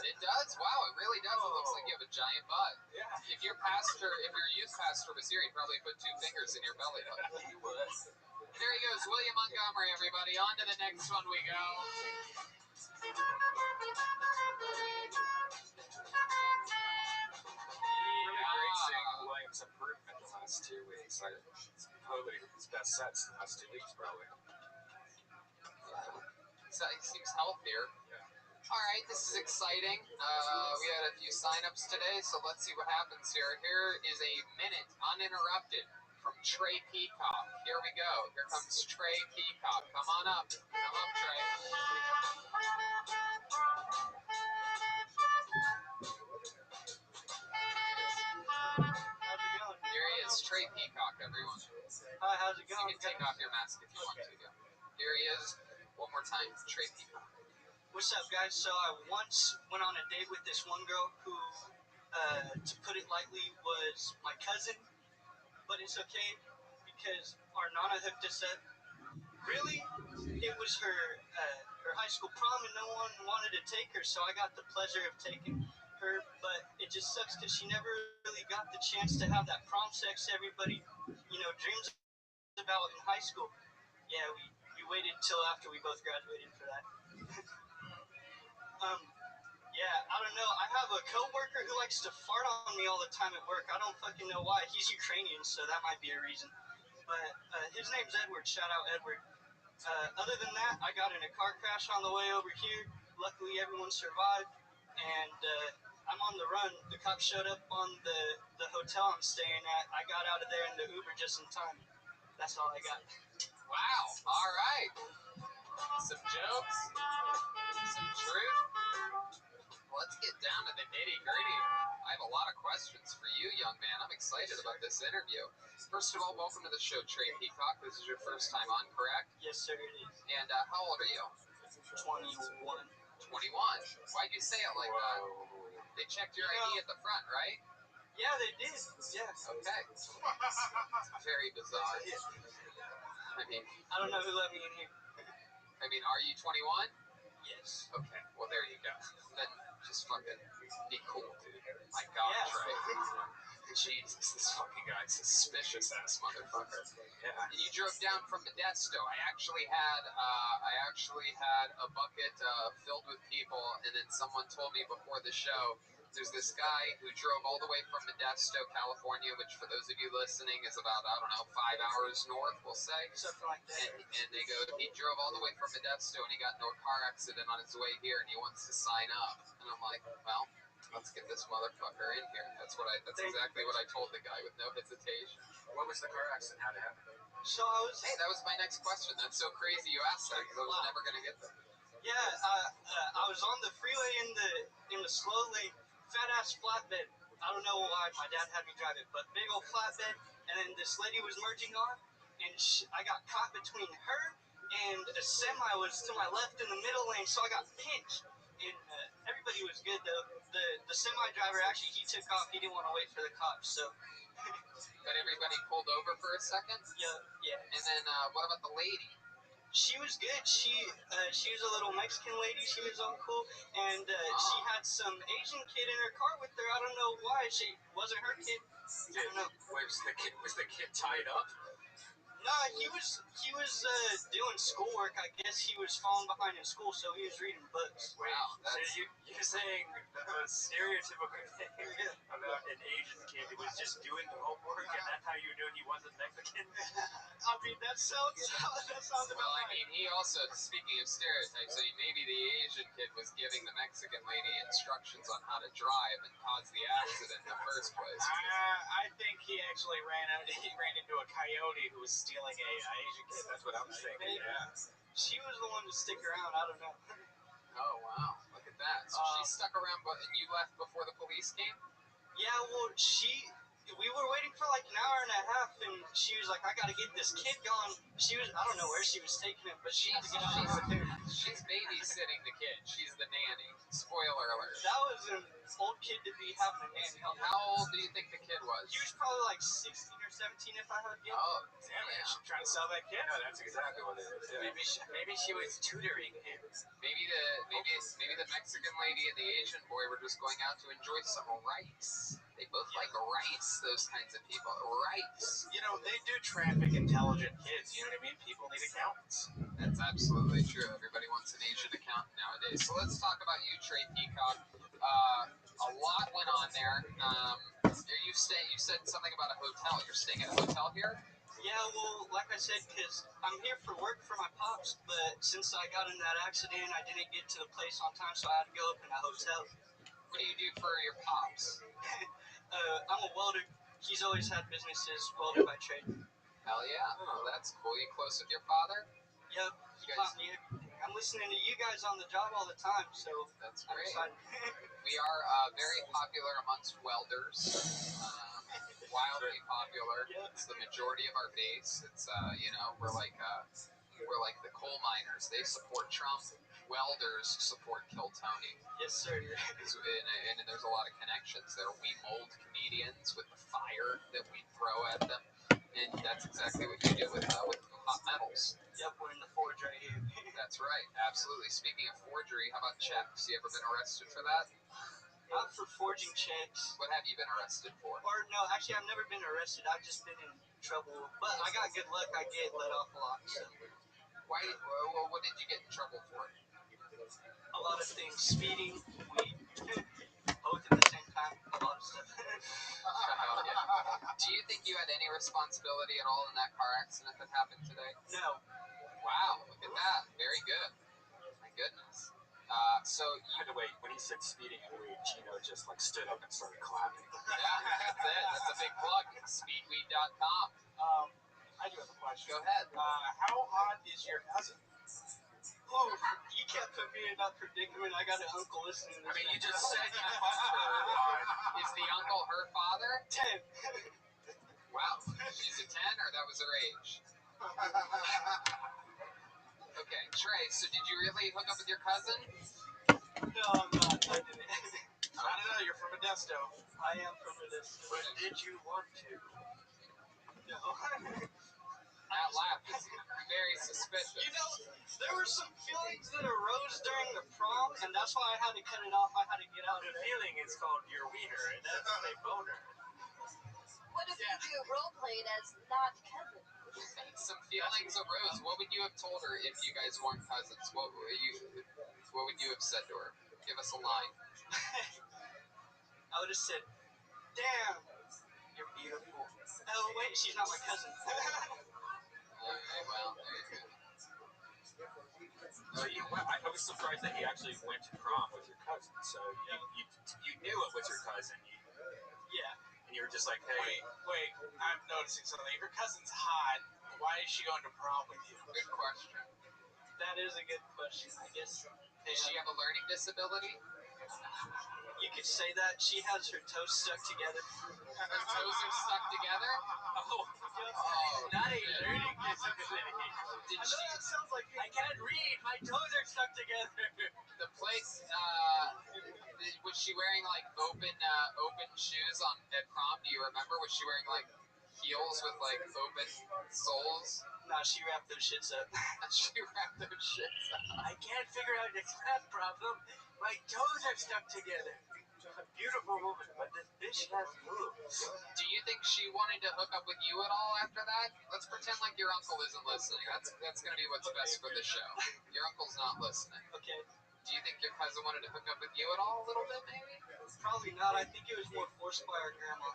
It does. Wow, it really does. It looks like you have a giant butt. Yeah. If your youth pastor was here, he'd probably put 2 fingers in your belly button. He would. There he goes, William Montgomery, everybody. On to the next one we go. Really great seeing Williams' improvement the last 2 weeks. Probably his best sets in the last 2 weeks, probably. So he seems healthier. All right, this is exciting. We had a few signups today, so let's see what happens here. Here is a minute uninterrupted from Trey Peacock. Here we go. Here comes Trey Peacock. Come on up. Come up, Trey. How's it going? Here he is, Trey Peacock, everyone. Hi, how's it going? You can take off your mask if you want to. Yeah. Here he is. One more time, Trey Peacock. What's up, guys? So I once went on a date with this one girl who to put it lightly, was my cousin, but it's okay because our Nana hooked us up. Really, it was her high school prom and no one wanted to take her, so I got the pleasure of taking her, but it just sucks because she never really got the chance to have that prom sex everybody, dreams about in high school. Yeah, we waited till after we both graduated for that. Yeah, I don't know. I have a coworker who likes to fart on me all the time at work. I don't fucking know why. He's Ukrainian, so that might be a reason. But his name's Edward. Shout out Edward. Other than that, I got in a car crash on the way over here. Luckily, everyone survived, and I'm on the run. The cops showed up on the hotel I'm staying at. I got out of there in the Uber just in time. That's all I got. Wow. All right. Some jokes, some truth. Let's get down to the nitty-gritty. I have a lot of questions for you, young man. I'm excited about this interview. First of all, welcome to the show, Trey Peacock. This is your first time on, correct? Yes, sir, it is. And how old are you? 21. 21? Why'd you say it like that? They checked your ID at the front, right? Yeah, they did. Yeah. Okay. Very bizarre. I mean, I don't know who let me in here. Are you 21? Yes. Okay, well, there you go. Then just fucking be cool, dude. My God, yeah. Trey. Jesus, this fucking guy's suspicious ass motherfucker. Yeah. You drove down from Modesto. I actually had a bucket filled with people, and then someone told me before the show, there's this guy who drove all the way from Modesto, California, which for those of you listening is about, 5 hours north, we'll say. Something like that. And they go, he drove all the way from Modesto and he got into a car accident on his way here and he wants to sign up. And I'm like, well, let's get this motherfucker in here. That's exactly what I told the guy with no hesitation. What was the car accident? How did it happen? So hey, that was my next question. That's so crazy you asked that because I was never going to get there. Yeah, I was on the freeway in the slow lane, fat ass flatbed. I don't know why my dad had me drive it, but big old flatbed. And then this lady was merging on, and I got caught between her and a semi was to my left in the middle lane, so I got pinched. And everybody was good though. The semi driver actually he took off. He didn't want to wait for the cops, so. But everybody pulled over for a second. Yeah. And then what about the lady? She was good. She was a little Mexican lady. She was all cool, and she had some Asian kid in her car with her. I don't know why. She wasn't her kid. I don't know. Was the kid tied up? Nah, he was doing schoolwork. I guess he was falling behind in school, so he was reading books. Wow, so you're saying the most stereotypical thing about an Asian kid who was just doing the homework, and that's how you knew he wasn't Mexican? I mean, that sounds about right. He also, speaking of stereotypes, maybe the Asian kid was giving the Mexican lady instructions on how to drive and caused the accident in the first place. I think he actually ran into a coyote who was stealing a Asian kid. That's what I'm thinking. Yeah. She was the one to stick around. I don't know. Oh wow! Look at that. So she stuck around, and you left before the police came. Yeah, well, we were waiting for like an hour and a half, and she was like, I gotta get this kid gone. I don't know where she was taking him, but she had to get out of there. She's babysitting the kid. She's the nanny. Spoiler alert. That was an old kid to be having a nanny. How old do you think the kid was? He was probably like 16 or 17 if I had to guess. Oh, damn it. She's trying to sell that kid? No, that's exactly what it is. Yeah. Maybe she was tutoring him. Maybe the Mexican lady and the Asian boy were just going out to enjoy some rice. They both like rice, those kinds of people. Rice. You know, they do traffic intelligent kids, you know what I mean? People need accountants. That's absolutely true. Everybody wants an Asian accountant nowadays. So let's talk about you, Trey Peacock. A lot went on there. You said something about a hotel. You're staying at a hotel here? Yeah, well, like I said, because I'm here for work for my pops, but since I got in that accident, I didn't get to the place on time, so I had to go up in a hotel. What do you do for your pops? I'm a welder. He's always had businesses, welder by trade. Hell yeah. Oh, that's cool. You close with your father? Yep. He taught me everything. I'm listening to you guys on the job all the time, so that's great. We are very popular amongst welders. Wildly popular. Yep. It's the majority of our base. It's, we're like where like the coal miners, they support Trump, welders support Kill Tony. Yes, sir. And there's a lot of connections there. We mold comedians with the fire that we throw at them, and that's exactly what you do with hot metals. Yep, we're in the forge right here. That's right, absolutely. Speaking of forgery, how about checks? You ever been arrested for that? Not for forging checks. What have you been arrested for? Or no, actually, I've never been arrested. I've just been in trouble. But I got good luck. I get let off a lot. So. What did you get in trouble for? A lot of things. Speeding, weed, both at the same time. A lot of stuff. Do you think you had any responsibility at all in that car accident that happened today? No. Wow, look at that. Very good. My goodness. So By the way, when he said speeding and weed, Gino just like stood up and started clapping. Yeah, that's it. That's a big plug. Speedweed.com. I do have a question. Go ahead. How hot is your cousin? Oh, you can't put me in that predicament. I got an uncle listening to this. I mean, you just said you fucked her. Is the uncle her father? 10. Wow. She's a 10, or that was her age? Okay, Trey, so did you really hook up with your cousin? No, I'm not. I didn't. I don't know. You're from Modesto. I am from Modesto. But did you want to? No. That laugh is very suspicious. You know, there were some feelings that arose during the prom, and that's why I had to cut it off. I had to get out of The it. feeling is called your wiener, and that's a boner. What if you role played as not cousin? Some feelings arose. What would you have told her if you guys weren't cousins? What would you have said to her? Give us a line. I would have said, "Damn, you're beautiful." Oh wait, she's not my cousin. Okay, well, there you go. So I was surprised that he actually went to prom with your cousin. So you knew it was your cousin. Yeah. And you were just like, hey. Wait, I'm noticing something. If your cousin's hot, why is she going to prom with you? Good question. That is a good question. I guess. Does she have a learning disability? You could say that. She has her toes stuck together. Her toes are stuck together? Not a learning disability. Did I know she? that sounds like I can't read. My toes are stuck together. The place, was she wearing like open shoes at prom? Do you remember? Was she wearing like heels with like open soles? Nah, she wrapped those shits up. She wrapped those shits up. I can't figure out this math problem. My toes are stuck together. A beautiful woman, but this bitch has moves. Do you think she wanted to hook up with you at all after that? Let's pretend like your uncle isn't listening. That's going to be what's best for the show. Your uncle's not listening. Okay. Do you think your cousin wanted to hook up with you at all a little bit, maybe? Probably not. I think it was more forced by our grandma.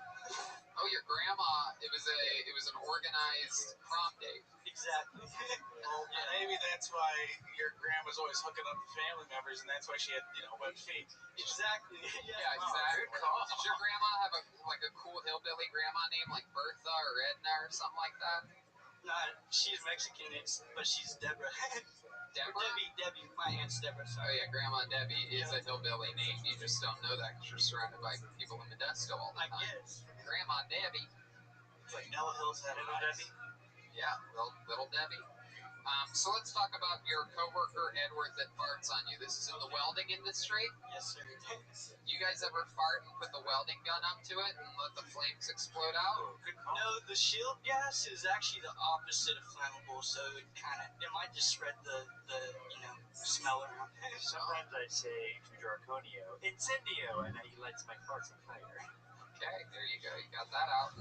Oh, your grandma. It was an organized prom date. Exactly. Well, maybe that's why your grandma's always hooking up the family members, and that's why she had, web feet. Exactly. Yeah, exactly. Did your grandma have a cool hillbilly grandma name like Bertha or Edna or something like that? Nah, she's Mexican, but she's Deborah. Deborah? Debbie. My aunt's Deborah. Oh yeah, Grandma Debbie is a hillbilly name. You just don't know that because you're surrounded by people in Modesto all the time. I guess. Grandma Debbie. It's like Ella Hills had Little Debbie. Yeah, little Debbie. So let's talk about your coworker Edward that farts on you. This is in the welding industry. Yes, sir. You guys ever fart and put the welding gun up to it and let the flames explode out? No, the shield gas is actually the opposite of flammable, so it might just spread the smell around. Sometimes I say to Draconio, incendio, and then he lights my farts on fire. Okay, there you go. You got that out.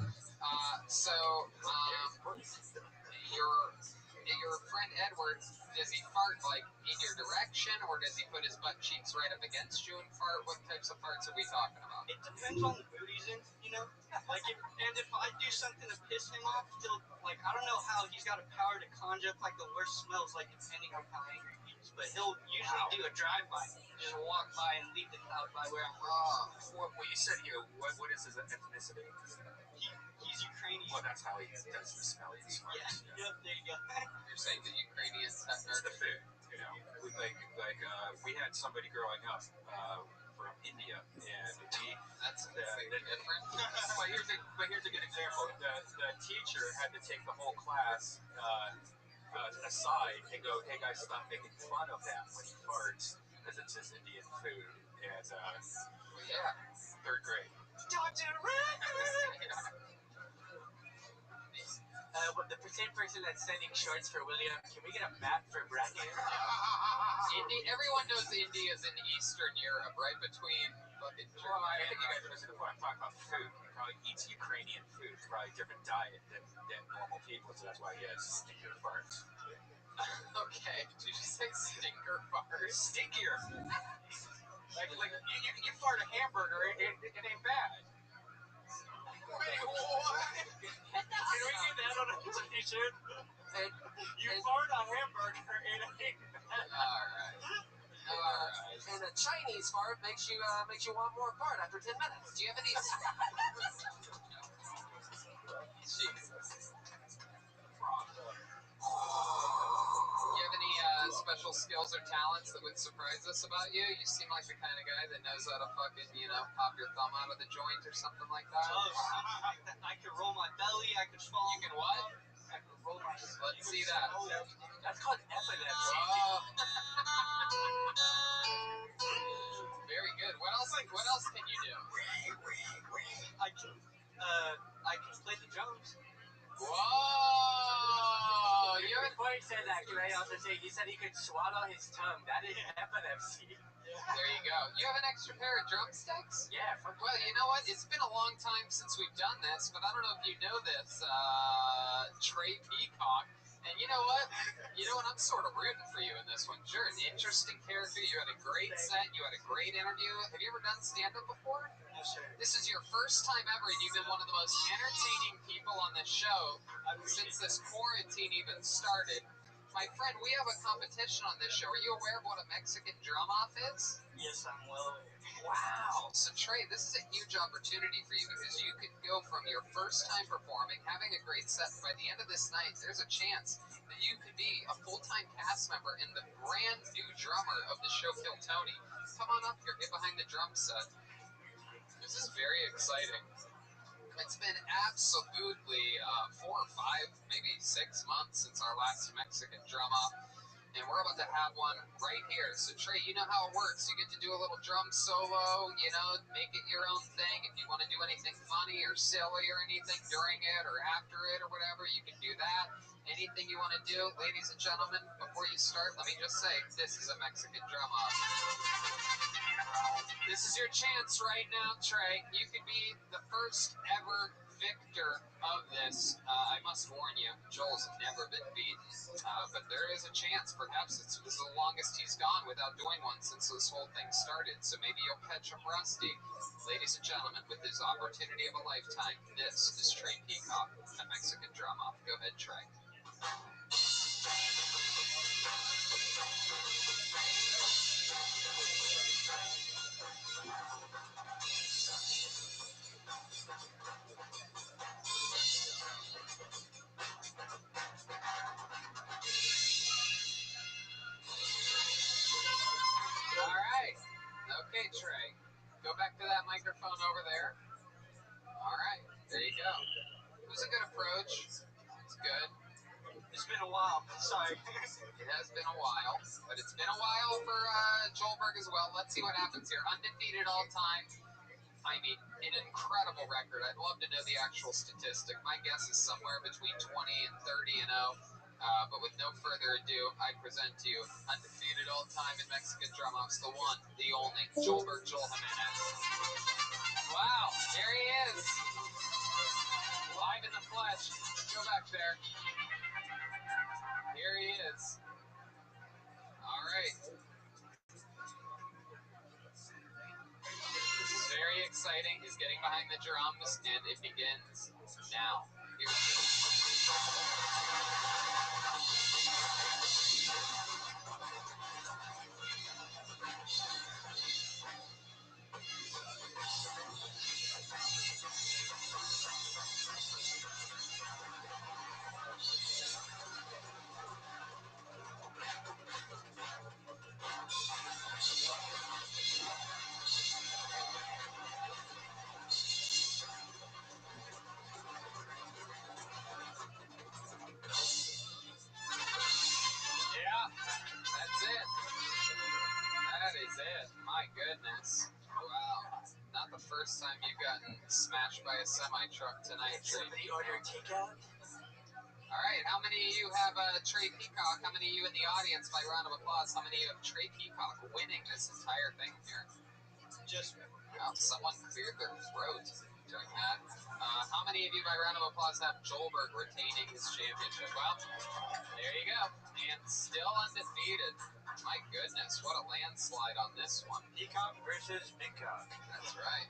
Your friend Edward, does he fart like in your direction, or does he put his butt cheeks right up against you and fart? What types of farts are we talking about? It depends on the mood he's in, if I do something to piss him off, he'll I don't know how he's got a power to conjure up the worst smells, depending on how angry he is. But he'll usually do a drive-by, just walk by and leave the cloud by where I'm working. Well, you said what is his ethnicity? He's Ukrainian. Well, that's how he does the smelly farts. Yeah. Yep, there you go. You're saying the Ukrainians have It's the food, we had somebody growing up from India, and that's different. But here's a good example. The teacher had to take the whole class a aside and go, hey guys, stop making fun of him when he farts because it's his Indian food. And yeah, third grade. Dr. The same person that's sending shorts for William, can we get a map for bracket? Everyone knows India is in Eastern Europe, right between fucking Well, I Germany think you and guys listen to what I'm talking about food. He probably eats Ukrainian food. It's probably a different diet than normal people, so that's why he has stinkier farts. Okay, did you just say stinker farts? Stinkier! Like you fart a hamburger, it ain't bad. Wait, what? Can we get that on a t-shirt? You fart a hamburger, it ain't bad. Alright. And a Chinese fart makes you want more fart after 10 minutes. Do you have any... Jesus. Do you have any special skills or talents that would surprise us about you? You seem like the kind of guy that knows how to fucking, pop your thumb out of the joint or something like that. I can roll my belly, I can fall. You can what? I can roll my... Let's see that. That's called epilepsy. Whoa. Very good. What else can you do? I can play the drums. Whoa! Before he said that, can I also say, he said he could swallow his tongue. That is epilepsy. There you go. You have an extra pair of drumsticks? Yeah. Well, you know what? It's been a long time since we've done this, but I don't know if you know this, Trey Peacock. And you know what? I'm sort of rooting for you in this one. You're an interesting character. You had a great set. You had a great interview. Have you ever done stand-up before? Yes, sir. This is your first time ever, and you've been one of the most entertaining people on this show since this quarantine even started. My friend, we have a competition on this show. Are you aware of what a Mexican drum-off is? Yes, I'm well aware. Wow. So, Trey, this is a huge opportunity for you because you could go from your first time performing, having a great set, and by the end of this night, there's a chance that you could be a full-time cast member and the brand new drummer of the show Kill Tony. Come on up here. Get behind the drum set. This is very exciting. It's been absolutely 4 or 5, maybe 6 months since our last Mexican drum-off. And we're about to have one right here. So, Trey, you know how it works. You get to do a little drum solo, make it your own thing. If you want to do anything funny or silly or anything during it or after it or whatever, you can do that. Anything you want to do, ladies and gentlemen, before you start, let me just say, this is a Mexican drum-off. This is your chance right now, Trey. You could be the first ever victor of this. I must warn you, Joel's never been beaten, but there is a chance. Perhaps this is the longest he's gone without doing one since this whole thing started, so maybe you'll catch him rusty. Ladies and gentlemen, with his opportunity of a lifetime, this is Trey Peacock, a Mexican drum-off. Go ahead, Trey. All right. Okay, Trey. Go back to that microphone over there. All right. There you go. It was a good approach. It's good. It's been a while. Sorry. It has been a while, but it's been a while for Joelberg as well. Let's see what happens here. Undefeated all time. I mean, an incredible record. I'd love to know the actual statistic. My guess is somewhere between 20 and 30 and 0. But with no further ado, I present to you undefeated all time in Mexican drum-offs, the one, the only, Joelberg Joel Jimenez. Wow, there he is. Live in the flesh. Go back there. Here he is. All right. This is very exciting. He's getting behind the drums, and it begins now. Here we go. smashed by a semi-truck tonight. Somebody order takeout? All right, how many of you have Trey Peacock? How many of you in the audience, by round of applause, how many of you have Trey Peacock winning this entire thing here? Just Wow, someone cleared their throat during that. How many of you, by round of applause, have Joelberg retaining his championship? Well, there you go. And still undefeated. My goodness, what a landslide on this one. Peacock versus Peacock. That's right.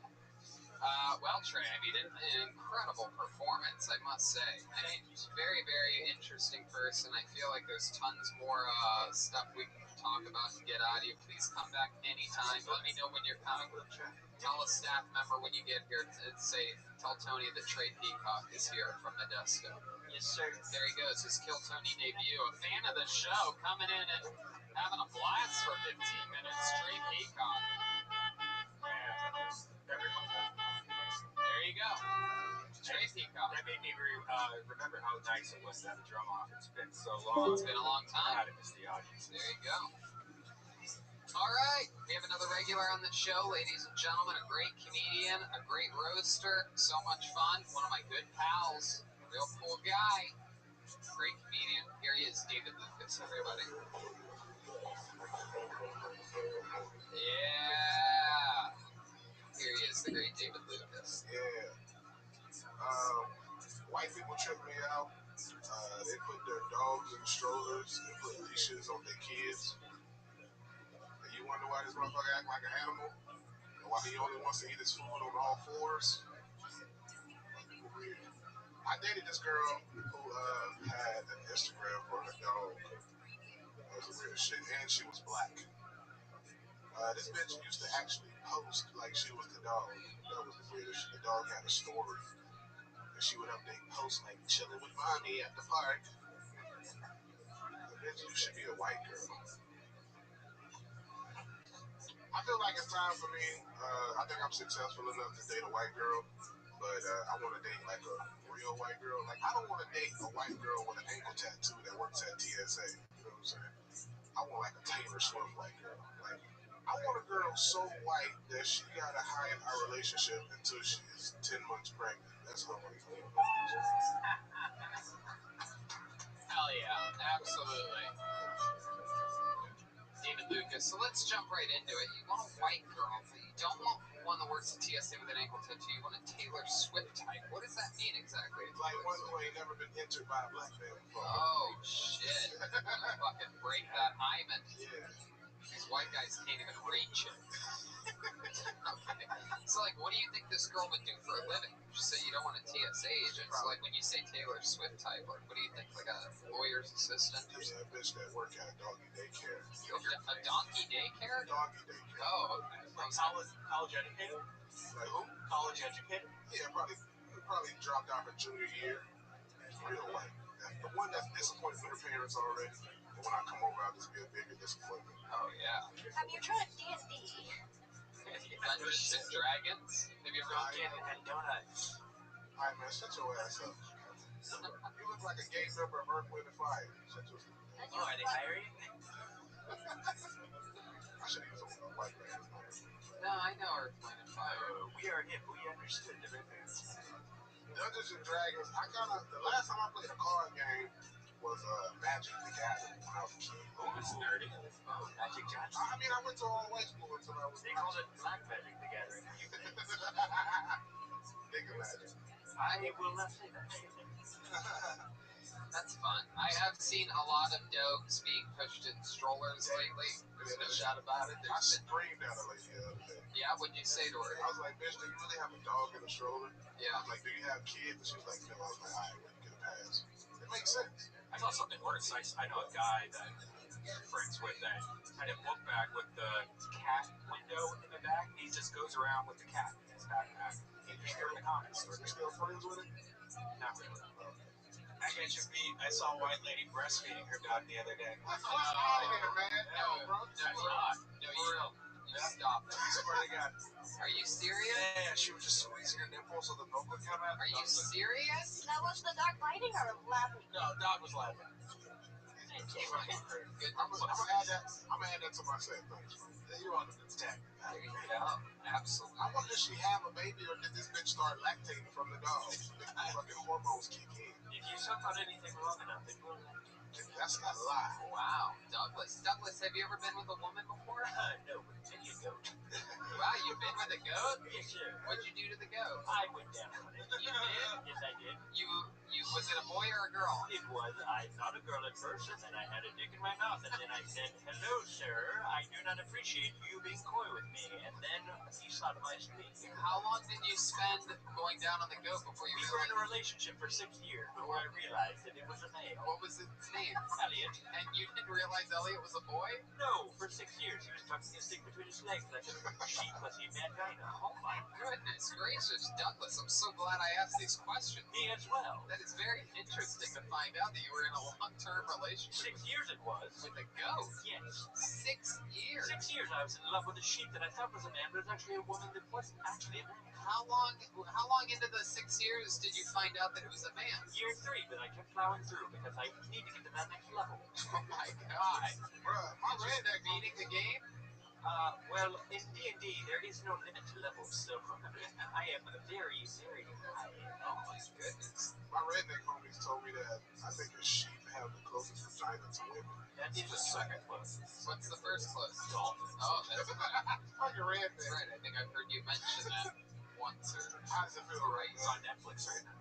Well, Trey, I mean, an incredible performance, I must say. I mean, very, very interesting person. I feel like there's tons more stuff we can talk about and get out of you. Please come back anytime. Let me know when you're coming. Tell a staff member when you get here to say, tell Tony that Trey Peacock is here from Modesto. Yes, sir. There he goes, his Kill Tony debut. A fan of the show, coming in and having a blast for 15 minutes. Trey Peacock. There you go. Trey Peacock. That made me remember how nice it was to have a drum off. It's been so long. It's been a long time. I had to miss the audience. There you go. All right, we have another regular on the show, ladies and gentlemen. A great comedian, a great roaster, so much fun. One of my good pals, real cool guy, great comedian. Here he is, David Lucas, everybody. Yeah. Here he is, the great David Lucas. Yeah. White people trip me out. They put their dogs in strollers and put leashes on their kids. And you wonder why this motherfucker act like an animal? And why he only wants to eat his food on all fours? People weird. I dated this girl who had an Instagram for her dog. That was the weirdest shit. And she was black. This bitch used to actually post like she was the dog. That was the weirdest shit. The dog had a story. And she would update posts like chilling with mommy at the park. Bitch, you should be a white girl. I feel like it's time for me. I think I'm successful enough to date a white girl, but I want to date like a real white girl. Like, I don't want to date a white girl with an ankle tattoo that works at TSA. You know what I'm saying? I want like a Taylor Swift white girl. Like, I want a girl so white that she gotta hide our relationship until she's 10 months pregnant. That's how white I want. Hell yeah, absolutely. David Lucas. So let's jump right into it. You want a white girl, but you don't want one that works at TSA with an ankle tattoo. You want a Taylor Swift type. What does that mean exactly? Like one who ain't never been entered by a black man before. Oh, shit. Fucking break that hymen. Yeah. These white guys can't even reach it. Okay. So, like, what do you think this girl would do for a living? You say you don't want a TSA agent. So, like, when you say Taylor Swift type, like, what do you think? Like a lawyer's assistant or something? Yeah, a bitch that work at a doggy daycare. A donkey daycare? Doggy daycare. Oh, okay. College educated? Like who? College educated? Yeah, probably dropped out her junior year. Real white. The one that's disappointed with her parents already. And when I come over, I'll just be a bigger disappointment. Oh, yeah. Have you tried D&D? Dungeons and Dragons? Have you ever Dunkin' and Donuts. Alright, man, shut your ass up. You look like a gay member of Earth, Wind, and Fire. Shut your ass up. Oh, are they hiring? I should use a white man. No, I know Earth, Wind, and Fire. We are hip. We understood everything. Dungeons and Dragons, the last time I played a card game was Magic the Gathering when I was a kid. Oh, it's nerdy. Oh, Magic Johnson. I mean, I went to all white school until I was. They called it Black Magic the Gathering. Nigga Magic. I will not say that. That's fun. I have seen a lot of dogs being pushed in strollers lately. There's no doubt about it. I screamed at a lady the other day. Yeah, what'd you say to her? I was like, bitch, do you really have a dog in a stroller? Yeah. I was like, do you have kids? And she was like, no. I was like, all right, well, you get a pass. It makes sense. I saw something worse. I know a guy that I'm friends with that had a book bag with the cat window in the back. He just goes around with the cat in his backpack. He just go to the comic store. Are you still friends with it? Not really. I get your feet. I saw a white lady breastfeeding her dog the other day. What's out of here, man? No, bro. That's not. No, you stop it. I swear to God. Are you serious? Yeah, she was just squeezing her nipple so the milk would come out. Are you serious? Now, was the dog biting or laughing? No, dog was laughing. I'm gonna add that. I'm gonna add that to my set. Thanks. You're on the tag. There you go. Absolutely. I wonder, does she have a baby or did this bitch start lactating from the dog? Fucking hormones kick in. If you suck on anything long enough, it will lactate. That's not a lie. Wow, Douglas. Douglas, have you ever been with a woman before? No, but maybe a goat. Wow, you've been with a goat? Yes, sir. What'd you do to the goat? I went down on it. You did? Yes, I did. You, was it a boy or a girl? It was. I thought a girl at first, and then I had a dick in my mouth, and then I said, "Hello, sir. I do not appreciate you being coy with me." And then he sodomized me. How long did you spend going down on the goat before you We were in a relationship for 6 years before I realized that it was a male. What was its name? Elliot. And you didn't realize Elliot was a boy? No, for 6 years. He was tucking his dick between his legs like a sheep pussy mangina. Oh my goodness gracious, Douglas, I'm so glad I asked these questions. Me as well. That is very interesting to find out that you were in a long-term relationship. 6 years it was. With a goat? Yes. 6 years? 6 years I was in love with a sheep that I thought was a man, but it was actually a woman that wasn't actually a man. How long into the 6 years did you find out that it was a man? Year 3, but I kept plowing through because I need to get to that next level. Oh my god. Bruh, my redneck beating the game? Well, in D&D, there is no limit to levels, so I am very, very high. Oh my goodness. My redneck homies told me that I think a sheep have the closest vagina to women. That's the second closest. What's the first closest? Dolphins. Oh, that's right. Fucking redneck. That's right. I think I've heard you mention that once or How does it feel right? It's on Netflix right now.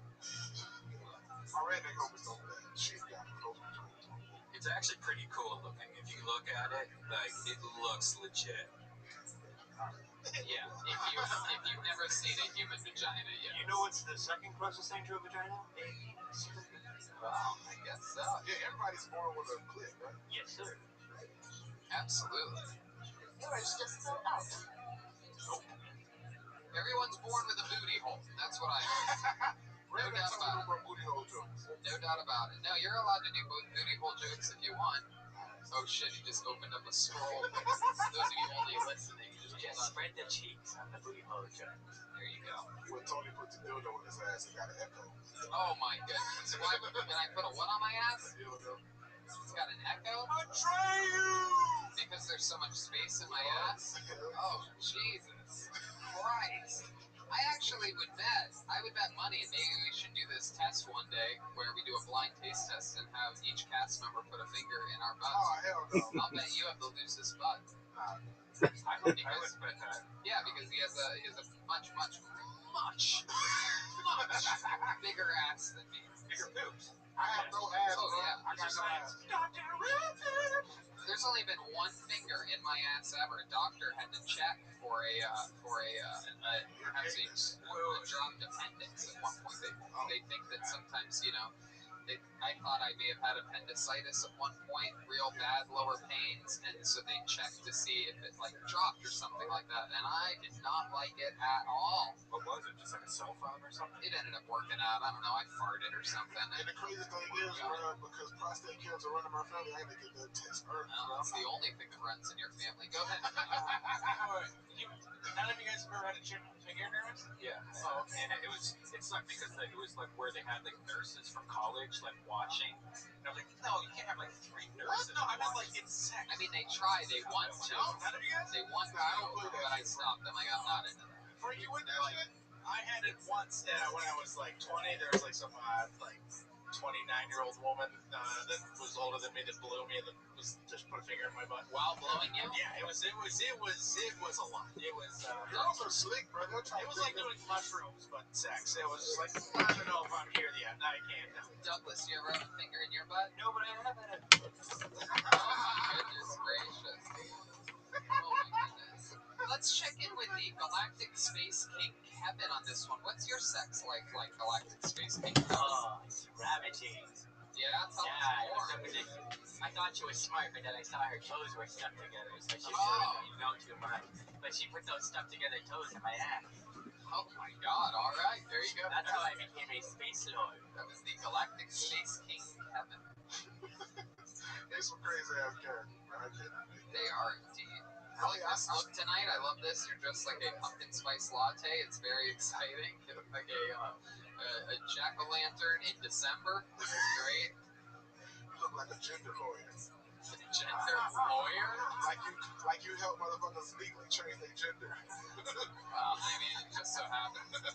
My redneck homies told me that sheep got the closest vagina to women. It's actually pretty cool looking. If you look at it, like, it looks legit. Yeah, if you've never seen a human vagina yet. You know what's the second closest thing to a vagina? Well, I guess so. Yeah, everybody's born with a clit, right? Yes, sir. Absolutely. Yours just filled out. Everyone's born with a booty hole. That's what I know. No doubt about it. Booty hole jokes. No doubt about it. No, you're allowed to do both booty hole jokes if you want. Oh shit, he just opened up a scroll. Those of you only listening, Just spread the cheeks on the booty hole joke. there you go. When Tony put the dildo in his ass, it got an echo. Oh my goodness. Why would I put a what on my ass? The dildo. It's got an echo? Betray you! Because there's so much space in my ass? Oh, Jesus Christ. I actually would bet, I would bet money, and maybe we should do this test one day where we do a blind taste test and have each cast member put a finger in our Oh, butts. hell no. I'll bet you have the loosest butt. I would bet that. Yeah, because he has a much bigger ass than me. Bigger boobs. I have no ass, Oh, bro. yeah. I got no ass. Dr. Richard! There's only been one finger in my ass ever. A doctor had to check for a dropped appendix at one point. They think that sometimes, you know, I thought I may have had appendicitis at one point, real bad lower pains, and so they checked to see if it like dropped or something like that, and I did not like it at all. What was it? Just like a cell phone or something? It ended up working out. I don't know. I farted or something. And the crazy thing is, bro, because prostate cancer run in my family, I had to get that test early. It's the only thing that runs in your family. Go ahead. None of you guys have ever had a chick finger nurse? Yeah. Oh, And it sucked because it was like where they had like nurses from college like watching. And I was like, no, you can't have like 3 nurses. No, I meant like in sex. I mean, they try. They want to. No, none of you guys? They want to, but I stopped them. I got not into that. Frank, you went that shit? I had it once when I was like 20. There was like some like 29-year-old woman that was older than me that blew me and then was just put a finger in my butt while blowing you. Yeah, it was a lot. It was. Girls are slick, bro. It was like doing mushrooms but sex. It was just like I don't know if I'm here yet. I can't. Douglas, you ever have a finger in your butt? No, but I have had it. Goodness gracious. Oh my goodness. Let's check in with the Galactic Space King Kevin on this one. What's your sex like Galactic Space King Kevin? Oh, it's ravaging. Yeah, tell us more. I thought she was smart, but then I saw her toes were stuck together, so she didn't know too much. But she put those stuck together toes in my ass. Oh my god, alright, there you go. That's how I became a space lord. That was the Galactic Space King Kevin. It's some crazy ass characters, bro. They are indeed. I like this look tonight. I love this. You're dressed like a pumpkin spice latte. It's very exciting. You look like a jack-o'-lantern in December. This is great. You look like a gender lawyer. like you help motherfuckers legally change their gender. Well, I mean, it just so happens that I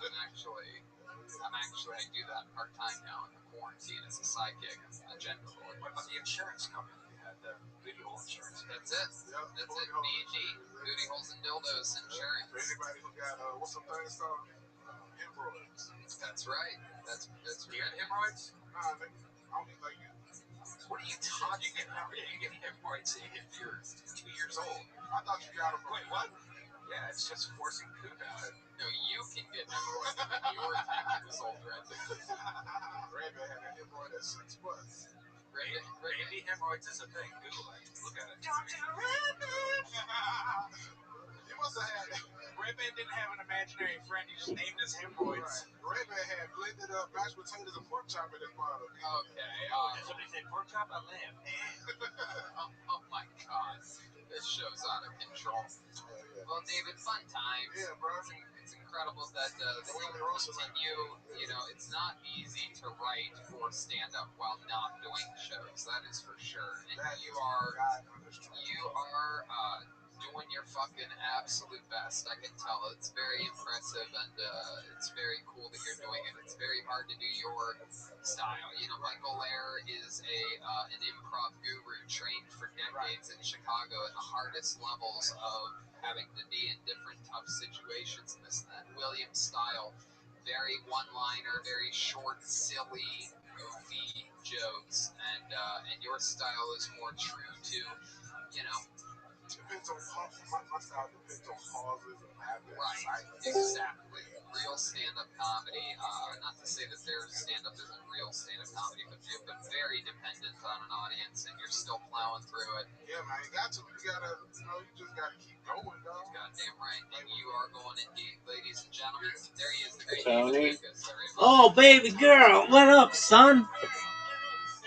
do that part time now in the quarantine as a sidekick and a gender lord. What about the insurance company? They had the booty hole insurance. That's it. Yep. That's it. B&D, booty holes and dildos insurance. For anybody who got what's some things called hemorrhoids. That's right. That's Do you have hemorrhoids? Nah, nigga, I don't eat like you. What are you talking about? You get hemorrhoids if you're 2 years old. I thought you got them. Wait, what? Yeah, it's just forcing poop out. No, you can get hemorrhoids when you're 10 years old, Red. Rabbi had a hemorrhoid at 6 months. Maybe hemorrhoids is a thing. Google it. Look at it. Dr. Rabbi! You must have had it. Rabbi didn't have an imaginary friend. He just named his hemorrhoids. Right. Rabbi had blended up mashed potatoes and pork chop in his bottle. Okay. Did somebody say pork chop? I live. Oh my God. This show's out of control. Well, David, fun times. Yeah, bro. It's incredible that you continue. You know, it's not easy to write or stand up while not doing shows. That is for sure. And you are doing your fucking absolute best. I can tell. It's very impressive and it's very cool that you're doing it. It's very hard to do your style. You know, Michael Lair is an improv guru trained for decades in Chicago at the hardest levels of having to be in different tough situations and this and that. William's style, very one-liner, very short, silly, goofy jokes, and your style is more true to, you know. Depends on my style depends on pauses and laughter. Right, exactly. Real stand-up comedy. Not to say that their stand-up isn't real stand-up comedy, but very dependent on an audience, and you're still plowing through it. Yeah, man, you got to. You just gotta keep going, dog. Goddamn right. And you are going indeed, ladies and gentlemen. There he is, the great Tony. David. Oh, baby girl, what up, son?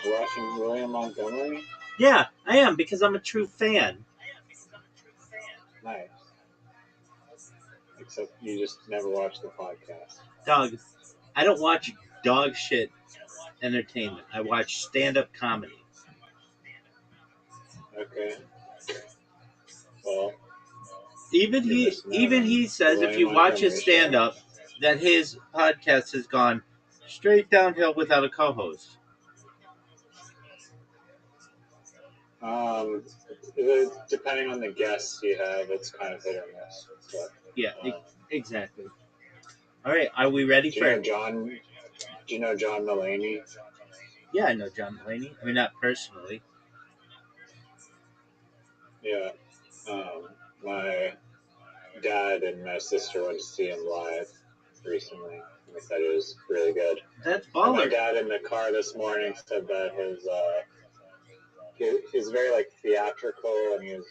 Watching William Montgomery? Yeah, I am, because I'm a true fan. Nice. Except you just never watch the podcast. Dog, I don't watch dog shit entertainment. I watch stand-up comedy. Okay. Well, even he says if you watch his stand-up that his podcast has gone straight downhill without a co-host. Depending on the guests you have, it's kind of hit or miss. But, yeah, exactly. All right, are we ready for Do you know John Mulaney? Yeah, I know John Mulaney. I mean, not personally. Yeah. My dad and my sister went to see him live recently. They said it was really good. That's baller. My dad in the car this morning said that he's very like theatrical, and he's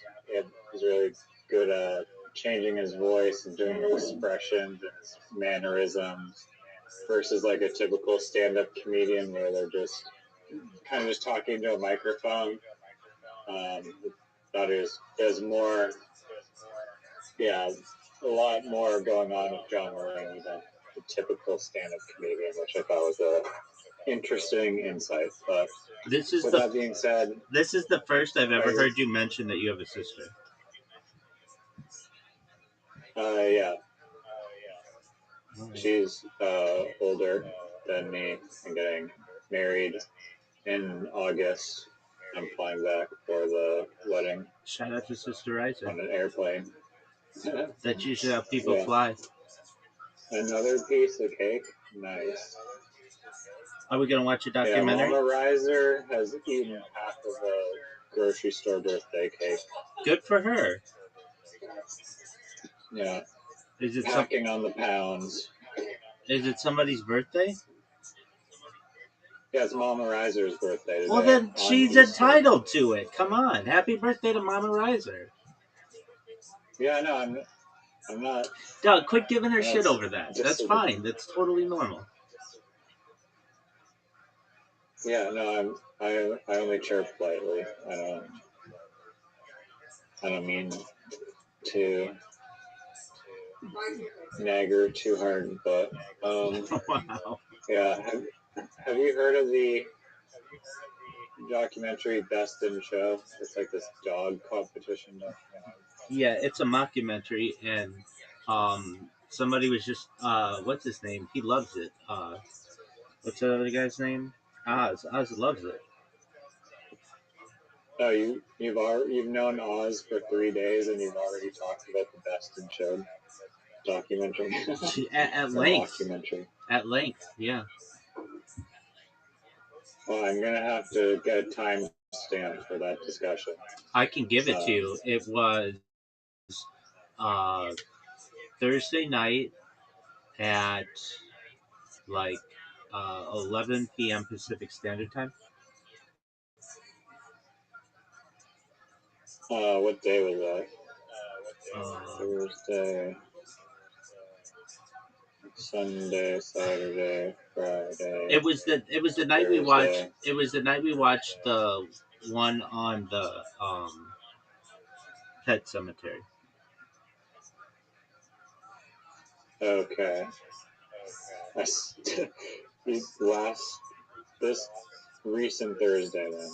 really good at changing his voice and doing expressions and his mannerisms versus like a typical stand-up comedian where they're just kind of just talking to a microphone. Thought there's more, a lot more going on with John Mulaney than the typical stand-up comedian, which I thought was a interesting insight. But that being said, this is the first I've ever heard you mention that you have a sister. Yeah. She's older than me and getting married in August. I'm flying back for the wedding. Shout out to Sister Isaac. On an airplane. That's usually how people fly. Another piece of cake. Nice. Are we going to watch a documentary? Yeah, Mama Riser has eaten half of a grocery store birthday cake. Good for her. Yeah. Is it packing on the pounds? Is it somebody's birthday? Yeah, it's Mama Riser's birthday today. Well, then she's entitled to it. Come on. Happy birthday to Mama Riser. Yeah, no, I'm not. Doug, quit giving her shit over that. That's fine. That's totally normal. Yeah, no, I only chirp lightly. I don't mean to nag her too hard, but wow. Yeah. Have you heard of the documentary Best in Show? It's like this dog competition documentary. Yeah, it's a mockumentary, and somebody was just what's his name? He loves it. What's the other guy's name? Oz loves it. Oh, you've known Oz for 3 days and you've already talked about the Best in Show documentary. At length. Documentary. At length, yeah. Well, I'm gonna have to get a time stamp for that discussion. I can give it to you. It was uh, Thursday night at like 11 p.m. Pacific Standard Time. What day was that? Thursday, Sunday, Saturday, Friday. It was the night Thursday. we watched. It was the night we watched the one on the Pet Cemetery. Okay. This recent Thursday then.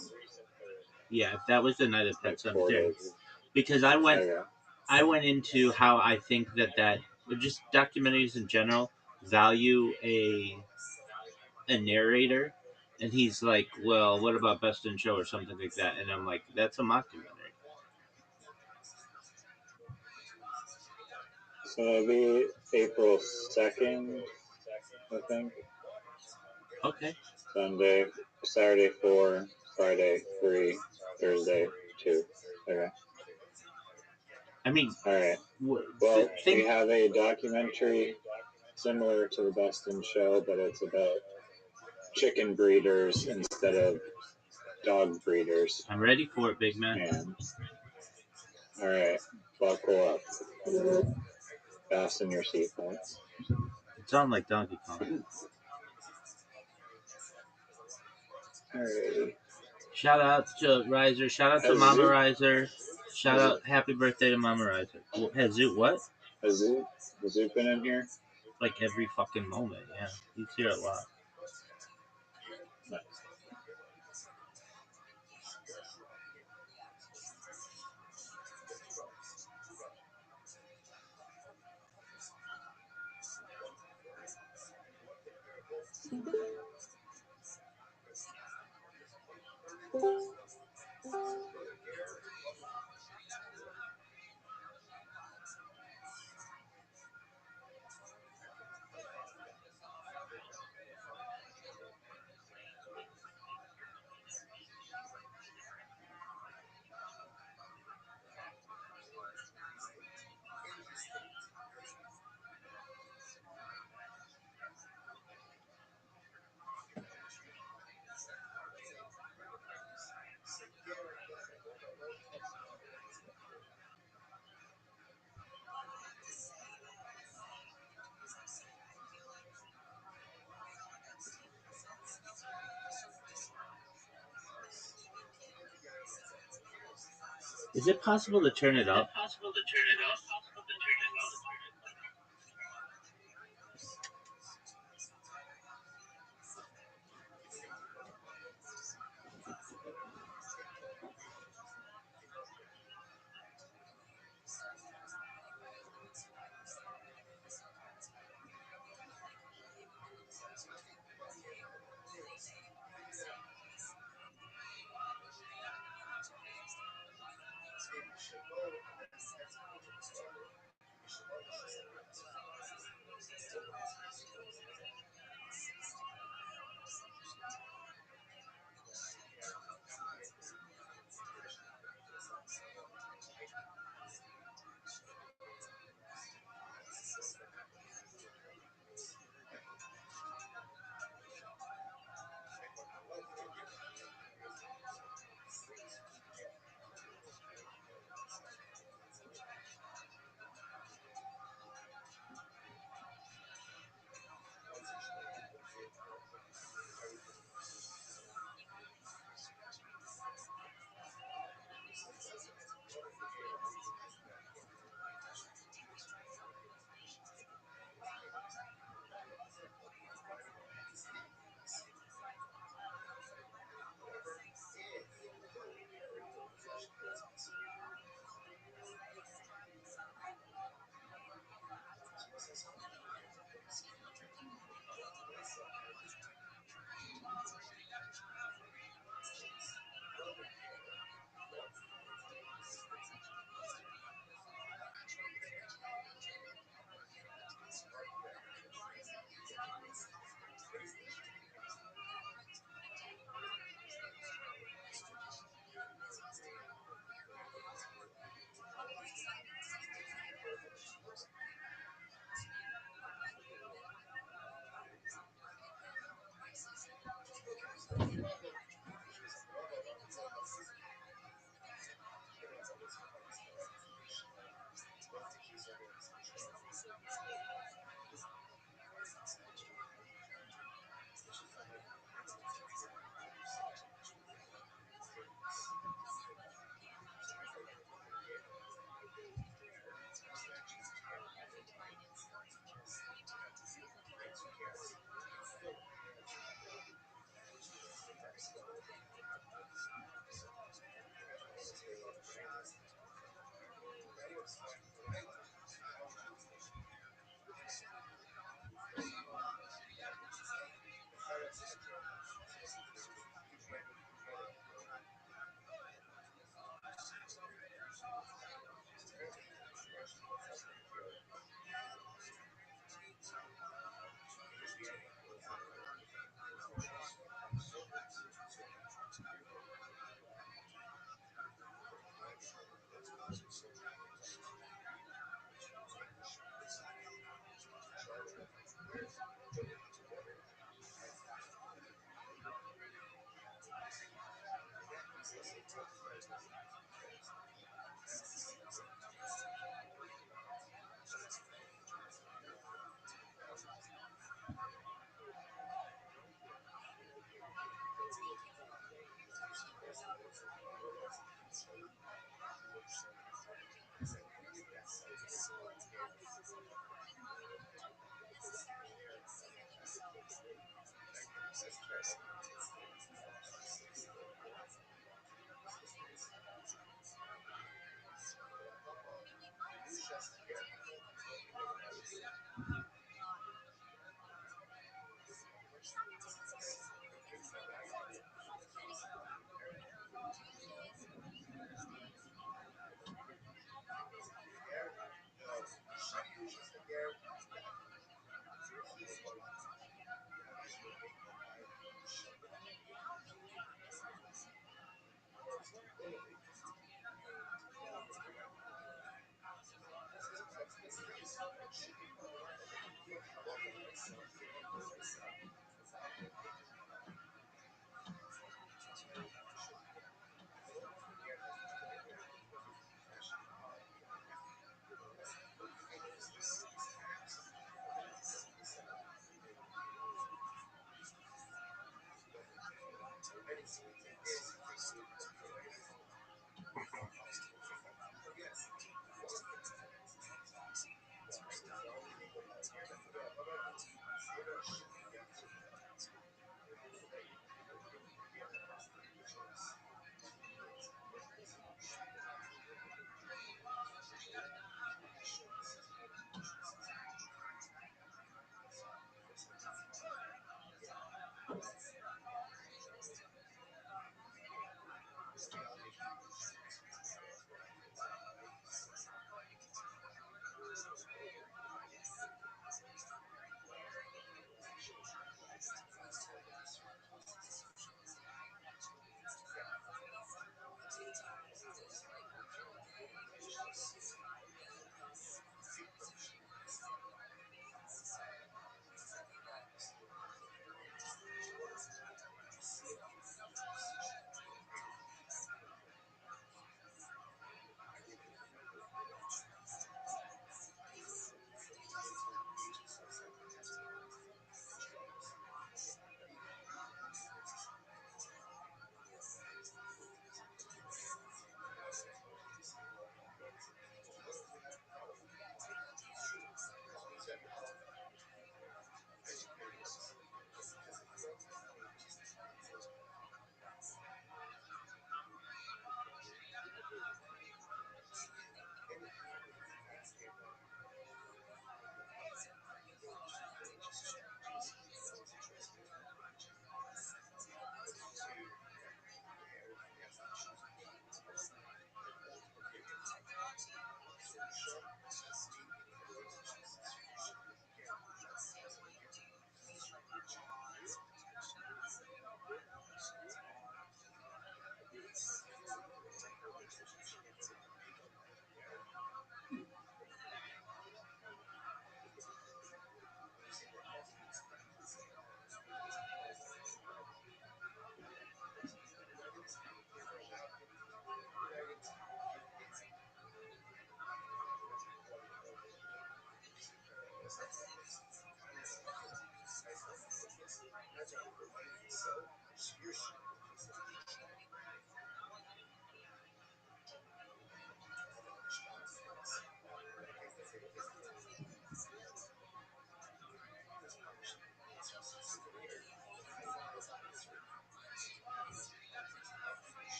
Yeah, that was the night of Pet Cemetery. Because I went into how I think that just documentaries in general value a narrator, and he's like, well, what about Best in Show or something like that, and I'm like, that's a mockumentary. So it'll be April 2nd, I think. Okay. Saturday 4, Friday 3, Thursday 2. Okay. I mean, all right. Well, we have a documentary similar to the Best in Show, but it's about chicken breeders instead of dog breeders. I'm ready for it, big man. And, all right, buckle up. Fasten your seatbelts. It sounds like Donkey Kong. Alrighty. Shout out to Riser. Shout out to Mama Riser. Shout out, happy birthday to Mama Riser. Has Zoot what? Has Zoot been in here? Like every fucking moment, yeah. He's here a lot. Nice. Is it possible to turn it up?